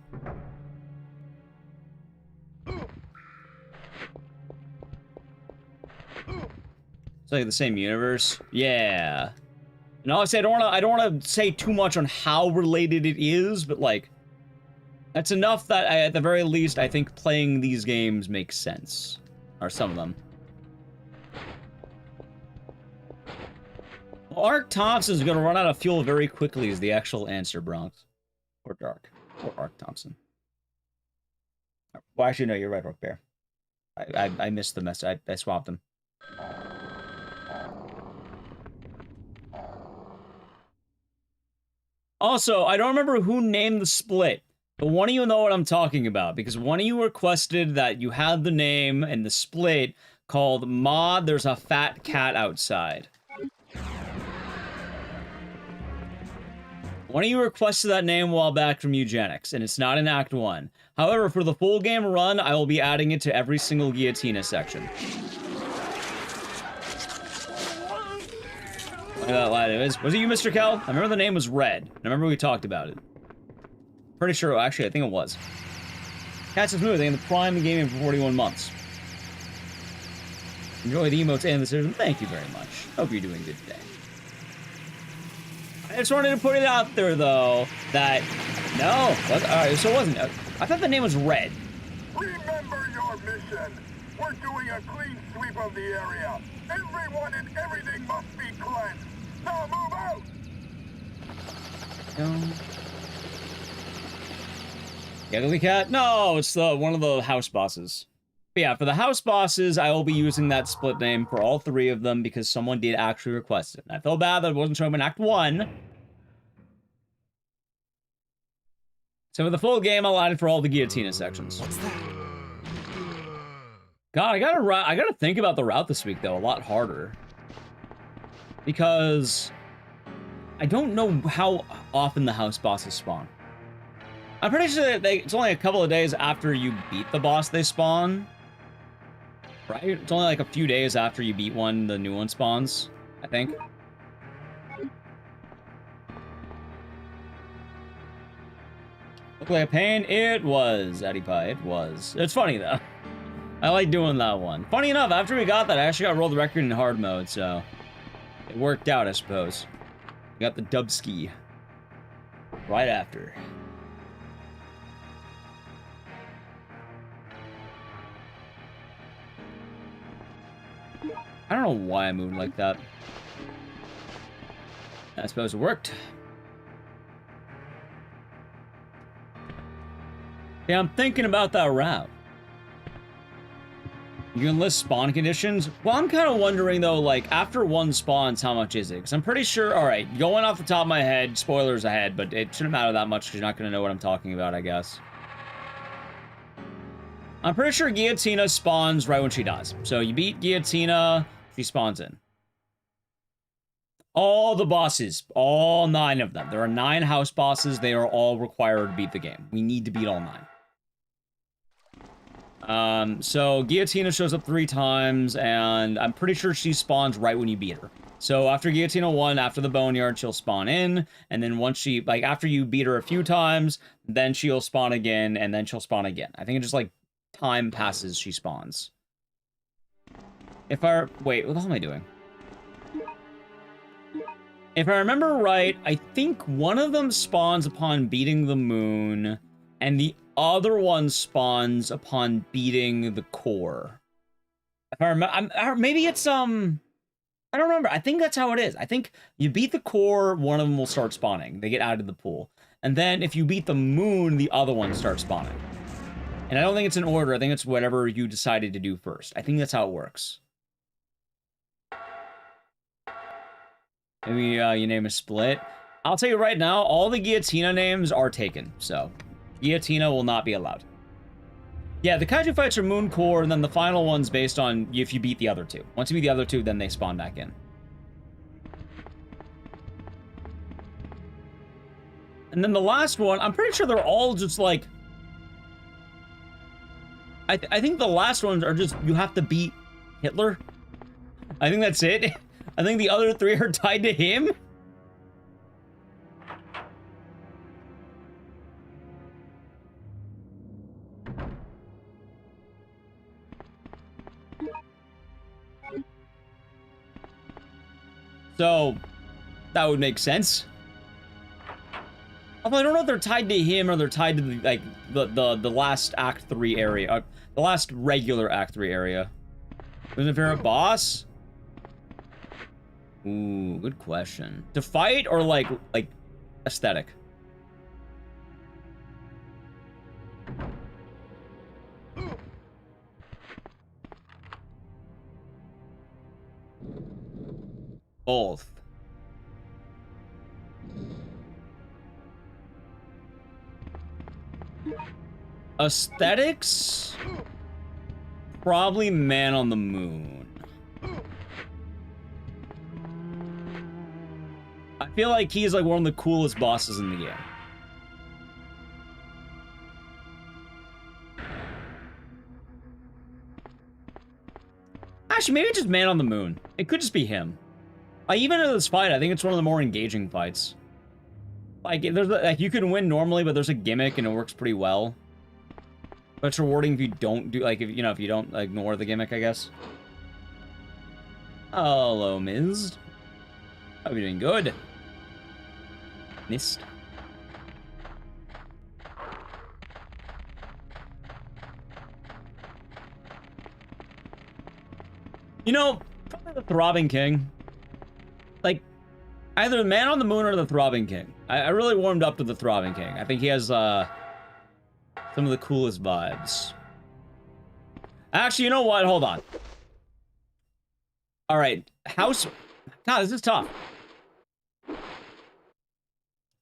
like the same universe. Yeah. And obviously, I don't wanna say too much on how related it is, but like, that's enough that at the very least, I think playing these games makes sense, or some of them. Well, Ark Thompson's gonna run out of fuel very quickly is the actual answer, Bronx. Or Dark. Or Ark Thompson. Well, actually, no, you're right, Rock Bear. I missed the message. I swapped them. Also, I don't remember who named the split, but one of you know what I'm talking about, because one of you requested that you had the name and the split called Mod, There's a Fat Cat Outside. One of you requested that name a while back from Eugenics, and it's not in Act 1. However, for the full game run, I will be adding it to every single Guillotina section. Look at that lad. Was it you, Mr. Kel? I remember the name was Red. I remember we talked about it. Pretty sure, actually, I think it was. Cats is moving in the prime of the game for 41 months. Enjoy the emotes and the decision. Thank you very much. Hope you're doing good today. I just wanted to put it out there, though, that... No. What? Alright, so it wasn't... I thought the name was Red. Remember your mission. We're doing a clean sweep of the area. Everyone and everything must be cleansed. Now move out! No. Ugly Cat? No, it's one of the house bosses. But yeah, for the house bosses, I will be using that split name for all three of them because someone did actually request it. I feel bad that it wasn't showing in Act 1. So for the full game, I'll add it for all the Guillotina sections. What's that? God, I gotta think about the route this week, though, a lot harder. Because I don't know how often the house bosses spawn. I'm pretty sure that it's only a couple of days after you beat the boss they spawn. Right? It's only like a few days after you beat one, the new one spawns, I think. Looked like a pain? It was, Addy Pie, it was. It's funny, though. I like doing that one. Funny enough, after we got that, I actually got world record in hard mode, so... It worked out, I suppose. We got the Dubski. Right after. I don't know why I moved like that. I suppose it worked. Yeah, I'm thinking about that route. You can list spawn conditions? Well, I'm kind of wondering, though, like, after one spawns, how much is it? Because I'm pretty sure, alright, going off the top of my head, spoilers ahead, but it shouldn't matter that much because you're not going to know what I'm talking about, I guess. I'm pretty sure Guillotina spawns right when she dies. So you beat Guillotina, she spawns in. All the bosses, all 9 of them. There are 9 house bosses. They are all required to beat the game. We need to beat all 9. So Guillotina shows up 3 times, and I'm pretty sure she spawns right when you beat her. So after Guillotina 1, after the Boneyard, she'll spawn in, and then once she, like, after you beat her a few times, then she'll spawn again, and then she'll spawn again. I think it just, like, time passes, she spawns. Wait, what the hell am I doing? If I remember right, I think one of them spawns upon beating the moon, and the other one spawns upon beating the core. If I remember, maybe it's, I don't remember. I think that's how it is. I think you beat the core, one of them will start spawning. They get out of the pool. And then if you beat the moon, the other one starts spawning. And I don't think it's in order. I think it's whatever you decided to do first. I think that's how it works. Maybe you name a split. I'll tell you right now, all the Guillotina names are taken, so Guillotina will not be allowed. Yeah, the kaiju fights are Moon Core, and then the final one's based on if you beat the other 2. Once you beat the other 2, then they spawn back in. And then the last one, I'm pretty sure they're all just like... I think the last ones are just, you have to beat Hitler. I think that's it. I think the other 3 are tied to him. So, that would make sense. Although I don't know if they're tied to him or they're tied to, like, the last Act 3 area. The last regular Act 3 area. Who's your favorite boss? Ooh, good question. To fight or, like aesthetic? Both. Aesthetics? Probably Man on the Moon. I feel like he's like one of the coolest bosses in the game. Actually, maybe just Man on the Moon. It could just be him. Even in this fight, I think it's one of the more engaging fights. Like, there's like you can win normally, but there's a gimmick and it works pretty well. But it's rewarding if you don't do, like, if you know, if you don't ignore the gimmick, I guess. Hello, Miz. Hope you're doing good. Missed. You know, probably the Throbbing King. Like, either Man on the Moon or the Throbbing King. I really warmed up to the Throbbing King. I think he has, some of the coolest vibes. Actually, you know what? Hold on. Alright. God, this is tough.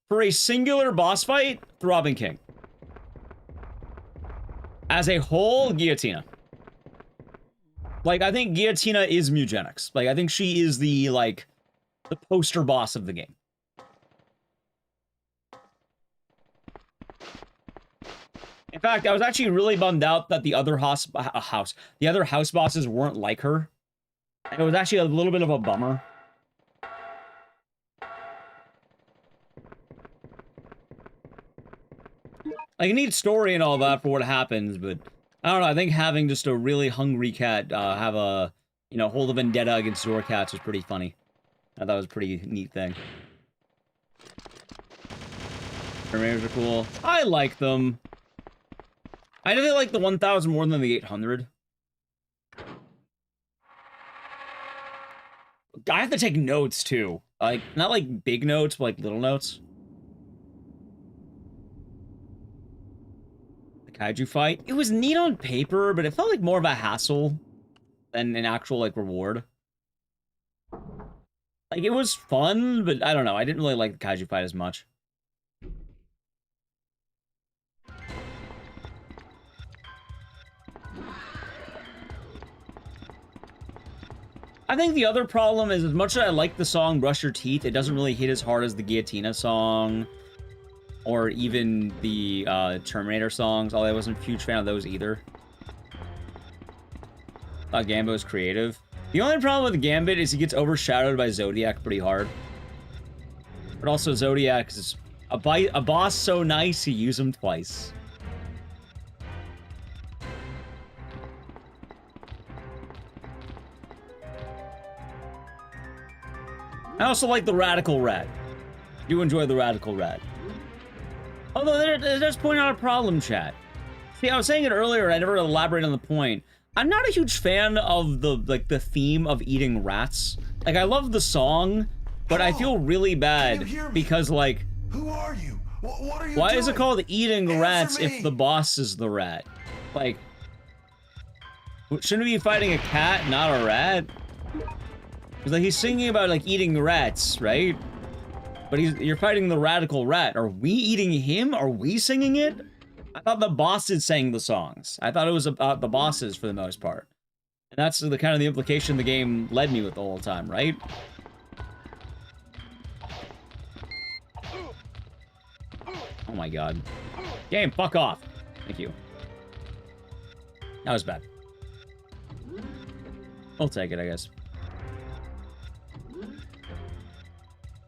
For a singular boss fight, Throbbing King. As a whole, Guillotina. Like, I think Guillotina is Mugenics. Like, I think she is the, like, the poster boss of the game. In fact, I was actually really bummed out that the other house bosses weren't like her. It was actually a little bit of a bummer. Like, you need story and all that for what happens, but I don't know, I think having just a really hungry cat have a, you know, hold a vendetta against your cats was pretty funny. I thought it was a pretty neat thing. Terminators are cool. I like them. I really like the 1000 more than the 800. I have to take notes, too. Like, not like big notes, but like little notes. The kaiju fight. It was neat on paper, but it felt like more of a hassle than an actual, like, reward. Like, it was fun, but I don't know. I didn't really like the kaiju fight as much. I think the other problem is, as much as I like the song Brush Your Teeth, it doesn't really hit as hard as the Guillotina song. Or even the Terminator songs, although I wasn't a huge fan of those either. Gambit's creative. The only problem with Gambit is he gets overshadowed by Zodiac pretty hard. But also Zodiac is a boss so nice, you use him twice. I also like the Radical Rat. I do enjoy the Radical Rat. Although, there's point out a problem, chat. See, I was saying it earlier, I never elaborated on the point. I'm not a huge fan of the theme of eating rats. Like, I love the song, but I feel really bad because, like... Who are you? What are you Why doing? is it called eating rats if the boss is the rat? Like... Shouldn't we be fighting a cat, not a rat? Because, like, he's singing about, like, eating rats, right? But you're fighting the Radical Rat. Are we eating him? Are we singing it? I thought the bosses sang the songs. I thought it was about the bosses for the most part. And that's the kind of the implication the game led me with the whole time, right? Oh my god. Game, fuck off. Thank you. That was bad. I'll take it, I guess.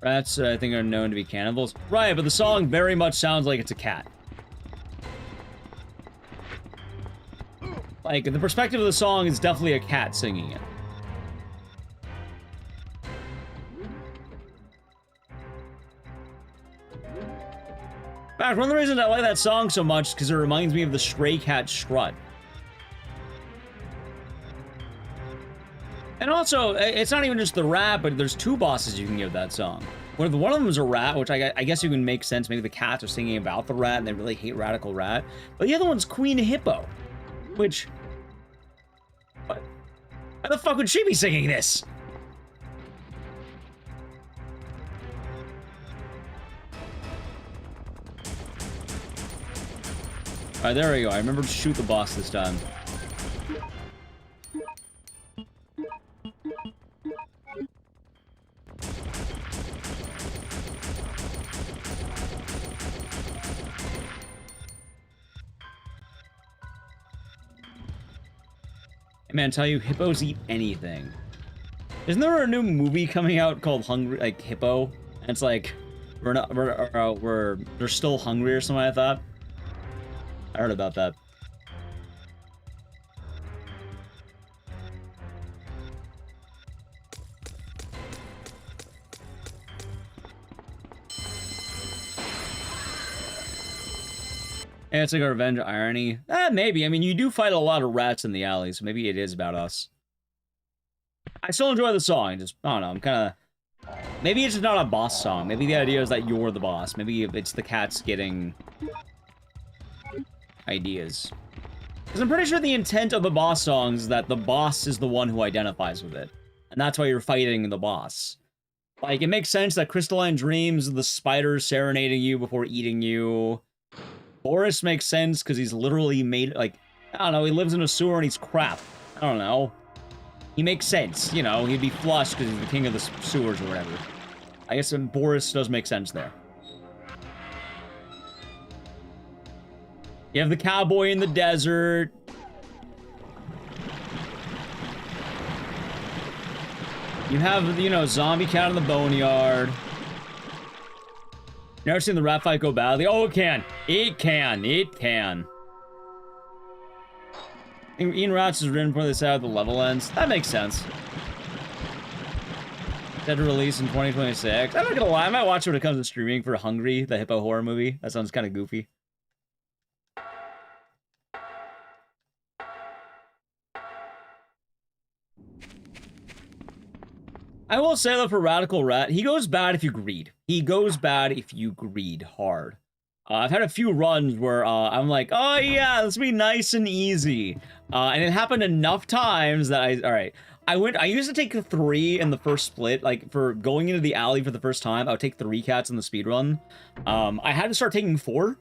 Rats, I think, are known to be cannibals. Right, but the song very much sounds like it's a cat. Like, the perspective of the song is definitely a cat singing it. In fact, one of the reasons I like that song so much is because it reminds me of the Stray Cat strut. And also, it's not even just the rat, but there's two bosses you can give that song. One of them is a rat, which I guess you can make sense. Maybe the cats are singing about the rat and they really hate Radical Rat. But the other one's Queen Hippo, which... What? Why the fuck would she be singing this? Alright, there we go. I remember to shoot the boss this time. Man, tell you, hippos eat anything. Isn't there a new movie coming out called Hungry, like Hippo? And it's like, they're still hungry or something like that. I heard about that. And it's like a revenge irony. Maybe. I mean, you do fight a lot of rats in the alley, so maybe it is about us. I still enjoy the song. Just, I don't know, I'm kind of... Maybe it's just not a boss song. Maybe the idea is that you're the boss. Maybe it's the cats getting... ideas. Because I'm pretty sure the intent of the boss songs is that the boss is the one who identifies with it. And that's why you're fighting the boss. Like, it makes sense that Crystalline Dreams, the spider serenading you before eating you... Boris makes sense because he's literally made, like, I don't know, he lives in a sewer and he's crap. I don't know. He makes sense, you know, he'd be flushed because he's the king of the sewers or whatever. I guess Boris does make sense there. You have the cowboy in the desert. You have, you know, zombie cat in the boneyard. Never seen the rat fight go badly? Oh, it can. It can. It can. Eating rats is written before they say how the level ends. That makes sense. Set to release in 2026. I'm not gonna lie, I might watch it when it comes to streaming for Hungry, the hippo horror movie. That sounds kind of goofy. I will say though, for Radical Rat, he goes bad if you greed. He goes bad if you greed hard. I've had a few runs where I'm like, oh yeah, let's be nice and easy. And it happened enough times that I used to take 3 in the first split, like for going into the alley for the first time, I would take 3 cats in the speedrun. I had to start taking 4.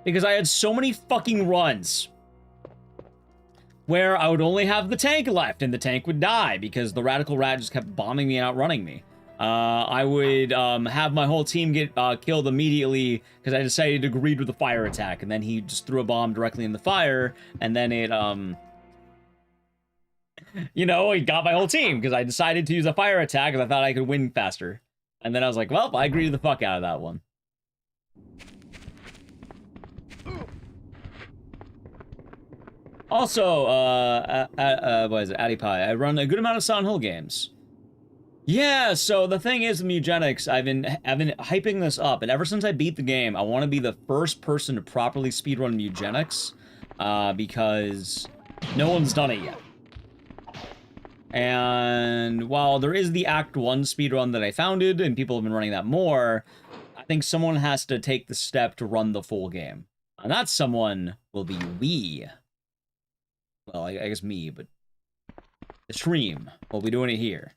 Because I had so many fucking runs where I would only have the tank left, and the tank would die because the Radical Rat just kept bombing me and outrunning me. I would have my whole team get killed immediately because I decided to greed with the fire attack, and then he just threw a bomb directly in the fire, and then it, you know, he got my whole team because I decided to use a fire attack because I thought I could win faster. And then I was like, well, I greeded the fuck out of that one. Also, what is it? Addy Pie. I run a good amount of Silent Hill games. Yeah, so the thing is, Eugenics, I've been hyping this up, and ever since I beat the game, I want to be the first person to properly speedrun Eugenics, because no one's done it yet. And while there is the Act 1 speedrun that I founded, and people have been running that more, I think someone has to take the step to run the full game. And that someone will be we. Well, I guess me, but the stream. We'll be doing it here.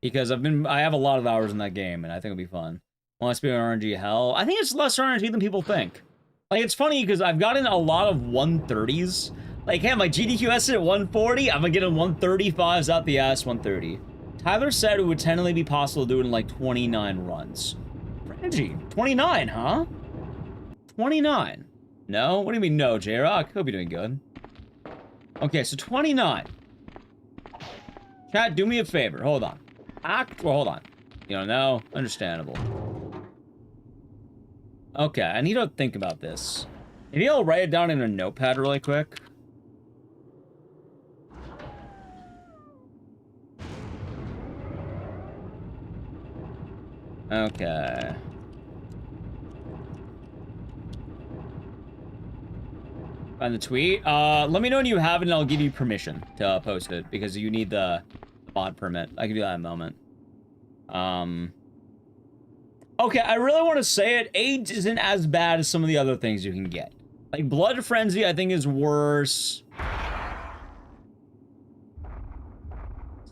Because I have a lot of hours in that game, and I think it'll be fun. Want to speak on RNG hell? I think it's less RNG than people think. Like, it's funny because I've gotten a lot of 130s. Like, hey, my GDQS at 140, I'm gonna get in 135s out the ass 130. Tyler said it would technically be possible to do it in like 29 runs. Reggie, 29, huh? 29. No? What do you mean no, J-Rock? Hope you're doing good. Okay, so 29. Chat, do me a favor. Hold on. Hold on. You don't know? Understandable. Okay, I need to think about this. Maybe I'll write it down in a notepad really quick. Okay. Find the tweet. Let me know when you have it and I'll give you permission to post it because you need the mod permit. I'll give you that in a moment. Okay, I really want to say it. AIDS isn't as bad as some of the other things you can get. Like, Blood Frenzy, I think, is worse.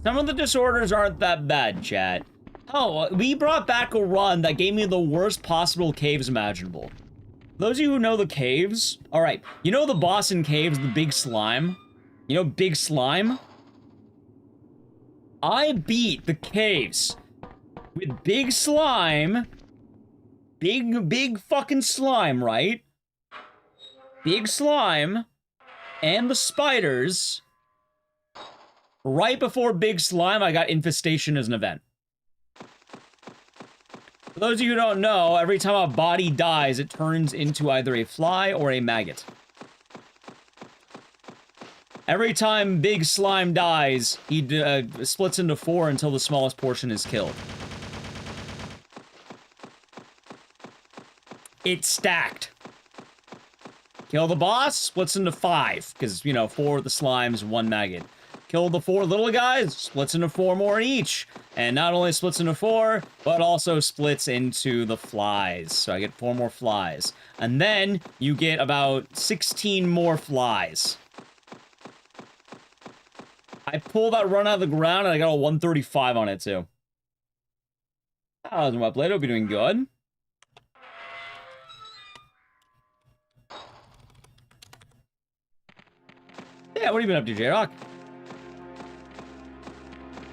Some of the disorders aren't that bad, chat. Oh, we brought back a run that gave me the worst possible caves imaginable. Those of you who know the caves, alright, you know the boss in caves, the big slime? You know Big Slime? I beat the caves with Big Slime. Big fucking slime, right? Big Slime and the spiders. Right before Big Slime, I got Infestation as an event. For those of you who don't know, every time a body dies, it turns into either a fly or a maggot. Every time Big Slime dies, he splits into 4 until the smallest portion is killed. It's stacked. Kill the boss, splits into 5, because, you know, 4 of the slimes, 1 maggot. Kill the 4 little guys, splits into 4 more each. And not only splits into 4, but also splits into the flies. So I get 4 more flies. And then you get about 16 more flies. I pulled that run out of the ground and I got a 135 on it too. How's my plate? Hope you're doing good. Yeah, what have you been up to, J-Rock?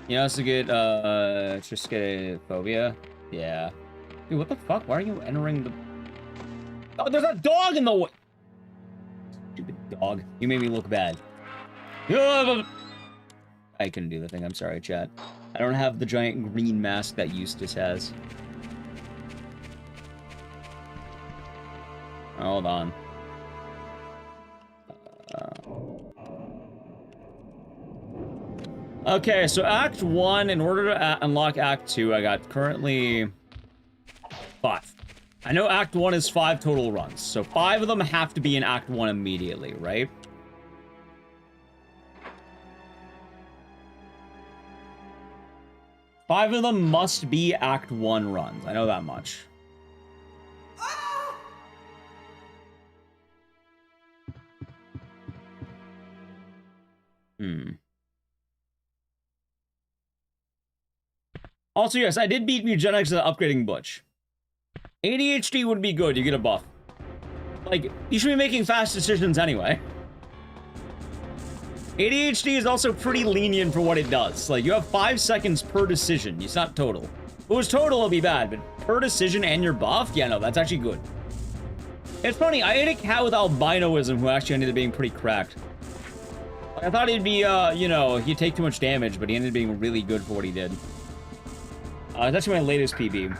You also get, Triskaidekaphobia. Yeah. Dude, what the fuck? Why are you entering the... Oh, there's a dog in the way! Stupid dog. You made me look bad. I couldn't do the thing. I'm sorry, chat. I don't have the giant green mask that Ecdycis has. Hold on. Okay, so Act 1, in order to unlock Act 2, I got currently 5. I know Act 1 is 5 total runs, so 5 of them have to be in Act 1 immediately, right? Five of them must be Act 1 runs. I know that much. Also, yes, I did beat Eugenics at upgrading Butch. ADHD would be good. You get a buff. Like, you should be making fast decisions anyway. ADHD is also pretty lenient for what it does. Like, you have 5 seconds per decision. It's not total. If it was total, it'll be bad, but per decision and your buff? Yeah, no, that's actually good. It's funny, I ate a cat with albinoism who actually ended up being pretty cracked. Like, I thought he'd be, you know, he'd take too much damage, but he ended up being really good for what he did. It's actually my latest PB.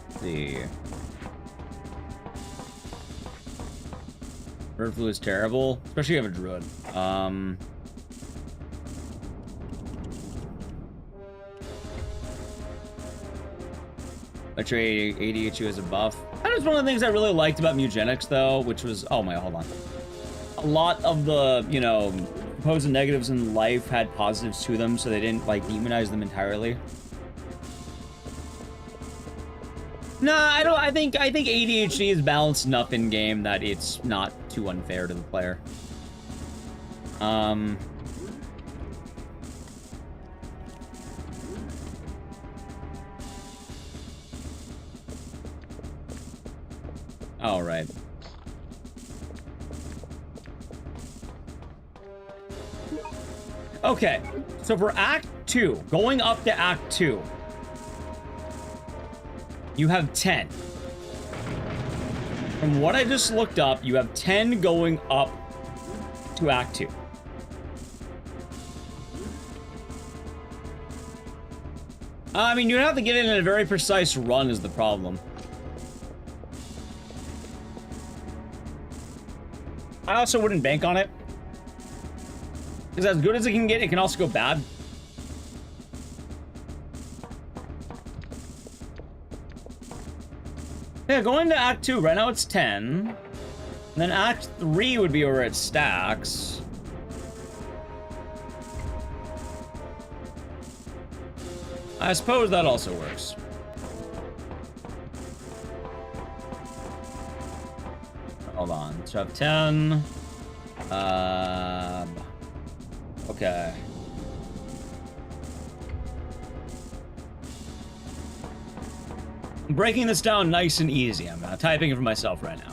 Let's see. Bird flu is terrible, especially if you have a druid. Let's trade ADHD as a buff. That was one of the things I really liked about Mugenics, though, which was... Oh my, hold on. A lot of the, you know, pros and negatives in life had positives to them, so they didn't, like, demonize them entirely. Nah, I think ADHD is balanced enough in-game that it's not too unfair to the player. All right. Okay, so for Act 2, going up to Act 2, you have 10. From what I just looked up, you have 10 going up to Act 2. I mean, you'd have to get it in a very precise run is the problem. I also wouldn't bank on it. Because as good as it can get, it can also go bad. Yeah, going to Act 2, right now it's 10. And then Act 3 would be where it stacks. I suppose that also works. Hold on, so I have 10. Okay. I'm breaking this down nice and easy. I'm typing it for myself right now.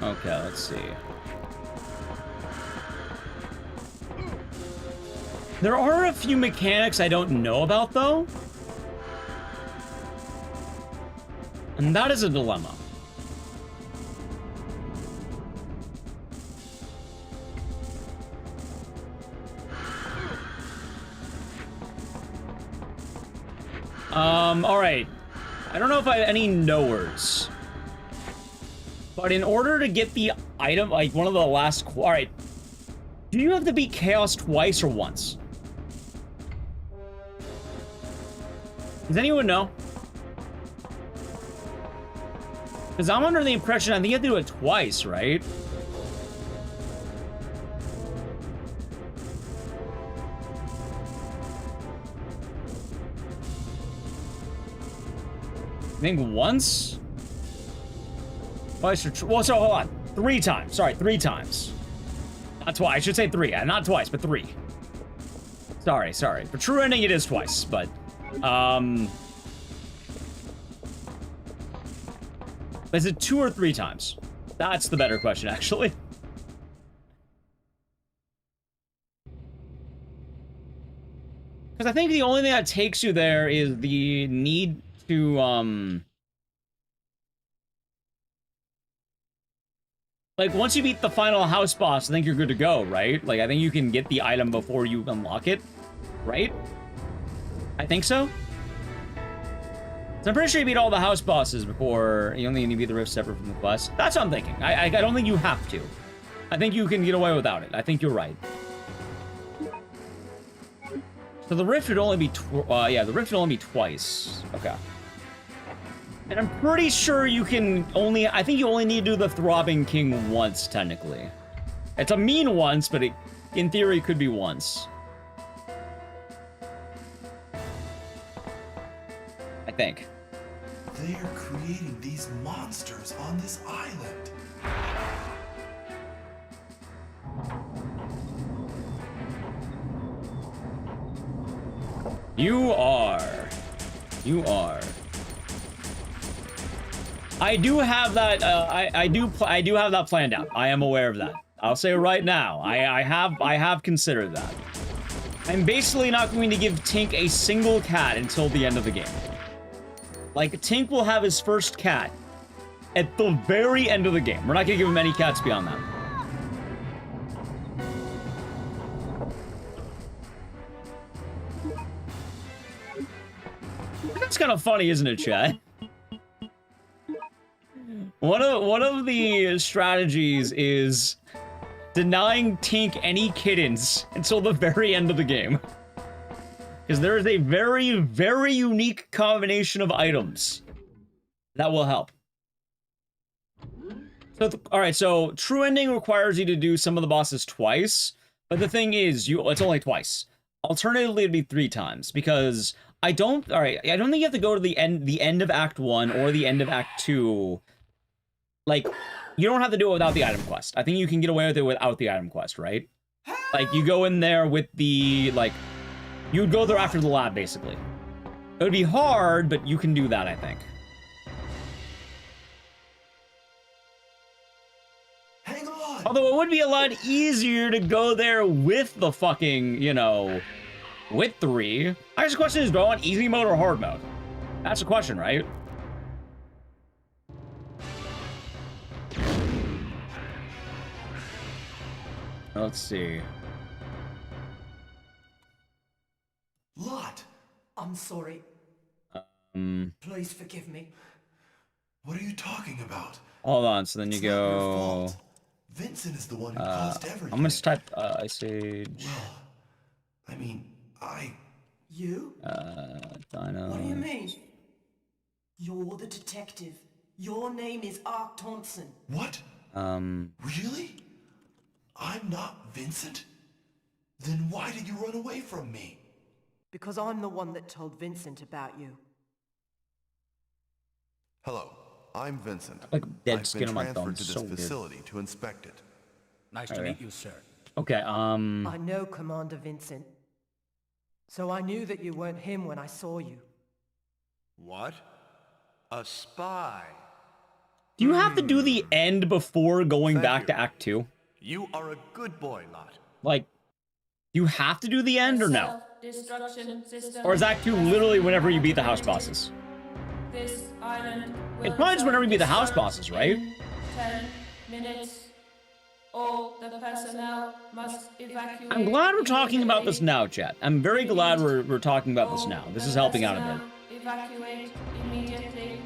Okay, let's see. There are a few mechanics I don't know about, though. And that is a dilemma. All right. I don't know if I have any knowers. But in order to get the item, like one of the last... All right. Do you have to beat Chaos twice or once? Does anyone know? Because I'm under the impression I think you have to do it twice, right? I think once? Twice or... Well, so hold on. 3 times. Sorry, 3 times. Not twice. I should say 3. Not twice, but 3. Sorry. For true ending, it is twice, but... Is it 2 or 3 times? That's the better question, actually. Because I think the only thing that takes you there is the need to, like, once you beat the final house boss, I think you're good to go, right? Like, I think you can get the item before you unlock it, right? I think so. So I'm pretty sure you beat all the house bosses before you only need to beat the rift separate from the quest. That's what I'm thinking. I don't think you have to. I think you can get away without it. I think you're right. So the rift would only be the rift would only be twice. Okay. And I'm pretty sure you can only... I think you only need to do the Throbbing King once, technically. It's a mean once, but it, in theory, could be once. I think. They are creating these monsters on this island. You are. I do have that. I do have that planned out. I am aware of that. I'll say right now. I have considered that. I'm basically not going to give Tink a single cat until the end of the game. Like, Tink will have his first cat at the very end of the game. We're not gonna give him any cats beyond that. That's kind of funny, isn't it, chat? One of the strategies is denying Tink any kittens until the very end of the game. Because there is a very, very unique combination of items that will help. So, alright, so true ending requires you to do some of the bosses twice, but the thing is, it's only twice. Alternatively, it'd be 3 times, because I don't think you have to go to the end of Act 1 or the end of Act 2. Like, you don't have to do it without the item quest. I think you can get away with it without the item quest, right? Like, you go in there with the, like... You would go there after the lab, basically. It would be hard, but you can do that, I think. Hang on! Although it would be a lot easier to go there with the fucking, you know, with 3. I guess the question is, do I want easy mode or hard mode? That's the question, right? Let's see. Lot, I'm sorry. Please forgive me. What are you talking about? Hold on. So then you It's not your go. fault. Vincent is the one who caused everything. I'm gonna type Ice Age. Well, I mean, You? Dino. What do you mean? You're the detective. Your name is Ark Thompson. What? Really? I'm not Vincent? Then why did you run away from me? Because I'm the one that told Vincent about you. Hello, I'm Vincent. Like dead I've skin been on my transferred thumb. to this So weird. facility to inspect it. Nice to meet you, sir. Okay. I know Commander Vincent. So I knew that you weren't him when I saw you. What? A spy? Do you have to do the end before going back to Act 2? You are a good boy, Lot. Like, you have to do the end or no? Destruction system. Or is Act 2 literally whenever you beat the house bosses? This island It's probably just whenever you beat the house bosses, right? 10 minutes. All the personnel must evacuate. I'm glad we're talking about this now, chat. I'm very glad we're talking about this now. This is helping out a bit. Evacuate immediately.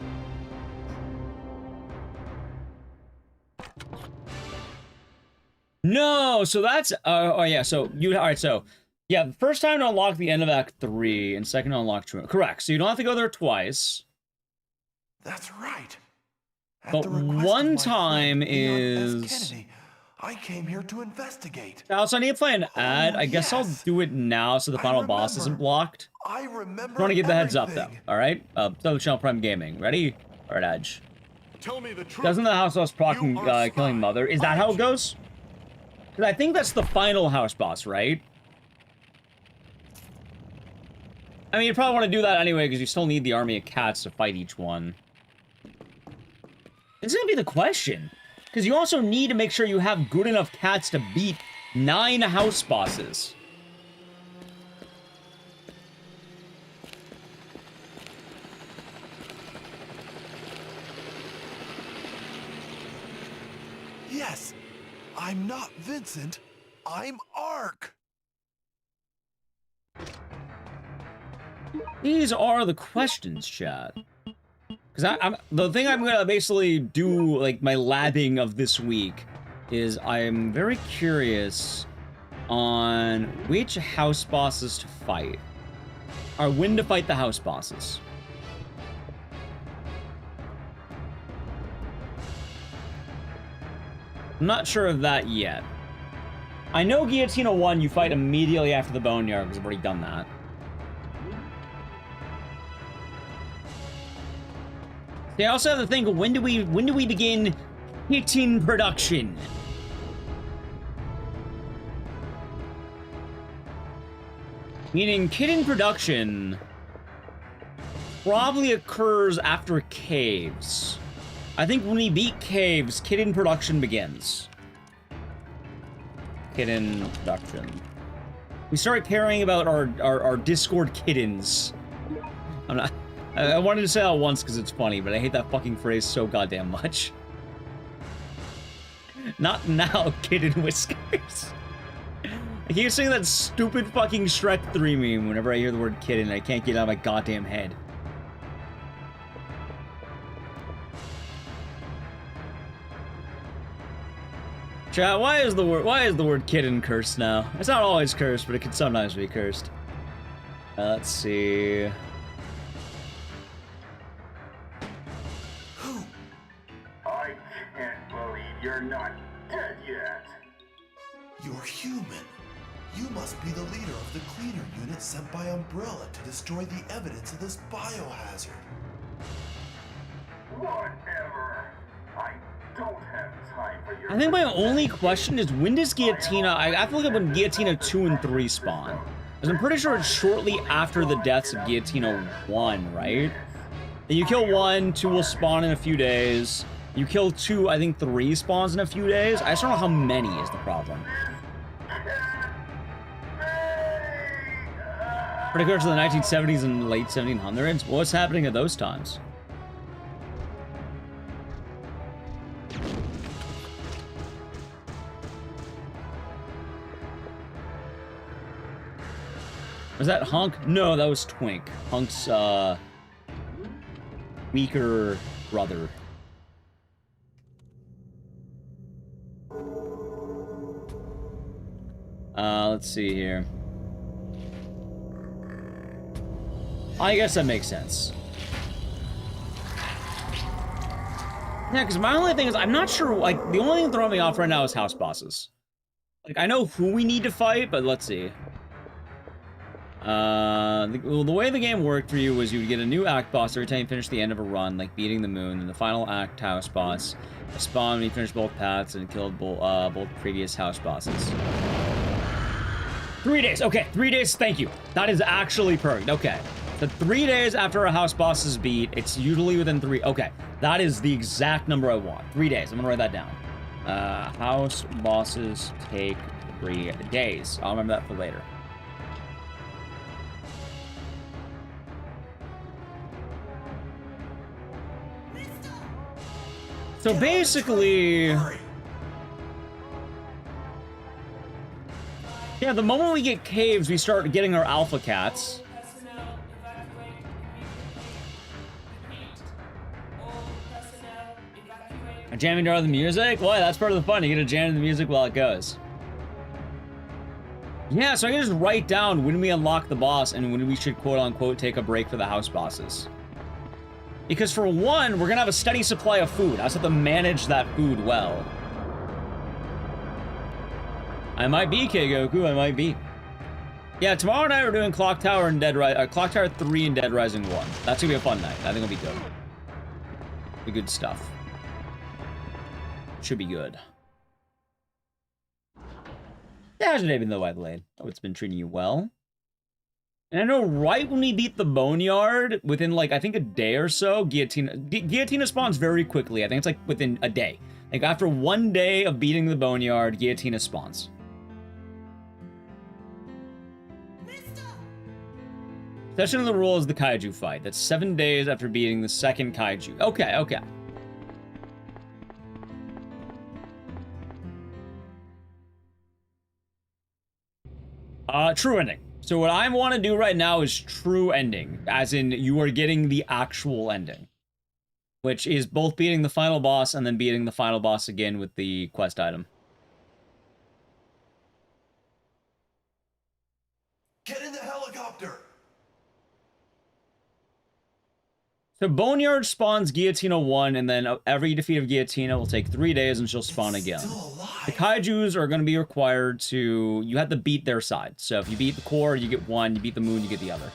No, so that's oh yeah, so you all right, so yeah, the first time to unlock the end of Act 3 and second to unlock True. Correct. So you don't have to go there twice. That's right. But one time is Kennedy, I came here to investigate. Also, I need to play an ad. I guess I'll do it now so the final boss isn't blocked. I remember. I want to give the heads up though. All right, Double Channel Prime Gaming. Ready? All right, Edge. Tell me the truth. Doesn't the house boss procking killing Mother? Is that how it goes? Because I think that's the final house boss, right? I mean, you probably want to do that anyway because you still need the army of cats to fight each one. It's gonna be the question. Because you also need to make sure you have good enough cats to beat 9 house bosses. Yes, I'm not Vincent. I'm Ark. These are the questions, chat. Because the thing I'm gonna basically do, like, my labbing of this week is I'm very curious on which house bosses to fight. Or when to fight the house bosses. I'm not sure of that yet. I know Guillotino 1 you fight immediately after the Boneyard, because I've already done that. They also have to think, when do we begin hitting production? Meaning, kitten production probably occurs after Caves. I think when we beat Caves, kitten production begins. Kitten production. We start caring about our Discord kittens. I'm not... I wanted to say that once because it's funny, but I hate that fucking phrase so goddamn much. Not now, kitten whiskers. I keep saying that stupid fucking Shrek 3 meme whenever I hear the word kitten. I can't get it out of my goddamn head. Chat, why is the word kitten cursed now? It's not always cursed, but it can sometimes be cursed. Let's see. I can't believe you're not dead yet. You're human. You must be the leader of the cleaner unit sent by Umbrella to destroy the evidence of this biohazard. Whatever. I don't have time for your... I think my only question is, when does Guillotina... I have to look up when Guillotina 2 and 3 spawn. Because I'm pretty sure it's shortly after the deaths of Guillotina 1, right? Then you kill 1, 2 will spawn in a few days. You kill 2, I think 3 spawns in a few days. I just don't know how many is the problem. Particularly to the 1970s and late 1700s. What's happening at those times? Was that Hunk? No, that was Twink. Hunk's, weaker brother. Let's see here. I guess that makes sense. Yeah, because my only thing is, I'm not sure, like, the only thing throwing me off right now is house bosses. Like, I know who we need to fight, but let's see. The way the game worked for you was you would get a new act boss every time you finish the end of a run, like beating the moon, and the final act house boss spawned when you finished both paths and killed both previous house bosses. 3 days, okay, 3 days, thank you. That is actually perfect, okay. So 3 days after a house boss is beat, it's usually within 3, okay. That is the exact number I want, 3 days, I'm gonna write that down. House bosses take 3 days. I'll remember that for later. So basically, yeah, the moment we get caves, we start getting our alpha cats. Jamming to the music? Well, that's part of the fun. You get to jam to the music while it goes. Yeah, so I can just write down when we unlock the boss and when we should quote-unquote take a break for the house bosses. Because for one, we're gonna have a steady supply of food. I just have to manage that food well. I might be K-Goku, I might be. Yeah, tomorrow night we're doing Clock Tower and Clock Tower 3 and Dead Rising 1. That's gonna be a fun night. I think it'll be good. Be good stuff. Should be good. Yeah, how's your day been though, Adelaide? Oh, it's been treating you well. And I know right when we beat the Boneyard, within like, I think a day or so, Guillotina spawns very quickly. I think it's like within a day. Like after 1 day of beating the Boneyard, Guillotina spawns. Session of the Rule is the Kaiju fight. That's 7 days after beating the second Kaiju. Okay, okay. True ending. So what I want to do right now is true ending, as in you are getting the actual ending, which is both beating the final boss and then beating the final boss again with the quest item. Get in the helicopter! So Boneyard spawns Guillotina 1, and then every defeat of Guillotina will take 3 days and she'll spawn again. The Kaijus are going to be required to... You have to beat their side. So if you beat the core, you get 1. You beat the moon, you get the other.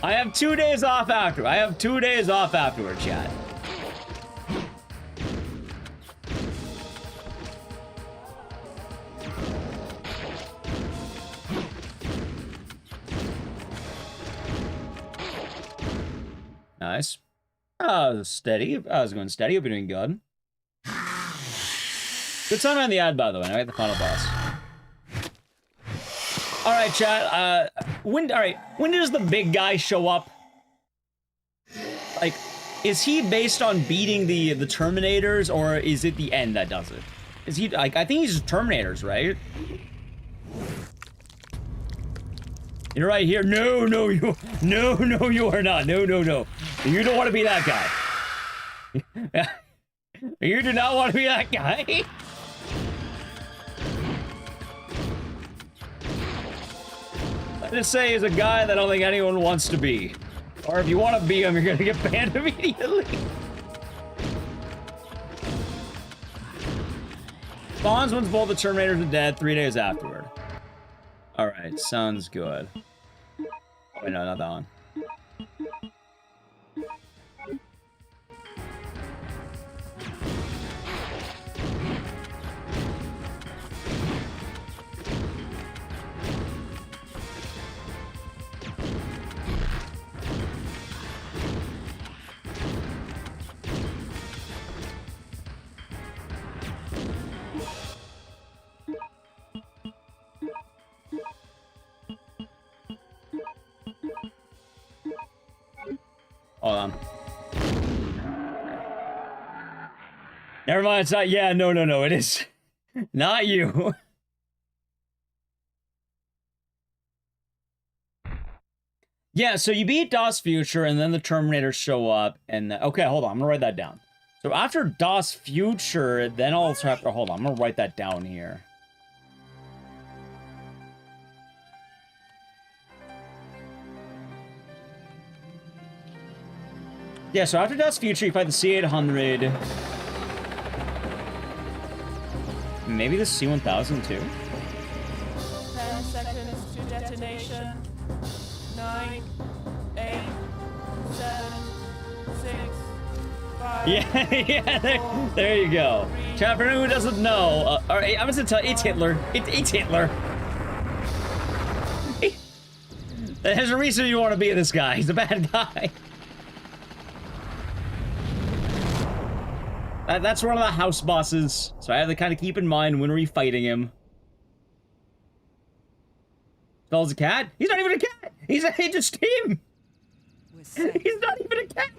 I have 2 days off after. I have 2 days off afterward, chat. Nice. I was steady. I was going steady. Hope you're doing good. Good time on the ad, by the way. I got the final boss. All right, chat. When does the big guy show up? Like, is he based on beating the Terminators, or is it the end that does it? Is he like? I think he's Terminators, right? You're right here. No, you are not. No. You don't want to be that guy. You do not want to be that guy. I just say he's a guy that I don't think anyone wants to be. Or if you want to be him, you're going to get banned immediately. Spawns once both the Terminators are dead 3 days afterward. Alright, sounds good. Wait, no, not that one. Hold on. Never mind, it's not. Yeah, no, it is not you. Yeah, so you beat DOS Future, and then the Terminators show up, and... okay, hold on, I'm gonna write that down. So after DOS Future, then I'll have to... hold on, I'm gonna write that down here. Yeah, so after DOS Future, you fight the C-800. Maybe the C-1000, too? 10 seconds to detonation. 9, 8, 7, 6, 5. Yeah, there you go. Chat, for anyone who doesn't know, all right, I'm gonna tell it's Hitler. It's Hitler. There's a reason you want to be this guy. He's a bad guy. That's one of the house bosses, so I have to kind of keep in mind when we're fighting him. Spells a cat? He's not even a cat! He's just him! He's not even a cat!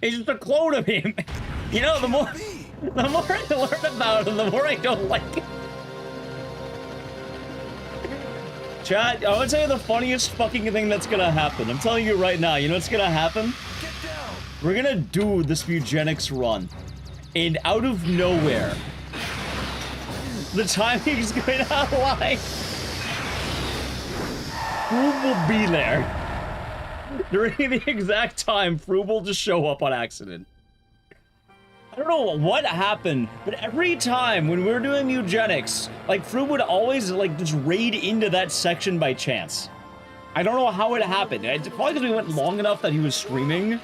He's just a clone of him! You know, the more I learn about him, the more I don't like him. Chat, I'm gonna tell you the funniest fucking thing that's gonna happen. I'm telling you right now, you know what's gonna happen? We're gonna do this eugenics run, and out of nowhere, the timing's going to align. Froob will be there. During the exact time, Froob will just show up on accident. I don't know what happened, but every time when we're doing eugenics, like, Froob would always, like, just raid into that section by chance. I don't know how it happened. It's probably because we went long enough that he was streaming.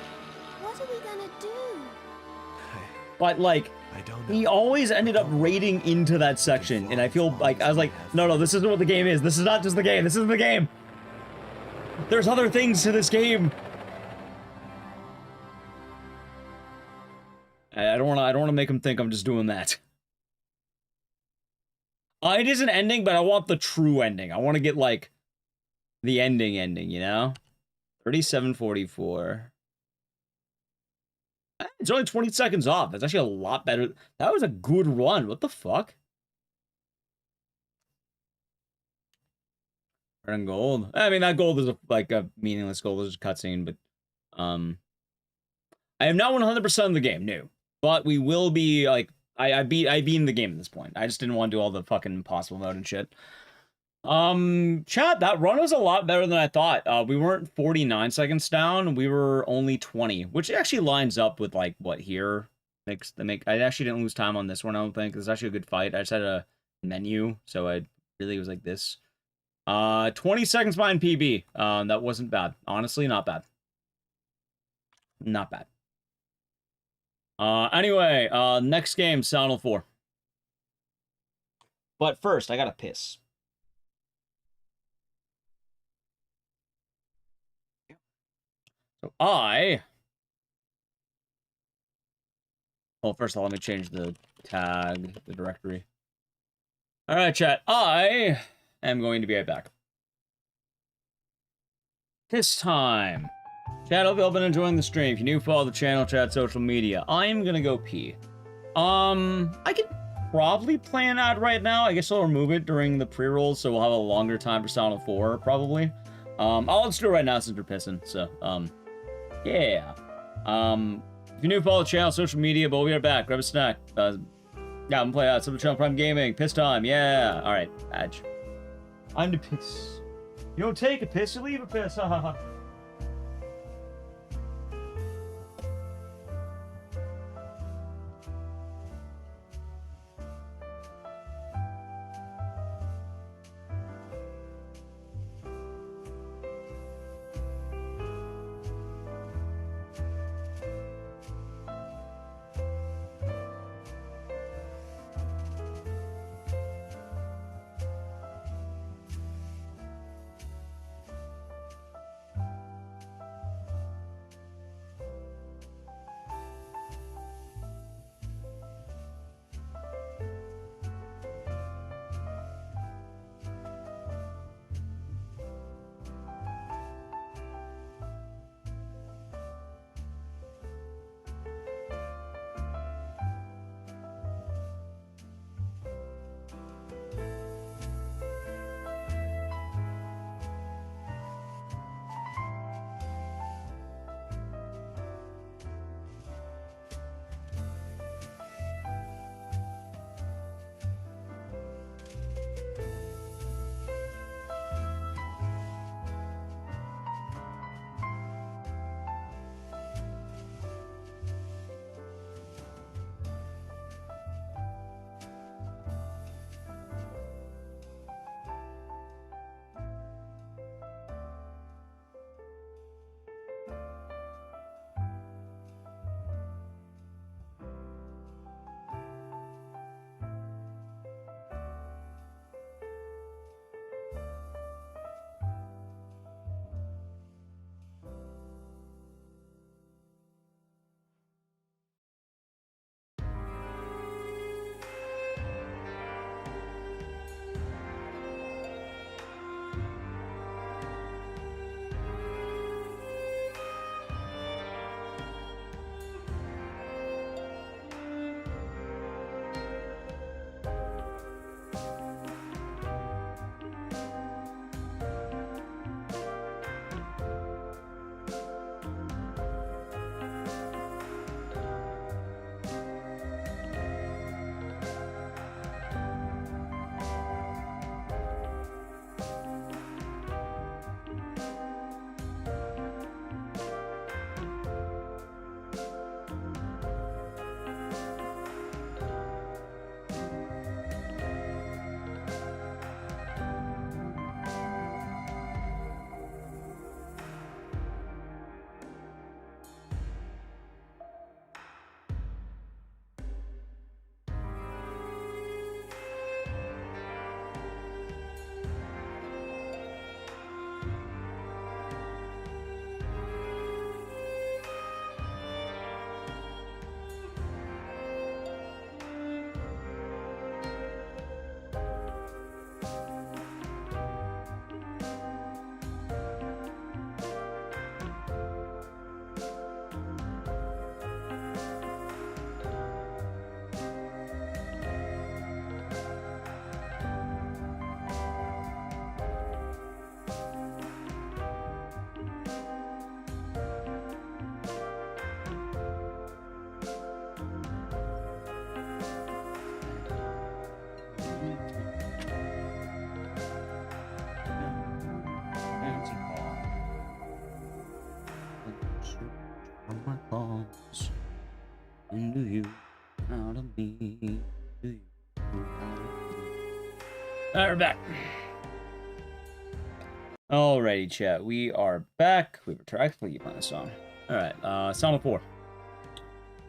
But, like, he always ended up raiding into that section, and I feel like, I was like, no, this isn't what the game is. This is not just the game. This is the game. There's other things to this game. I don't want to make him think I'm just doing that. It is an ending, but I want the true ending. I want to get, like, the ending, you know? 37:44. It's only 20 seconds off. That's actually a lot better. That was a good run. What the fuck? Earn gold. I mean, that gold is like a meaningless gold. It's a cutscene, but I am not 100% of the game. No, but we will be like I beat the game at this point. I just didn't want to do all the fucking impossible mode and shit. Chat, that run was a lot better than I thought. We weren't 49 seconds down, we were only 20, which actually lines up with, like, what here makes I actually didn't lose time on this one, I don't think. It's actually a good fight. I just had a menu, so I really was like this. 20 seconds behind PB. That wasn't bad. Honestly, not bad. Not bad. Anyway, next game, Silent 4. But first, I gotta piss. Well, first of all, let me change the tag, the directory. All right, chat. I am going to be right back. This time. Chat, hope you all been enjoying the stream. If you're new, follow the channel, chat, social media. I am gonna go pee. I could probably play an ad right now. I guess I'll remove it during the pre-roll, so we'll have a longer time for Silent 4, probably. I'll just do it right now since we're pissing, so, yeah. If you're new, follow the channel, social media, but we'll be right back. Grab a snack. Yeah, I'm gonna play out. Sub channel Prime Gaming. Piss time. Yeah. Alright, badge. I'm to piss. You don't take a piss, you leave a piss. Ha ha ha. you, out of me to you. Alright, we're back. Alrighty, chat. We are back. We were actually you playing the song. Alright, Song 4.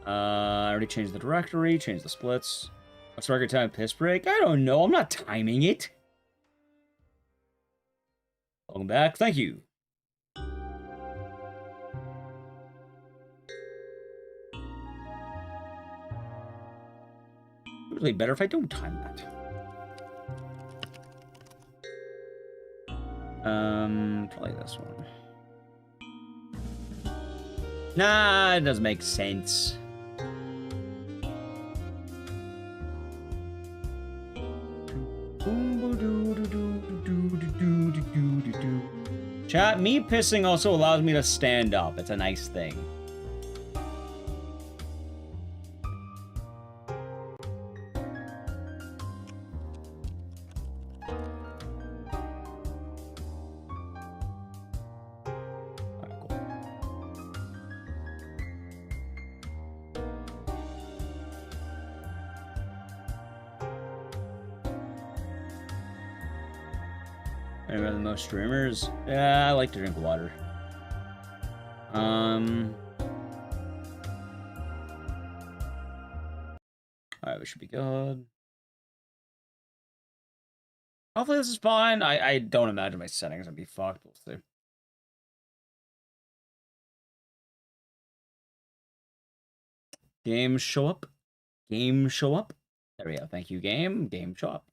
I already changed the directory, changed the splits. What's record time piss break? I don't know. I'm not timing it. Welcome back. Thank you. Usually better if I don't time that. Probably this one. Nah, it doesn't make sense. Chat, me pissing also allows me to stand up. It's a nice thing. Streamers? Yeah, I like to drink water. Alright, we should be good. Hopefully this is fine. I don't imagine my settings would be fucked. We'll see. Game show up. Game show up. There we go. Thank you, game. Game show up.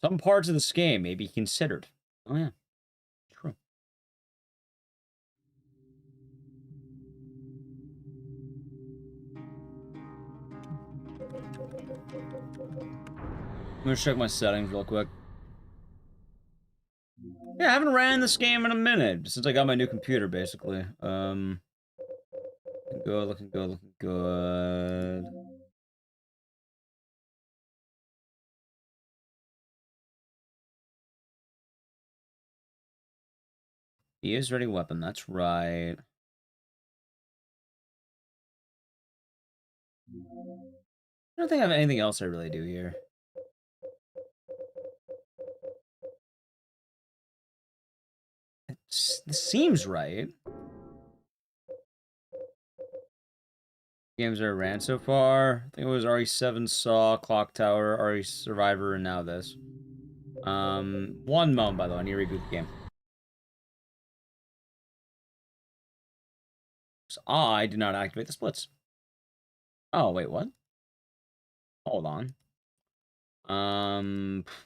Some parts of this game may be considered. Oh, yeah. True. I'm gonna check my settings real quick. Yeah, I haven't ran this game in a minute, since I got my new computer, basically. Looking good, looking good, looking good. He is ready weapon, that's right. I don't think I have anything else I really do here. This seems right. Games I ran so far. I think it was RE7 Saw, Clock Tower, RE Survivor, and now this. One moment, by the way, I need to reboot the game. So I did not activate the splits. Oh, wait, what? Hold on.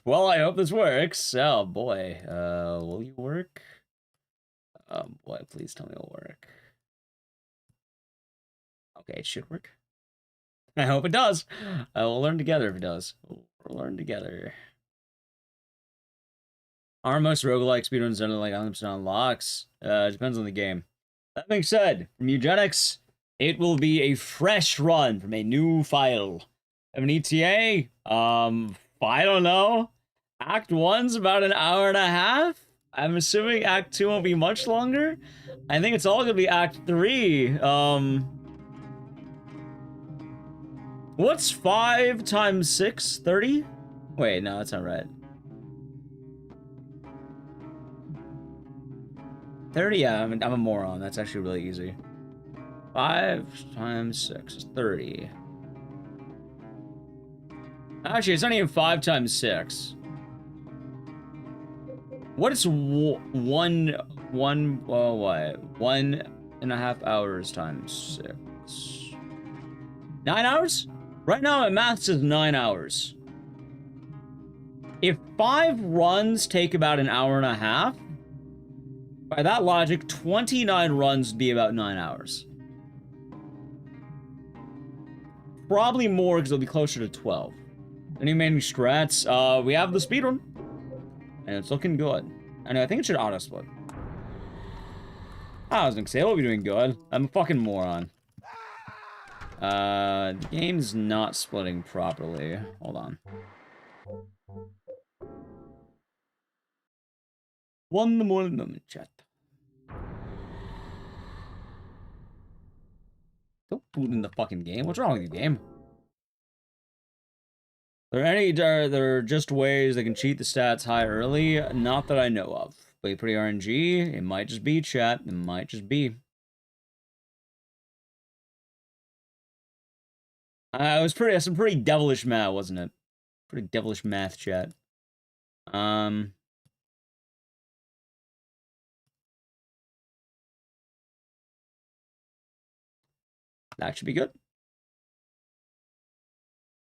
Well, I hope this works. Oh, boy. Will you work? Oh, boy, please tell me it'll work. Okay, it should work. I hope it does. We'll learn together if it does. We'll learn together. Are most roguelike speedruns done like 100% unlocks? It depends on the game. That being said, from Ecdycis, it will be a fresh run from a new file. Have an ETA? I don't know. Act 1's about an hour and a half? I'm assuming Act 2 won't be much longer? I think it's all gonna be Act 3. What's 5 times 6? 30? Wait, no, that's not right. 30? Yeah, I'm a moron. That's actually really easy. 5 times 6 is 30. Actually, it's not even 5 times 6. What is what? 1.5 hours times 6? 9 hours? Right now, my math says 9 hours. If 5 runs take about an hour and a half, by that logic, 29 runs would be about 9 hours. Probably more, because it'll be closer to 12. Any main strats? We have the speedrun. And it's looking good. And I think it should auto-split. I was gonna say, we'll be doing good. I'm a fucking moron. The game's not splitting properly. Hold on. One more moment, chat. Cool. rebooting the fucking game. What's wrong with you, game? There are just ways they can cheat the stats high early? Not that I know of. Play pretty RNG. It might just be, chat. It might just be. It was some pretty devilish math, wasn't it? Pretty devilish math, chat. That should be good.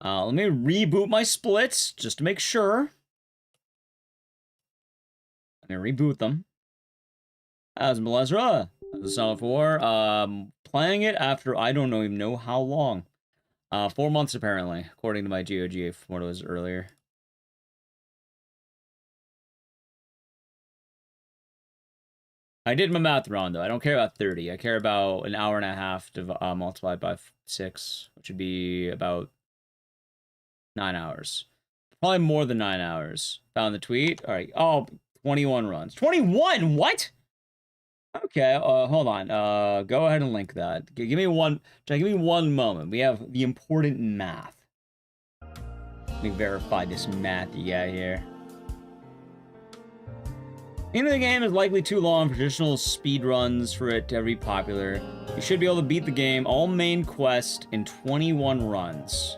Let me reboot my splits just to make sure. Let me reboot them. As Melezra, as a Son of War, playing it after I don't even know how long. 4 months apparently, according to my GOG from what it was earlier. I did my math wrong though. I don't care about 30. I care about an hour and a half multiplied by 6, which would be about 9 hours. Probably more than 9 hours. Found the tweet. All right. Oh, 21 runs. 21? What? Okay. Hold on. Go ahead and link that. Give me one moment. We have the important math. Let me verify this math you got here. The end of the game is likely too long for traditional speedruns for it to ever be popular. You should be able to beat the game, all main quest, in 21 runs.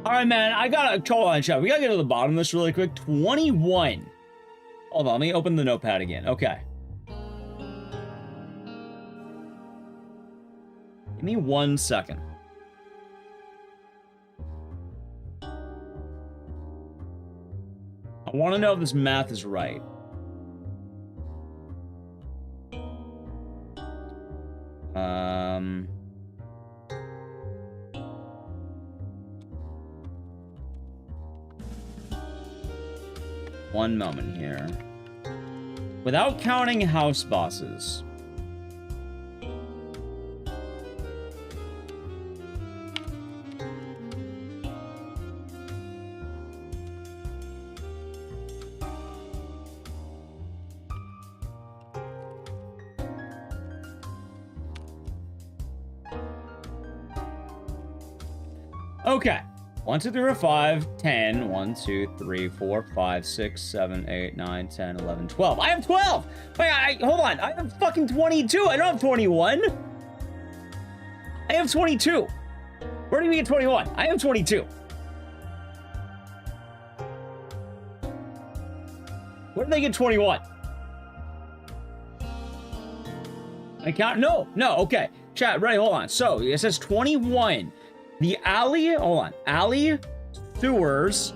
Alright, man, I gotta hold on, chat. We gotta get to the bottom of this really quick. 21. Hold on, let me open the notepad again. Okay. Give me 1 second. I want to know if this math is right. One moment here. Without counting house bosses. Okay. 1, 2, 3, 4, 5, 10. 1, 2, 3, 4, 5, 6, 7, 8, 9, 10, 11, 12. I have 12! Wait, hold on. I have fucking 22. I don't have 21. I have 22. Where do we get 21? I have 22. Where did they get 21? I count? No, okay. Chat, ready, hold on. So, it says 21. The alley, hold on. Alley, sewers,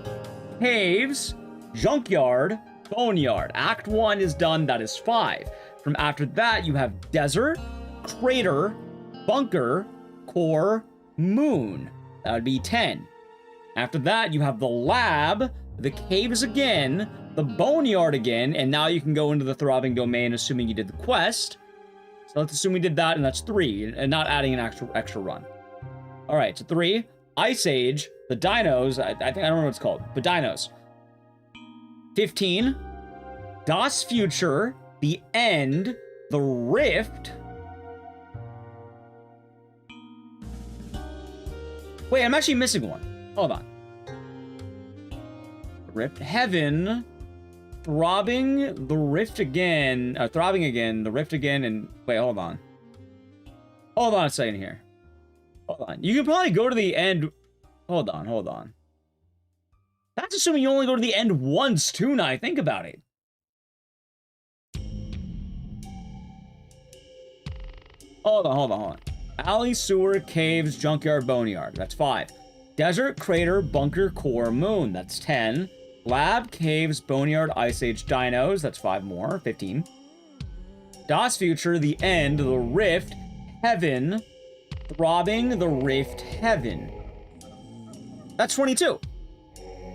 caves, junkyard, boneyard. Act 1 is done, that is 5. From after that, you have desert, crater, bunker, core, moon. That would be 10. After that, you have the lab, the caves again, the boneyard again, and now you can go into the throbbing domain, assuming you did the quest. So let's assume we did that, and that's 3, and not adding an extra run. All right, so 3, Ice Age, the dinos, I think, I don't know what it's called, but dinos. 15, Das Future, the End, the Rift. Wait, I'm actually missing one. Hold on. Rift, Heaven, Throbbing, the Rift again, Throbbing again, the Rift again, and wait, hold on. Hold on a second here. Hold on. You can probably go to the end. Hold on. That's assuming you only go to the end once, too, now I think about it. Hold on. Alley, sewer, caves, junkyard, boneyard. That's 5. Desert, crater, bunker, core, moon. That's 10. Lab, caves, boneyard, ice age, dinos. That's 5 more. 15. Das Future, the End, the Rift, Heaven, Throbbing, the Rift, Heaven. That's 22.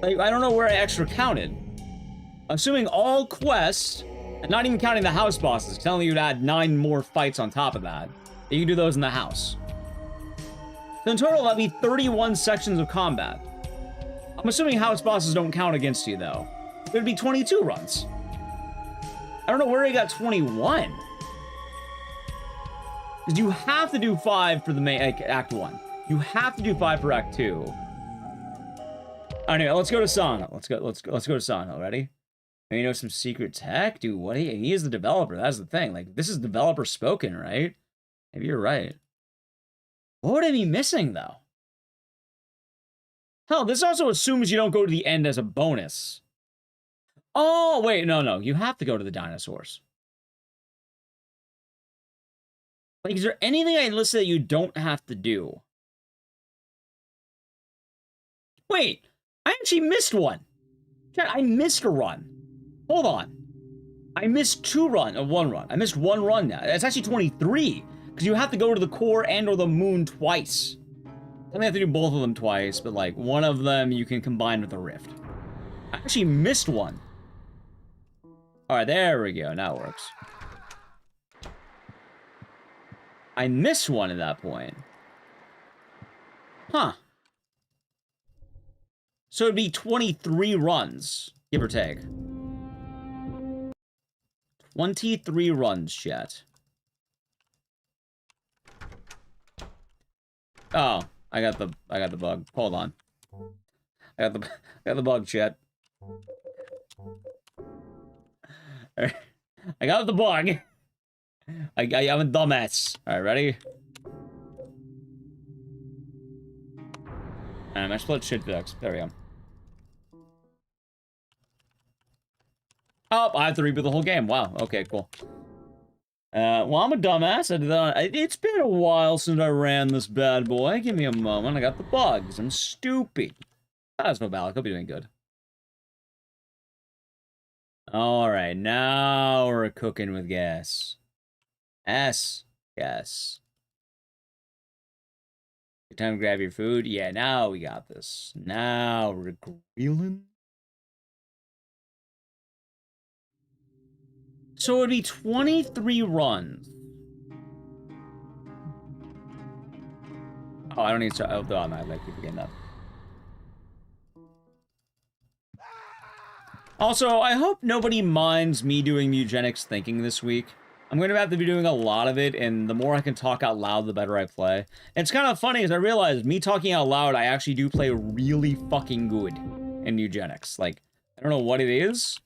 Like, I don't know where I extra counted. Assuming all quests, and not even counting the house bosses, telling you to add 9 more fights on top of that. You can do those in the house. So in total, that'd be 31 sections of combat. I'm assuming house bosses don't count against you, though. It'd be 22 runs. I don't know where he got 21. Because you have to do 5 for the main, like, Act 1. You have to do 5 for Act 2. Anyway, let's go to Sano. Let's go to Sano. Ready? And you know some secret tech? Dude, what? He is the developer. That's the thing. Like, this is developer spoken, right? Maybe you're right. What would I be missing, though? Hell, this also assumes you don't go to the end as a bonus. Oh, wait, no. You have to go to the dinosaurs. Like, is there anything I listed that you don't have to do? Wait, I actually missed one. Chat, I missed a run. Hold on. I missed one run. I missed one run now. That's actually 23. Because you have to go to the core and or the moon twice. I may have to do both of them twice, but like one of them you can combine with the rift. I actually missed one. Alright, there we go. Now it works. I missed one at that point. Huh. So it'd be 23 runs, give or take. 23 runs, chat. Oh, I got the bug. Hold on. I got the bug, chat. I got the bug. I'm a dumbass. All right, ready? I split shit fix. There we go. Oh, I have to reboot the whole game. Wow. Okay, cool. Well, I'm a dumbass. It's been a while since I ran this bad boy. Give me a moment. I got the bugs. I'm stupid. That's no bad. Hope you're doing good. All right, now we're cooking with gas. Yes. Good time to grab your food. Yeah, now we got this. Now we're grilling. So it'd be 23 runs. Oh, I don't need to. Oh, I might keep forgetting that. Also, I hope nobody minds me doing eugenics thinking this week. I'm going to have to be doing a lot of it, and the more I can talk out loud, the better I play. And it's kind of funny, as I realized, me talking out loud, I actually do play really fucking good in eugenics. Like, I don't know what it is.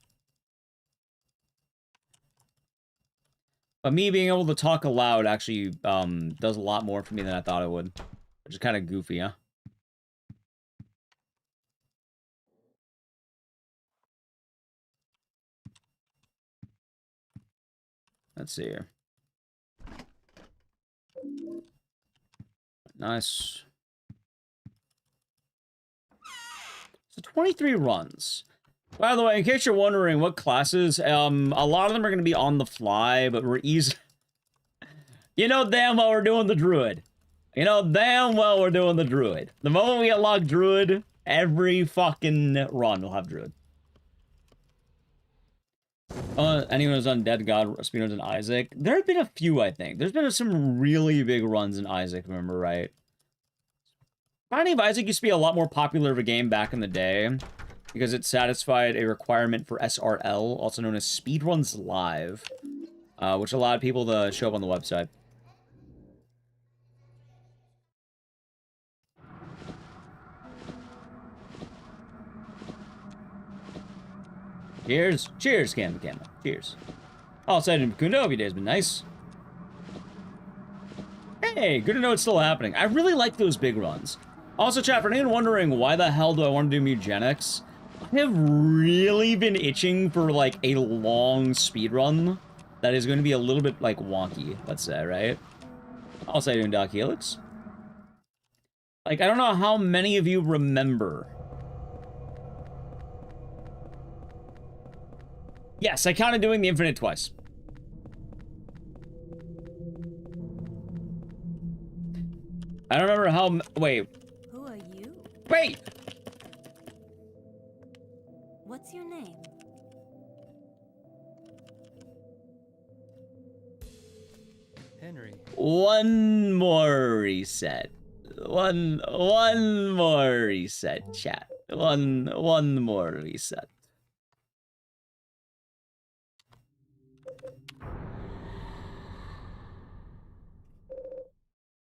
But me being able to talk aloud actually does a lot more for me than I thought it would. Which is kind of goofy, huh? Let's see here. Nice. So 23 runs. By the way, in case you're wondering what classes, a lot of them are going to be on the fly, but we're easy. You know damn well we're doing the druid. You know damn well we're doing the druid. The moment we unlock druid, every fucking run will have druid. Anyone who's on Dead God, Speedruns in Isaac? There have been a few, I think. There's been some really big runs in Isaac, remember, right? Binding of Isaac used to be a lot more popular of a game back in the day because it satisfied a requirement for SRL, also known as Speedruns Live, which allowed people to show up on the website. Cheers. Cheers, Cam. Cheers. All said in Bakunda, hope your day's been nice. Hey, good to know it's still happening. I really like those big runs. Also, chat, for anyone wondering why the hell do I want to do mutagenics, I have really been itching for, like, a long speedrun that is going to be a little bit, like, wonky, let's say, right? I'll say doing Doc Helix. Like, I don't know how many of you remember. Yes, I counted doing the infinite twice. I don't remember how... Wait. Who are you? Wait! What's your name? Henry. One more reset. One more reset, chat. One more reset.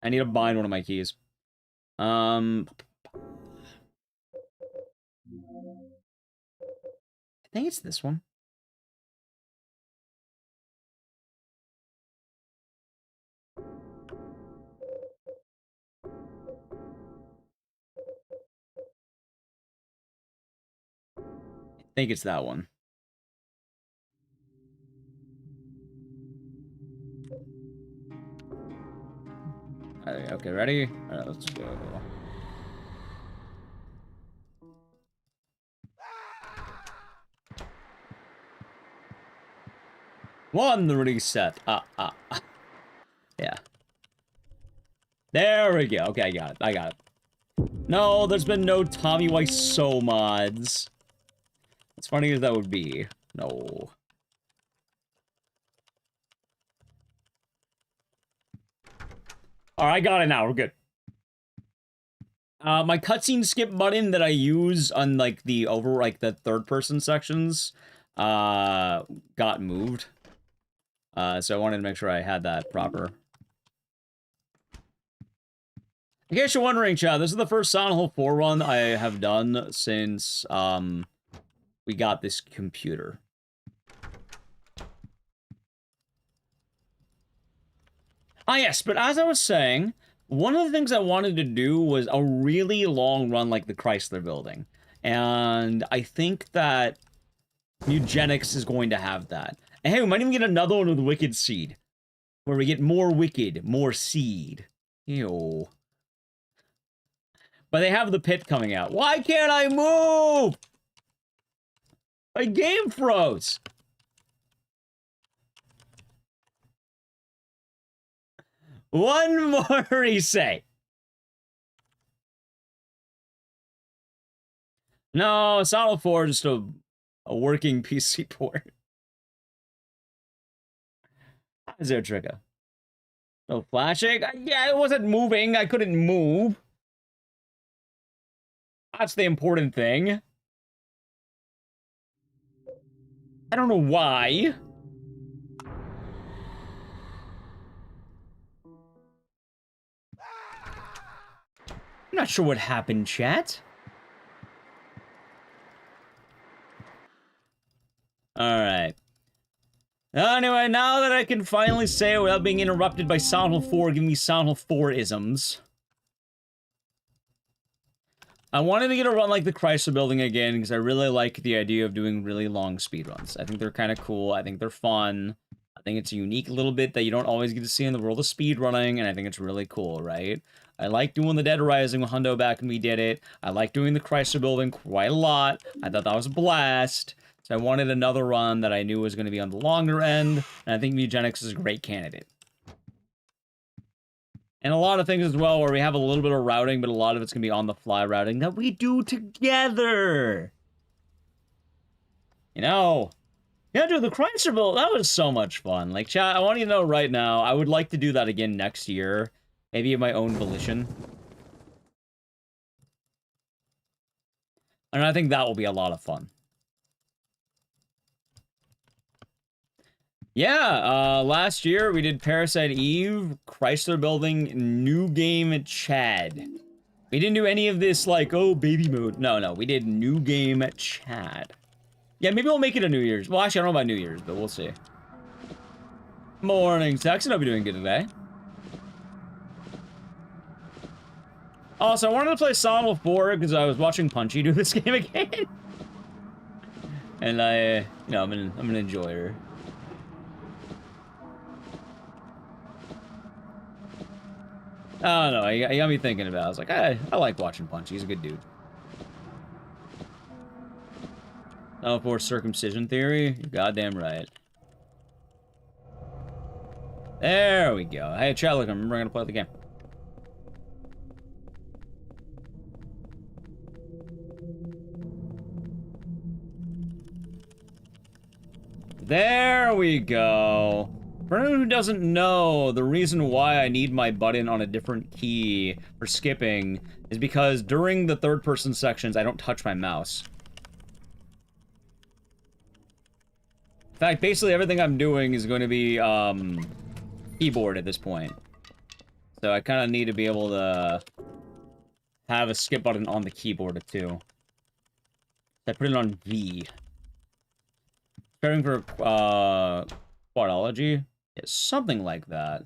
I need to bind one of my keys. I think it's this one. I think it's that one. Okay, ready? All right, let's go. One reset. Yeah. There we go. Okay, I got it. I got it. No, there's been no Tommy Wiseau mods. As funny as that would be. No. Alright, I got it now. We're good. My cutscene skip button that I use on, like, the third-person sections, got moved. So I wanted to make sure I had that proper. In case you're wondering, chat, this is the first Silent Hill 4 run I have done since, we got this computer. Ah, yes, but as I was saying, one of the things I wanted to do was a really long run like the Chrysler Building. And I think that Ecdycis is going to have that. And hey, we might even get another one with Wicked Seed. Where we get more Wicked, more Seed. Ew. But they have the pit coming out. Why can't I move? My game froze. One more reset. No, Silent 4 is just a working PC port. Is there a trigger? No flashing? Yeah, it wasn't moving. I couldn't move. That's the important thing. I don't know why. I'm not sure what happened, chat. Alright. Anyway, now that I can finally say it without being interrupted by Silent Hill 4 giving me Silent Hill 4-isms. I wanted to get a run like the Chrysler Building again, because I really like the idea of doing really long speedruns. I think they're kind of cool. I think they're fun. I think it's a unique little bit that you don't always get to see in the world of speedrunning, and I think it's really cool, right? I like doing the Dead Rising with Hundo back when we did it. I like doing the Chrysler Building quite a lot. I thought that was a blast. So I wanted another run that I knew was going to be on the longer end, and I think Ecdycis is a great candidate. And a lot of things as well where we have a little bit of routing, but a lot of it's going to be on-the-fly routing that we do together. You know, yeah, dude, the Chrysler Build, that was so much fun. Like, chat, I want you to know right now, I would like to do that again next year. Maybe of my own volition. And I think that will be a lot of fun. Yeah, last year we did Parasite Eve, Chrysler Building, New Game Chad. We didn't do any of this, like, oh, baby mode. No, we did New Game Chad. Yeah, maybe we'll make it a New Year's. Well, actually, I don't know about New Year's, but we'll see. Morning, Texan. Hope you're doing good today. Also, I wanted to play Silent Hill 4 because I was watching Punchy do this game again. And I'm an enjoyer. I don't know, he got me thinking about it. I was like, I like watching Punchy. He's a good dude. Oh, for circumcision theory? You're goddamn right. There we go. Hey, chat, look, I'm going to play the game. There we go. For anyone who doesn't know, the reason why I need my button on a different key for skipping is because during the third-person sections, I don't touch my mouse. In fact, basically everything I'm doing is going to be, keyboard at this point. So I kind of need to be able to have a skip button on the keyboard too. I put it on V. Starting for quadology? Yeah, something like that.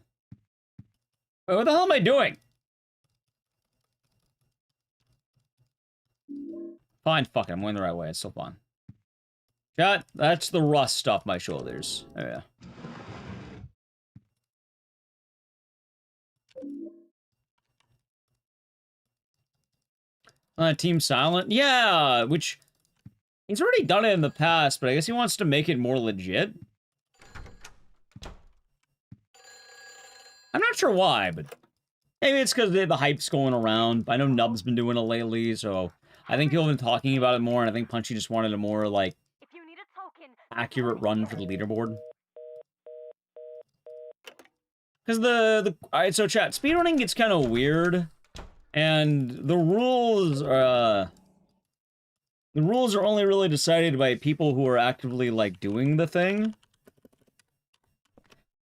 Wait, what the hell am I doing? Fine, fuck it, I'm going the right way. It's still fun. That's the rust off my shoulders. Oh, yeah. Team Silent? Yeah, which... He's already done it in the past, but I guess he wants to make it more legit. I'm not sure why, but... Maybe it's because the hype's going around. I know Nub's been doing it lately, so... I think people have been talking about it more, and I think Punchy just wanted a more, like... accurate run for the leaderboard. Because Alright, so chat, speedrunning gets kind of weird. And the rules are only really decided by people who are actively, like, doing the thing.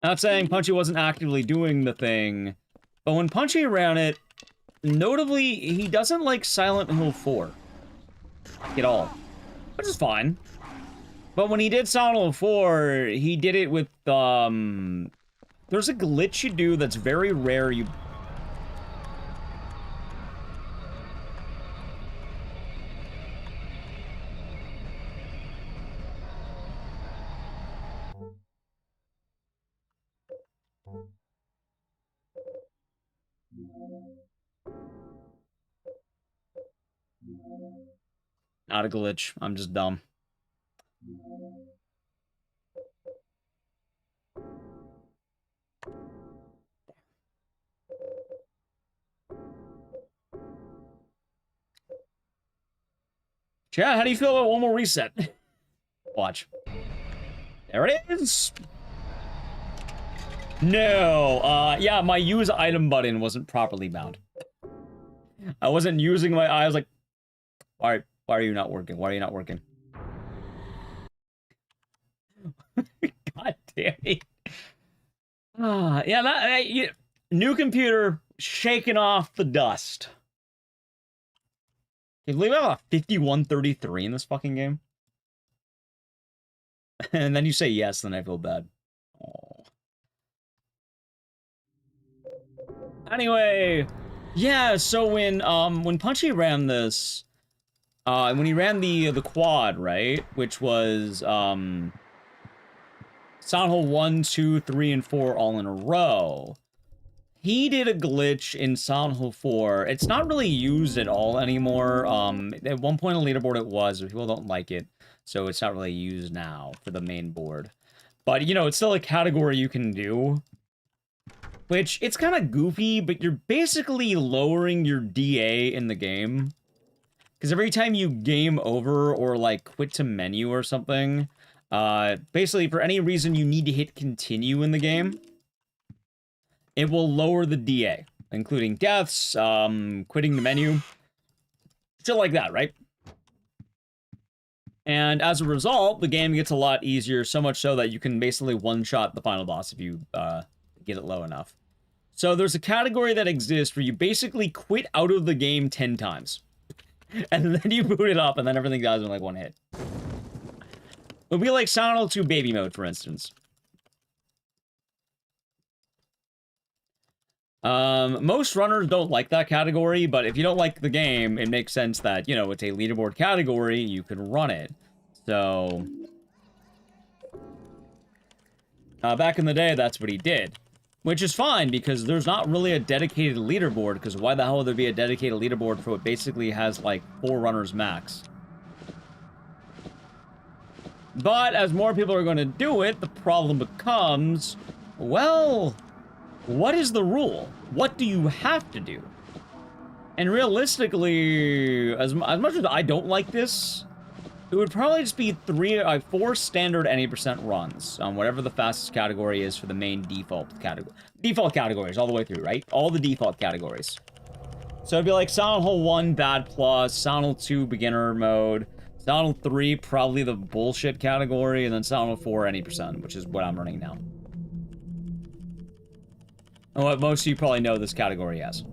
Not saying Punchy wasn't actively doing the thing, but when Punchy ran it, notably, he doesn't like Silent Hill 4 at all, which is fine. But when he did Silent Hill 4, he did it with, there's a glitch you do that's very rare. Not a glitch. I'm just dumb. Chat, how do you feel about one more reset? Watch. There it is. No, yeah, my use item button wasn't properly bound. I wasn't using my eye. I was like, why are you not working? Why are you not working? God damn it. Yeah, new computer shaking off the dust. Can you believe I have a 5133 in this fucking game? And then you say yes, then I feel bad. Oh. Anyway, yeah, so when Punchy ran this, when he ran the quad, right, which was Silent Hill 1, 2, 3, and 4 all in a row, he did a glitch in Silent Hill 4. It's not really used at all anymore. At one point on the leaderboard it was, but people don't like it, so it's not really used now for the main board. But, you know, it's still a category you can do. Which, it's kind of goofy, but you're basically lowering your DA in the game. Because every time you game over or, like, quit to menu or something, basically, for any reason you need to hit continue in the game, it will lower the DA, including deaths, quitting the menu, shit like that, right? And as a result, the game gets a lot easier, so much so that you can basically one-shot the final boss if you get it low enough. So there's a category that exists where you basically quit out of the game 10 times. And then you boot it up, and then everything dies in like one hit. It would be like Silent Hill 2 baby mode, for instance. Most runners don't like that category, but if you don't like the game, it makes sense that, you know, it's a leaderboard category, you can run it. So... back in the day, that's what he did. Which is fine, because there's not really a dedicated leaderboard, because why the hell would there be a dedicated leaderboard for what basically has, like, 4 runners max? But, as more people are going to do it, the problem becomes, well, what is the rule? What do you have to do? And realistically, as much as I don't like this, it would probably just be 4 standard any % runs on whatever the fastest category is for the main default category. Default categories all the way through, right? All the default categories. So it'd be like Silent Hill 1, Bad Plus, Silent Hill 2, Beginner Mode, Silent Hill 3, probably the bullshit category, and then Silent Hill 4, any %, which is what I'm running now. And what most of you probably know this category as.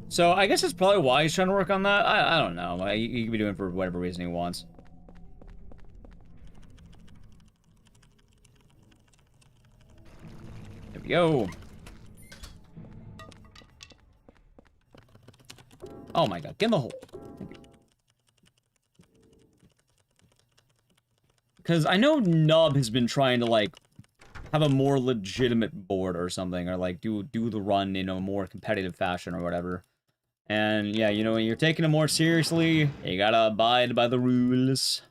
So I guess that's probably why he's trying to work on that. I don't know. He could be doing it for whatever reason he wants. There we go. Oh my god, get in the hole. Because I know Nub has been trying to, like, have a more legitimate board or something, or, like, do the run in a more competitive fashion or whatever. And, yeah, you know, when you're taking it more seriously, you gotta abide by the rules.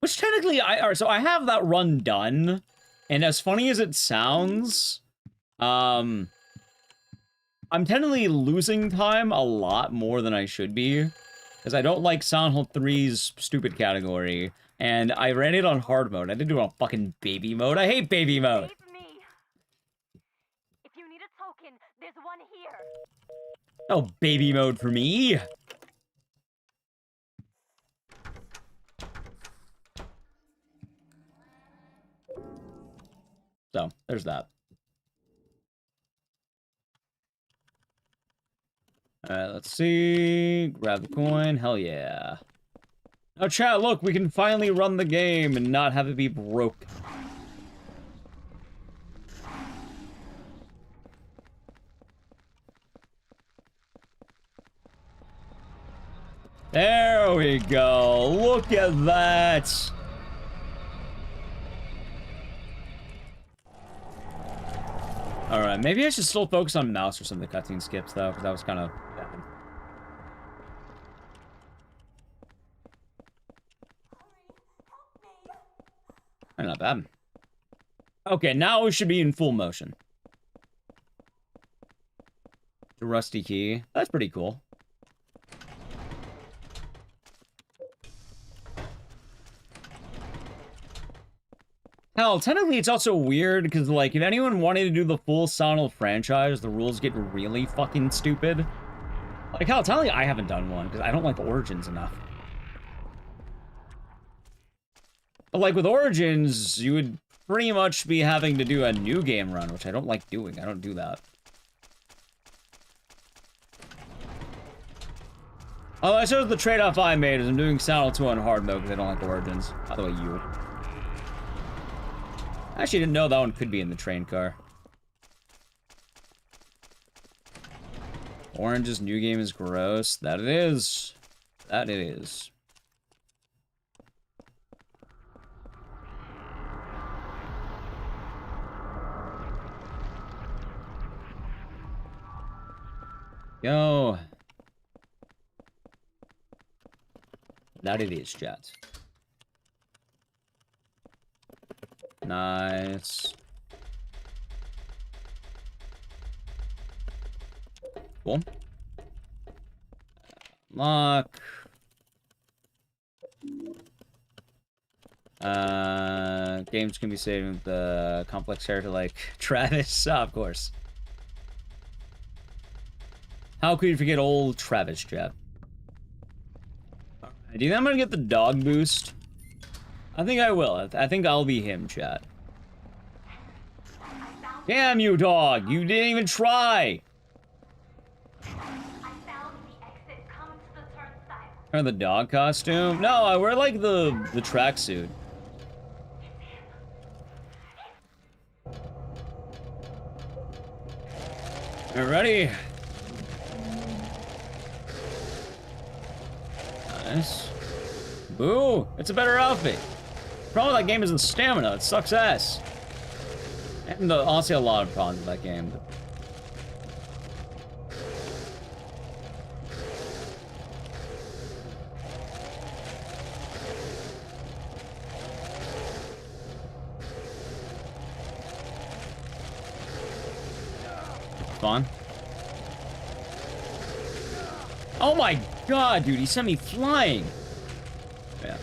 Which, technically, so I have that run done, and as funny as it sounds, I'm technically losing time a lot more than I should be. Because I don't like Silent Hill 3's stupid category. And I ran it on hard mode. I didn't do it on fucking baby mode. I hate baby mode. If you need a token, there's one here. No baby mode for me. So, there's that. Alright, let's see. Grab the coin. Hell yeah. Now, chat, look, we can finally run the game and not have it be broke. There we go. Look at that. Alright, maybe I should still focus on mouse or some of the cutscene skips, though, because that was kind of bad. Not bad. Okay, now we should be in full motion. The rusty key. That's pretty cool. Hell, technically it's also weird, because, like, if anyone wanted to do the full Silent Hill franchise, the rules get really fucking stupid. Like, hell, technically I haven't done one, because I don't like Origins enough. But, like, with Origins, you would pretty much be having to do a new game run, which I don't like doing. I don't do that. Oh, I suppose the trade-off I made is I'm doing Silent Hill 2 on hard mode, because I don't like Origins. By the way, you. I actually didn't know that one could be in the train car. Orange's new game is gross. That it is. That it is. Go. That it is, chat. Nice. Cool. Lock. Games can be saved with the complex character like Travis. Of course. How could you forget old Travis, chat? Do you think I'm gonna get the dog boost? I think I will. I think I'll be him, chat. Damn you, dog! You didn't even try! Or the dog costume? No, I wear, like, the tracksuit. Alright, ready? Nice. Boo! It's a better outfit. Problem with that game is the stamina. It sucks ass. And honestly, a lot of problems with that game. Fun. Oh my god, dude, he sent me flying. Yeah.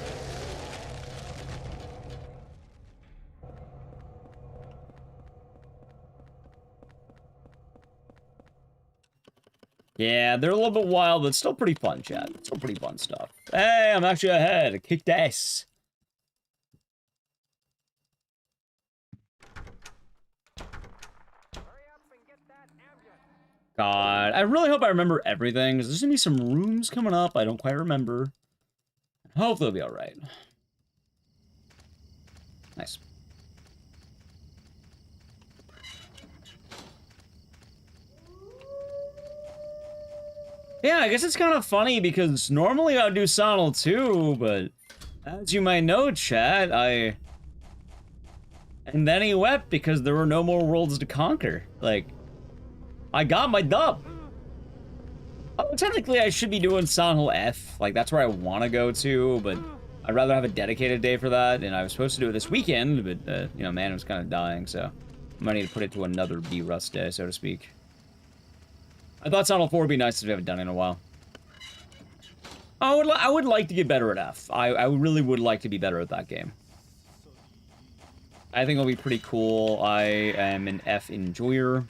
Yeah, they're a little bit wild, but still pretty fun, chat. Still pretty fun stuff. Hey, I'm actually ahead. Ecdycis. God. I really hope I remember everything, because there's gonna be some rooms coming up I don't quite remember. Hope they'll be alright. Nice. Yeah, I guess it's kind of funny, because normally I would do Sonal too, but as you might know, chat, and then he wept because there were no more worlds to conquer. Like, I got my dub. Oh, technically I should be doing Sonal F. Like, that's where I want to go to, but I'd rather have a dedicated day for that, and I was supposed to do it this weekend, but, you know, man was kind of dying, so I might need to put it to another B-Rust day, so to speak. I thought Sonal 4 would be nice if we haven't done it in a while. I would like to get better at F. I really would like to be better at that game. I think it'll be pretty cool. I am an F enjoyer.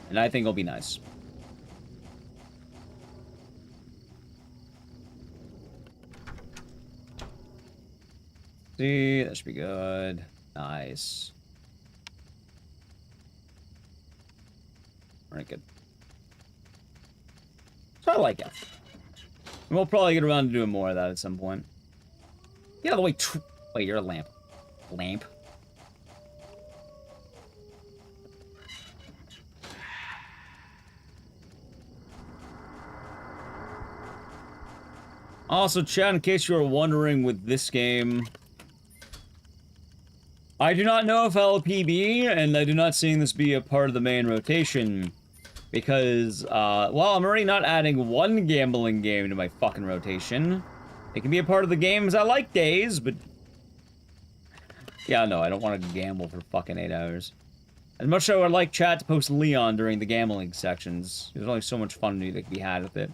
And I think it'll be nice. See, that should be good. Nice. Alright, good. So I like F. And we'll probably get around to doing more of that at some point. Get out of the way. Wait, you're a lamp. Lamp. Also, chat, in case you were wondering with this game, I do not know if LPB, and I do not see this be a part of the main rotation. Because, well, I'm already not adding one gambling game to my fucking rotation. It can be a part of the games I like days, but... yeah, no, I don't want to gamble for fucking 8 hours. As much as I would like chat to post Leon during the gambling sections, there's only so much fun that can be had with it.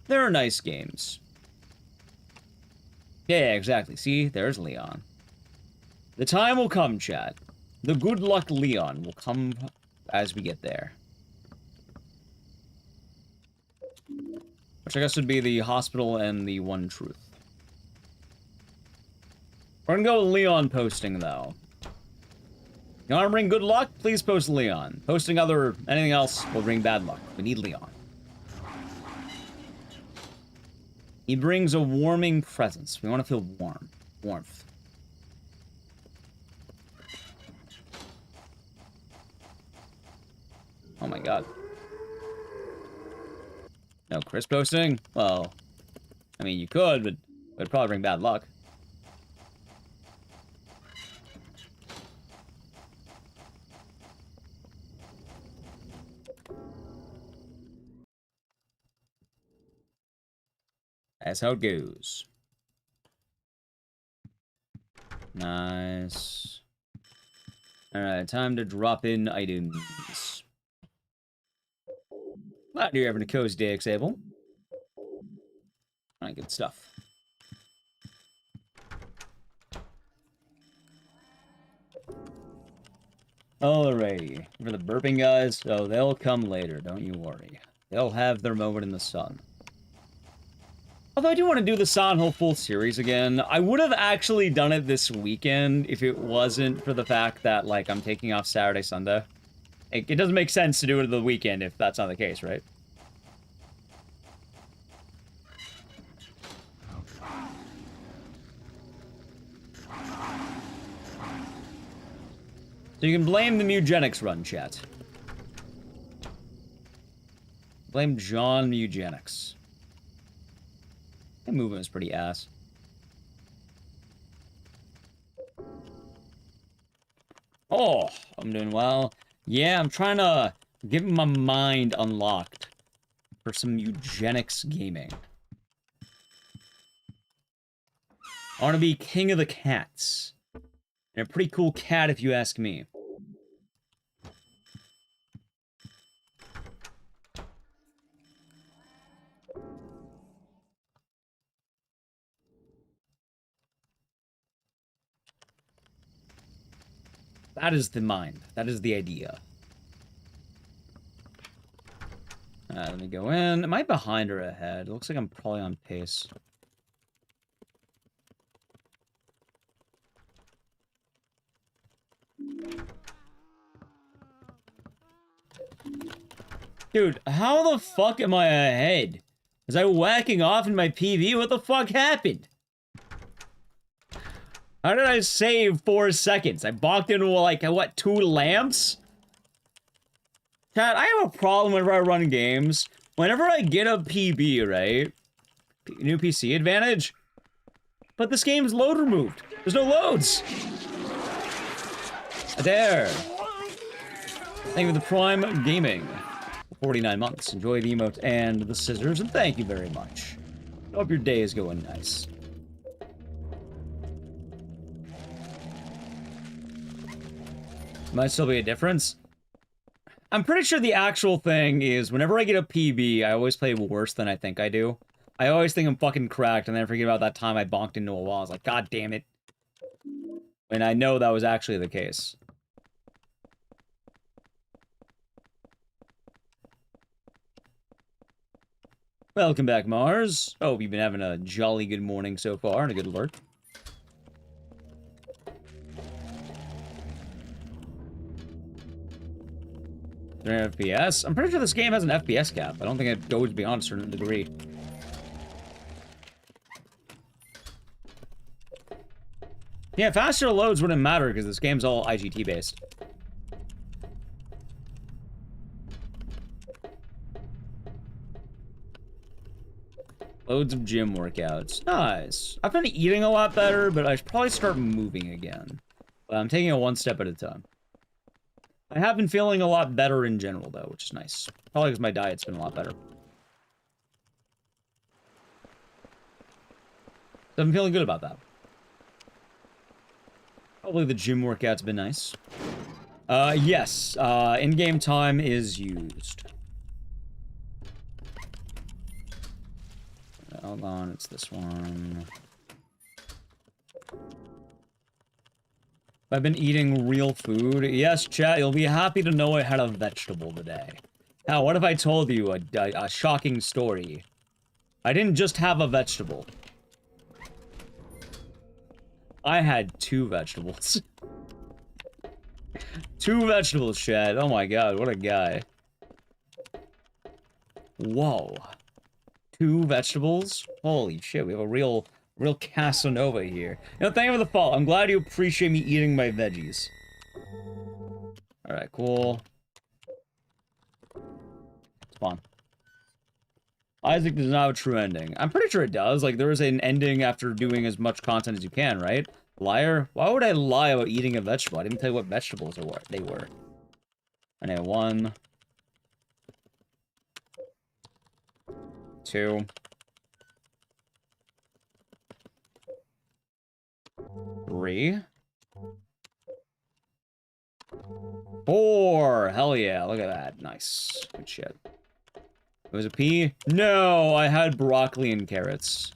There are nice games. Yeah, exactly. See, there's Leon. The time will come, chat. The good luck Leon will come as we get there. Which I guess would be the hospital and the one truth. We're gonna go with Leon posting, though. You wanna bring good luck? Please post Leon. Posting anything else will bring bad luck. We need Leon. He brings a warming presence. We want to feel warm. Warmth. Oh my god. No Chris posting? Well, I mean, you could, but it would probably bring bad luck. That's how it goes. Nice. Alright, time to drop in items. Glad you're having a cozy day, Xable. Alright, good stuff. Alrighty. For the burping guys, oh, they'll come later, don't you worry. They'll have their moment in the sun. Although I do want to do the Sanho full series again. I would have actually done it this weekend if it wasn't for the fact that, like, I'm taking off Saturday, Sunday. It doesn't make sense to do it the weekend if that's not the case, right? So you can blame the Mugenics run, chat. Blame John Mugenics. That movement was pretty ass. Oh, I'm doing well. Yeah, I'm trying to get my mind unlocked for some eugenics gaming. I want to be king of the cats. And a pretty cool cat if you ask me. That is the mind. That is the idea. Let me go in. Am I behind or ahead? It looks like I'm probably on pace. Dude, how the fuck am I ahead? Was I whacking off in my PV? What the fuck happened? How did I save 4 seconds? I balked into, like, what, 2 lamps? Chat, I have a problem whenever I run games. Whenever I get a PB, right? New PC advantage? But this game's load removed. There's no loads. There. Thank you for the Prime Gaming. 49 months. Enjoy the emote and the scissors, and thank you very much. Hope your day is going nice. Might still be a difference. I'm pretty sure the actual thing is whenever I get a PB, I always play worse than I think I do. I always think I'm fucking cracked, and then I forget about that time I bonked into a wall. I was like, God damn it. And I know that was actually the case. Welcome back, Mars. Hope you've been having a jolly good morning so far, and a good alert. 300 FPS? I'm pretty sure this game has an FPS cap. I don't think it goes beyond a certain degree. Yeah, faster loads wouldn't matter because this game's all IGT based. Loads of gym workouts. Nice. I've been eating a lot better, but I should probably start moving again. But I'm taking it one step at a time. I have been feeling a lot better in general, though, which is nice. Probably because my diet's been a lot better. So I'm feeling good about that. Probably the gym workout's been nice. Yes. In-game time is used. Hold on, it's this one. I've been eating real food. Yes, chat, you'll be happy to know I had a vegetable today. Now, what if I told you a shocking story? I didn't just have a vegetable. I had 2 vegetables. 2 vegetables, chat. Oh my god, what a guy. Whoa. 2 vegetables? Holy shit, we have a real Casanova here. You know, thank you for the follow. I'm glad you appreciate me eating my veggies. Alright, cool. It's fun. Isaac does not have a true ending. I'm pretty sure it does. Like, there is an ending after doing as much content as you can, right? Liar? Why would I lie about eating a vegetable? I didn't tell you what vegetables they were. I know 1. 2. 3. 4. Hell yeah, look at that. Nice. Good shit. It was a P? No, I had broccoli and carrots.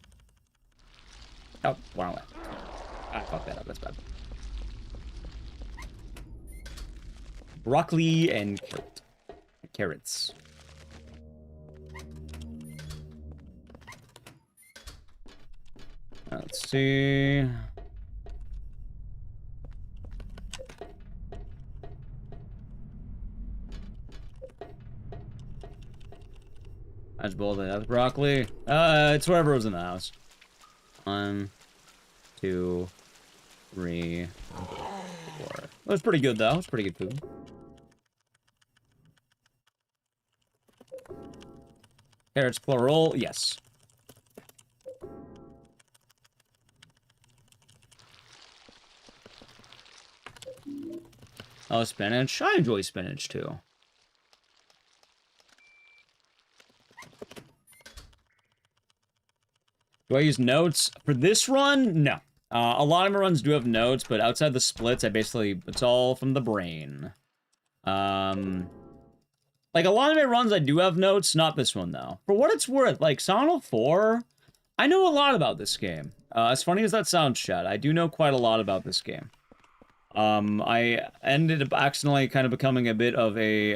Oh, wrong way. I fucked that up, that's bad. Broccoli and carrots. Let's see. That's both. That's broccoli. It's wherever was in the house. 1, 2, 3, 4. It was pretty good though. It was pretty good food. Carrots plural. Yes. Oh, spinach. I enjoy spinach too. Do I use notes? For this run, no. A lot of my runs do have notes, but outside the splits, it's all from the brain. Like, a lot of my runs, I do have notes, not this one, though. For what it's worth, like, Silent 4, I know a lot about this game. As funny as that sounds, chat, I do know quite a lot about this game. I ended up accidentally kind of becoming a bit of a,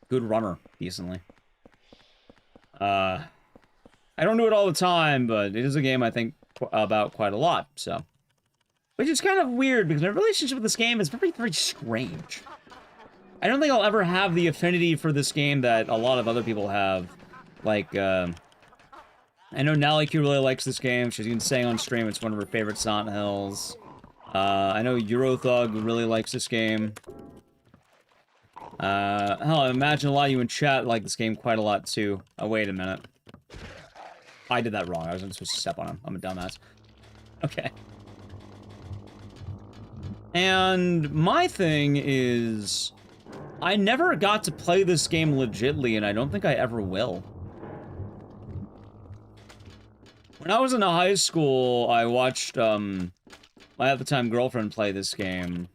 good runner, decently. I don't do it all the time, but it is a game I think about quite a lot, so. Which is kind of weird, because my relationship with this game is very, very strange. I don't think I'll ever have the affinity for this game that a lot of other people have. Like, I know Nallyq really likes this game. She's even saying on stream it's one of her favorite Silent Hills. I know Eurothug really likes this game. Hell, I imagine a lot of you in chat like this game quite a lot, too. Oh, wait a minute. I did that wrong. I wasn't supposed to step on him. I'm a dumbass. Okay. And my thing is, I never got to play this game legitly, and I don't think I ever will. When I was in high school, I watched, my at-the-time girlfriend play this game,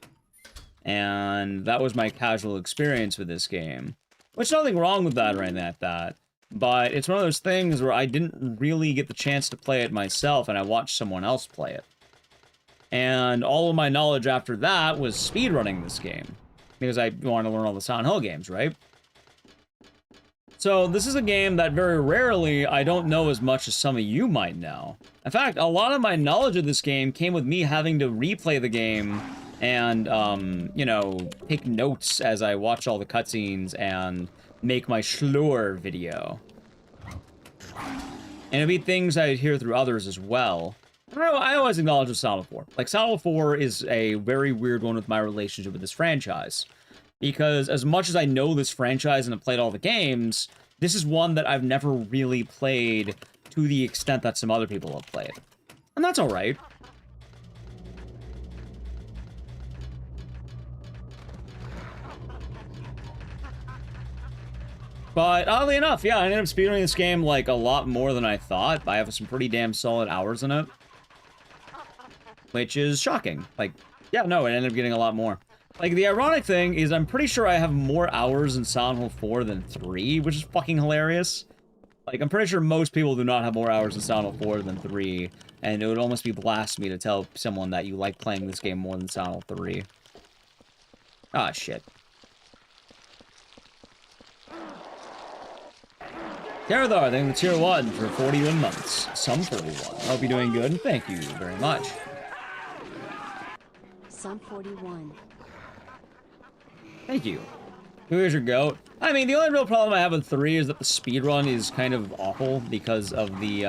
and that was my casual experience with this game. Which, nothing wrong with that or anything like that, but it's one of those things where I didn't really get the chance to play it myself, and I watched someone else play it. And all of my knowledge after that was speedrunning this game. Because I wanted to learn all the Silent Hill games, right? So this is a game that very rarely I don't know as much as some of you might know. In fact, a lot of my knowledge of this game came with me having to replay the game and, you know, take notes as I watch all the cutscenes and make my Schlur video. And it'd be things I'd hear through others as well. I always acknowledge with Silent Hill 4. Like, Silent Hill 4 is a very weird one with my relationship with this franchise. Because as much as I know this franchise and have played all the games, this is one that I've never really played to the extent that some other people have played. And that's alright. But oddly enough, yeah, I ended up speedrunning this game like a lot more than I thought. I have some pretty damn solid hours in it. Which is shocking. Like, yeah, no, it ended up getting a lot more. Like, the ironic thing is I'm pretty sure I have more hours in Silent Hill 4 than 3, which is fucking hilarious. Like, I'm pretty sure most people do not have more hours in Silent Hill 4 than 3, and it would almost be blasphemy to tell someone that you like playing this game more than Silent Hill 3. Ah, shit. Karadar, thank you for tier 1 for 41 months. Some 41. I hope you're doing good, and thank you very much. Some 41. Thank you. Who is your goat? I mean, the only real problem I have with 3 is that the speedrun is kind of awful because of the,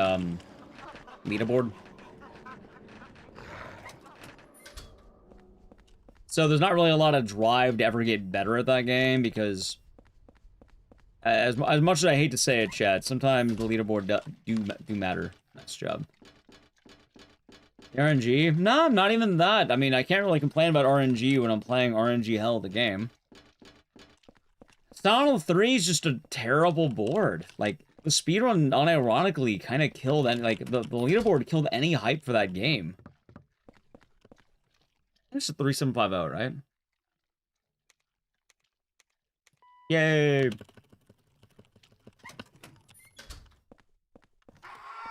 leaderboard. So there's not really a lot of drive to ever get better at that game because as much as I hate to say it, chat, sometimes the leaderboard do matter. Nice job. RNG? No, not even that. I mean, I can't really complain about RNG when I'm playing RNG hell of the game. Silent Hill 3 is just a terrible board. Like, the speedrun unironically kind of killed any, like, the leaderboard killed any hype for that game. It's a 3750, right? Yay!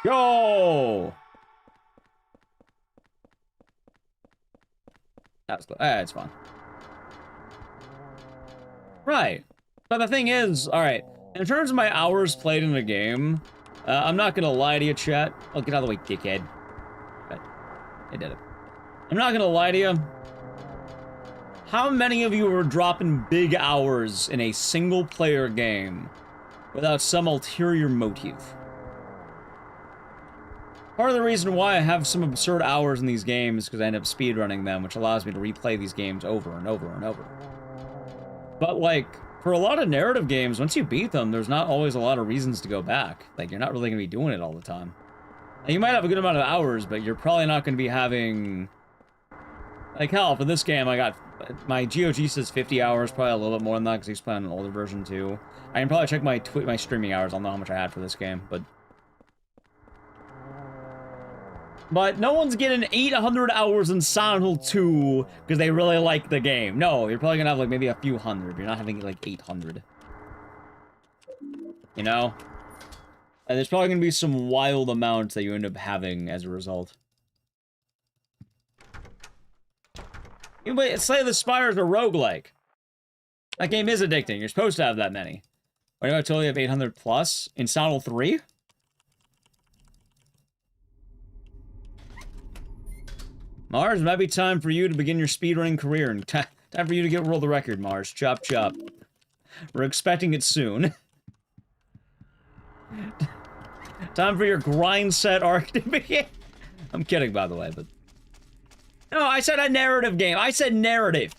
Yo! That was close. It's fine. Right. But the thing is, alright, in terms of my hours played in a game, I'm not gonna lie to you, chat. Oh, get out of the way, dickhead. Right. I did it. I'm not gonna lie to you. How many of you are dropping big hours in a single-player game without some ulterior motive? Part of the reason why I have some absurd hours in these games is because I end up speedrunning them, which allows me to replay these games over and over and over. But, like, for a lot of narrative games, once you beat them, there's not always a lot of reasons to go back. Like, you're not really going to be doing it all the time. Now, you might have a good amount of hours, but you're probably not going to be having... Like, hell, for this game, I got... My GOG says 50 hours, probably a little bit more than that, because he's playing an older version, too. I can probably check my streaming hours. I don't know how much I had for this game, but... But no one's getting 800 hours in Silent Hill 2 because they really like the game. No, you're probably gonna have like maybe a few hundred. You're not having like 800. You know? And there's probably gonna be some wild amounts that you end up having as a result. Anyway, Slay the Spire is a roguelike. That game is addicting. You're supposed to have that many. Why do I totally have 800 plus in Silent Hill 3? Mars, it might be time for you to begin your speedrunning career and time Time for you to get world record, Mars. Chop, chop. We're expecting it soon. Time for your grind set arc to begin. I'm kidding, by the way, but... No, I said a narrative game. I said narrative.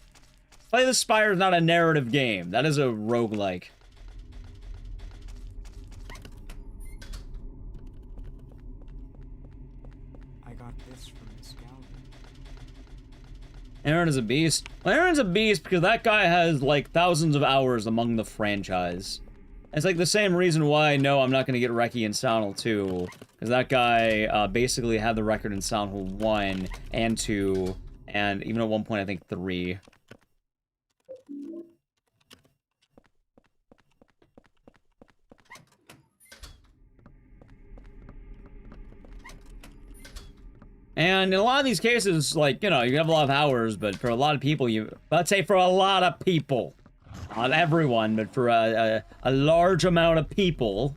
Play the Spire is not a narrative game. That is a roguelike. I got this from Miss Galvin. Aaron is a beast. Well, Aaron's a beast because that guy has, like, thousands of hours among the franchise. It's like the same reason why I know I'm not going to get Reki in Silent Hill 2. Because that guy basically had the record in Silent Hill 1 and 2. And even at one point, I think 3. And in a lot of these cases, like, you know, you have a lot of hours, but for a lot of people, let's say for a lot of people, not everyone, but for a large amount of people,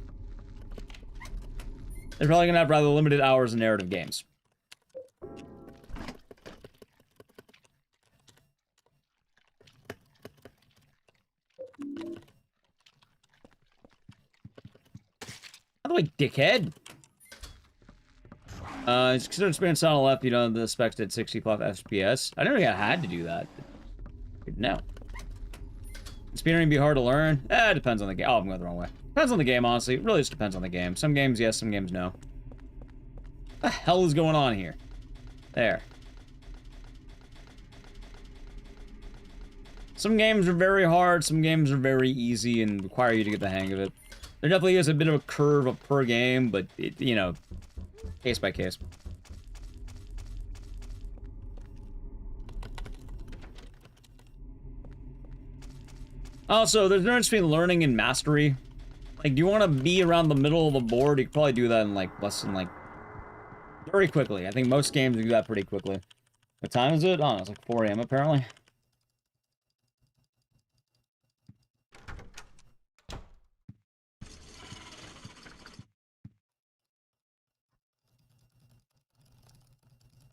they're probably gonna have rather limited hours in narrative games. By the way, dickhead. It's considered experience on the left, you know, the specs at 65 FPS. I didn't think I had to do that. No. Speedrunning be hard to learn? It depends on the game. Oh, I'm going the wrong way. Depends on the game, honestly. It really just depends on the game. Some games, yes, some games, no. What the hell is going on here? There. Some games are very hard, some games are very easy and require you to get the hang of it. There definitely is a bit of a curve per game, but, you know, case by case. Also, there's a difference between learning and mastery. Like, do you want to be around the middle of the board? You could probably do that in, like, less than, like, very quickly. I think most games do that pretty quickly. What time is it? Oh, it's like 4 AM apparently.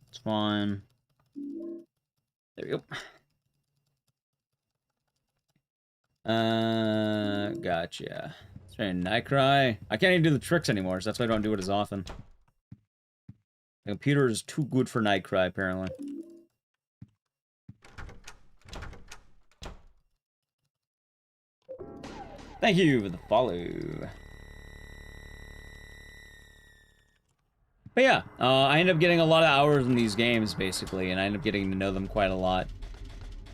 It's fine. There we go. Gotcha. It's right, Nightcry. I can't even do the tricks anymore, so that's why I don't do it as often. The computer is too good for Nightcry, apparently. Thank you for the follow. But yeah, I end up getting a lot of hours in these games, basically, and I end up getting to know them quite a lot.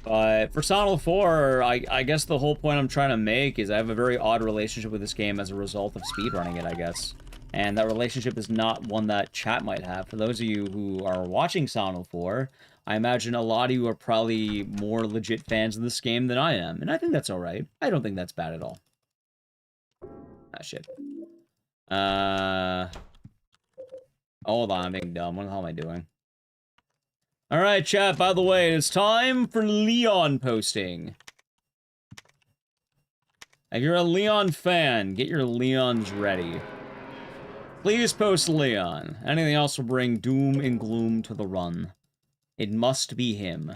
But for Silent Hill 4, I guess the whole point I'm trying to make is I have a very odd relationship with this game as a result of speedrunning it, I guess. And that relationship is not one that chat might have. For those of you who are watching Silent Hill 4, I imagine a lot of you are probably more legit fans of this game than I am. And I think that's alright. I don't think that's bad at all. Ah, shit. Hold on, I'm being dumb. What the hell am I doing? Alright, chat, by the way, it's time for Leon posting. If you're a Leon fan, get your Leons ready. Please post Leon. Anything else will bring doom and gloom to the run. It must be him.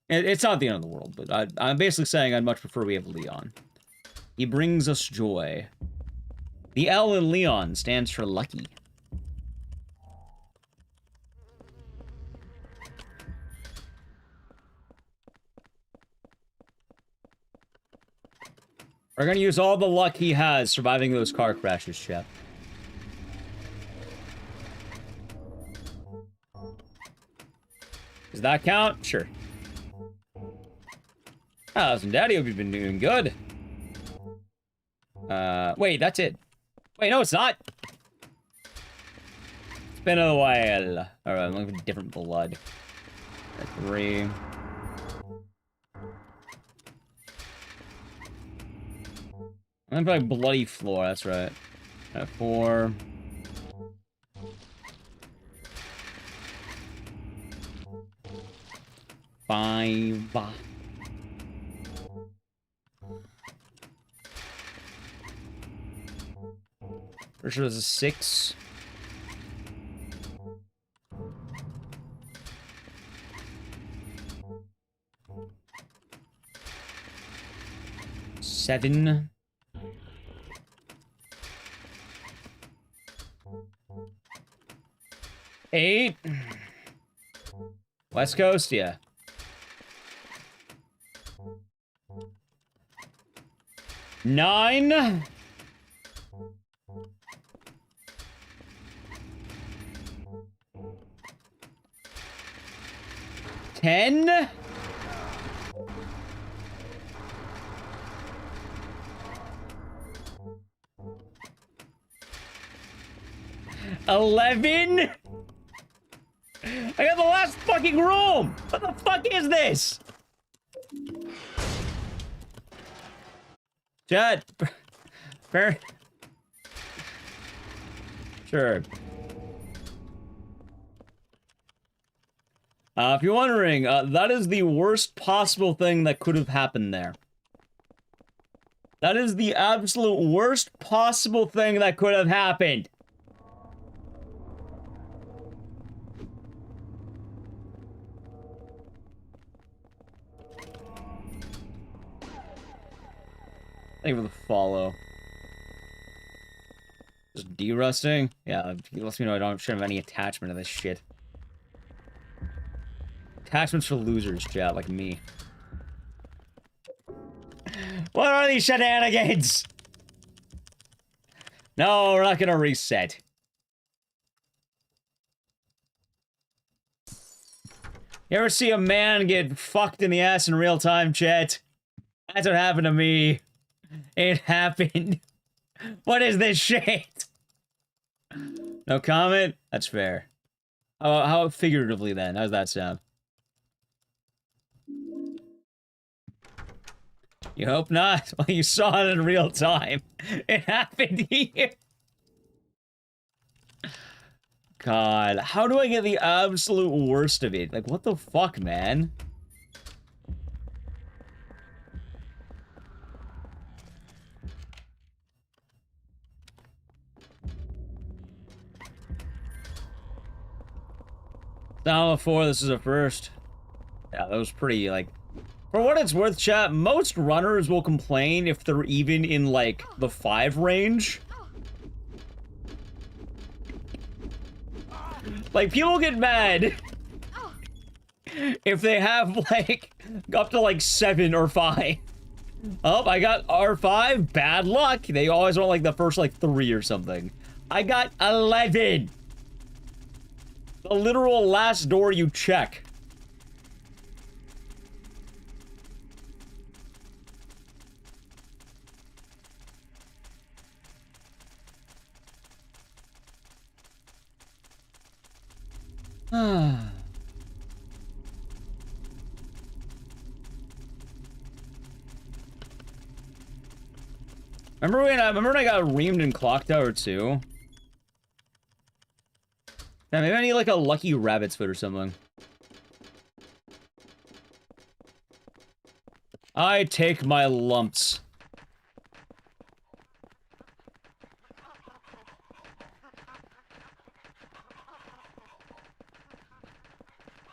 It's not the end of the world, but I'm basically saying I'd much prefer we have Leon. He brings us joy. The L in Leon stands for lucky. We're gonna use all the luck he has surviving those car crashes, chat. Does that count? Sure. Listen, Daddy, hope you've been doing good. Wait, that's it. Wait, no, it's not. It's been a while. Alright, I'm looking for different blood. 3. I'm gonna play Bloody Floor, that's right. 4. 5. For sure there's a 6. 7. Eight. West Coast, yeah. 9. 10. 11. I got the last fucking room. What the fuck is this? Chat. Fair. Sure. If you're wondering, that is the worst possible thing that could have happened there. That is the absolute worst possible thing that could have happened. Thank you for the follow. Just derusting? Yeah, it lets me know I don't shouldn't have any attachment to this shit. Attachments for losers, chat, like me. What are these shenanigans? No, we're not gonna reset. You ever see a man get fucked in the ass in real time, chat? That's what happened to me. It happened. What is this shit? No comment? That's fair. How figuratively then? How does that sound? You hope not? Well, you saw it in real time. It happened here. God, how do I get the absolute worst of it? Like, what the fuck, man? Down before, this is a first. Yeah, that was pretty, like... For what it's worth, chat, most runners will complain if they're even in, like, the 5 range. Like, people get mad if they have, like, up to, like, 7 or 5. Oh, I got R5, bad luck. They always want, like, the first, like, 3 or something. I got 11. The literal last door you check. Remember when I got reamed in Clock Tower 2? Yeah, maybe I need like a lucky rabbit's foot or something. I take my lumps.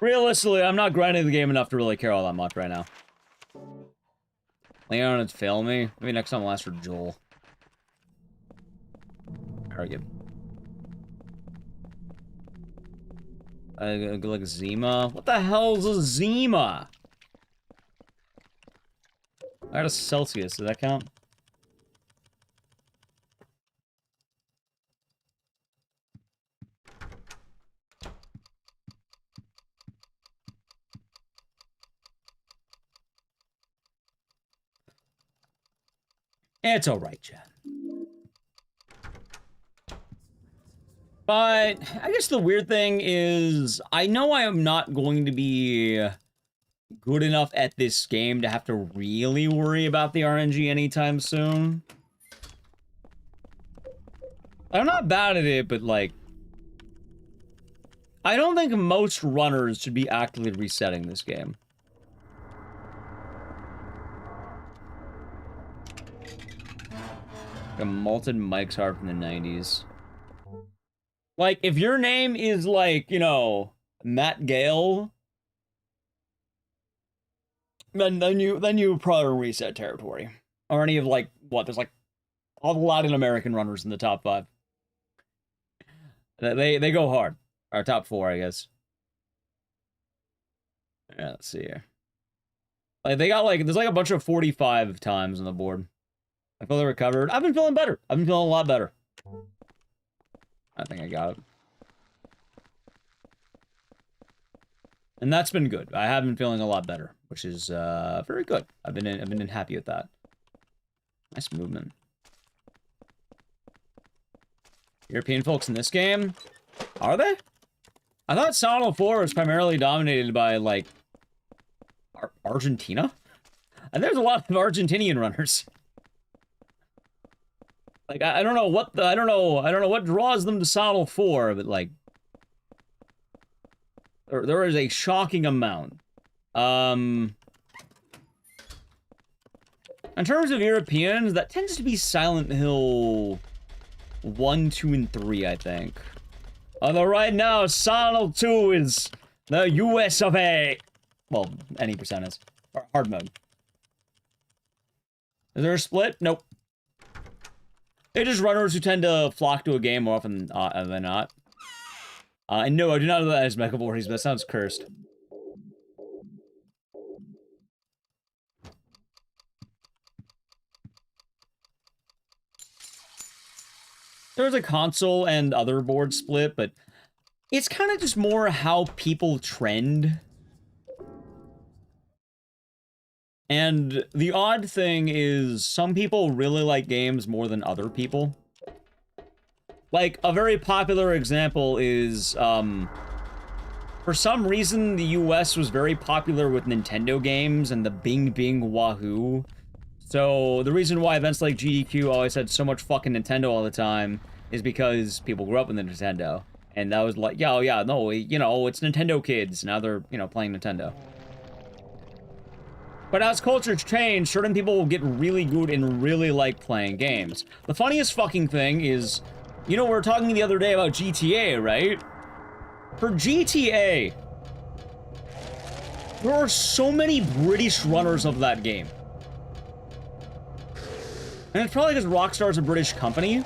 Realistically, I'm not grinding the game enough to really care all that much right now. Leon would fail me. Maybe next time I'll ask for Joel. Target. Like Zima? What the hell is a Zima? I got a Celsius, does that count? It's alright, Chad. But I guess the weird thing is, I know I am not going to be good enough at this game to have to really worry about the RNG anytime soon. I'm not bad at it, but like, I don't think most runners should be actively resetting this game. A malted Mike's Heart from the 90s. Like, if your name is like, you know, Matt Gale, then you probably reset territory. or any of like what? There's like all the Latin American runners in the top 5. They go hard. Or top 4, I guess. Yeah, let's see here. Like they got like there's like a bunch of 45 times on the board. I feel recovered. I've been feeling better. I've been feeling a lot better. I think I got it. And that's been good. I have been feeling a lot better, which is very good. I've been happy with that. Nice movement. European folks in this game? Are they? I thought Sonal 4 was primarily dominated by, like, Argentina? And there's a lot of Argentinian runners. Like, I don't know what I don't know what draws them to Sonal 4, but, like, there is a shocking amount. In terms of Europeans, that tends to be Silent Hill 1, 2, and 3, I think. Although right now, Sonal 2 is the US of A. Well, any percent is. Hard mode. Is there a split? Nope. They're just runners who tend to flock to a game more often than not. And no, I do not know that as Mecha Vortex, but that sounds cursed. There's a console and other board split, but it's kind of just more how people trend. And the odd thing is some people really like games more than other people. Like, a very popular example is, for some reason, the US was very popular with Nintendo games and the Bing Bing Wahoo. So, the reason why events like GDQ always had so much fucking Nintendo all the time is because people grew up with the Nintendo. And that was like, yeah, no, you know, it's Nintendo kids. Now they're, you know, playing Nintendo. But as cultures change, certain people will get really good and really like playing games. The funniest fucking thing is, you know, we were talking the other day about GTA, right? For GTA, there are so many British runners of that game. And it's probably because Rockstar's a British company.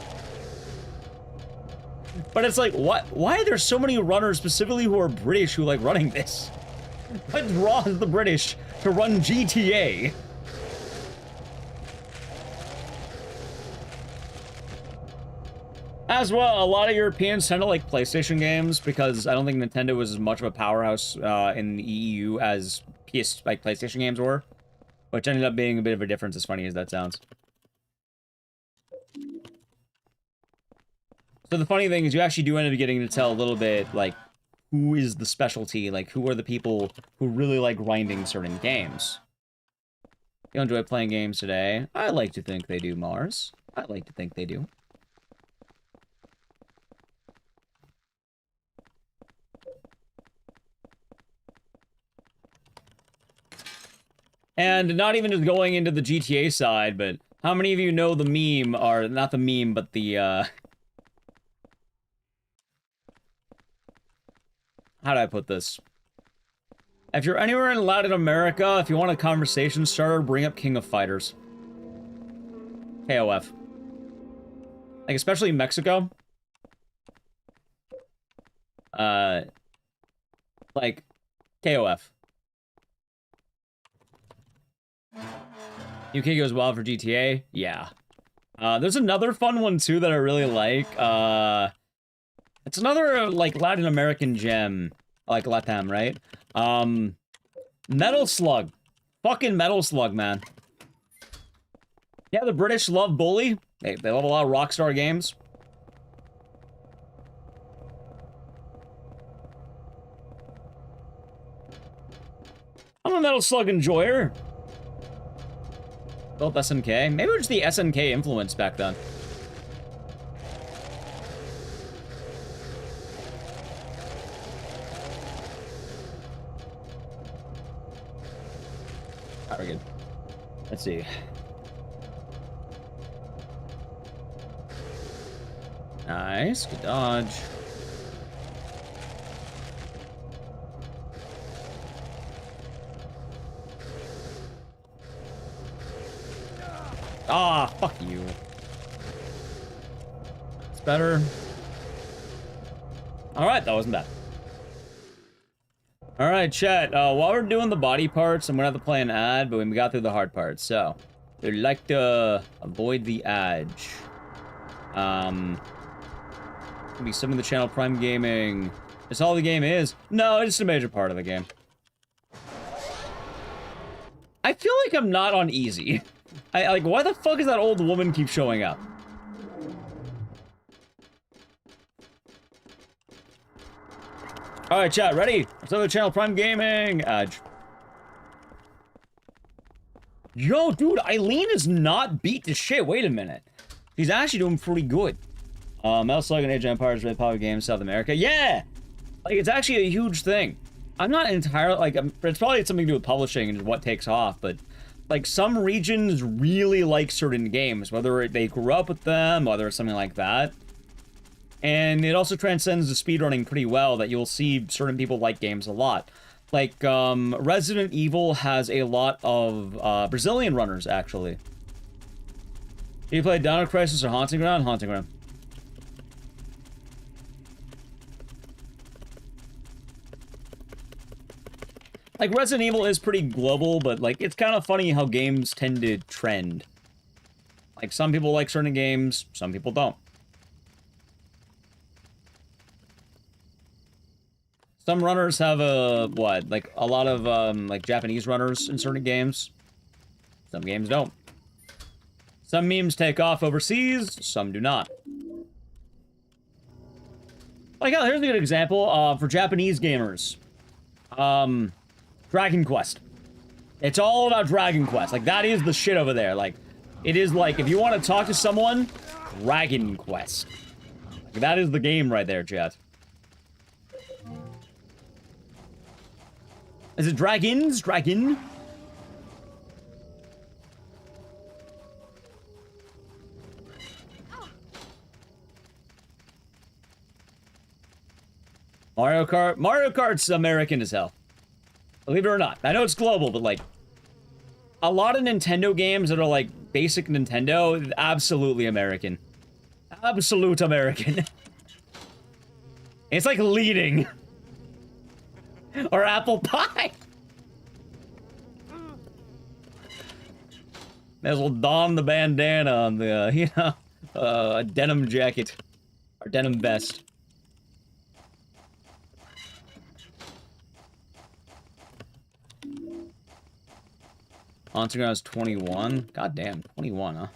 But it's like, why are there so many runners specifically who are British who like running this? What draws the British to run GTA? As well, a lot of Europeans tend to like PlayStation games because I don't think Nintendo was as much of a powerhouse in the EU as PlayStation games were, which ended up being a bit of a difference, as funny as that sounds. So the funny thing is you actually do end up getting to tell a little bit, like, who is the specialty, like, who are the people who really like grinding certain games. You enjoy playing games today? I like to think they do, Mars. I like to think they do. And not even just going into the GTA side, but how many of you know the meme, or not the meme, but the, how do I put this? If you're anywhere in Latin America, if you want a conversation starter, bring up King of Fighters. KOF. Like, especially Mexico. Like, KOF. UK goes wild for GTA? Yeah. There's another fun one, too, that I really like. It's another, like, Latin American gem. Like Latam, right? Metal Slug. Fucking Metal Slug, man. Yeah, the British love Bully. They love a lot of Rockstar games. I'm a Metal Slug enjoyer. Built SNK. Maybe it was the SNK influence back then. Very good. Let's see. Nice. Good dodge. Ah, fuck you. It's better. Alright, that wasn't bad. Alright, chat. While we're doing the body parts, I'm gonna have to play an ad, but we got through the hard parts, so we'd like to avoid the ads. Could be some of the channel Prime Gaming. Is all the game is? No, it's just a major part of the game. I feel like I'm not on easy. Like, why the fuck is that old woman keep showing up? Alright, chat, ready? Let's have the channel Prime Gaming. Yo, dude, Eileen is not beat to shit. Wait a minute. He's actually doing pretty good. Metal Slug and Age of Empires, Red Power Games, South America. Yeah! Like, it's actually a huge thing. I'm not entirely, like, it's probably something to do with publishing and what takes off, but, like, some regions really like certain games, whether they grew up with them, whether it's something like that. And it also transcends the speedrunning pretty well, that you'll see certain people like games a lot. Like, Resident Evil has a lot of, Brazilian runners, actually. Do you play Dino Crisis or Haunting Ground? Haunting Ground. Like, Resident Evil is pretty global, but, like, it's kind of funny how games tend to trend. Like, some people like certain games, some people don't. Some runners have like, a lot of, like, Japanese runners in certain games. Some games don't. Some memes take off overseas, some do not. Like, oh, here's a good example, for Japanese gamers. Dragon Quest. It's all about Dragon Quest. Like, that is the shit over there. Like, it is like, if you want to talk to someone, Dragon Quest. Like, that is the game right there, chat. Is it dragons? Dragon? Mario Kart? Mario Kart's American as hell. Believe it or not. I know it's global, but, like, a lot of Nintendo games that are, like, basic Nintendo, absolutely American. Absolute American. It's like leading. Or apple pie. May as well don the bandana on the, you know, a denim jacket. Or denim vest. Haunting Ground is 21. God damn, 21, huh?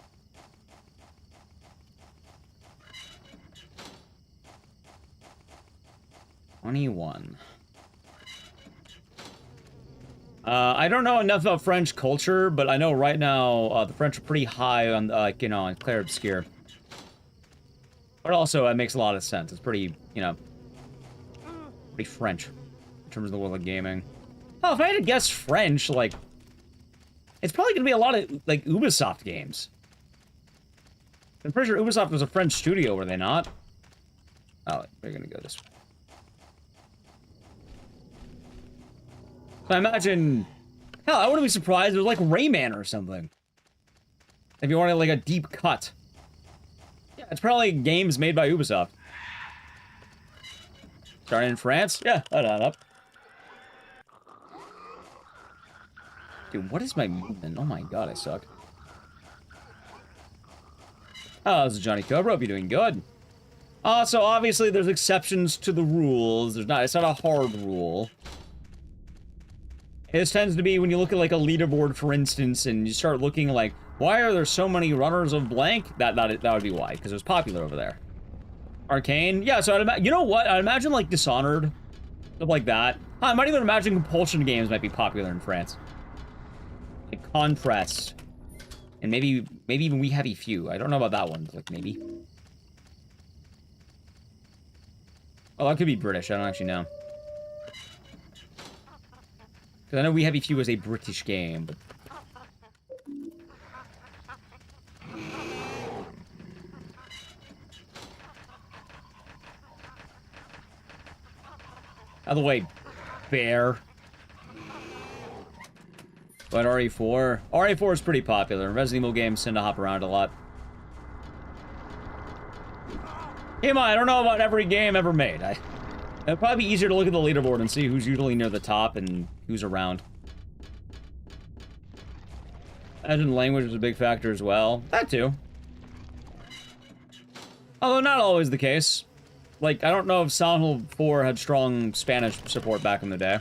I don't know enough about French culture, but I know right now, the French are pretty high on, like, you know, on Clair Obscur. But also, it makes a lot of sense. It's pretty, you know, pretty French in terms of the world of gaming. Oh, if I had to guess French, like, it's probably gonna be a lot of, like, Ubisoft games. I'm pretty sure Ubisoft was a French studio, were they not? Oh, we're gonna go this way. So I imagine... Hell, I wouldn't be surprised if it was like Rayman or something. If you wanted, like, a deep cut. Yeah, it's probably games made by Ubisoft. Starting in France? Yeah, that add up. Dude, what is my movement? Oh my god, I suck. Oh, this is Johnny Cobra. Hope you're doing good. So obviously there's exceptions to the rules. It's not a hard rule. This tends to be when you look at, like, a leaderboard, for instance, and you start looking like, why are there so many runners of blank? That would be why, because it was popular over there. Arcane? Yeah, so you know what? I'd imagine, like, Dishonored. Stuff like that. I might even imagine compulsion games might be popular in France. Like Contrast. And maybe even We Heavy Few. I don't know about that one. Like, maybe. Oh, that could be British. I don't actually know. Because I know We Heavy Few was a British game, but... Out of the way, bear. But RE4? RE4 is pretty popular. Resident Evil games tend to hop around a lot. Hey, I don't know about every game ever made. It'd probably be easier to look at the leaderboard and see who's usually near the top and who's around. Imagine language is a big factor as well. That too. Although not always the case. Like, I don't know if Silent Hill 4 had strong Spanish support back in the day.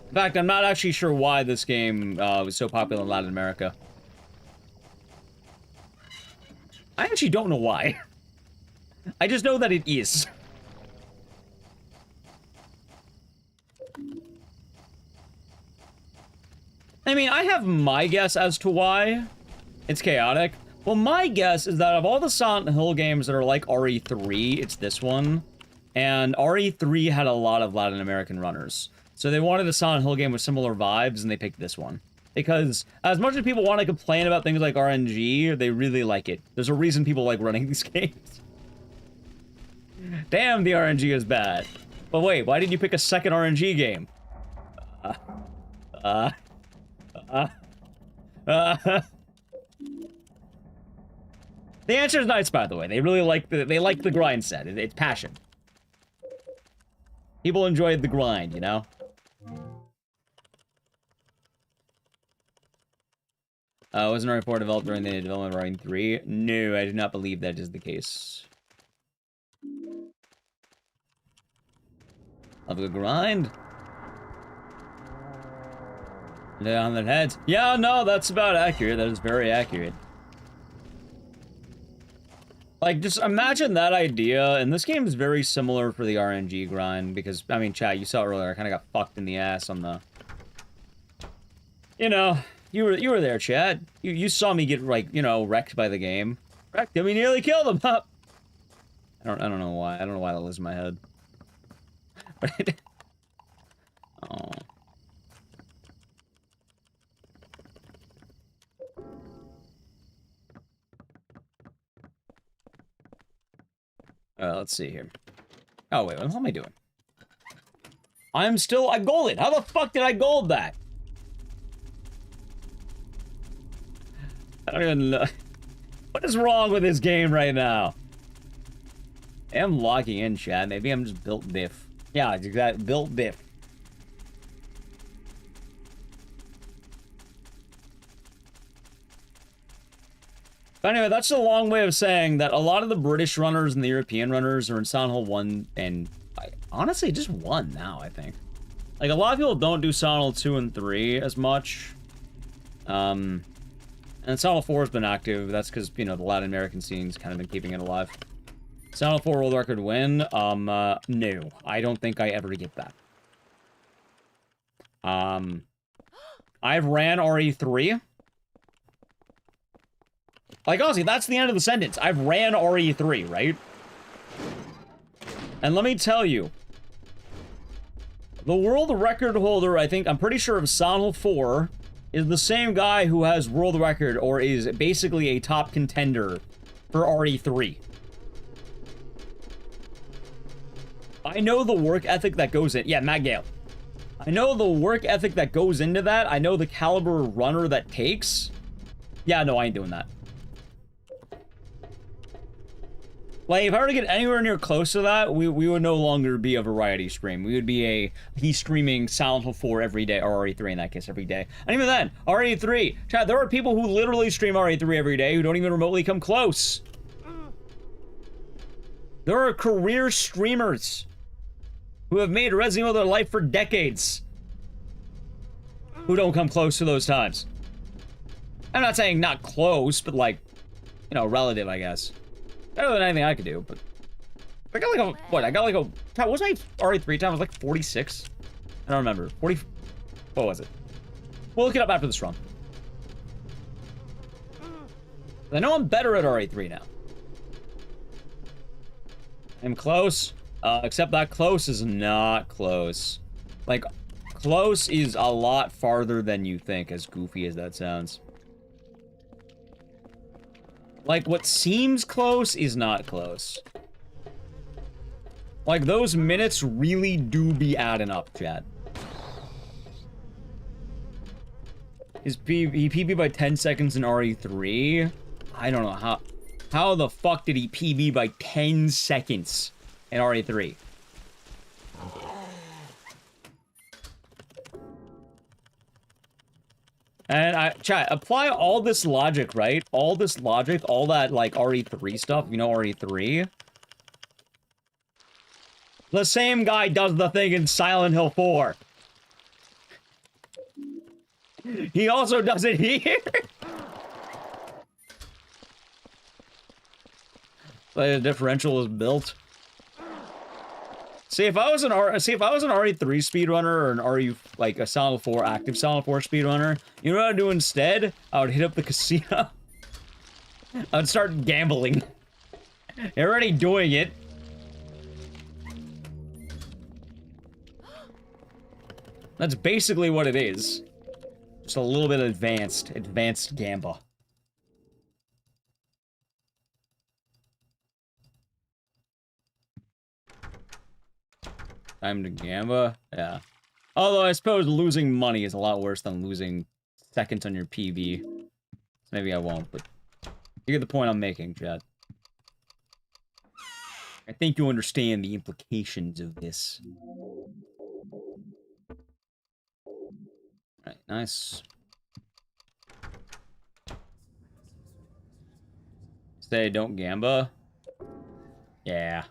In fact, I'm not actually sure why this game was so popular in Latin America. I actually don't know why. I just know that it is. I mean, I have my guess as to why. It's chaotic. Well, my guess is that of all the Silent Hill games that are like RE3, it's this one. And RE3 had a lot of Latin American runners. So they wanted a Silent Hill game with similar vibes, and they picked this one. Because as much as people want to complain about things like RNG, they really like it. There's a reason people like running these games. Damn, the RNG is bad. But wait, why did you pick a second RNG game? The answer is nice, by the way. They really like the grind set. It's passion. People enjoyed the grind, you know? Wasn't RE4 developed during the development of RE3? No, I do not believe that is the case. Love a good grind. On their heads. Yeah, no, that's about accurate. That is very accurate. Like, just imagine that idea, and this game is very similar for the RNG grind, because, I mean, chat, you saw earlier, I kind of got fucked in the ass on the... You know, you were there, chat. You saw me get, like, you know, wrecked by the game. Wrecked him, we nearly killed him, huh? I don't know why. I don't know why that lives in my head. Oh. Let's see here. Oh, wait, what am I doing? I golded. How the fuck did I gold that? I don't even know. What is wrong with this game right now? I am logging in, chat. Maybe I'm just built diff. Yeah, exactly. Built diff. But anyway, that's a long way of saying that a lot of the British runners and the European runners are in Silent Hill 1 and honestly just 1 now, I think. Like, a lot of people don't do Silent Hill 2 and 3 as much. And Silent Hill 4 has been active. That's because, you know, the Latin American scene's kind of been keeping it alive. Silent Hill 4 world record win? No. I don't think I ever get that. I've ran RE3. Like, honestly, that's the end of the sentence. I've ran RE3, right? And let me tell you, the world record holder, I'm pretty sure of Silent Hill 4, is the same guy who has world record, or is basically a top contender for RE3. I know the work ethic that goes in. Yeah, Matt Gale. I know the work ethic that goes into that. I know the caliber runner that takes. Yeah, no, I ain't doing that. Like, if I were to get anywhere near close to that, we would no longer be a variety stream. We would be he's streaming Silent Hill 4 every day, or RE3 in that case, every day. And even then, RE3, chat, there are people who literally stream RE3 every day who don't even remotely come close. There are career streamers who have made Resident Evil their life for decades who don't come close to those times. I'm not saying not close, but like, you know, relative, I guess. Better than anything I could do, but... I got like a... What? I got like a... What was my RE3 time? It was like 46? I don't remember. 40... What was it? We'll look it up after this run. I know I'm better at RE3 now. I'm close. Except that close is not close. Like, close is a lot farther than you think, as goofy as that sounds. Like, what seems close is not close. Like, those minutes really do be adding up, chat. He PB by 10 seconds in RE3? I don't know how. How the fuck did he PB by 10 seconds in RE3? And chat, apply all this logic, right? All this logic, all that, like, RE3 stuff, you know, RE3. The same guy does the thing in Silent Hill 4. He also does it here. The differential is built. See, if I was an RE3 speedrunner or an RE like a Silent Hill 4 active Silent Hill 4 speedrunner, you know what I'd do instead? I would hit up the casino. I'd start gambling. They're already doing it. That's basically what it is. Just a little bit advanced gamba. Time to gamba? Yeah. Although I suppose losing money is a lot worse than losing seconds on your PB. So maybe I won't, but you get the point I'm making, Chad. I think you understand the implications of this. Alright, nice. Say don't gamba? Yeah.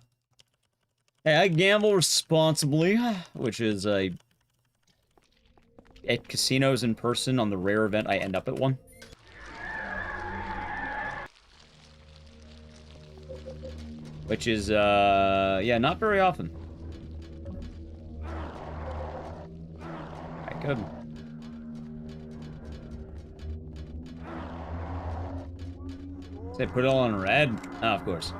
Hey, I gamble responsibly, which is at casinos in person on the rare event I end up at one. Which is, yeah, not very often. Alright, good. Say put it all on red? Oh, of course.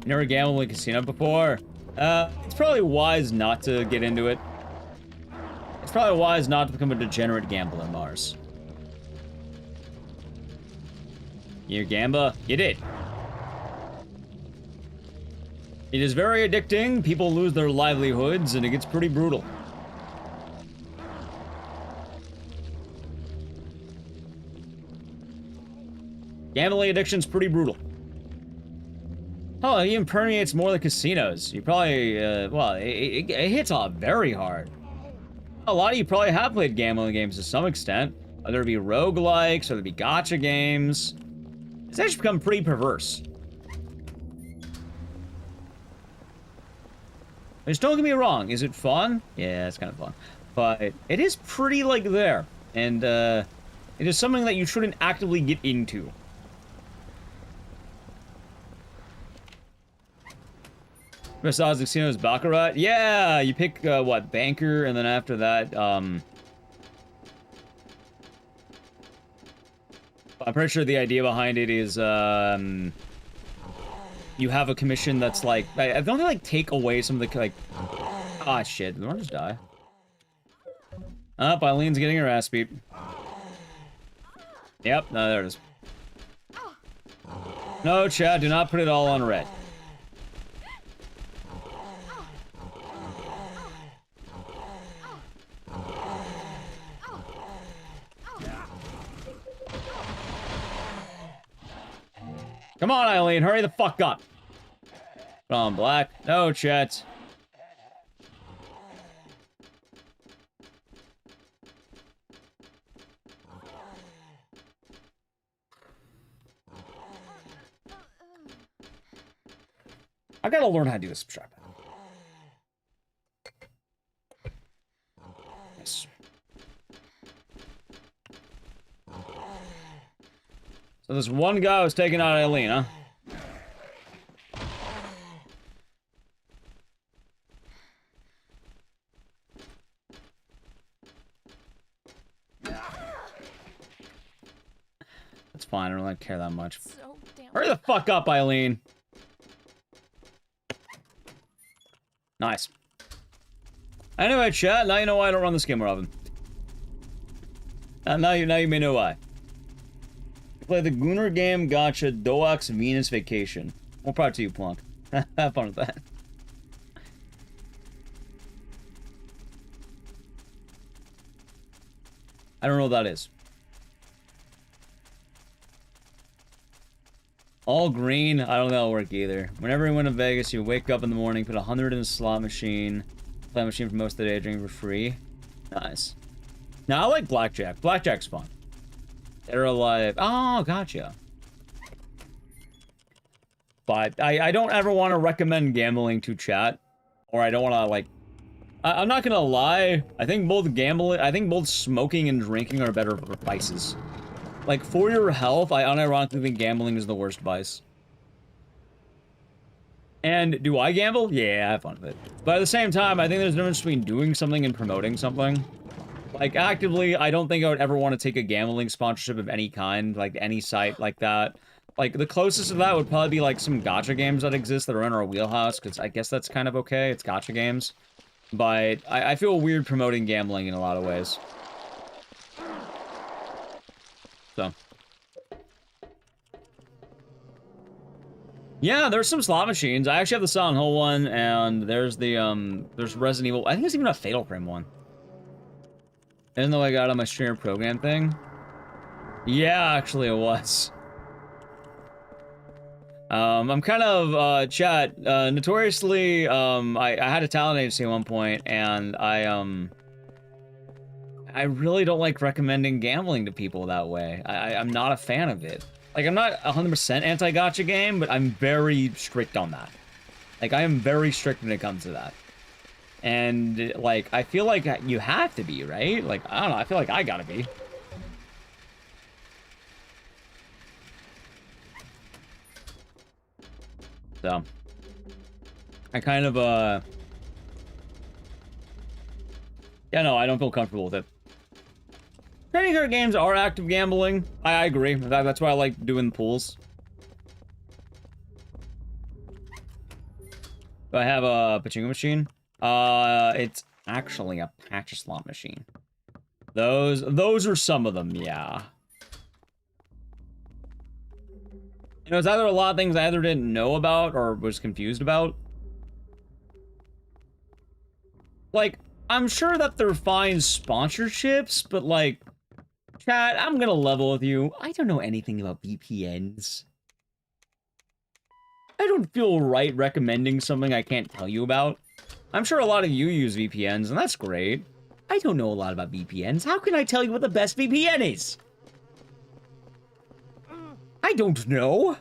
Never gambled in a casino before? It's probably wise not to get into it. It's probably wise not to become a degenerate gambler, Mars. You gamba? You did. It is very addicting, people lose their livelihoods, and it gets pretty brutal. Gambling addiction's pretty brutal. Oh, it even permeates more than casinos. You probably, well, it hits off very hard. A lot of you probably have played gambling games to some extent. Whether it be roguelikes, or there be gacha games. It's actually become pretty perverse. Just don't get me wrong, is it fun? Yeah, it's kind of fun. But it is pretty, like, there. And, it is something that you shouldn't actively get into. Besides the casinos, Baccarat? Yeah, you pick, what, banker, and then after that, I'm pretty sure the idea behind it is, you have a commission that's like, I don't think, like, take away some of the, like, ah, shit, did I just die? Eileen's getting her ass beat. Yep, no, there it is. No, Chad, do not put it all on red. Come on, Eileen, hurry the fuck up. Put on black. No, Chet. I gotta learn how to do this trap. Yes. So this one guy was taking out Eileen, huh? That's fine, I don't really care that much. So damn. Hurry the fuck up, Eileen! Nice. Anyway, chat, now you know why I don't run this game more often. Now you may know why. Play the Gunnar game Gotcha Doak's Venus Vacation. More proud to you, Plunk. Have fun with that. I don't know what that is. All green? I don't think that'll work either. Whenever you went to Vegas, you wake up in the morning, put 100 in a slot machine, play a machine for most of the day, drink for free. Nice. Now, I like blackjack. Blackjack's fun. They're alive. Oh, gotcha. But I don't ever want to recommend gambling to chat. Or I don't want to, like... I'm not gonna lie. I think both smoking and drinking are better vices. Like, for your health, I unironically think gambling is the worst vice. And do I gamble? Yeah, I have fun with it. But at the same time, I think there's a difference between doing something and promoting something. Like, actively, I don't think I would ever want to take a gambling sponsorship of any kind, like any site like that. Like, the closest to that would probably be, like, some gacha games that exist that are in our wheelhouse, because I guess that's kind of okay. It's gacha games. But I feel weird promoting gambling in a lot of ways. So. Yeah, there's some slot machines. I actually have the Silent Hill one, and there's the, there's Resident Evil. I think there's even a Fatal Frame one. Isn't that what I got on my streamer program thing? Yeah, actually it was. I'm kind of, chat, notoriously, I had a talent agency at one point, and I really don't like recommending gambling to people that way. I'm not a fan of it. Like, I'm not 100% anti-gacha game, but I'm very strict on that. Like, I am very strict when it comes to that. And, like, I feel like you have to be, right? Like, I don't know, I feel like I gotta be. So, I kind of, yeah, no, I don't feel comfortable with it. Trading card games are active gambling. I agree. That's why I like doing pools. Do I have a pachinko machine? It's actually a patch slot machine. Those are some of them, yeah. You know, it's either a lot of things I either didn't know about or was confused about. Like, I'm sure that they're fine sponsorships, but like, chat, I'm gonna level with you. I don't know anything about VPNs. I don't feel right recommending something I can't tell you about. I'm sure a lot of you use VPNs, and that's great. I don't know a lot about VPNs. How can I tell you what the best VPN is? I don't know.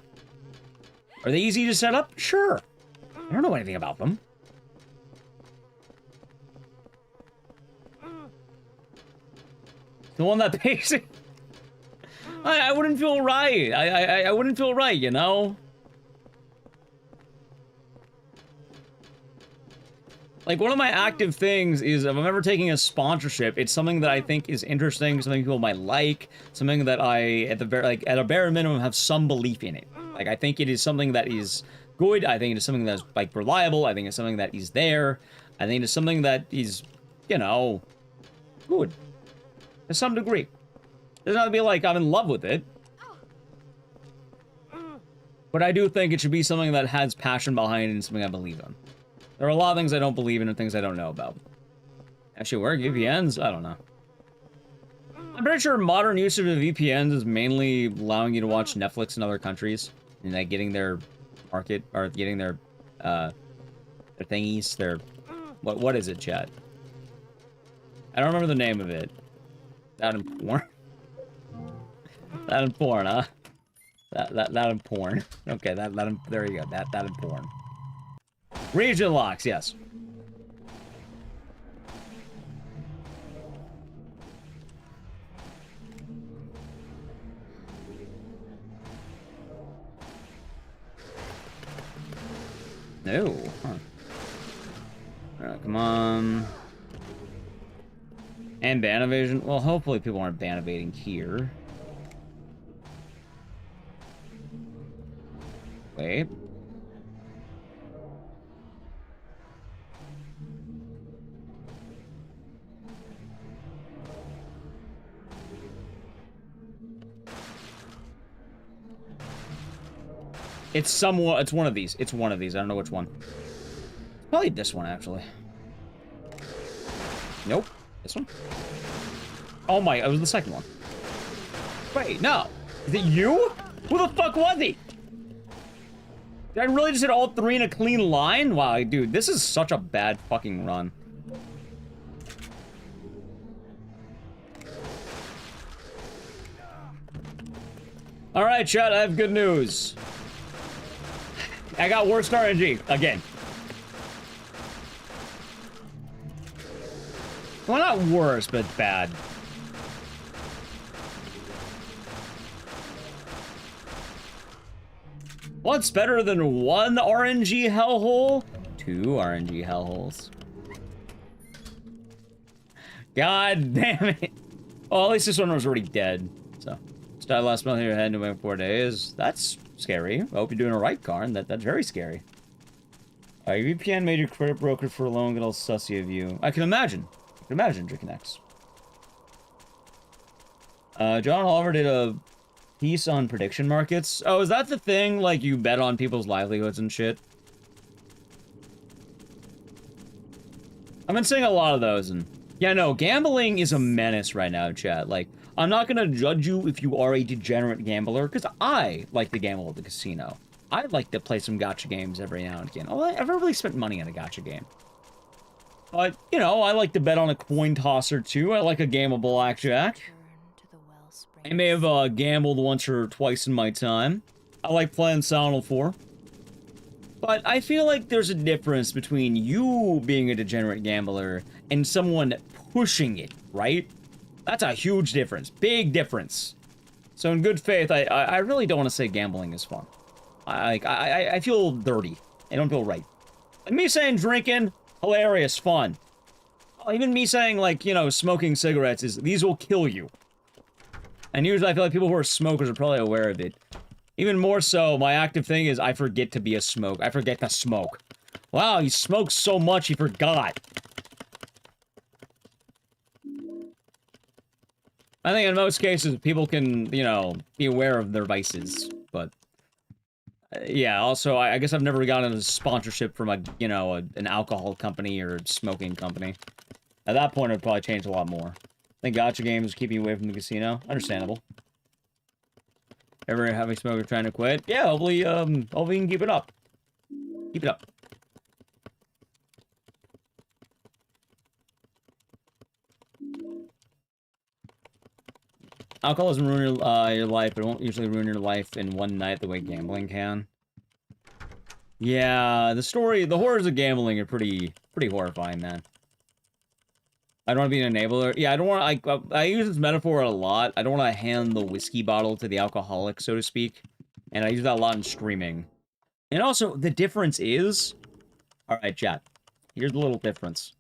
Are they easy to set up? Sure. I don't know anything about them. The one that pays it. I wouldn't feel right. I wouldn't feel right, you know? Like, one of my active things is, if I'm ever taking a sponsorship, it's something that I think is interesting, something people might like, something that I, at a bare minimum, have some belief in it. Like, I think it is something that is good, I think it is something that's, like, reliable, I think it's something that is there, I think it's something that is, you know, good. To some degree. It doesn't have to be like I'm in love with it. But I do think it should be something that has passion behind it and something I believe in. There are a lot of things I don't believe in and things I don't know about. Actually, work VPNs? I don't know. I'm pretty sure modern usage of VPNs is mainly allowing you to watch Netflix in other countries. And like getting their market, or getting their thingies, their... What is it, chat? I don't remember the name of it. That in porn? That in porn, huh? That in porn. Okay, there you go. That in porn. Region locks, yes. No. Huh. Alright, come on. And ban evasion. Well, hopefully people aren't ban evading here. Wait. It's somewhat, it's one of these. It's one of these. I don't know which one. Probably this one, actually. Nope. This one? Oh my, it was the second one. Wait, no. Is it you? Who the fuck was he? Did I really just hit all three in a clean line? Wow, dude, this is such a bad fucking run. Alright, chat, I have good news. I got worst RNG, again. Well, not worse, but bad. What's better than one RNG hellhole? Two RNG hellholes. God damn it. Well, at least this one was already dead, so. Started last month, you're heading to 4 days. That's scary. I hope you're doing it right, Karn. That's very scary. Your VPN made your credit broker for a loan, get all sussy of you. I can imagine. I can imagine, Drickenex. John Oliver did a piece on prediction markets. Oh, is that the thing? Like, you bet on people's livelihoods and shit? I've been seeing a lot of those, and... yeah, no, gambling is a menace right now, chat. Like, I'm not gonna judge you if you are a degenerate gambler, because I like to gamble at the casino. I like to play some gacha games every now and again. Although I've never really spent money on a gacha game. But, you know, I like to bet on a coin toss or two. I like a game of blackjack. I may have gambled once or twice in my time. I like playing Silent 4. But I feel like there's a difference between you being a degenerate gambler and someone pushing it, right? That's a huge difference. Big difference. So in good faith, I really don't want to say gambling is fun. I feel dirty. I don't feel right. Like me saying drinking, hilarious, fun. Even me saying, like, you know, smoking cigarettes is, these will kill you. And usually I feel like people who are smokers are probably aware of it. Even more so, my active thing is I forget to be a smoke. I forget to smoke. Wow, he smokes so much he forgot. I think in most cases, people can, you know, be aware of their vices, but... yeah, also, I guess I've never gotten a sponsorship from a, you know, an alcohol company or smoking company. At that point, it would probably change a lot more. I think gacha games keep you away from the casino. Understandable. Ever have a smoker trying to quit? Yeah, hopefully you can keep it up. Keep it up. Alcohol doesn't ruin your life, but it won't usually ruin your life in one night the way gambling can. Yeah, the horrors of gambling are pretty horrifying, man. I don't want to be an enabler. Yeah, I don't want to, I use this metaphor a lot. I don't want to hand the whiskey bottle to the alcoholic, so to speak. And I use that a lot in streaming. And also, the difference is... alright, chat. Here's the little difference.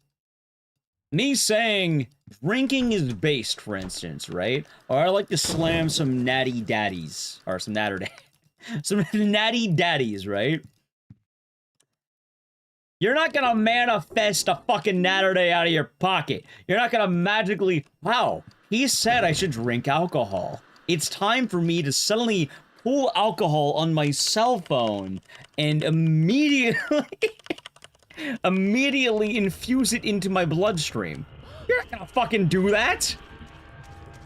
Me saying drinking is based, for instance, right? Or I like to slam some natty daddies. Or some natter some natty daddies, right? You're not gonna manifest a fucking natter day out of your pocket. You're not gonna magically... wow, he said I should drink alcohol. It's time for me to suddenly pull alcohol on my cell phone and immediately infuse it into my bloodstream. You're not gonna fucking do that!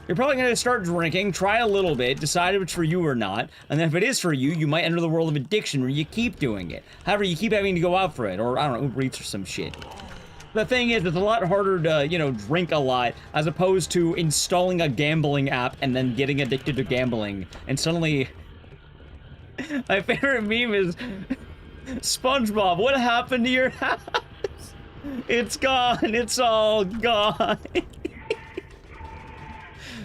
You're probably gonna start drinking, try a little bit, decide if it's for you or not, and then if it is for you, you might enter the world of addiction where you keep doing it. However, you keep having to go out for it, or, I don't know, Uber Eats or some shit. The thing is, it's a lot harder to, you know, drink a lot, as opposed to installing a gambling app and then getting addicted to gambling, and suddenly... my favorite meme is... SpongeBob, what happened to your house? It's gone, it's all gone.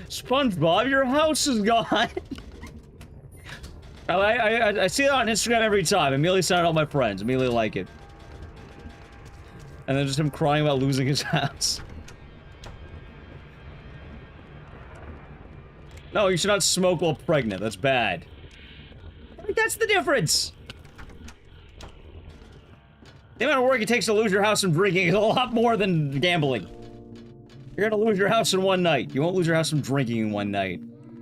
SpongeBob, your house is gone. I see it on Instagram every time. Immediately send it to all my friends. Immediately like it. And then just him crying about losing his house. No, you should not smoke while pregnant. That's bad. That's the difference. The amount of work it takes to lose your house from drinking is a lot more than gambling. You're gonna lose your house in one night. You won't lose your house from drinking in one night.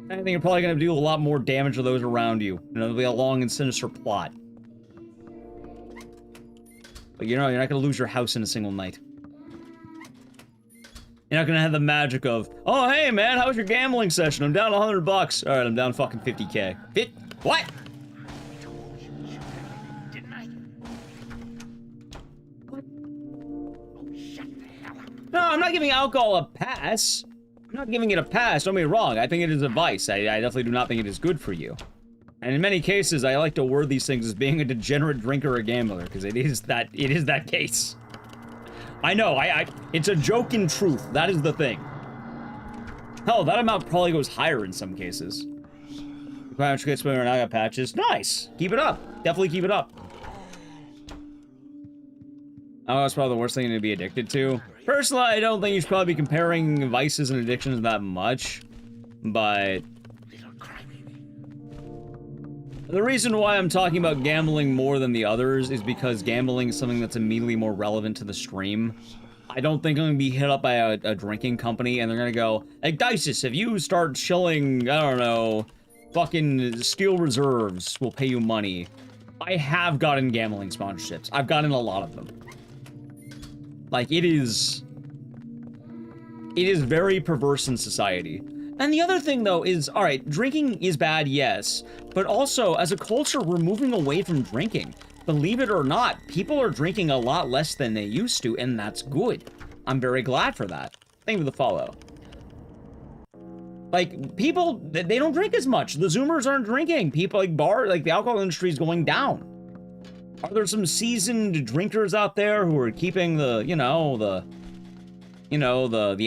I think you're probably gonna do a lot more damage to those around you. And it'll be a long and sinister plot. But you know, you're not gonna lose your house in a single night. You're not gonna have the magic of, oh, hey, man, how was your gambling session? I'm down $100. All right, I'm down fucking 50K. What? No, I'm not giving alcohol a pass. I'm not giving it a pass, don't get me wrong. I think it is a vice. I definitely do not think it is good for you. And in many cases, I like to word these things as being a degenerate drinker or gambler, because it is that case. I know, it's a joke in truth. That is the thing. Hell, that amount probably goes higher in some cases. Patch gets better and I got patches. Nice! Keep it up. Definitely keep it up. Oh, that's probably the worst thing to be addicted to. Personally, I don't think you should probably be comparing vices and addictions that much. But the reason why I'm talking about gambling more than the others is because gambling is something that's immediately more relevant to the stream. I don't think I'm gonna be hit up by a drinking company and they're gonna go, Ecdycis, if you start shilling, I don't know, fucking Steel Reserves, we'll pay you money. I have gotten gambling sponsorships. I've gotten a lot of them. Like, it is very perverse in society. And the other thing, though, is, alright, drinking is bad, yes, but also, as a culture, we're moving away from drinking. Believe it or not, people are drinking a lot less than they used to, and that's good. I'm very glad for that. Thank you for the follow. Like, people, they don't drink as much. The Zoomers aren't drinking. People, like, the alcohol industry is going down. Are there some seasoned drinkers out there who are keeping the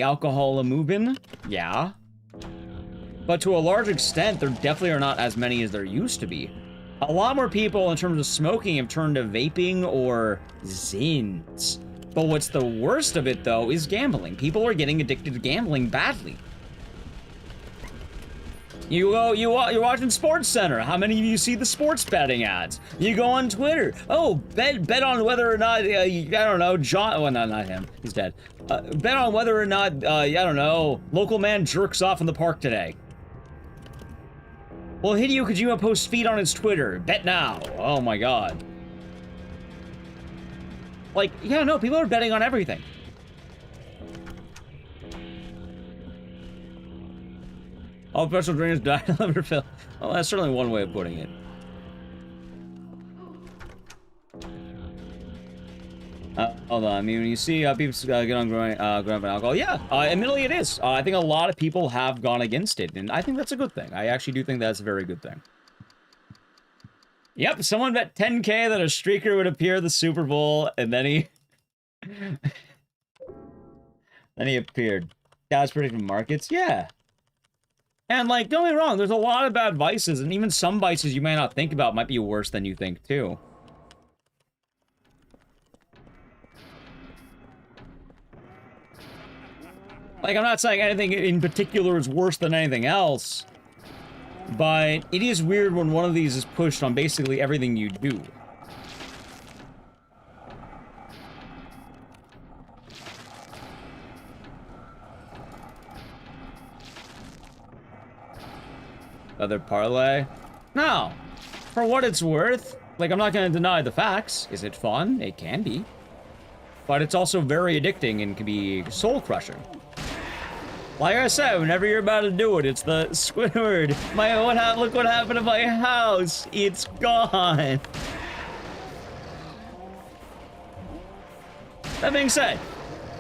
alcohol a-moving? Yeah. But to a large extent, there definitely are not as many as there used to be. A lot more people, in terms of smoking, have turned to vaping or zins. But what's the worst of it, though, is gambling. People are getting addicted to gambling badly. You're watching Sports Center. How many of you see the sports betting ads? You go on Twitter. Oh, bet on whether or not, I don't know, John, well, no, not him. He's dead. Bet on whether or not, I don't know, local man jerks off in the park today. Well, Hideo Kojima posts feed on his Twitter. Bet now. Oh my god. Like, yeah, no, people are betting on everything. All professional drinkers die in liver fail. Well, that's certainly one way of putting it. Hold on. I mean, when you see people get on growing up in alcohol, yeah, admittedly it is. I think a lot of people have gone against it, and I think that's a good thing. I actually do think that's a very good thing. Yep, someone bet 10K that a streaker would appear at the Super Bowl, and then he... then he appeared. Guys predicting markets? Yeah. And, like, don't get me wrong, there's a lot of bad vices, and even some vices you may not think about might be worse than you think, too. Like, I'm not saying anything in particular is worse than anything else, but it is weird when one of these is pushed on basically everything you do. Other parlay? No. For what it's worth, like, I'm not gonna deny the facts. Is it fun? It can be. But it's also very addicting and can be soul-crushing. Like I said, whenever you're about to do it, it's the Squidward. Look what happened to my house. It's gone. That being said,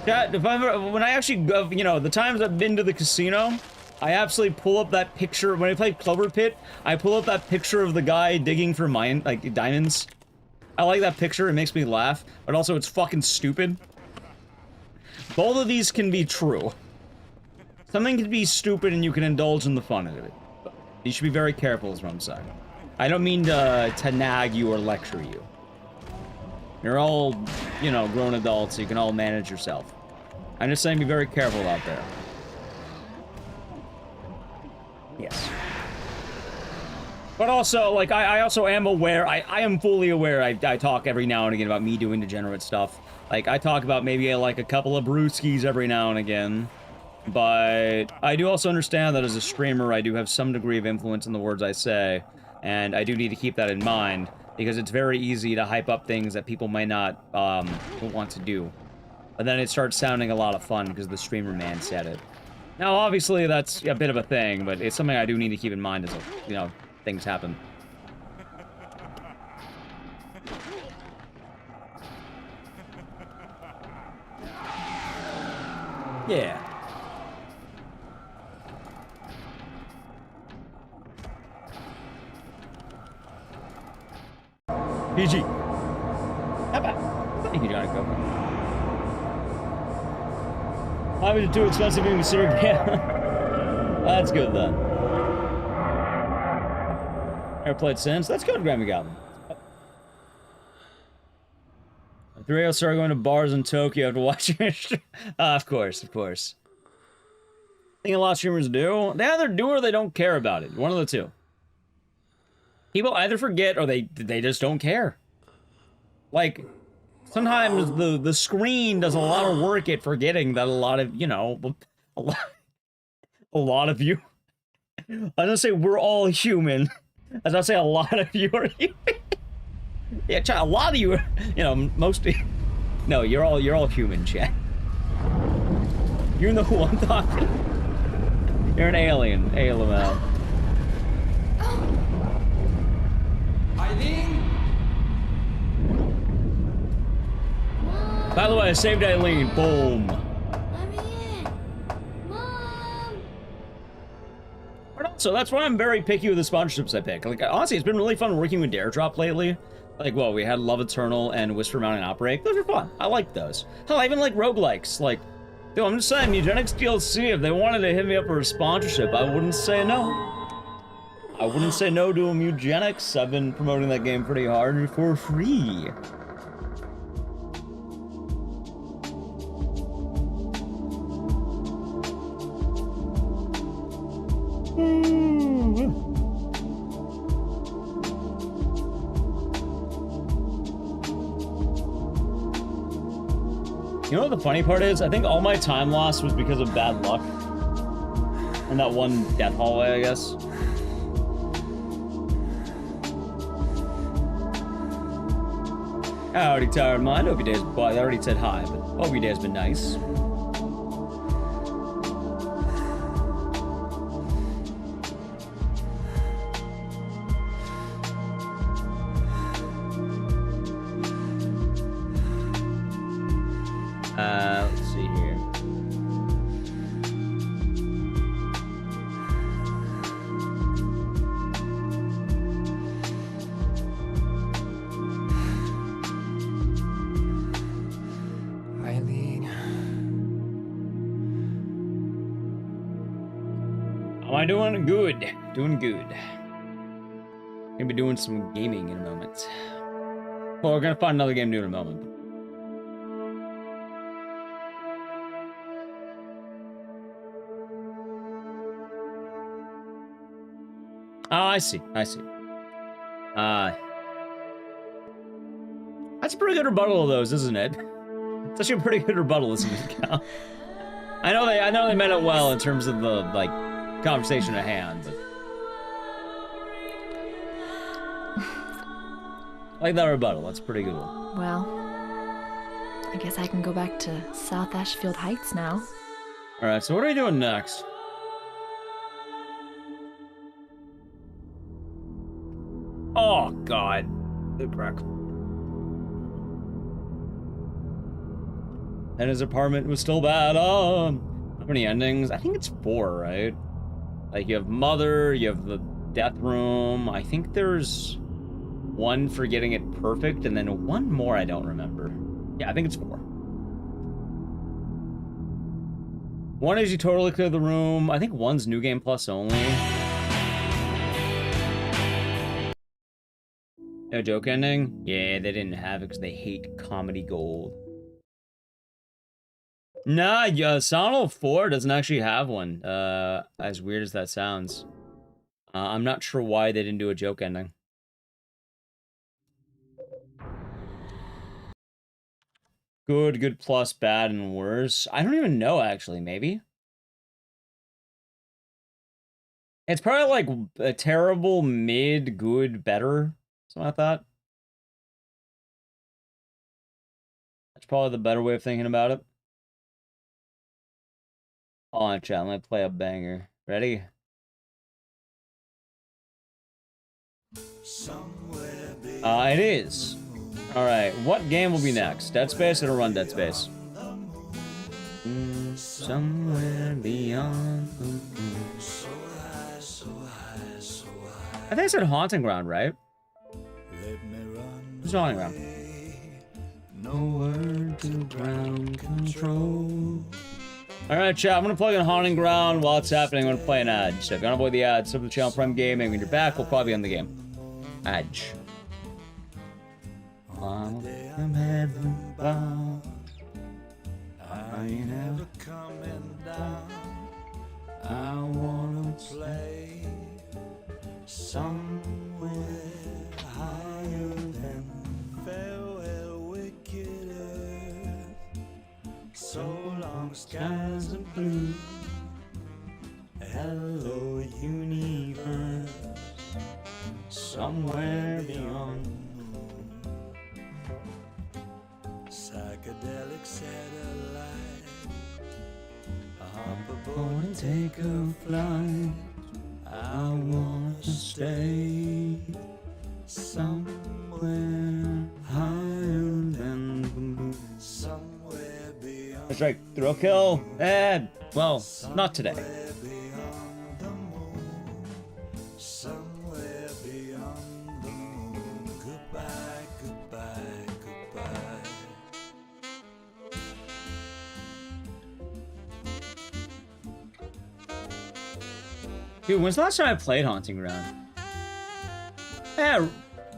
when I actually go, you know, the times I've been to the casino, I absolutely pull up that picture. When I played Clover Pit, I pull up that picture of the guy digging for diamonds. I like that picture. It makes me laugh, but also it's fucking stupid. Both of these can be true. Something can be stupid and you can indulge in the fun of it. You should be very careful is what I'm saying. I don't mean to nag you or lecture you. You're all, you know, grown adults, so you can all manage yourself. I'm just saying be very careful out there. Yes. But also, like, I also am aware, I am fully aware I talk every now and again about me doing degenerate stuff. Like, I talk about maybe, like, a couple of brewskis every now and again. But I do also understand that as a streamer, I do have some degree of influence in the words I say, and I do need to keep that in mind, because it's very easy to hype up things that people might not want to do. But then it starts sounding a lot of fun because the streamer man said it. Now, obviously, that's a bit of a thing, but it's something I do need to keep in mind as, you know, things happen. Yeah. PG. How about? Thank you, Johnny Coco. Why was it too expensive to consider? That's good then. Never played since. That's good, Grammy Goblin. 3 will start going to bars in Tokyo after watching it. Of course, of course. I think a lot of streamers do. They either do or they don't care about it. One of the two. People either forget or they just don't care. Like, sometimes the screen does a lot of work at forgetting that a lot of, you know, a lot of you. I was gonna say we're all human. I was gonna say a lot of you are human. Yeah, a lot of you are, you know, most of you. No, you're all human, chat. You know who I'm talking. You're an alien, man. Eileen? By the way, I saved Eileen. Boom. But also, that's why I'm very picky with the sponsorships I pick. Like, honestly, it's been really fun working with Daredrop lately. Like, well, we had Love Eternal and Whisper Mountain Outbreak. Those are fun. I like those. Hell, I even like roguelikes. Like, dude, I'm just saying, Eugenics DLC, if they wanted to hit me up for a sponsorship, I wouldn't say no. I wouldn't say no to them, Eugenics. I've been promoting that game pretty hard for free. You know what the funny part is? I think all my time loss was because of bad luck. And that one death hallway, I guess. Howdy, tired mind. Hope your day's... Well, I already said hi, but hope your day's been nice. Let's see here. Eileen. Am I doing good? Doing good. Gonna be doing some gaming in a moment. Well, we're gonna find another game to do in a moment. Oh, I see. That's a pretty good rebuttal of those, isn't it? It's actually a pretty good rebuttal this week. I know they meant it well in terms of the, like, conversation at hand, but... I like that rebuttal. That's a pretty good one. Well, I guess I can go back to South Ashfield Heights now. Alright, so what are we doing next? Oh, God. Good crack. And his apartment was still bad. How many endings? I think it's 4, right? Like, you have Mother, you have the Death Room. I think there's one for getting it perfect, and then one more I don't remember. Yeah, I think it's 4. One is you totally clear the room. I think one's New Game Plus only. No joke ending? Yeah, they didn't have it because they hate comedy gold. Nah, Silent 4 doesn't actually have one. As weird as that sounds. I'm not sure why they didn't do a joke ending. Good plus, bad, and worse. I don't even know, actually, maybe. It's probably like a terrible, mid, good, better. Something like that. That's probably the better way of thinking about it. Hold on, chat. I'm gonna play a banger. Ready? It is. Alright, what game will be next? Dead Space? It'll run Dead Space. Somewhere beyond the moon. I think I said Haunting Ground, right? Who's Haunting Ground? No word to ground control. Alright, chat, I'm gonna plug in Haunting Ground while it's happening. I'm gonna play an ad. So if you wanna avoid the ads, sub to the channel Prime Gaming. When you're back, we'll probably end the game. Adge. I'm heaven bound. I ain't ever coming down. I wanna play somewhere higher than farewell wicked earth. So long skies are blue. Hello universe. Somewhere beyond the moon. Psychedelic satellite. Hop aboard and take a flight. I want to stay somewhere higher than the moon. Somewhere beyond. That's right, thrill kill. Well, not today. Beyond the moon. Somewhere beyond the moon. Goodbye, goodbye, goodbye. Dude, when's the last time I played Haunting Ground? Yeah,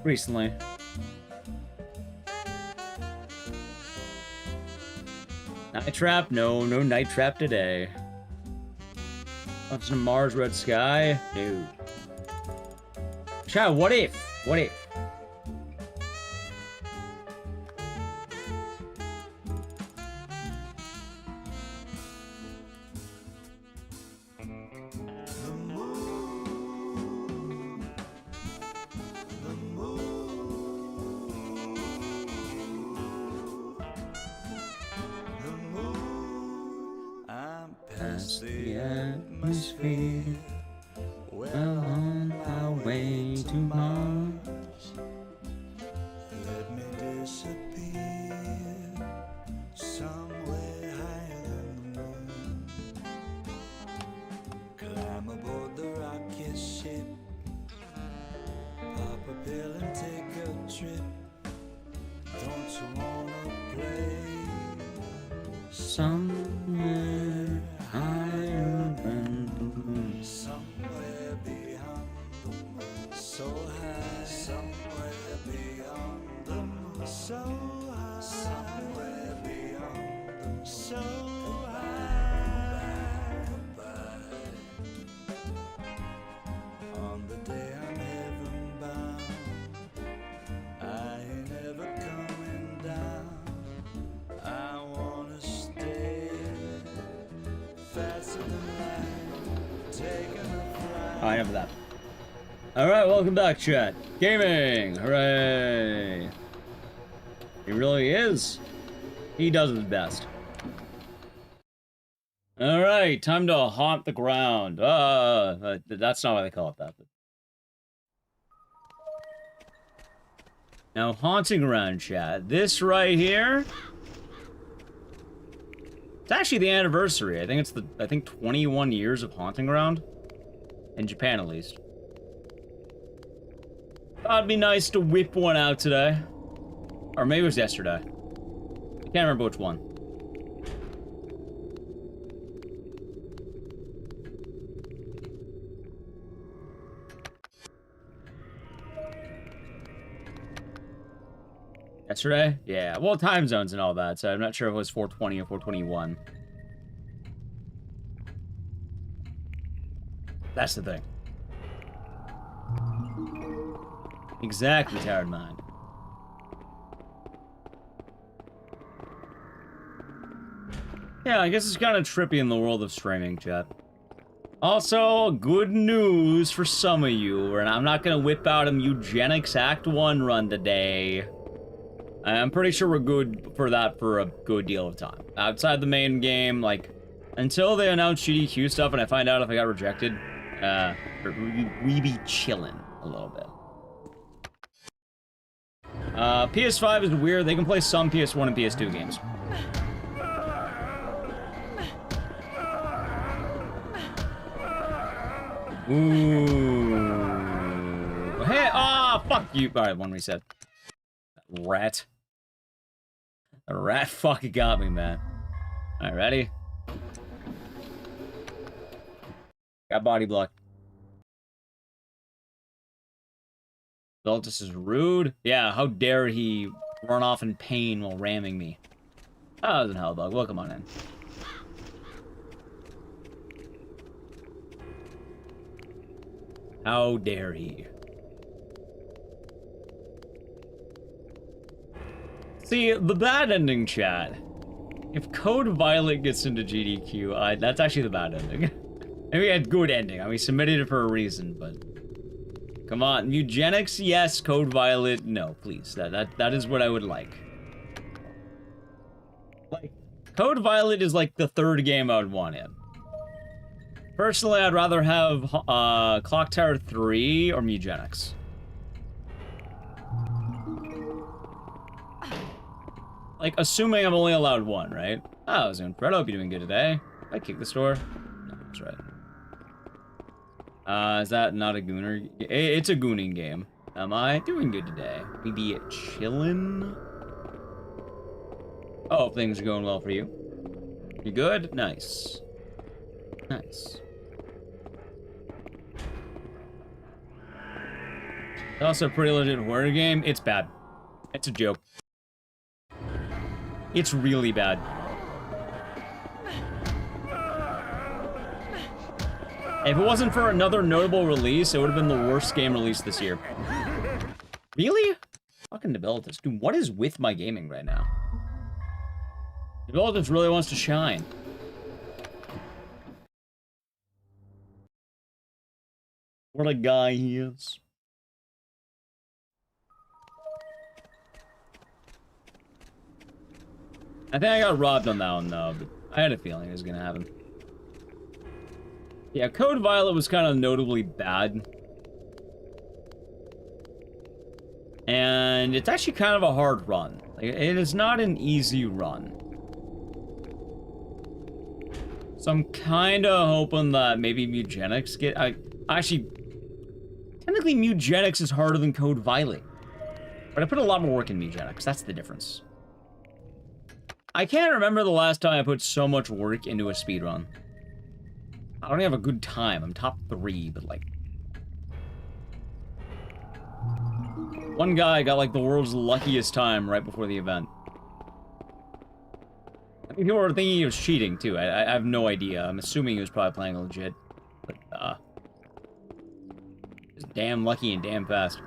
recently. Night Trap? No Night Trap today. What's in Mars Red Sky? No. Chat, what if? What if? The atmosphere, well on our way to Mars. Let me disappear somewhere higher than the moon. Climb aboard the rocket ship, pop a pill and take a trip. Don't you wanna play somewhere higher than the moon? Somewhere beyond the moon. So high. Somewhere beyond the moon. So high. Somewhere beyond the moon. So high. Goodbye. On the day I'm heaven bound, I ain't ever coming down. I wanna stay faster than light, taking a flight. Oh, enough of that. Alright, welcome back, chat. Gaming! Hooray! He really is. He does his best. Alright, time to haunt the ground. That's not why they call it that. But... Now, haunting ground, chat. This right here... It's actually the anniversary. I think it's 21 years of Haunting Ground. In Japan, at least. Thought it'd be nice to whip one out today. Or maybe it was yesterday. I can't remember which one. Yesterday? Yeah. Well, time zones and all that, so I'm not sure if it was 420 or 421. That's the thing. Exactly, Tired Mind. Yeah, I guess it's kind of trippy in the world of streaming, chat. Also, good news for some of you, and I'm not gonna whip out a Eugenics Act 1 run today. I'm pretty sure we're good for that for a good deal of time. Outside the main game, like, until they announce GDQ stuff and I find out if I got rejected, we be chilling a little bit. PS5 is weird. They can play some PS1 and PS2 games. Ooh. Hey, fuck you. Alright, one reset. That rat. A rat fucking got me, man. Alright, ready? Got body block. Ecdycis is rude. Yeah, how dare he run off in pain while ramming me. Oh, that was an hellbug. Well, come on in. How dare he? See, the bad ending, chat. If Code Violet gets into GDQ, that's actually the bad ending. Maybe a good ending. I mean, we submitted it for a reason, but... Come on, Eugenics, yes. Code Violet, no, please. That is what I would like. Like, Code Violet is like the third game I would want in. Personally, I'd rather have Clock Tower 3 or Eugenics. Like, assuming I'm only allowed one, right? Oh, I was doing Fred. I hope you're doing good today. I kicked the store. No, that's right. Is that not a gooner? It's a gooning game. Am I doing good today? We be chillin'? Oh, things are going well for you. You good? Nice. Nice. It's also a pretty legit horror game. It's bad. It's a joke. It's really bad. If it wasn't for another notable release, it would have been the worst game released this year. Really? Fucking Ecdycis. Dude, what is with my gaming right now? Ecdycis really wants to shine. What a guy he is. I think I got robbed on that one, though, but I had a feeling it was gonna happen. Yeah, Code Violet was kind of notably bad. And it's actually kind of a hard run. Like, it is not an easy run. So I'm kind of hoping that maybe Eugenics get... Actually, technically Eugenics is harder than Code Violet. But I put a lot more work in Eugenics. That's the difference. I can't remember the last time I put so much work into a speedrun. I don't have a good time. I'm top 3, but like... One guy got like the world's luckiest time right before the event. I think people were thinking he was cheating too. I have no idea. I'm assuming he was probably playing legit. But, just damn lucky and damn fast.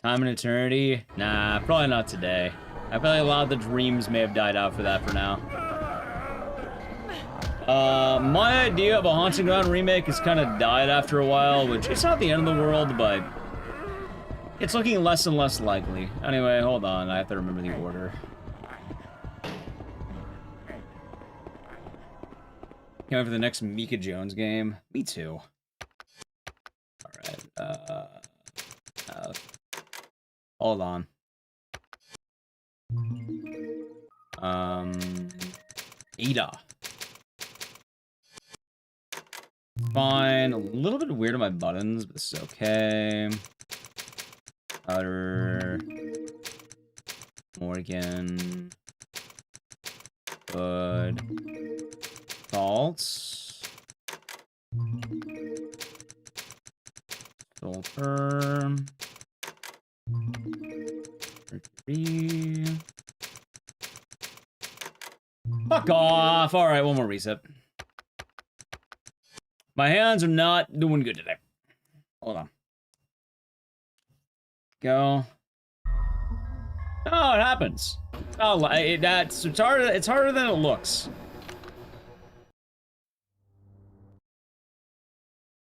Time and eternity? Nah, probably not today. I feel like a lot of the dreams may have died out for that for now. My idea of a Haunting Ground remake has kind of died after a while, which it's not the end of the world, but it's looking less and less likely. Anyway, hold on, I have to remember the order. Can't wait for the next Mika Jones game. Me too. Alright, hold on. Ada. Fine. A little bit weird on my buttons, but this is okay. Utter. Morgan. Good. False. Sulfur. Fuck off! Alright, one more reset. My hands are not doing good today. Hold on. Go. Oh, it happens. Oh, it's harder. It's harder than it looks.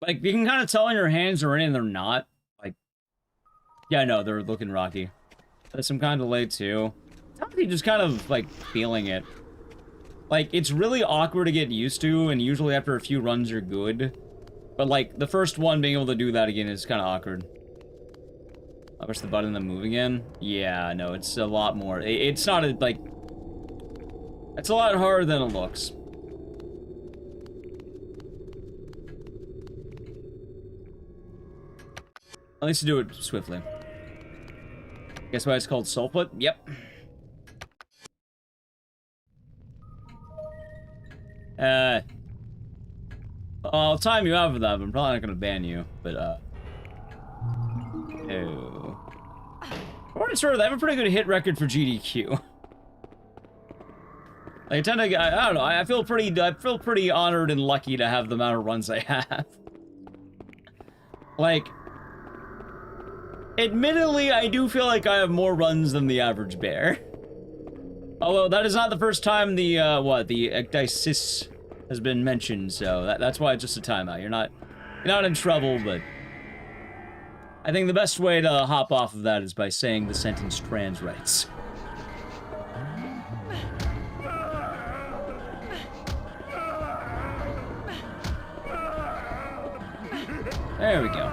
Like, you can kind of tell when your hands are in and they're not. Like, yeah, I know, they're looking rocky. There's some kind of delay, too. You're just kind of, like, feeling it. Like, it's really awkward to get used to, and usually after a few runs, you're good. But, like, the first one, being able to do that again is kind of awkward. I push the button and then move again? Yeah, no, it's a lot more. It's not, like... It's a lot harder than it looks. At least to do it swiftly. Guess why it's called Soulfoot? Yep. I'll time you out for that, but I'm probably not gonna ban you, but, oh. For what it's worth, I have a pretty good hit record for GDQ. I tend to, I don't know, I feel pretty honored and lucky to have the amount of runs I have. Like, admittedly, I do feel like I have more runs than the average bear. Although, that is not the first time the, the Ecdycis has been mentioned, so that's why it's just a timeout. You're not in trouble, but... I think the best way to hop off of that is by saying the sentence trans rights. There we go.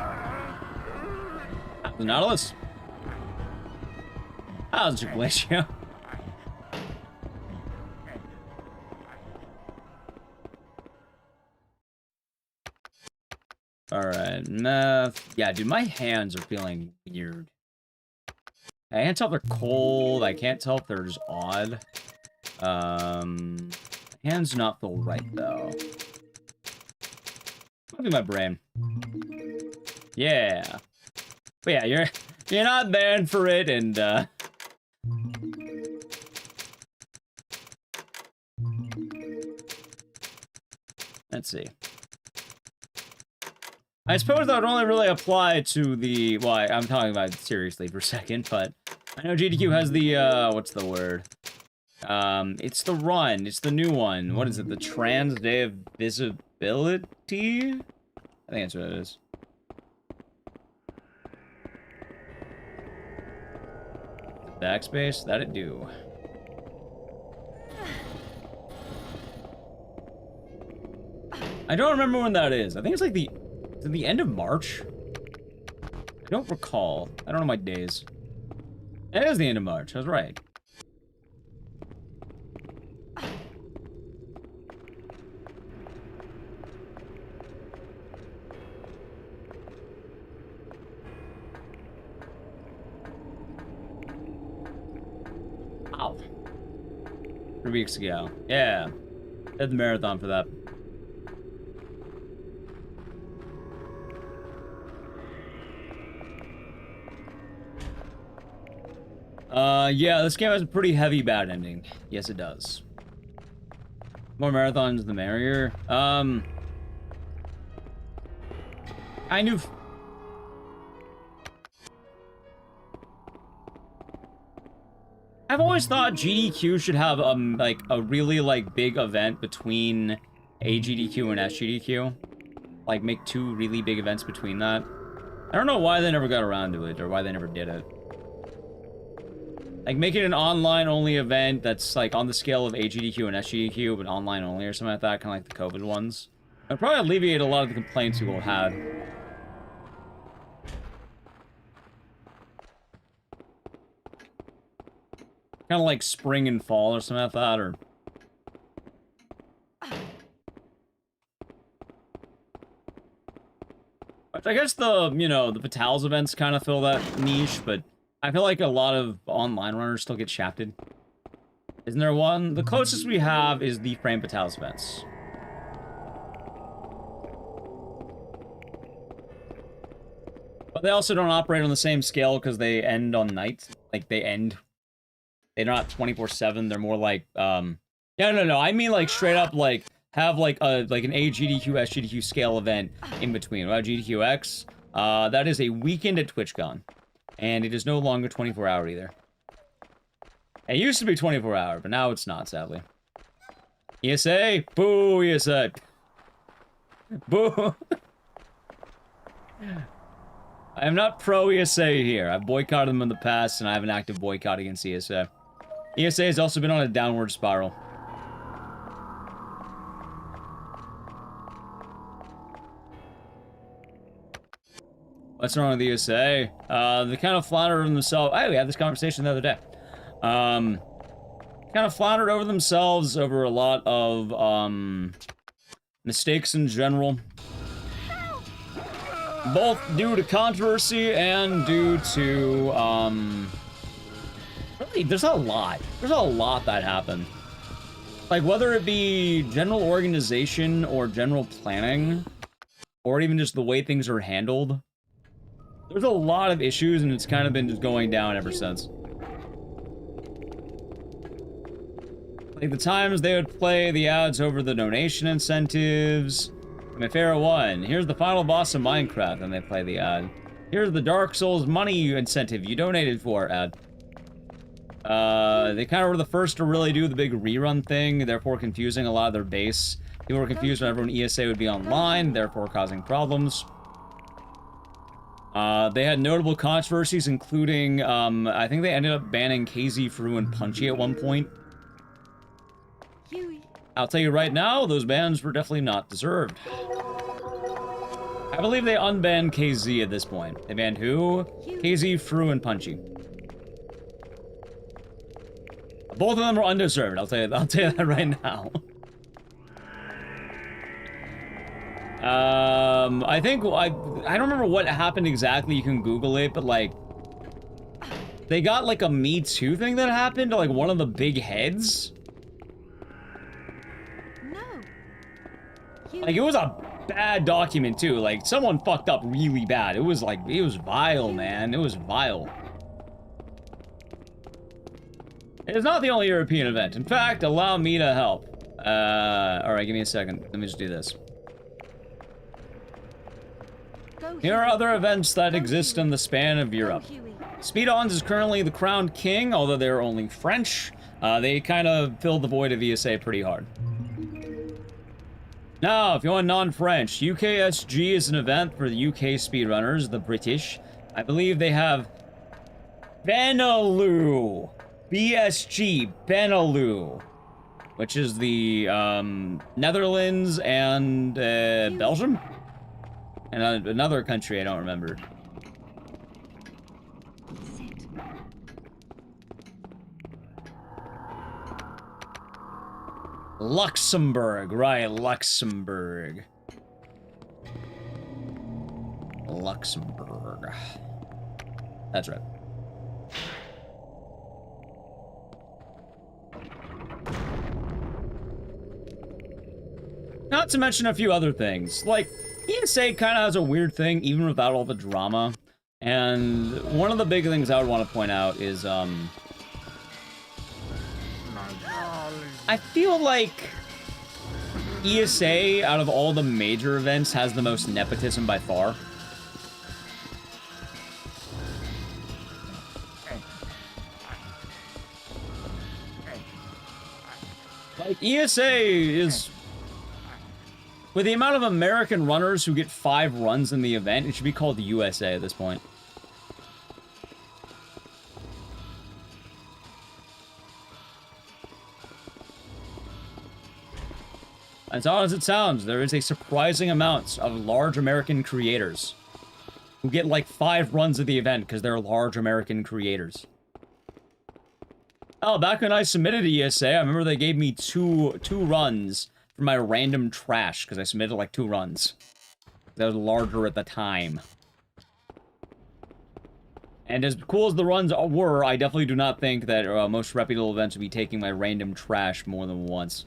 The Nautilus. How's your glacier? Alright, math. Yeah, dude, my hands are feeling weird. I can't tell if they're cold. I can't tell if they're just odd. Hands do not feel right, though. Might be my brain. Yeah. But yeah, you're not banned for it, and, let's see. I suppose that would only really apply to the... Well, I'm talking about it seriously for a second, but... I know GDQ has the, what's the word? It's the run. It's the new one. What is it? The Trans Day of Visibility? I think that's what it is. Backspace? That'd do. I don't remember when that is. I think it's like the... Is it the end of March? I don't recall. I don't know my days. It is the end of March. I was right. Ow. 3 weeks ago. Yeah. Did the marathon for that. Yeah, this game has a pretty heavy bad ending. Yes, it does. More marathons, the merrier. Kind of... I've always thought GDQ should have, like, a really, like, big event between AGDQ and SGDQ. Like, make 2 really big events between that. I don't know why they never got around to it, or why they never did it. Like, make it an online-only event that's, like, on the scale of AGDQ and SGDQ, but online-only or something like that, kind of like the COVID ones. It would probably alleviate a lot of the complaints people had. Kind of like spring and fall or something like that, or... Which I guess the, you know, the Fatales events kind of fill that niche, but... I feel like a lot of online runners still get shafted. Isn't there one? The closest we have is the Frame Fatales events. But they also don't operate on the same scale because they end on night. Like, they end... They're not 24/7, they're more like, Yeah, no, I mean, like, straight up, like, have, like, an AGDQ, SGDQ scale event in between. About GDQX, that is a weekend at TwitchCon. And it is no longer 24-hour either. It used to be 24-hour, but now it's not, sadly. ESA? Boo, ESA. Boo. I am not pro ESA here. I've boycotted them in the past, and I have an active boycott against ESA. ESA has also been on a downward spiral. What's wrong with the ESA? They kind of floundered over themselves. Oh, we had this conversation the other day. Kind of floundered over themselves over a lot of, mistakes in general. Both due to controversy and due to, really, there's a lot. There's a lot that happened. Like, whether it be general organization or general planning, or even just the way things are handled, there's a lot of issues, and it's kind of been just going down ever since. Like, the times they would play the ads over the donation incentives. My favorite one. Here's the final boss of Minecraft, and they play the ad. Here's the Dark Souls money incentive you donated for ad. They kind of were the first to really do the big rerun thing, therefore confusing a lot of their base. People were confused whenever an ESA would be online, therefore causing problems. They had notable controversies, including, I think they ended up banning KZ, Fru, and Punchy at one point. I'll tell you right now, those bans were definitely not deserved. I believe they unbanned KZ at this point. They banned who? KZ, Fru, and Punchy. Both of them were undeserved, I'll tell you that right now. I think, I don't remember what happened exactly, you can Google it, but like, they got like a Me Too thing that happened to like one of the big heads. Like, it was a bad document, too. Like, someone fucked up really bad. It was, like, it was vile, man. It was vile. It's not the only European event. In fact, allow me to help. Alright, give me a second. Let me just do this. Here are other events that exist in the span of Europe. Speedons is currently the crowned king, although they're only French. They kind of filled the void of ESA pretty hard. Now, if you want non-French, UKSG is an event for the UK speedrunners, the British. I believe they have Benelux. BSG, Benelux. Which is the, Netherlands and, Belgium? And another country I don't remember. Luxembourg, right, Luxembourg. Luxembourg. That's right. Not to mention a few other things. Like, ESA kind of has a weird thing, even without all the drama. And one of the big things I would want to point out is, I feel like ESA, out of all the major events, has the most nepotism by far. Like, ESA is... With the amount of American runners who get 5 runs in the event, it should be called the USA at this point. As odd as it sounds, there is a surprising amount of large American creators who get like 5 runs of the event because they're large American creators. Oh, back when I submitted to ESA, I remember they gave me two runs for my random trash because I submitted like 2 runs. That was larger at the time. And as cool as the runs were, I definitely do not think that most reputable events would be taking my random trash more than once.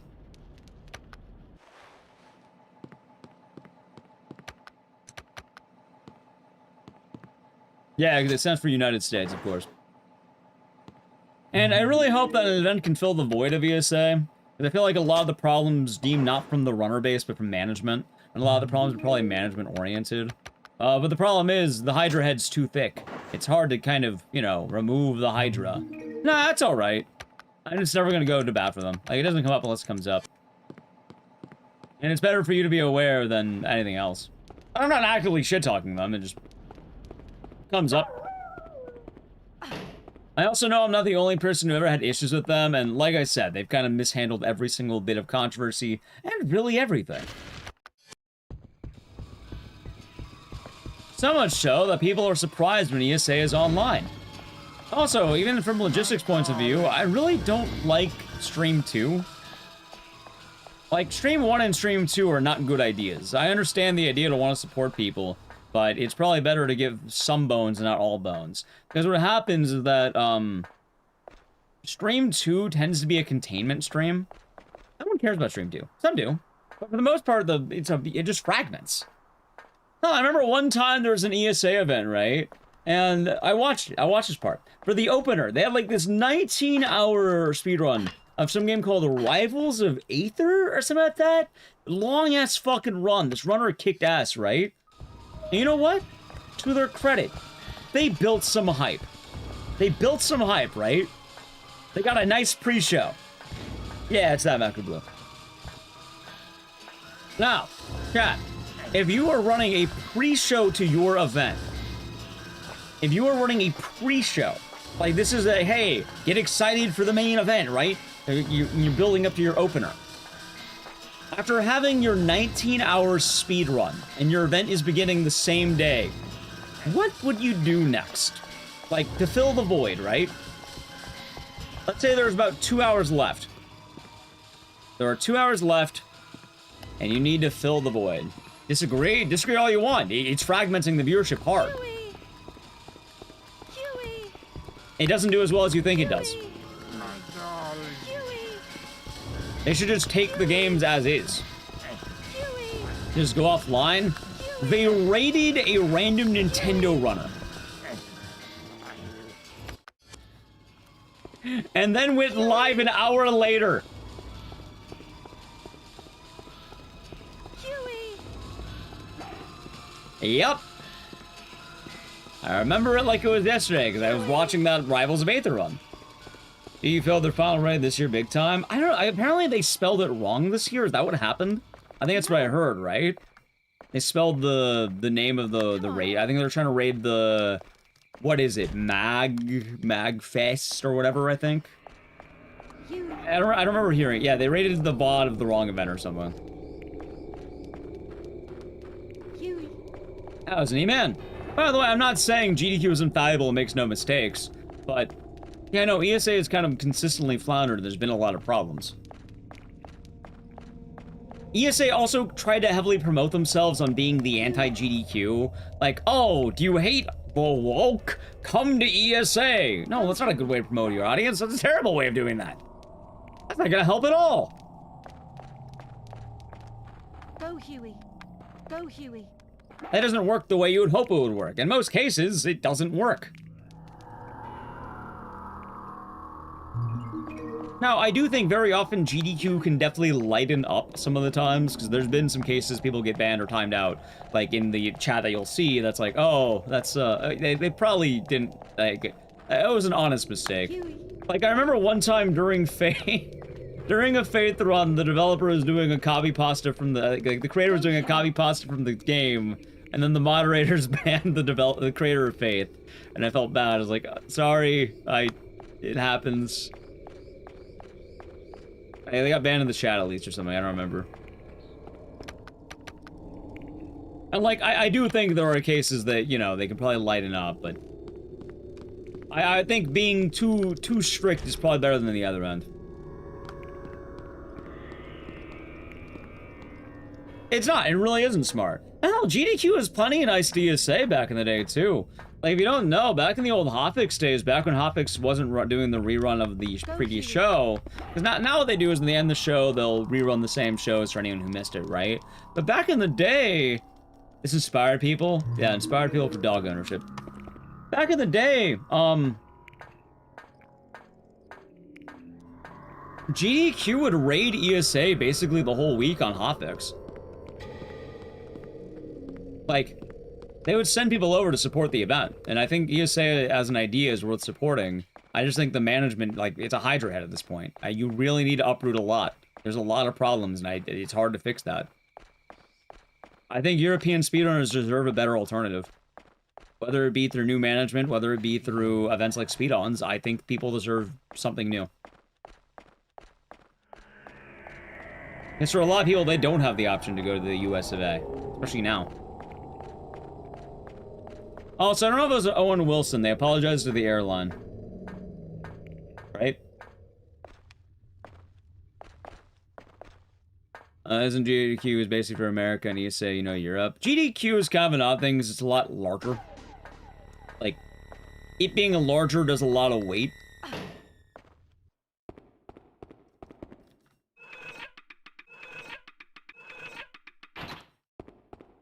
Yeah, because it stands for United States, of course. And I really hope that an event can fill the void of ESA. Because I feel like a lot of the problems deemed not from the runner base, but from management. And a lot of the problems are probably management-oriented. But the problem is, the Hydra head's too thick. It's hard to kind of, you know, remove the Hydra. Nah, that's alright. I'm just never gonna go to bat for them. Like, it doesn't come up unless it comes up. And it's better for you to be aware than anything else. I'm not actively shit-talking them, it just comes up. I also know I'm not the only person who ever had issues with them, and like I said, they've kind of mishandled every single bit of controversy, and really everything. So much so that people are surprised when ESA is online. Also, even from logistics points of view, I really don't like Stream 2. Like, Stream 1 and Stream 2 are not good ideas. I understand the idea to want to support people, but it's probably better to give some bones and not all bones. Because what happens is that, Stream 2 tends to be a containment stream. No one cares about Stream 2. Some do. But for the most part, it just fragments. No, I remember one time there was an ESA event, right? And I watched this part. For the opener, they had like this 19-hour speedrun of some game called Rivals of Aether or something like that. Long-ass fucking run. This runner kicked ass, right? And you know what? To their credit, they built some hype. They built some hype, right? They got a nice pre-show. Yeah, it's that Macro Blue. Now, chat, if you are running a pre-show to your event, if you are running a pre-show, like this is a, hey, get excited for the main event, right? You're building up to your opener. After having your 19-hour speed run and your event is beginning the same day, what would you do next? Like, to fill the void, right? Let's say there's about 2 hours left. There are 2 hours left, and you need to fill the void. Disagree? Disagree all you want. It's fragmenting the viewership hard. It doesn't do as well as you think it does. They should just take the games as is. Just go offline. They raided a random Nintendo runner. And then went live an hour later. Yep. I remember it like it was yesterday, because I was watching that Rivals of Aether run. You failed their final raid this year big time. I don't know, apparently they spelled it wrong this year. Is that what happened? I think that's what I heard, right? They spelled the name of the raid. I think they're trying to raid the... What is it? Magfest or whatever, I think? I don't remember hearing it. Yeah, they raided the VOD of the wrong event or something. That was an E-Man. By the way, I'm not saying GDQ is infallible and makes no mistakes, but yeah, no, ESA has kind of consistently floundered. There's been a lot of problems. ESA also tried to heavily promote themselves on being the anti-GDQ. Like, oh, do you hate the woke? Come to ESA. No, that's not a good way to promote your audience. That's a terrible way of doing that. That's not gonna help at all. Go, Huey. Go, Huey. That doesn't work the way you would hope it would work. In most cases, it doesn't work. Now, I do think very often GDQ can definitely lighten up some of the times, because there's been some cases people get banned or timed out, like in the chat that you'll see, that's like, oh, that's, they probably didn't, like, it was an honest mistake. Like, I remember one time during during a Faith run, the developer was doing a copy pasta from the creator was doing a copy pasta from the game, and then the moderators banned the creator of Faith, and I felt bad. I was like, sorry, it happens. They got banned in the chat at least or something, I don't remember. And like, I do think there are cases that, you know, they can probably lighten up, but I think being too strict is probably better than the other end. It's not, it really isn't smart. Hell, GDQ was plenty of nice DSA back in the day, too. Like, if you don't know, back in the old Hotfix days, back when Hotfix wasn't doing the rerun of the previous show, because now what they do is in the end of the show, they'll rerun the same shows for anyone who missed it, right? But back in the day, this inspired people? Yeah, inspired people for dog ownership. Back in the day, GDQ would raid ESA basically the whole week on Hotfix. Like, they would send people over to support the event, and I think ESA as an idea is worth supporting. I just think the management, like, it's a Hydra head at this point. You really need to uproot a lot. There's a lot of problems, and it's hard to fix that. I think European speedrunners deserve a better alternative. Whether it be through new management, whether it be through events like speed-ons, I think people deserve something new. Because for a lot of people, they don't have the option to go to the US of A. Especially now. Also, I don't know if it was Owen Wilson. They apologized to the airline. Right? Isn't GDQ is basically for America, and you say, you know, Europe. GDQ is kind of an odd thing, because it's a lot larger. Like, it being a larger does a lot of weight.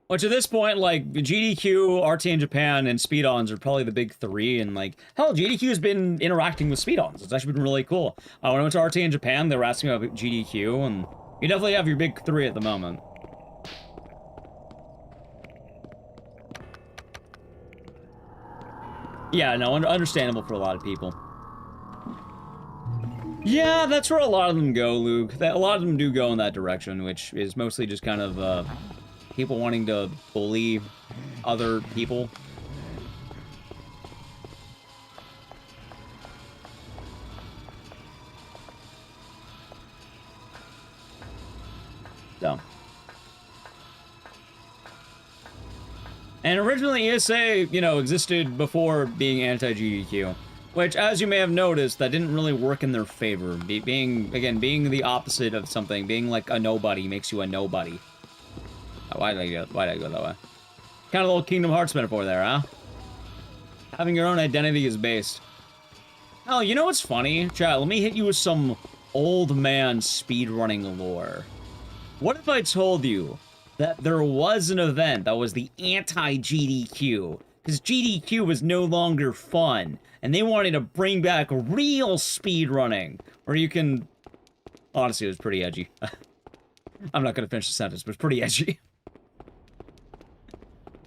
Which at this point, like, GDQ, RT in Japan, and speed-ons are probably the big three, and like, hell, GDQ has been interacting with speed-ons. It's actually been really cool. When I went to RT in Japan, they were asking about GDQ, and you definitely have your big three at the moment. Yeah, no, understandable for a lot of people. Yeah, that's where a lot of them go, Luke. A lot of them do go in that direction, which is mostly just kind of, people wanting to bully other people. So. And originally ESA, you know, existed before being anti-GDQ. Which, as you may have noticed, that didn't really work in their favor. Being the opposite of something, being like a nobody makes you a nobody. Why did I go that way? Kind of a little Kingdom Hearts metaphor there, huh? Having your own identity is based. Hell, you know what's funny? Chat, let me hit you with some old man speedrunning lore. What if I told you that there was an event that was the anti-GDQ? Because GDQ was no longer fun, and they wanted to bring back real speedrunning, where you can... Honestly, it was pretty edgy. I'm not going to finish the sentence, but it's pretty edgy.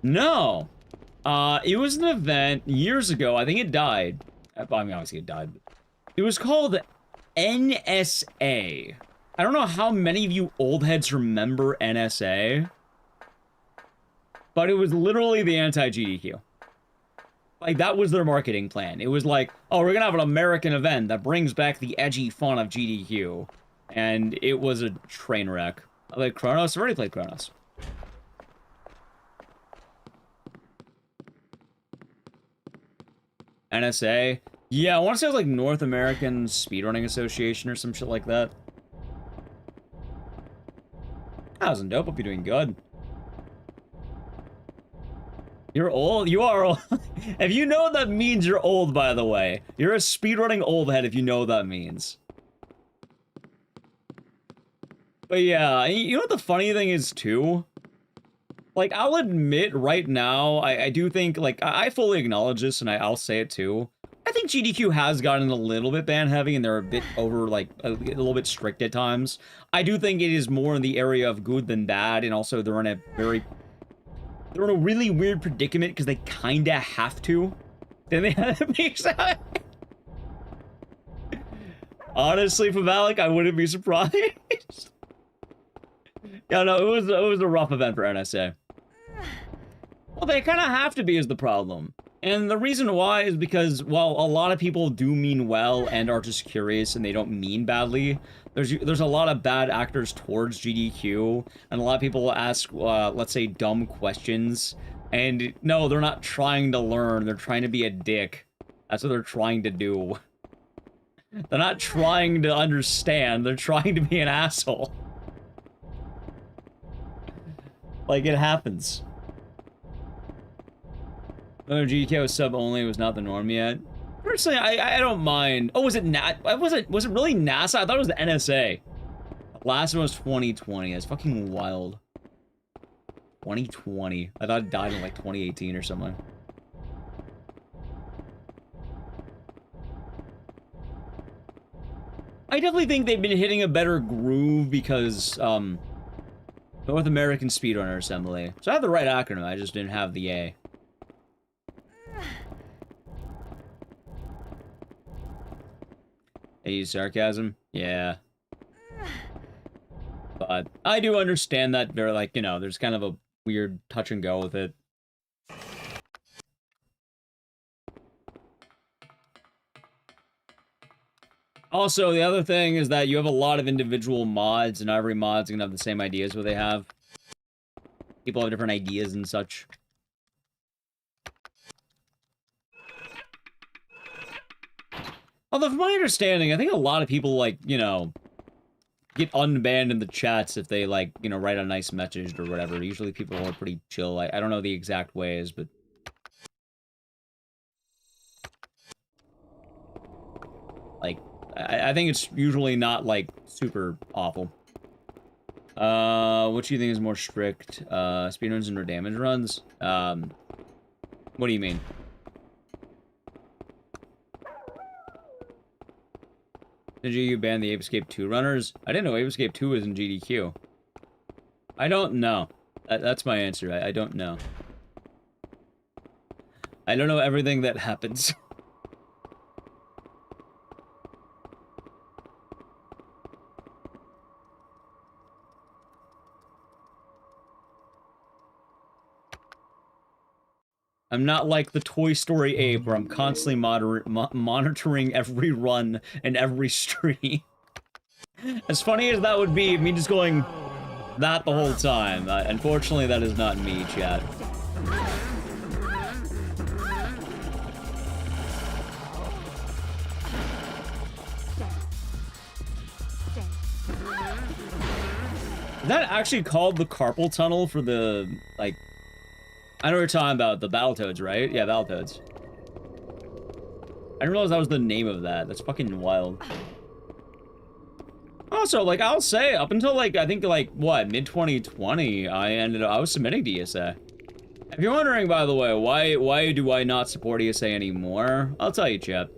No. It was an event years ago. I think it died. I mean, obviously it died. It was called NSA. I don't know how many of you old heads remember NSA. But it was literally the anti-GDQ. Like, that was their marketing plan. It was like, oh, we're gonna have an American event that brings back the edgy fun of GDQ. And it was a train wreck. I played Chronos. I've already played Chronos. NSA? Yeah, I want to say it was like North American Speedrunning Association or some shit like that. That wasn't dope. Hope you're doing good. You're old? You are old. If you know what that means, you're old, by the way. You're a speedrunning old head if you know what that means. But yeah, you know what the funny thing is, too? Like, I'll admit right now, I do think, like, I fully acknowledge this, and I'll say it, too. I think GDQ has gotten a little bit ban-heavy, and they're a bit over, like, a little bit strict at times. I do think it is more in the area of good than bad, and also they're in a really weird predicament, because they kinda have to. Then they have to make sense. Honestly, for Valak, I wouldn't be surprised. Yeah, no, it was a rough event for NSA. Well, they kind of have to be is the problem. And the reason why is because, while a lot of people do mean well and are just curious and they don't mean badly, there's a lot of bad actors towards GDQ, and a lot of people ask, let's say, dumb questions. And no, they're not trying to learn, they're trying to be a dick. That's what they're trying to do. They're not trying to understand, they're trying to be an asshole. Like, it happens. Oh, GDK was sub-only, was not the norm yet. Personally, I don't mind. Oh, was it was it really NASA? I thought it was the NSA. The last one was 2020. That's fucking wild. 2020. I thought it died in, like, 2018 or something. I definitely think they've been hitting a better groove because, North American Speedrunner Assembly. So I have the right acronym, I just didn't have the A. I use sarcasm? Yeah. But I do understand that they're like, you know, there's kind of a weird touch and go with it. Also, the other thing is that you have a lot of individual mods, and not every mod's gonna have the same ideas what they have. People have different ideas and such. Although, from my understanding, I think a lot of people, like, you know, get unbanned in the chats if they, like, you know, write a nice message or whatever. Usually people are pretty chill. I don't know the exact ways, but... like, I think it's usually not, like, super awful. What do you think is more strict? Speedruns and damage runs? What do you mean? Did you ban the Ape Escape 2 runners? I didn't know Ape Escape 2 was in GDQ. I don't know. That's my answer. I don't know. I don't know everything that happens. I'm not like the Toy Story ape where I'm constantly monitoring every run and every stream. As funny as that would be, me just going that the whole time. Unfortunately, that is not me, chat. Is that actually called the carpal tunnel for the, like... I know what you're talking about, the Battletoads, right? Yeah, Battletoads. I didn't realize that was the name of that. That's fucking wild. Also, like, I'll say, up until, like, I think, like, what, mid-2020, I was submitting to ESA. If you're wondering, by the way, why do I not support ESA anymore? I'll tell you, chap.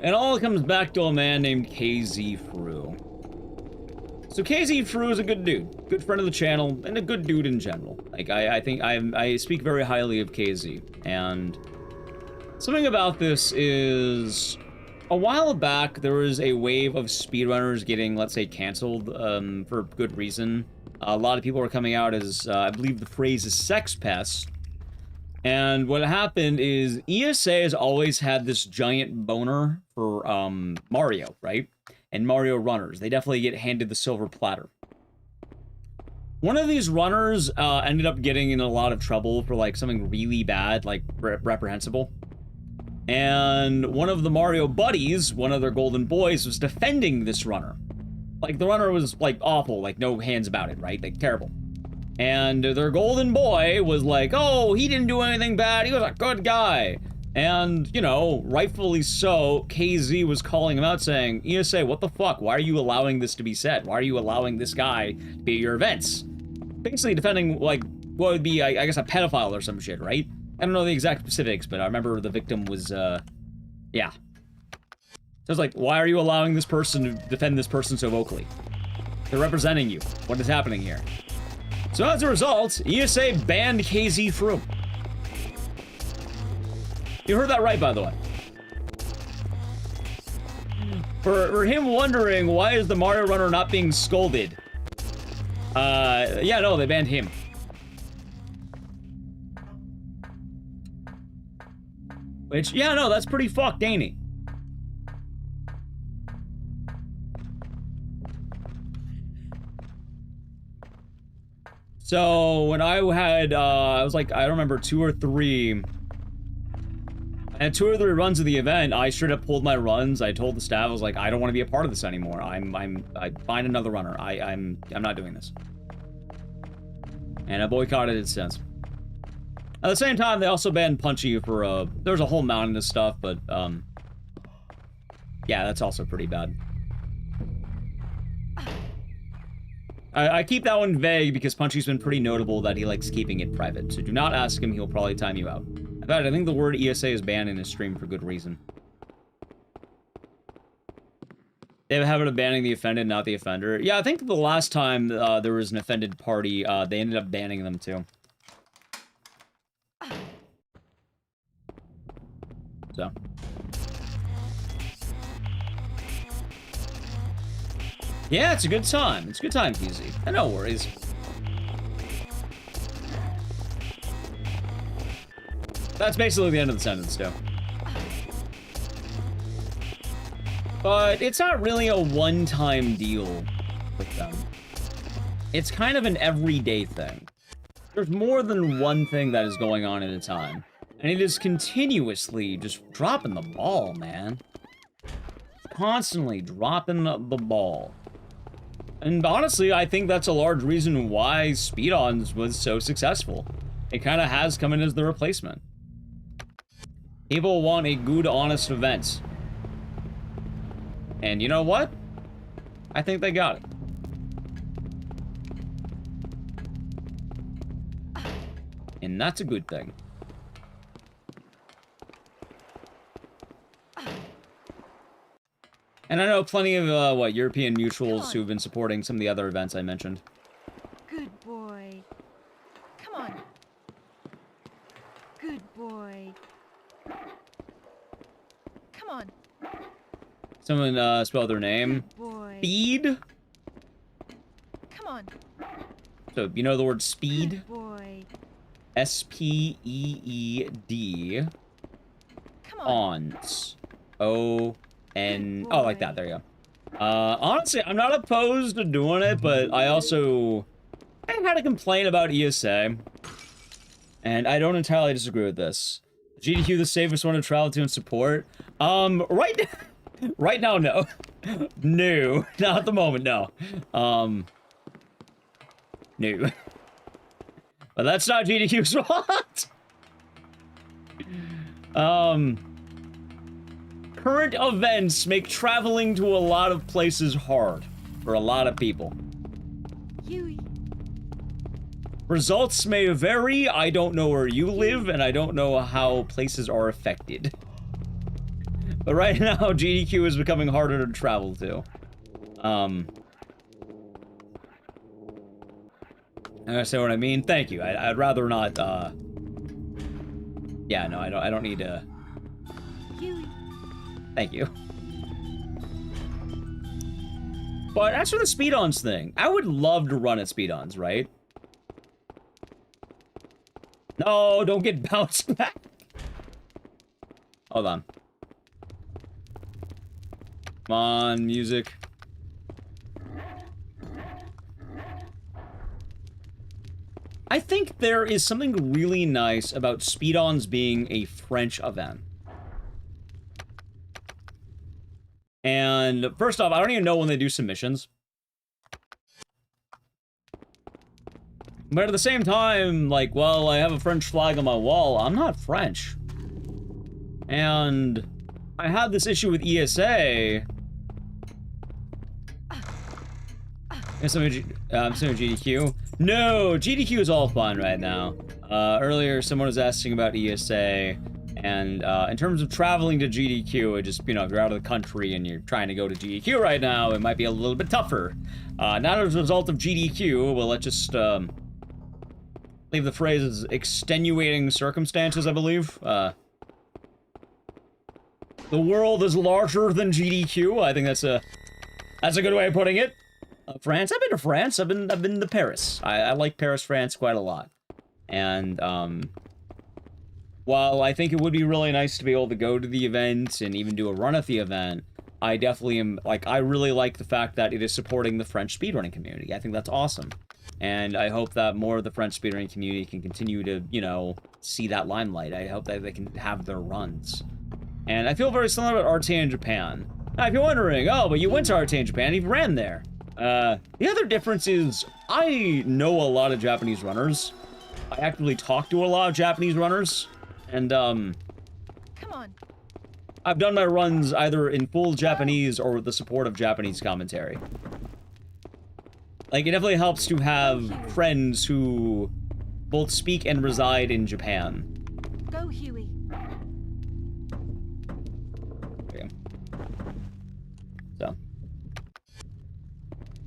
It all comes back to a man named KZ Fru. So KZ Fru is a good dude, good friend of the channel, and a good dude in general. Like, I think I speak very highly of KZ, and something about this is, a while back, there was a wave of speedrunners getting, let's say, canceled, for good reason. A lot of people were coming out as, I believe the phrase is sex pests, and what happened is, ESA has always had this giant boner for, Mario, right? And Mario runners. They definitely get handed the silver platter. One of these runners ended up getting in a lot of trouble for like something really bad, like reprehensible. And one of the Mario buddies, one of their golden boys, was defending this runner. Like, the runner was like awful, like no hands about it, right? Like, terrible. And their golden boy was like, oh, he didn't do anything bad, he was a good guy. And, you know, rightfully so, KZ was calling him out saying, ESA, what the fuck? Why are you allowing this to be said? Why are you allowing this guy to be at your events? Basically defending, like, what would be, I guess, a pedophile or some shit, right? I don't know the exact specifics, but I remember the victim was, yeah. So it's like, why are you allowing this person to defend this person so vocally? They're representing you. What is happening here? So as a result, ESA banned KZ Fru. You heard that right, by the way. For him wondering, why is the Mario runner not being scolded? Yeah, no, they banned him. Which, yeah, no, that's pretty fucked, ain't it? So, when I had, I was like, I don't remember, 2 or 3... And 2 or 3 runs of the event, I straight up pulled my runs. I told the staff, I was like, I don't want to be a part of this anymore. I find another runner. I'm not doing this. And I boycotted it since. At the same time, they also banned Punchy for, there's a whole mountain of stuff, but, yeah, that's also pretty bad. I keep that one vague because Punchy's been pretty notable that he likes keeping it private, so do not ask him, he'll probably time you out. In fact, I think the word ESA is banned in his stream for good reason. They have a habit of banning the offended, not the offender. Yeah, I think the last time there was an offended party, they ended up banning them too. So. Yeah, it's a good time. It's a good time, Easy. No worries. That's basically the end of the sentence, too. But it's not really a one-time deal with them. It's kind of an everyday thing. There's more than one thing that is going on at a time. And it is continuously just dropping the ball, man. Constantly dropping the ball. And honestly, I think that's a large reason why Speed-Ons was so successful. It kind of has come in as the replacement. People want a good, honest event. And you know what? I think they got it. And that's a good thing. And I know plenty of, European mutuals who've been supporting some of the other events I mentioned. Good boy. Come on. Good boy. Come on. Someone, spelled their name. Speed? Come on. So, you know the word speed? Good boy. S-P-E-E-D. Come on. Ons. O-N... Oh, like that. There you go. Honestly, I'm not opposed to doing it, but I also... I had a complaint about ESA. And I don't entirely disagree with this. GDQ the safest one to travel to and support? Right now, no. No. Not at the moment, no. No. But that's not GDQ's fault. Current events make traveling to a lot of places hard for a lot of people. Huey. Results may vary. I don't know where you live, and I don't know how places are affected. But right now, GDQ is becoming harder to travel to. I understand what I mean. Thank you. I'd rather not. Yeah, no, I don't need to. Thank you. But as for the Speed-Ons thing, I would love to run at Speed-Ons, right? No, don't get bounced back. Hold on. Come on, music. I think there is something really nice about Speed-Ons being a French event. And first off, I don't even know when they do submissions. But at the same time, like, well, I have a French flag on my wall. I'm not French. And I had this issue with ESA. I'm assuming GDQ. No, GDQ is all fine right now. Earlier, someone was asking about ESA. And in terms of traveling to GDQ, it just, you know, if you're out of the country and you're trying to go to GDQ right now, it might be a little bit tougher. Not as a result of GDQ, but let's just leave the phrase as extenuating circumstances, I believe. The world is larger than GDQ. I think that's a good way of putting it. France. I've been to France. I've been to Paris. I like Paris, France quite a lot. And while I think it would be really nice to be able to go to the event and even do a run at the event, I definitely am, like, I really like the fact that it is supporting the French speedrunning community. I think that's awesome. And I hope that more of the French speedrunning community can continue to, you know, see that limelight. I hope that they can have their runs. And I feel very similar about RTA in Japan. Now, if you're wondering, oh, but you went to RTA in Japan, you ran there. The other difference is, I know a lot of Japanese runners. I actively talk to a lot of Japanese runners. And, Come on. I've done my runs either in full Japanese or with the support of Japanese commentary. Like, it definitely helps to have friends who both speak and reside in Japan. Go, Huey. Okay. So.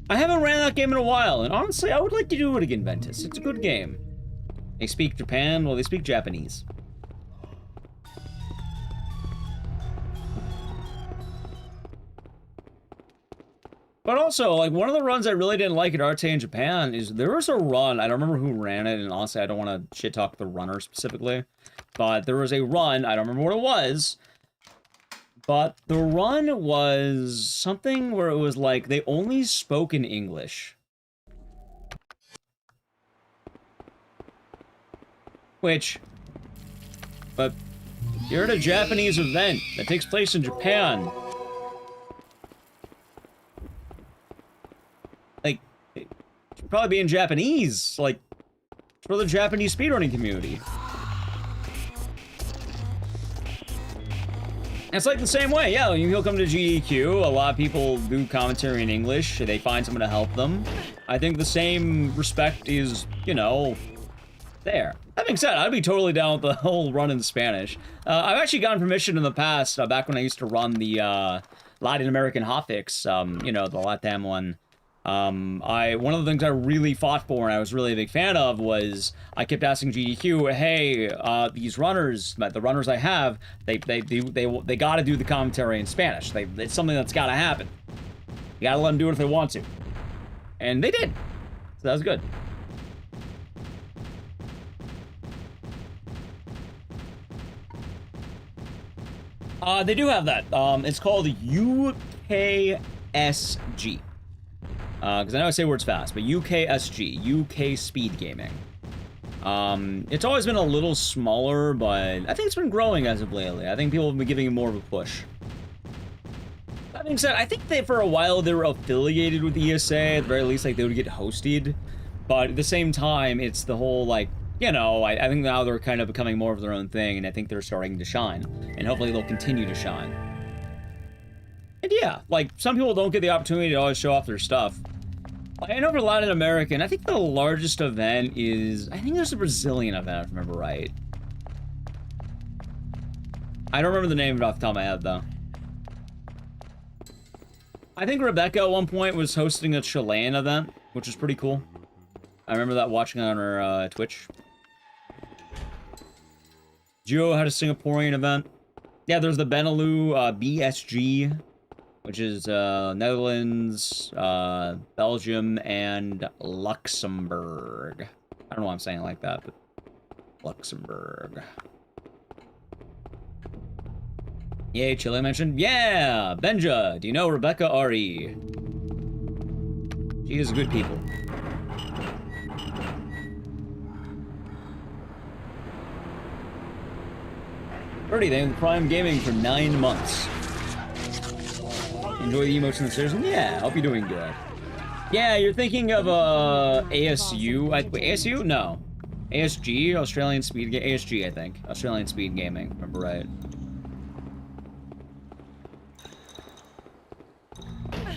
I haven't ran that game in a while, and honestly, I would like to do it again, Ventus. It's a good game. They speak Japan, well, they speak Japanese. But also, like, one of the runs I really didn't like at Arte in Japan is there was a run, I don't remember who ran it, and honestly, I don't want to shit-talk the runner specifically, but there was a run, I don't remember what it was, but the run was something where it was like, they only spoke in English. Which, but you're at a Japanese event that takes place in Japan. Like, it should probably be in Japanese, like, for the Japanese speedrunning community. It's like the same way, yeah, you'll come to GDQ, a lot of people do commentary in English, they find someone to help them. I think the same respect is, you know, there. That being said, I'd be totally down with the whole run in Spanish. I've actually gotten permission in the past, back when I used to run the Latin American hotfix, you know, the LATAM one. One of the things I really fought for and I was really a big fan of was I kept asking GDQ, hey, these runners, the runners I have, they gotta do the commentary in Spanish. It's something that's gotta happen. You gotta let them do it if they want to. And they did. So that was good. They do have that. It's called UKSG. Because I know I say words fast, but UKSG, UK Speed Gaming. It's always been a little smaller, but I think it's been growing as of lately. I think people have been giving it more of a push. That being said, I think that for a while they were affiliated with ESA, at the very least, like, they would get hosted. But at the same time, it's the whole, like, you know, I think now they're kind of becoming more of their own thing, and I think they're starting to shine. And hopefully they'll continue to shine. And yeah, like, some people don't get the opportunity to always show off their stuff. I know for Latin American, I think the largest event is, I think there's a Brazilian event, if I remember right. I don't remember the name of it off the top of my head, though. I think Rebecca at one point was hosting a Chilean event, which was pretty cool. I remember that watching on her Twitch. Gio had a Singaporean event. Yeah, there's the Benelux BSG, which is Netherlands, Belgium, and Luxembourg. I don't know why I'm saying it like that, but Luxembourg. Yay, Chile mentioned. Yeah, Benja. Do you know Rebecca Ari? She is good people. Birdie, thank you for Prime Gaming for 9 months. Enjoy the emotes in the series? Yeah, I hope you're doing good. Yeah, you're thinking of ASU? Wait, ASU? No. ASG, Australian Speed ASG, I think. Australian Speed Gaming, remember right.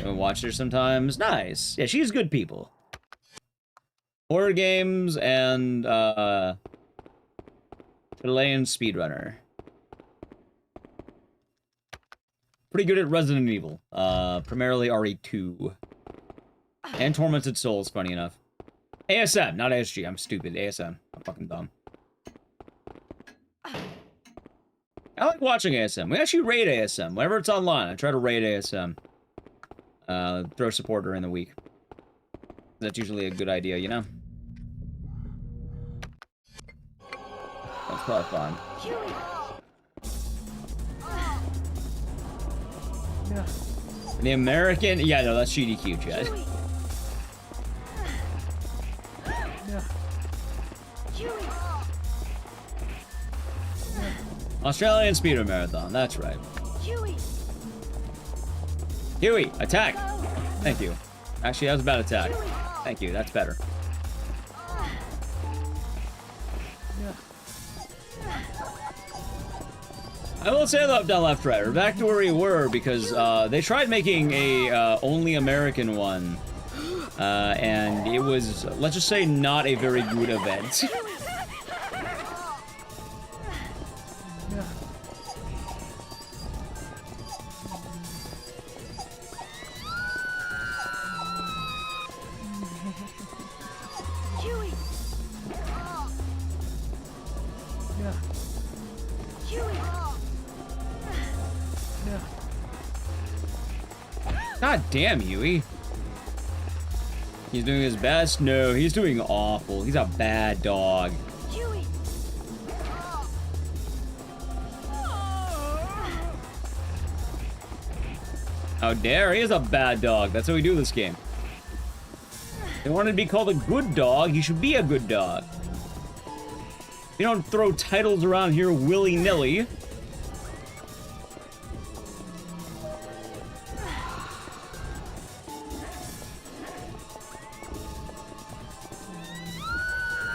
I watch her sometimes. Nice. Yeah, she's good people. Horror games and Chilean speedrunner. Pretty good at Resident Evil. Primarily RE2. And Tormented Souls, funny enough. ASM, not ASG. I'm stupid. ASM. I'm fucking dumb. I like watching ASM. We actually raid ASM. Whenever it's online, I try to raid ASM. Throw support during the week. That's usually a good idea, you know? That's probably fun. The American... Yeah, no, that's GDQ, Chad. Australian Speedrun Marathon, that's right. Huey, attack! Thank you. Actually, that was a bad attack. Thank you, that's better. I will say that down left, right. We're back to where we were because they tried making a only American one, and it was, let's just say, not a very good event. God damn, Huey. He's doing his best? No, he's doing awful. He's a bad dog. Huey! How dare, he is a bad dog. That's how we do this game. If he wanted to be called a good dog, he should be a good dog. You don't throw titles around here willy-nilly.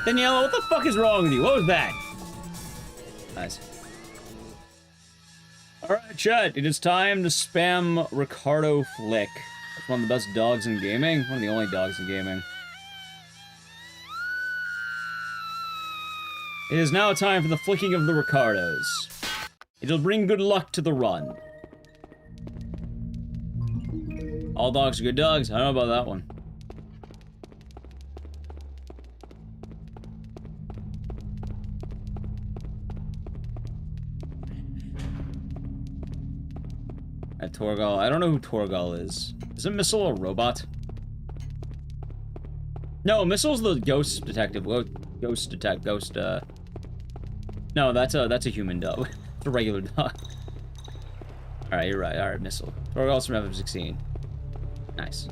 Daniela, what the fuck is wrong with you? What was that? Nice. Alright, chat. It is time to spam Ricardo Flick. That's one of the best dogs in gaming. One of the only dogs in gaming. It is now time for the flicking of the Ricardos. It'll bring good luck to the run. All dogs are good dogs? I don't know about that one. At Torgal. I don't know who Torgal is. Isn't Missile a robot? No, Missile's the ghost detective. No, that's a human dog. It's a regular dog. Alright, you're right. Alright, Missile. Torgal's from FF16. Nice.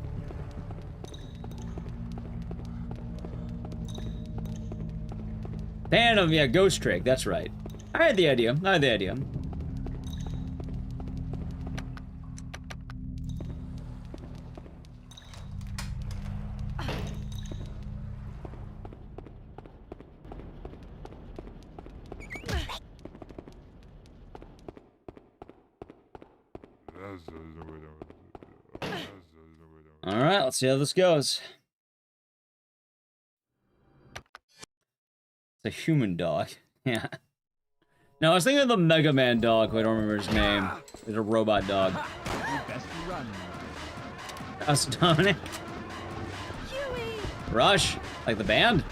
Phantom, yeah, Ghost Trick, that's right. I had the idea. Alright, let's see how this goes. It's a human dog. Yeah. No, I was thinking of the Mega Man dog, who I don't remember his name. It's a robot dog. That's Dominic. Rush, like the band?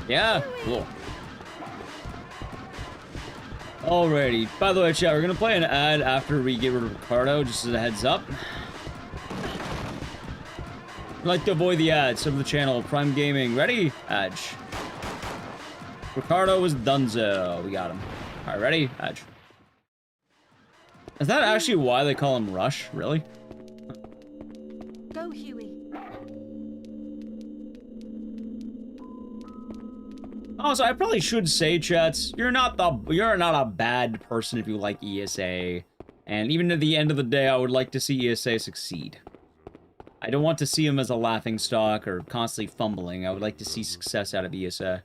Yeah, cool. Alrighty. By the way, chat, we're gonna play an ad after we get rid of Ricardo, just as a heads up. I'd like to avoid the ads. Sub the channel. Prime Gaming. Ready? Edge. Ricardo was Dunzo. We got him. Alright, ready? Edge. Is that actually why they call him Rush? Really? Go, Huey. Also, I probably should say, chats, you're not a bad person if you like ESA. And even at the end of the day, I would like to see ESA succeed. I don't want to see him as a laughingstock or constantly fumbling. I would like to see success out of ESA.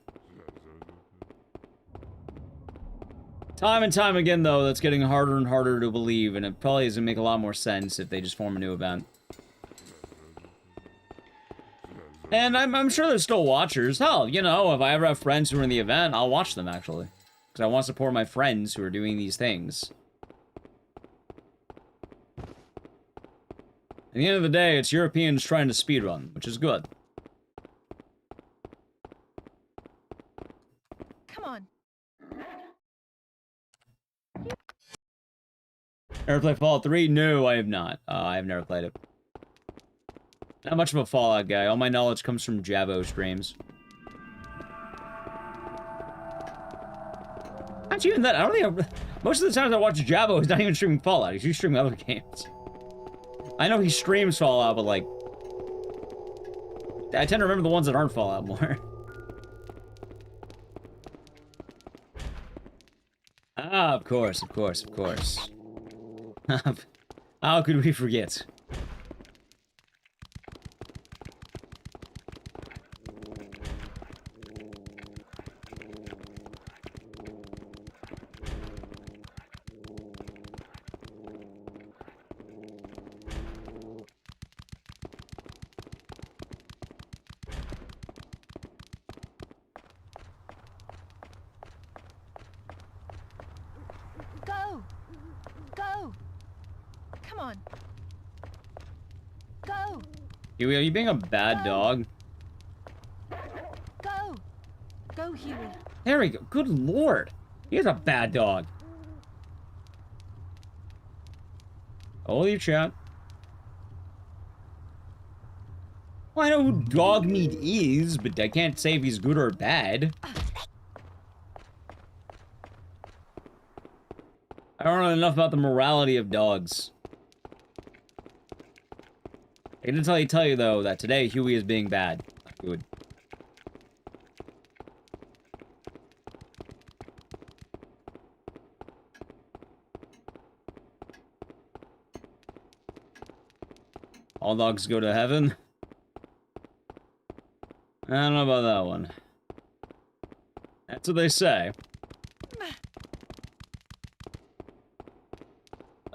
Time and time again, though, that's getting harder and harder to believe, and it probably doesn't make a lot more sense if they just form a new event. And I'm sure there's still watchers. Hell, you know, if I ever have friends who are in the event, I'll watch them, actually. Because I want to support my friends who are doing these things. At the end of the day, it's Europeans trying to speedrun, which is good. Come on. Ever play Fallout 3? No, I have not. I have never played it. Not much of a Fallout guy. All my knowledge comes from Javo streams. Not even that. I don't think most of the times I watch Javo, he's not even streaming Fallout. He's streaming other games. I know he streams Fallout, but like... I tend to remember the ones that aren't Fallout more. Ah, of course. How could we forget? Go! Come on. Go! Huey, are you being a bad dog? Go! Go, Huey. There we go. Good lord. He is a bad dog. Hold your chat. Well, I know who dog meat is, but I can't say if he's good or bad. I don't know enough about the morality of dogs. I can tell you though that today Huey is being bad. Not good. All dogs go to heaven. I don't know about that one. That's what they say.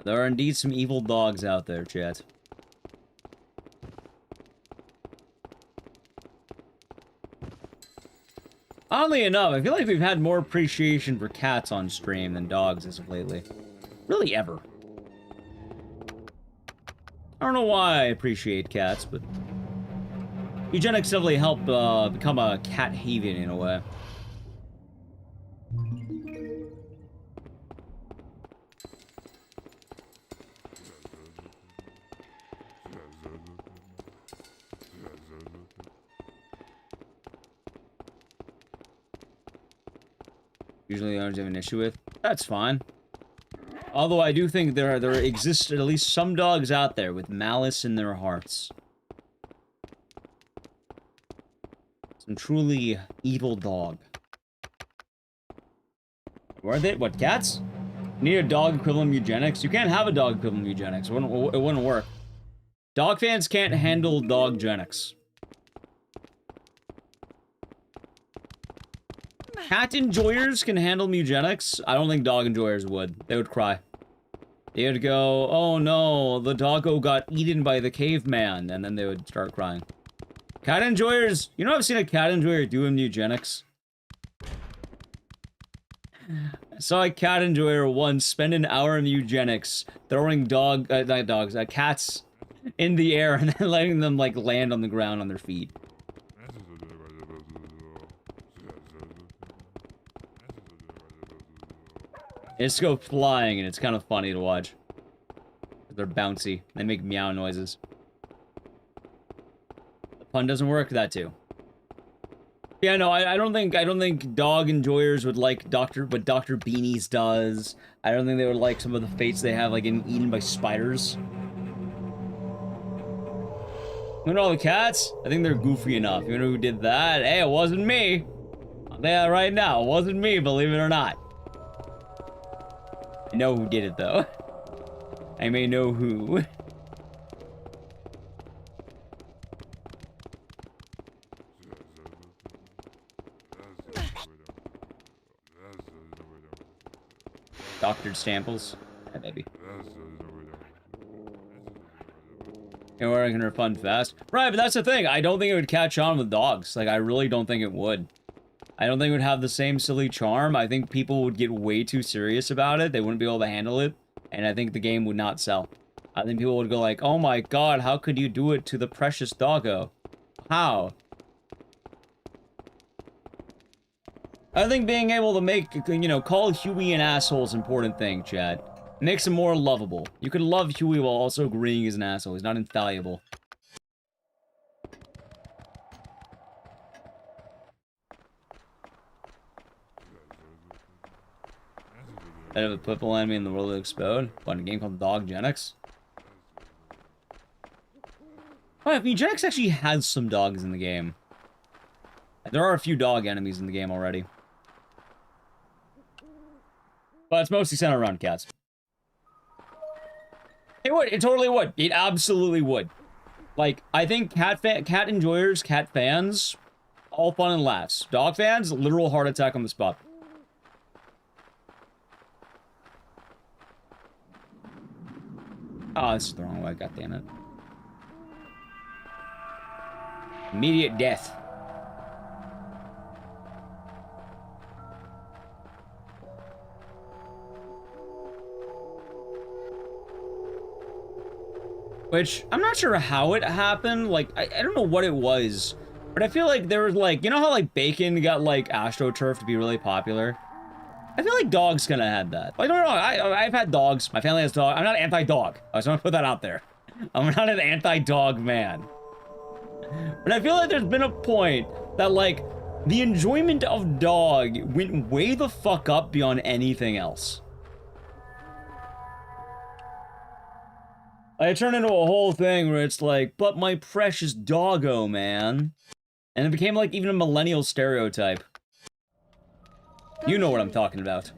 There are indeed some evil dogs out there, chat. Oddly enough, I feel like we've had more appreciation for cats on stream than dogs as of lately. Really ever. I don't know why I appreciate cats, but eugenics definitely helped become a cat haven in a way. Usually owners have an issue with. That's fine. Although I do think there exist at least some dogs out there with malice in their hearts. Some truly evil dog. Worth it? What, cats? Need a dog equivalent of eugenics? You can't have a dog equivalent of eugenics. It wouldn't work. Dog fans can't handle doggenics. Cat enjoyers can handle eugenics. I don't think dog enjoyers would. They would cry. They would go, oh no, the doggo got eaten by the caveman, and then they would start crying. Cat enjoyers, you know I've seen a cat enjoyer do eugenics? I saw a cat enjoyer once spend an hour in eugenics, throwing cats in the air and then letting them like land on the ground on their feet. They just go flying, and it's kind of funny to watch. They're bouncy. They make meow noises. The pun doesn't work. That too. Yeah, no, I don't think dog enjoyers would like what Dr. Beanies does. I don't think they would like some of the fates they have, like getting eaten by spiders. You know all the cats? I think they're goofy enough. You know who did that? Hey, it wasn't me. I'll tell you that right now. It wasn't me, believe it or not. I know who did it, though. I may know who. Dr. Stamples? Yeah, maybe. And we're gonna refund fast. Right, but that's the thing. I don't think it would catch on with dogs. Like, I really don't think it would. I don't think it would have the same silly charm. I think people would get way too serious about it. They wouldn't be able to handle it. And I think the game would not sell. I think people would go like, oh my god, how could you do it to the precious doggo? How? I think being able to make, you know, call Huey an asshole is an important thing, Chad. It makes him more lovable. You can love Huey while also agreeing he's an asshole. He's not infallible. Out of a purple enemy in the world to explode. What, a game called Doggenics? Oh, Eugenics actually has some dogs in the game. There are a few dog enemies in the game already. But it's mostly centered around cats. It would. It totally would. It absolutely would. Like, I think cat enjoyers, cat fans, all fun and laughs. Dog fans, literal heart attack on the spot. Oh, this is the wrong way. God damn it. Immediate death. Which, I'm not sure how it happened. Like, I don't know what it was. But I feel like there was, like, you know how, like, Bacon got, like, AstroTurf to be really popular? I feel like dogs kind of had that. I don't know. I've had dogs. My family has dogs. I'm not anti-dog. I just want to put that out there. I'm not an anti-dog man. But I feel like there's been a point that, like, the enjoyment of dog went way the fuck up beyond anything else. I turned into a whole thing where it's like, but my precious doggo, man. And it became like even a millennial stereotype. You know what I'm talking about.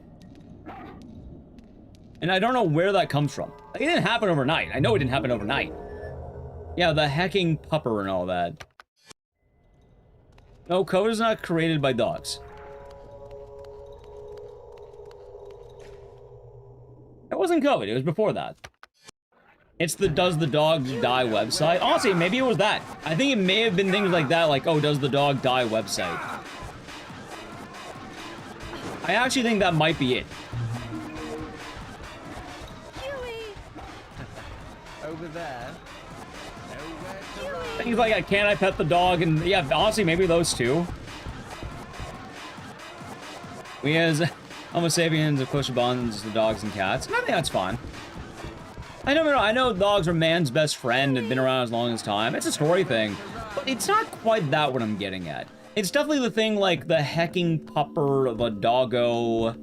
And I don't know where that comes from. Like, it didn't happen overnight. I know it didn't happen overnight. Yeah, the hecking pupper and all that. No, code is not created by dogs. It wasn't code, it was before that. It's the Does the Dog Die website. Honestly, maybe it was that. I think it may have been things like that, like, oh, Does the Dog Die website. I actually think that might be it. Over there. Things like, can I pet the dog? And yeah, honestly, maybe those two. We as Homo sapiens have closer bonds to dogs and cats. And I think that's fine. I know dogs are man's best friend and been around as long as time. It's a story thing. But it's not quite that what I'm getting at. It's definitely the thing like the hecking pupper, the doggo,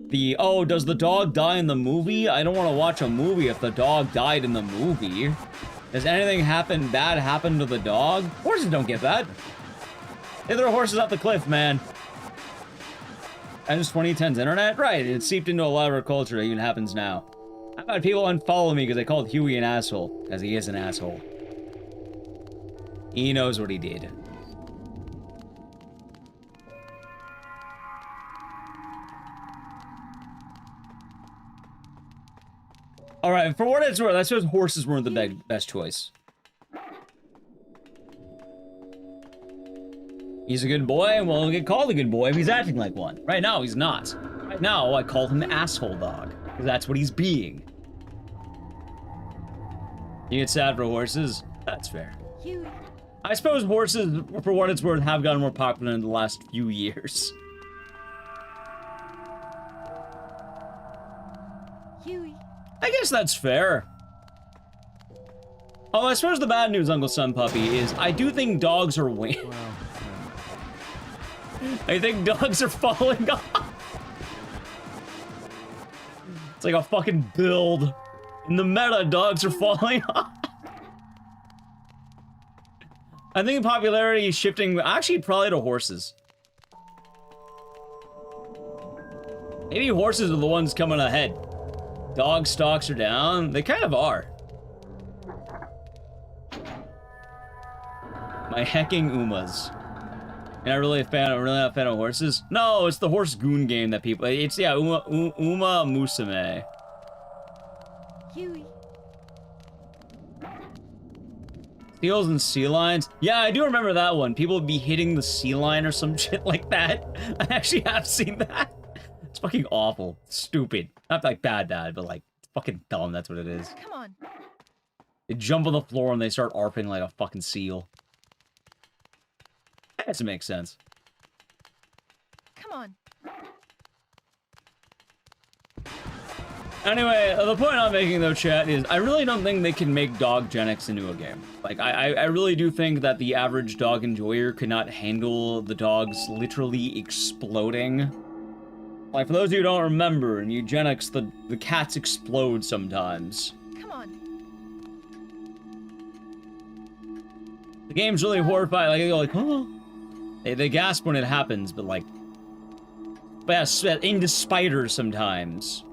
the, oh, does the dog die in the movie? I don't want to watch a movie if the dog died in the movie. Does anything bad happen to the dog? Horses don't get that. They throw horses off the cliff, man. And just 2010's internet? Right, it seeped into a lot of our culture. It even happens now. I've had people unfollow me because they called Huey an asshole. Because he is an asshole. He knows what he did. Alright, for what it's worth, I suppose horses weren't the best choice. He's a good boy, and well, he'll get called a good boy if he's acting like one. Right now, he's not. Right now, I call him asshole dog. Because that's what he's being. You get sad for horses? That's fair. I suppose horses, for what it's worth, have gotten more popular in the last few years. I guess that's fair. Oh, I suppose the bad news, Uncle Sun Puppy, is I do think dogs are winning. I think dogs are falling off. It's like a fucking build. In the meta, dogs are falling off. I think the popularity is shifting, actually, probably to horses. Maybe horses are the ones coming ahead. Dog stocks are down. They kind of are. My hecking Umas. And I'm really not a fan of horses. No, it's the horse goon game that people. It's yeah, Uma Musume. Huey. Seals and sea lions. Yeah, I do remember that one. People would be hitting the sea lion or some shit like that. I actually have seen that. It's fucking awful. Stupid. Not like bad, but like fucking dumb. That's what it is. Come on. They jump on the floor and they start arping like a fucking seal. I guess it makes sense. Come on. Anyway, the point I'm making though, chat, is I really don't think they can make Doggenics into a game. Like, I really do think that the average dog enjoyer could not handle the dogs literally exploding. Like, for those of you who don't remember, in Eugenics, the cats explode sometimes. Come on. The game's really horrifying. Like, they go like, oh. They gasp when it happens, but like... But yeah, into spiders sometimes.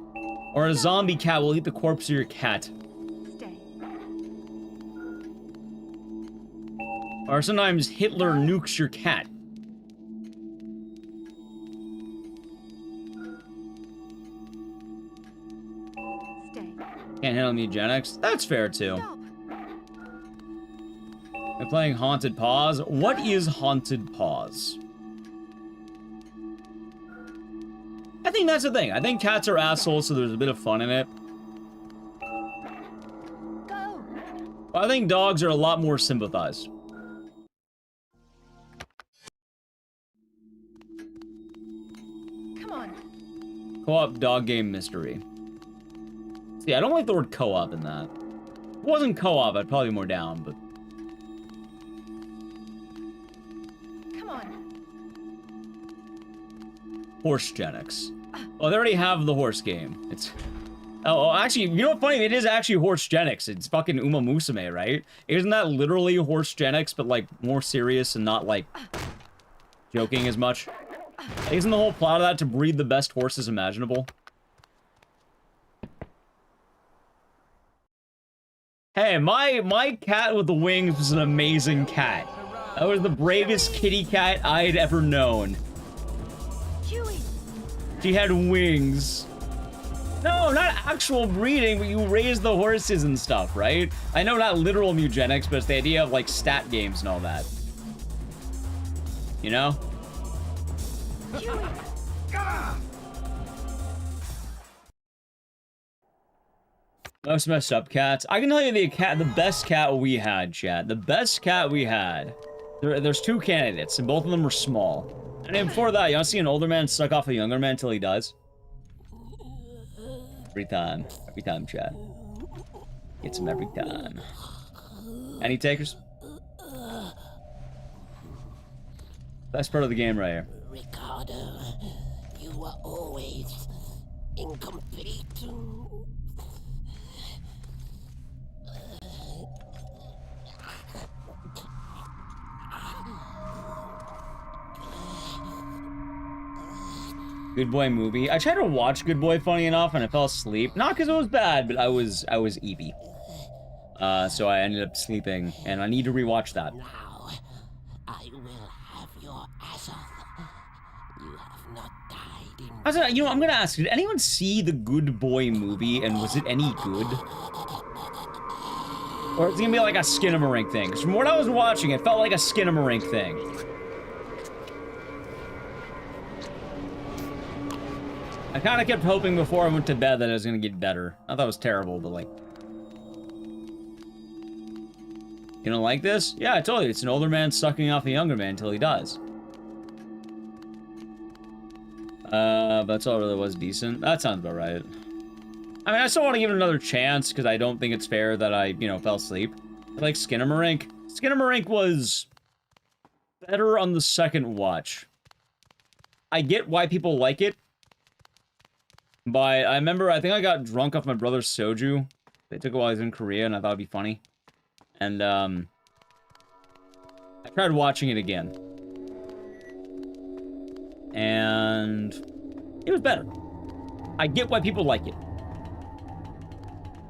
Or a zombie cat will eat the corpse of your cat. Stay. Or sometimes Hitler nukes your cat. Stay. Can't handle eugenics? That's fair too. Stop. We're playing Haunted Paws. What is Haunted Paws? I think that's the thing. I think cats are assholes, so there's a bit of fun in it. Go. I think dogs are a lot more sympathized. Come on. Co-op dog game mystery. See, I don't like the word co-op in that. If it wasn't co-op, I'd probably be more down, but... Come on. Horsegenics. Oh, they already have the horse game. It's... Oh, actually, you know what's funny? It is actually Horsegenics. It's fucking Uma Musume, right? Isn't that literally Horsegenics, but, like, more serious and not, like, joking as much? Isn't the whole plot of that to breed the best horses imaginable? Hey, my cat with the wings was an amazing cat. That was the bravest kitty cat I'd ever known. She had wings. No, not actual breeding, but you raise the horses and stuff, right? I know not literal eugenics, but it's the idea of, like, stat games and all that. You know? Most messed up cats. I can tell you the best cat we had, chat. The best cat we had. There's two candidates, and both of them were small. And then before that, you want to see an older man suck off a younger man until he dies? Every time, chat. Gets him every time. Any takers? Best part of the game right here. Ricardo, you were always incomplete. Good Boy movie. I tried to watch Good Boy, funny enough, and I fell asleep. Not because it was bad, but I was eepy. So I ended up sleeping, and I need to rewatch that. Now, I will have your ass off. You have not died in... You know, I'm gonna ask, did anyone see the Good Boy movie, and was it any good? Or is it gonna be like a Skinamarink thing? Because from what I was watching, it felt like a Skinamarink thing. I kind of kept hoping before I went to bed that it was going to get better. I thought it was terrible, but like... You don't like this? Yeah, I told you, it's an older man sucking off a younger man until he dies. But that's all it really was decent. That sounds about right. I mean, I still want to give it another chance, because I don't think it's fair that I, you know, fell asleep. I like Skinamarink. Skinamarink was better on the second watch. I get why people like it. But I remember, I think I got drunk off my brother's soju. They took it while I was in Korea, and I thought it'd be funny. And, I tried watching it again. And it was better. I get why people like it.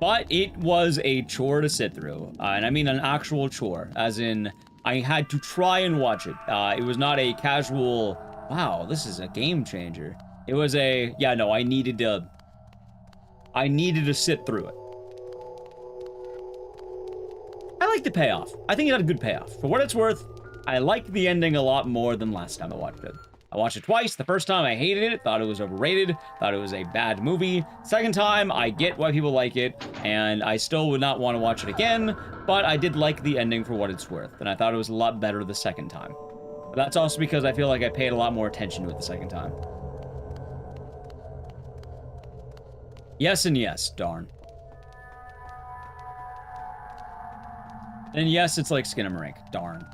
But it was a chore to sit through. And I mean an actual chore. As in, I had to try and watch it. It was not a casual, wow, this is a game changer. It was a, yeah, no, I needed to sit through it. I like the payoff. I think it had a good payoff. For what it's worth, I liked the ending a lot more than last time I watched it. I watched it twice. The first time I hated it, thought it was overrated, thought it was a bad movie. Second time, I get why people like it, and I still would not want to watch it again, but I did like the ending for what it's worth, and I thought it was a lot better the second time. But that's also because I feel like I paid a lot more attention to it the second time. Yes and yes, darn. And yes, it's like Skinamarink, darn.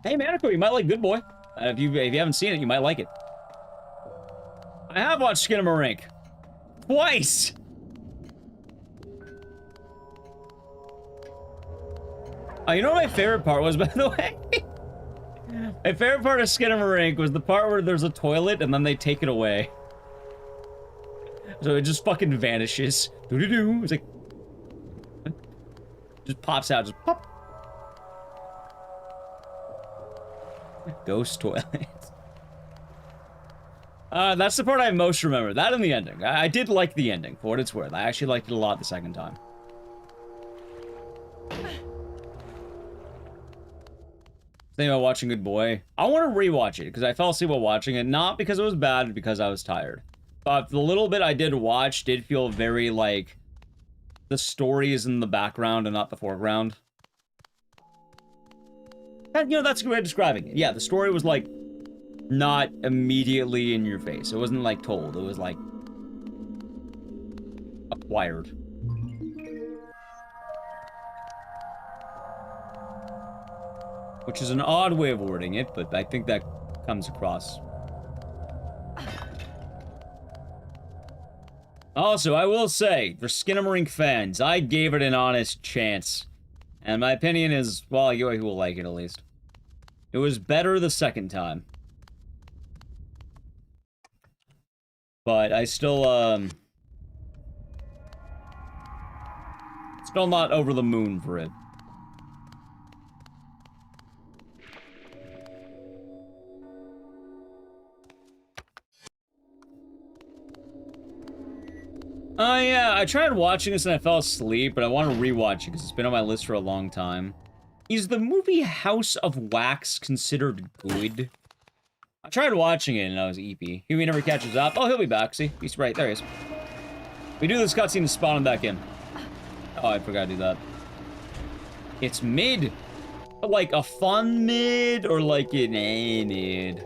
Hey, Manico, you might like Good Boy. If you haven't seen it, you might like it. I have watched Skinamarink. Twice! Oh, you know what my favorite part was, by the way? My favorite part of Skinamarink was the part where there's a toilet and then they take it away. So it just fucking vanishes. Doo-doo-doo. It's like... Just pops out, just pop. Ghost toilet. That's the part I most remember. That and the ending. I did like the ending, for what it's worth. I actually liked it a lot the second time. Think about watching Good Boy. I want to rewatch it, because I fell asleep while watching it. Not because it was bad, but because I was tired. But the little bit I did watch did feel very, like... The story is in the background and not the foreground. And, you know, that's a good way of describing it. Yeah, the story was, like, not immediately in your face. It wasn't like told. It was like acquired. Which is an odd way of wording it, but I think that comes across. Also, I will say, for Skinamarink fans, I gave it an honest chance. And my opinion is, well, you will like it at least. It was better the second time. But I still not over the moon for it. Yeah, I tried watching this and I fell asleep, but I want to rewatch it because it's been on my list for a long time. Is the movie House of Wax considered good? I tried watching it and I was eepy. Huey never catches up. Oh, he'll be back. See? He's right. There he is. We do this cutscene to spawn him back in. Oh, I forgot to do that. It's mid. But like a fun mid or like an A mid.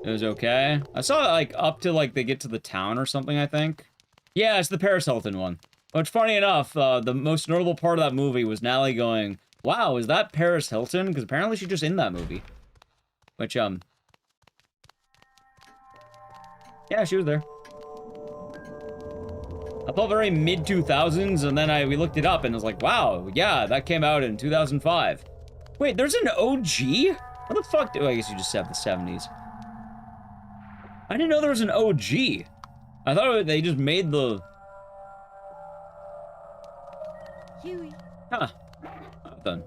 It was okay. I saw it like up to like they get to the town or something, I think. Yeah, it's the Paris Hilton one. Which, funny enough, the most notable part of that movie was Natalie going, wow, is that Paris Hilton? Because apparently she's just in that movie. Which, yeah, she was there. I felt very mid-2000s, and then we looked it up, and it was like, wow, yeah, that came out in 2005. Wait, there's an OG? What the fuck? Oh, I guess you just said the 70s. I didn't know there was an OG. I thought they just made the... Huey. Huh. Done.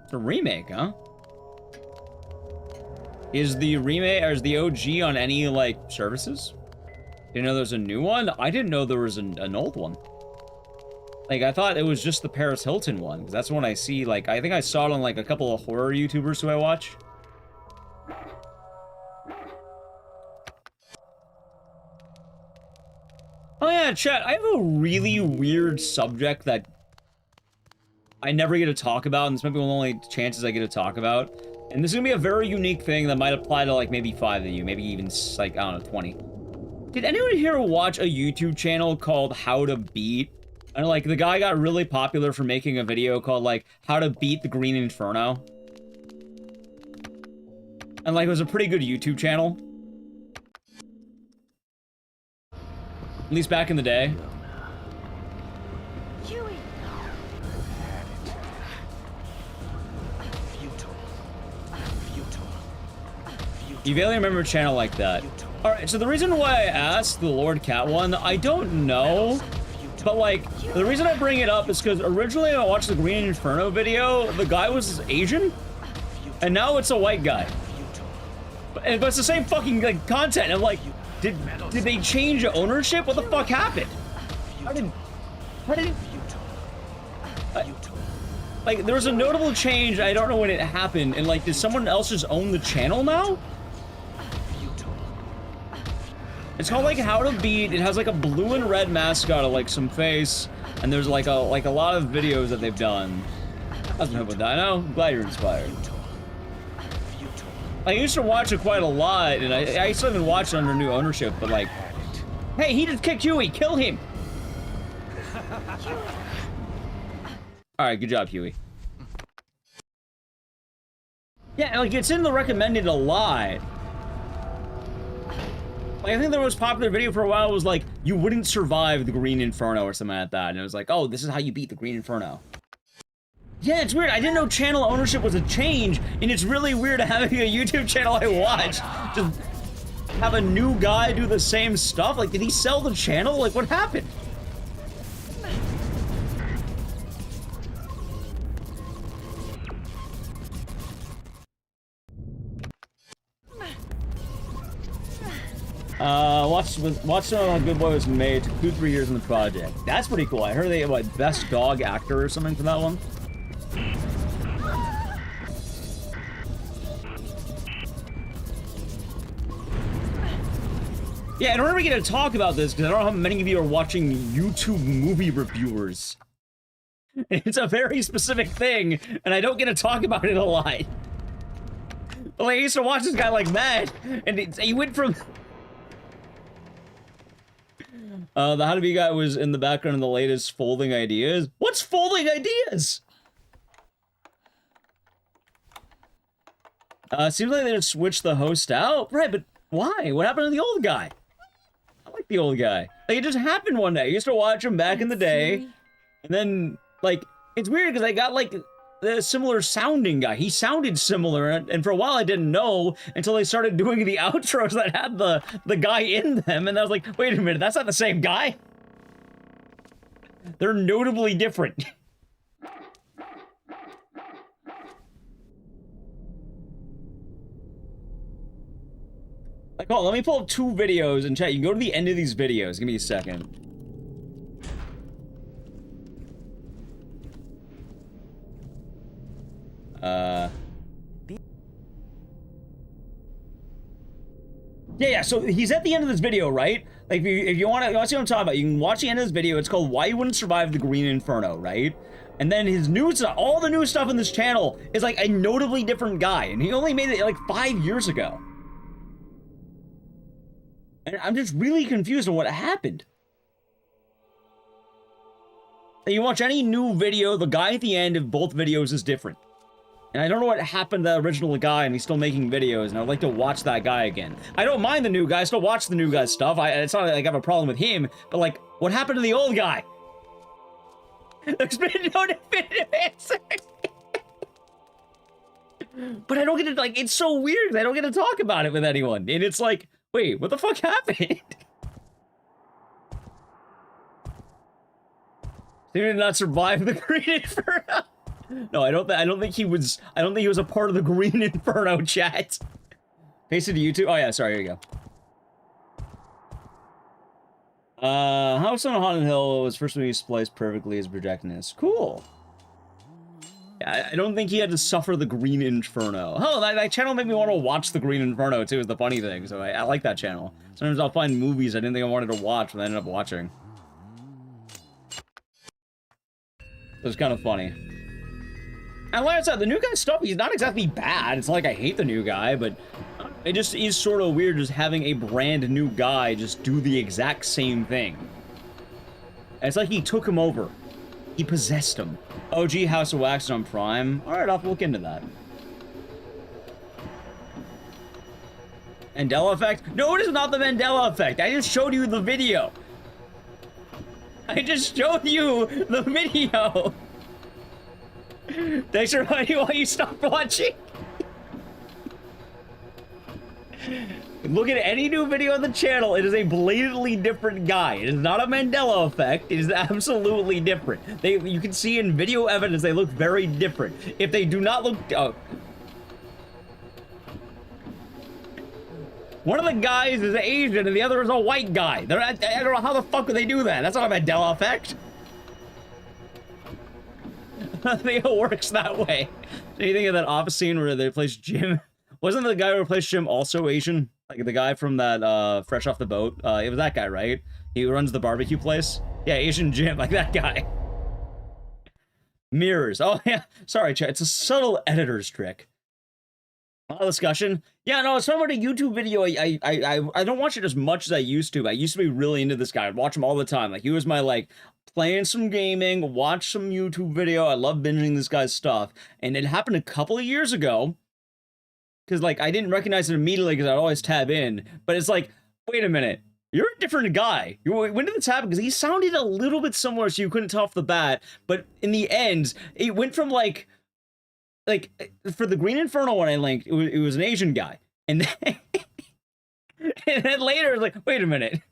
It's a remake, huh? Is the remake, or is the OG on any, like, services? Didn't know there's a new one? I didn't know there was an old one. Like, I thought it was just the Paris Hilton one, because that's the one I see, like, I think I saw it on, like, a couple of horror YouTubers who I watch. Oh yeah, chat, I have a really weird subject that I never get to talk about, and this might be one of the only chances I get to talk about. And this is gonna be a very unique thing that might apply to, like, maybe 5 of you, maybe even, like, I don't know, 20. Did anyone here watch a YouTube channel called How to Beat? And, like, the guy got really popular for making a video called, like, How to Beat the Green Inferno. And, like, it was a pretty good YouTube channel. At least back in the day. Huey. You barely remember a channel like that. Alright, so the reason why I asked the Lord Cat one, I don't know. But, like, the reason I bring it up is because originally when I watched the Green Inferno video, the guy was Asian. And now it's a white guy. But it's the same fucking, like, content. I'm like, did they change ownership? What the fuck happened? How did like, there was a notable change, I don't know when it happened, and, like, did someone else just own the channel now? It's called, like, How to Beat. It has, like, a blue and red mascot of, like, some face, and there's, like, a lot of videos that they've done. Doesn't help with that, I know. I'm glad you're inspired. I used to watch it quite a lot, and I still haven't watched it under new ownership, but, like, hey, he just kicked Huey, kill him! Alright, good job, Huey. Yeah, like, it's in the recommended a lot. Like, I think the most popular video for a while was, like, you wouldn't survive the Green Inferno or something like that, and it was like, oh, this is how you beat the Green Inferno. Yeah, it's weird. I didn't know channel ownership was a change, and it's really weird having a YouTube channel I watch just have a new guy do the same stuff. Like, did he sell the channel? Like, what happened? Watch some of how Good Boy was made. Took 2-3 years in the project. That's pretty cool. I heard they had, like, best dog actor or something for that one. Yeah, in order to get to talk about this, because I don't know how many of you are watching YouTube movie reviewers. It's a very specific thing, and I don't get to talk about it a lot. But like, I used to watch this guy like mad, and he went from... the How to Be guy was in the background in the latest Folding Ideas. What's Folding Ideas? Seems like they just switched the host out. Right, but why? What happened to the old guy? I like the old guy. Like, it just happened one day. I used to watch him back in the day. And then, like, it's weird because I got, like, the similar sounding guy. He sounded similar, and for a while I didn't know until they started doing the outros that had the guy in them, and I was like, wait a minute, that's not the same guy? They're notably different. Like, oh, let me pull up 2 videos and chat. You can go to the end of these videos. Give me a second. Yeah, so he's at the end of this video, right? Like, if you want to see what I'm talking about, you can watch the end of this video. It's called Why You Wouldn't Survive the Green Inferno, right? And then his new stuff, all the new stuff in this channel is like a notably different guy, and he only made it like 5 years ago. And I'm just really confused on what happened. You watch any new video, the guy at the end of both videos is different. And I don't know what happened to the original guy, and he's still making videos, and I'd like to watch that guy again. I don't mind the new guy, I still watch the new guy's stuff. It's not like I have a problem with him, but like, what happened to the old guy? There's been no definitive answer. But I don't get to, like, it's so weird, I don't get to talk about it with anyone. And it's like, wait, what the fuck happened? He did not survive the Green Inferno. No, I don't think he was a part of the Green Inferno chat. Pasted to YouTube. Oh yeah, sorry, here you go. House on a Haunted Hill was first movie spliced perfectly as projectionist. Cool. Yeah, I don't think he had to suffer the Green Inferno. Oh, that channel made me want to watch the Green Inferno too, is the funny thing. So I like that channel. Sometimes I'll find movies I didn't think I wanted to watch, but I ended up watching. It was kind of funny. And like I said, the new guy's stuff, he's not exactly bad. It's not like I hate the new guy, but it just is sort of weird just having a brand new guy just do the exact same thing. And it's like he took him over. He possessed him. OG House of Wax on Prime. Alright, I'll look into that. Mandela Effect? No, it is not the Mandela Effect. I just showed you the video. I just showed you the video. Thanks for reminding me why you stopped watching. Look at any new video on the channel. It is a blatantly different guy. It is not a Mandela effect. It is absolutely different. You can see in video evidence they look very different. If they do not look... one of the guys is Asian and the other is a white guy. I don't know how the fuck would they do that. That's not a Mandela effect. I think it works that way. So you think of that office scene where they replaced Jim? Wasn't the guy who replaced Jim also Asian? Like the guy from that Fresh Off the Boat? It was that guy, right? He runs the barbecue place? Yeah, Asian Jim, like that guy. Mirrors. Oh yeah, sorry, chat. It's a subtle editor's trick. A lot of discussion. Yeah, no, it's not about a YouTube video. I don't watch it as much as I used to. I used to be really into this guy. I'd watch him all the time. Like, he was my, like, playing some gaming, watch some YouTube video. I love binging this guy's stuff. And it happened a couple of years ago. Because, like, I didn't recognize it immediately because I'd always tab in. But it's like, wait a minute. You're a different guy. When did this happen? Because he sounded a little bit similar, so you couldn't tell off the bat. But in the end, it went from, like, for the Green Inferno one I linked, it was an Asian guy. And then, and then later, it's like, wait a minute.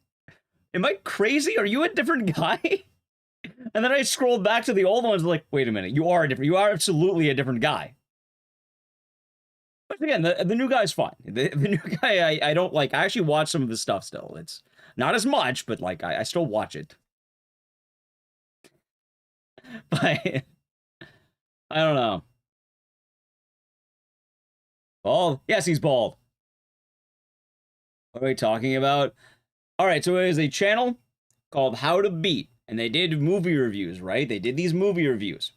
Am I crazy? Are you a different guy? And then I scrolled back to the old ones, like, wait a minute. You are absolutely a different guy. But again, the new guy's fine. The new guy, I don't like. I actually watch some of his stuff still. It's not as much, but, like, I still watch it. But I don't know. Bald? Yes, he's bald. What are we talking about? Alright, so it is a channel called How to Beat, and they did movie reviews, right? They did these movie reviews.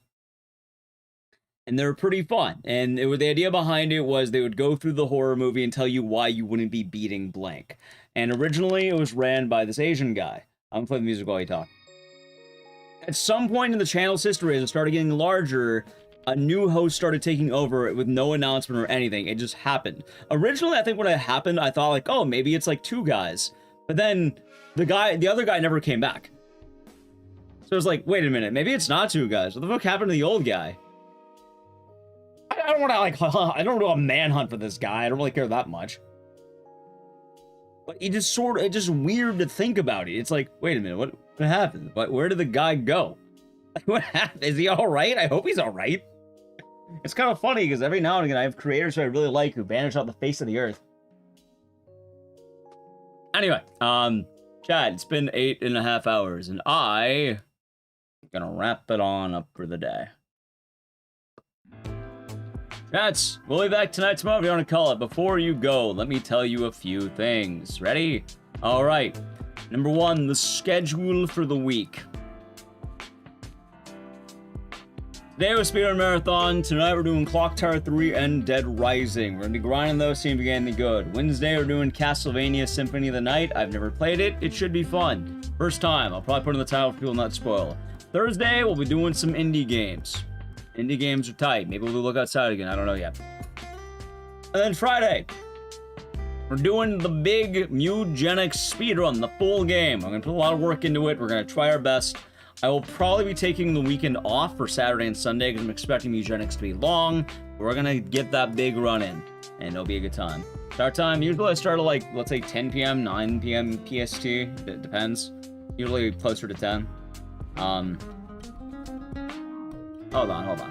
And they were pretty fun. And the idea behind it was they would go through the horror movie and tell you why you wouldn't be beating blank. And originally it was ran by this Asian guy. I'm gonna play the music while you talk. At some point in the channel's history, as it started getting larger, a new host started taking over it with no announcement or anything. It just happened. Originally, I think when it happened, I thought like, oh, maybe it's like 2 guys. But then the other guy never came back. So I was like, wait a minute, maybe it's not 2 guys. What the fuck happened to the old guy? I don't want to like, I don't do a manhunt for this guy. I don't really care that much. But it's just weird to think about it. It's like, wait a minute, what happened? Where did the guy go? Like, what happened? Is he all right? I hope he's all right. It's kind of funny because every now and again I have creators who I really like who vanish off the face of the earth. Anyway, Chad, it's been 8.5 hours, and I'm gonna wrap it on up for the day. Chats, we'll be back tonight, tomorrow, if you want to call it. Before you go, let me tell you a few things. Ready? All right. Number 1, the schedule for the week. Today was Speedrun Marathon. Tonight we're doing Clock Tower 3 and Dead Rising. We're going to be grinding those, seeing if we get anything good. Wednesday we're doing Castlevania Symphony of the Night. I've never played it. It should be fun. First time. I'll probably put in the title for people not to spoil. Thursday we'll be doing some indie games. Indie games are tight. Maybe we'll look outside again. I don't know yet. And then Friday, we're doing the big Mugenics speedrun, the full game. I'm going to put a lot of work into it. We're going to try our best. I will probably be taking the weekend off for Saturday and Sunday because I'm expecting Mugenics to be long. We're going to get that big run in, and it'll be a good time. Start time, usually I start at like, let's say 10 p.m., 9 p.m. PST. It depends. Usually closer to 10. Hold on.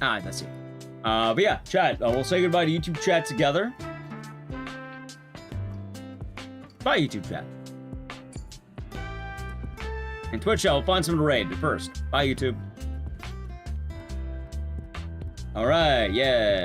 That's it. But yeah, chat. We'll say goodbye to YouTube chat together. Bye, YouTube chat. And Twitch chat, we'll find someone to raid, but first, bye, YouTube. Alright, yeah.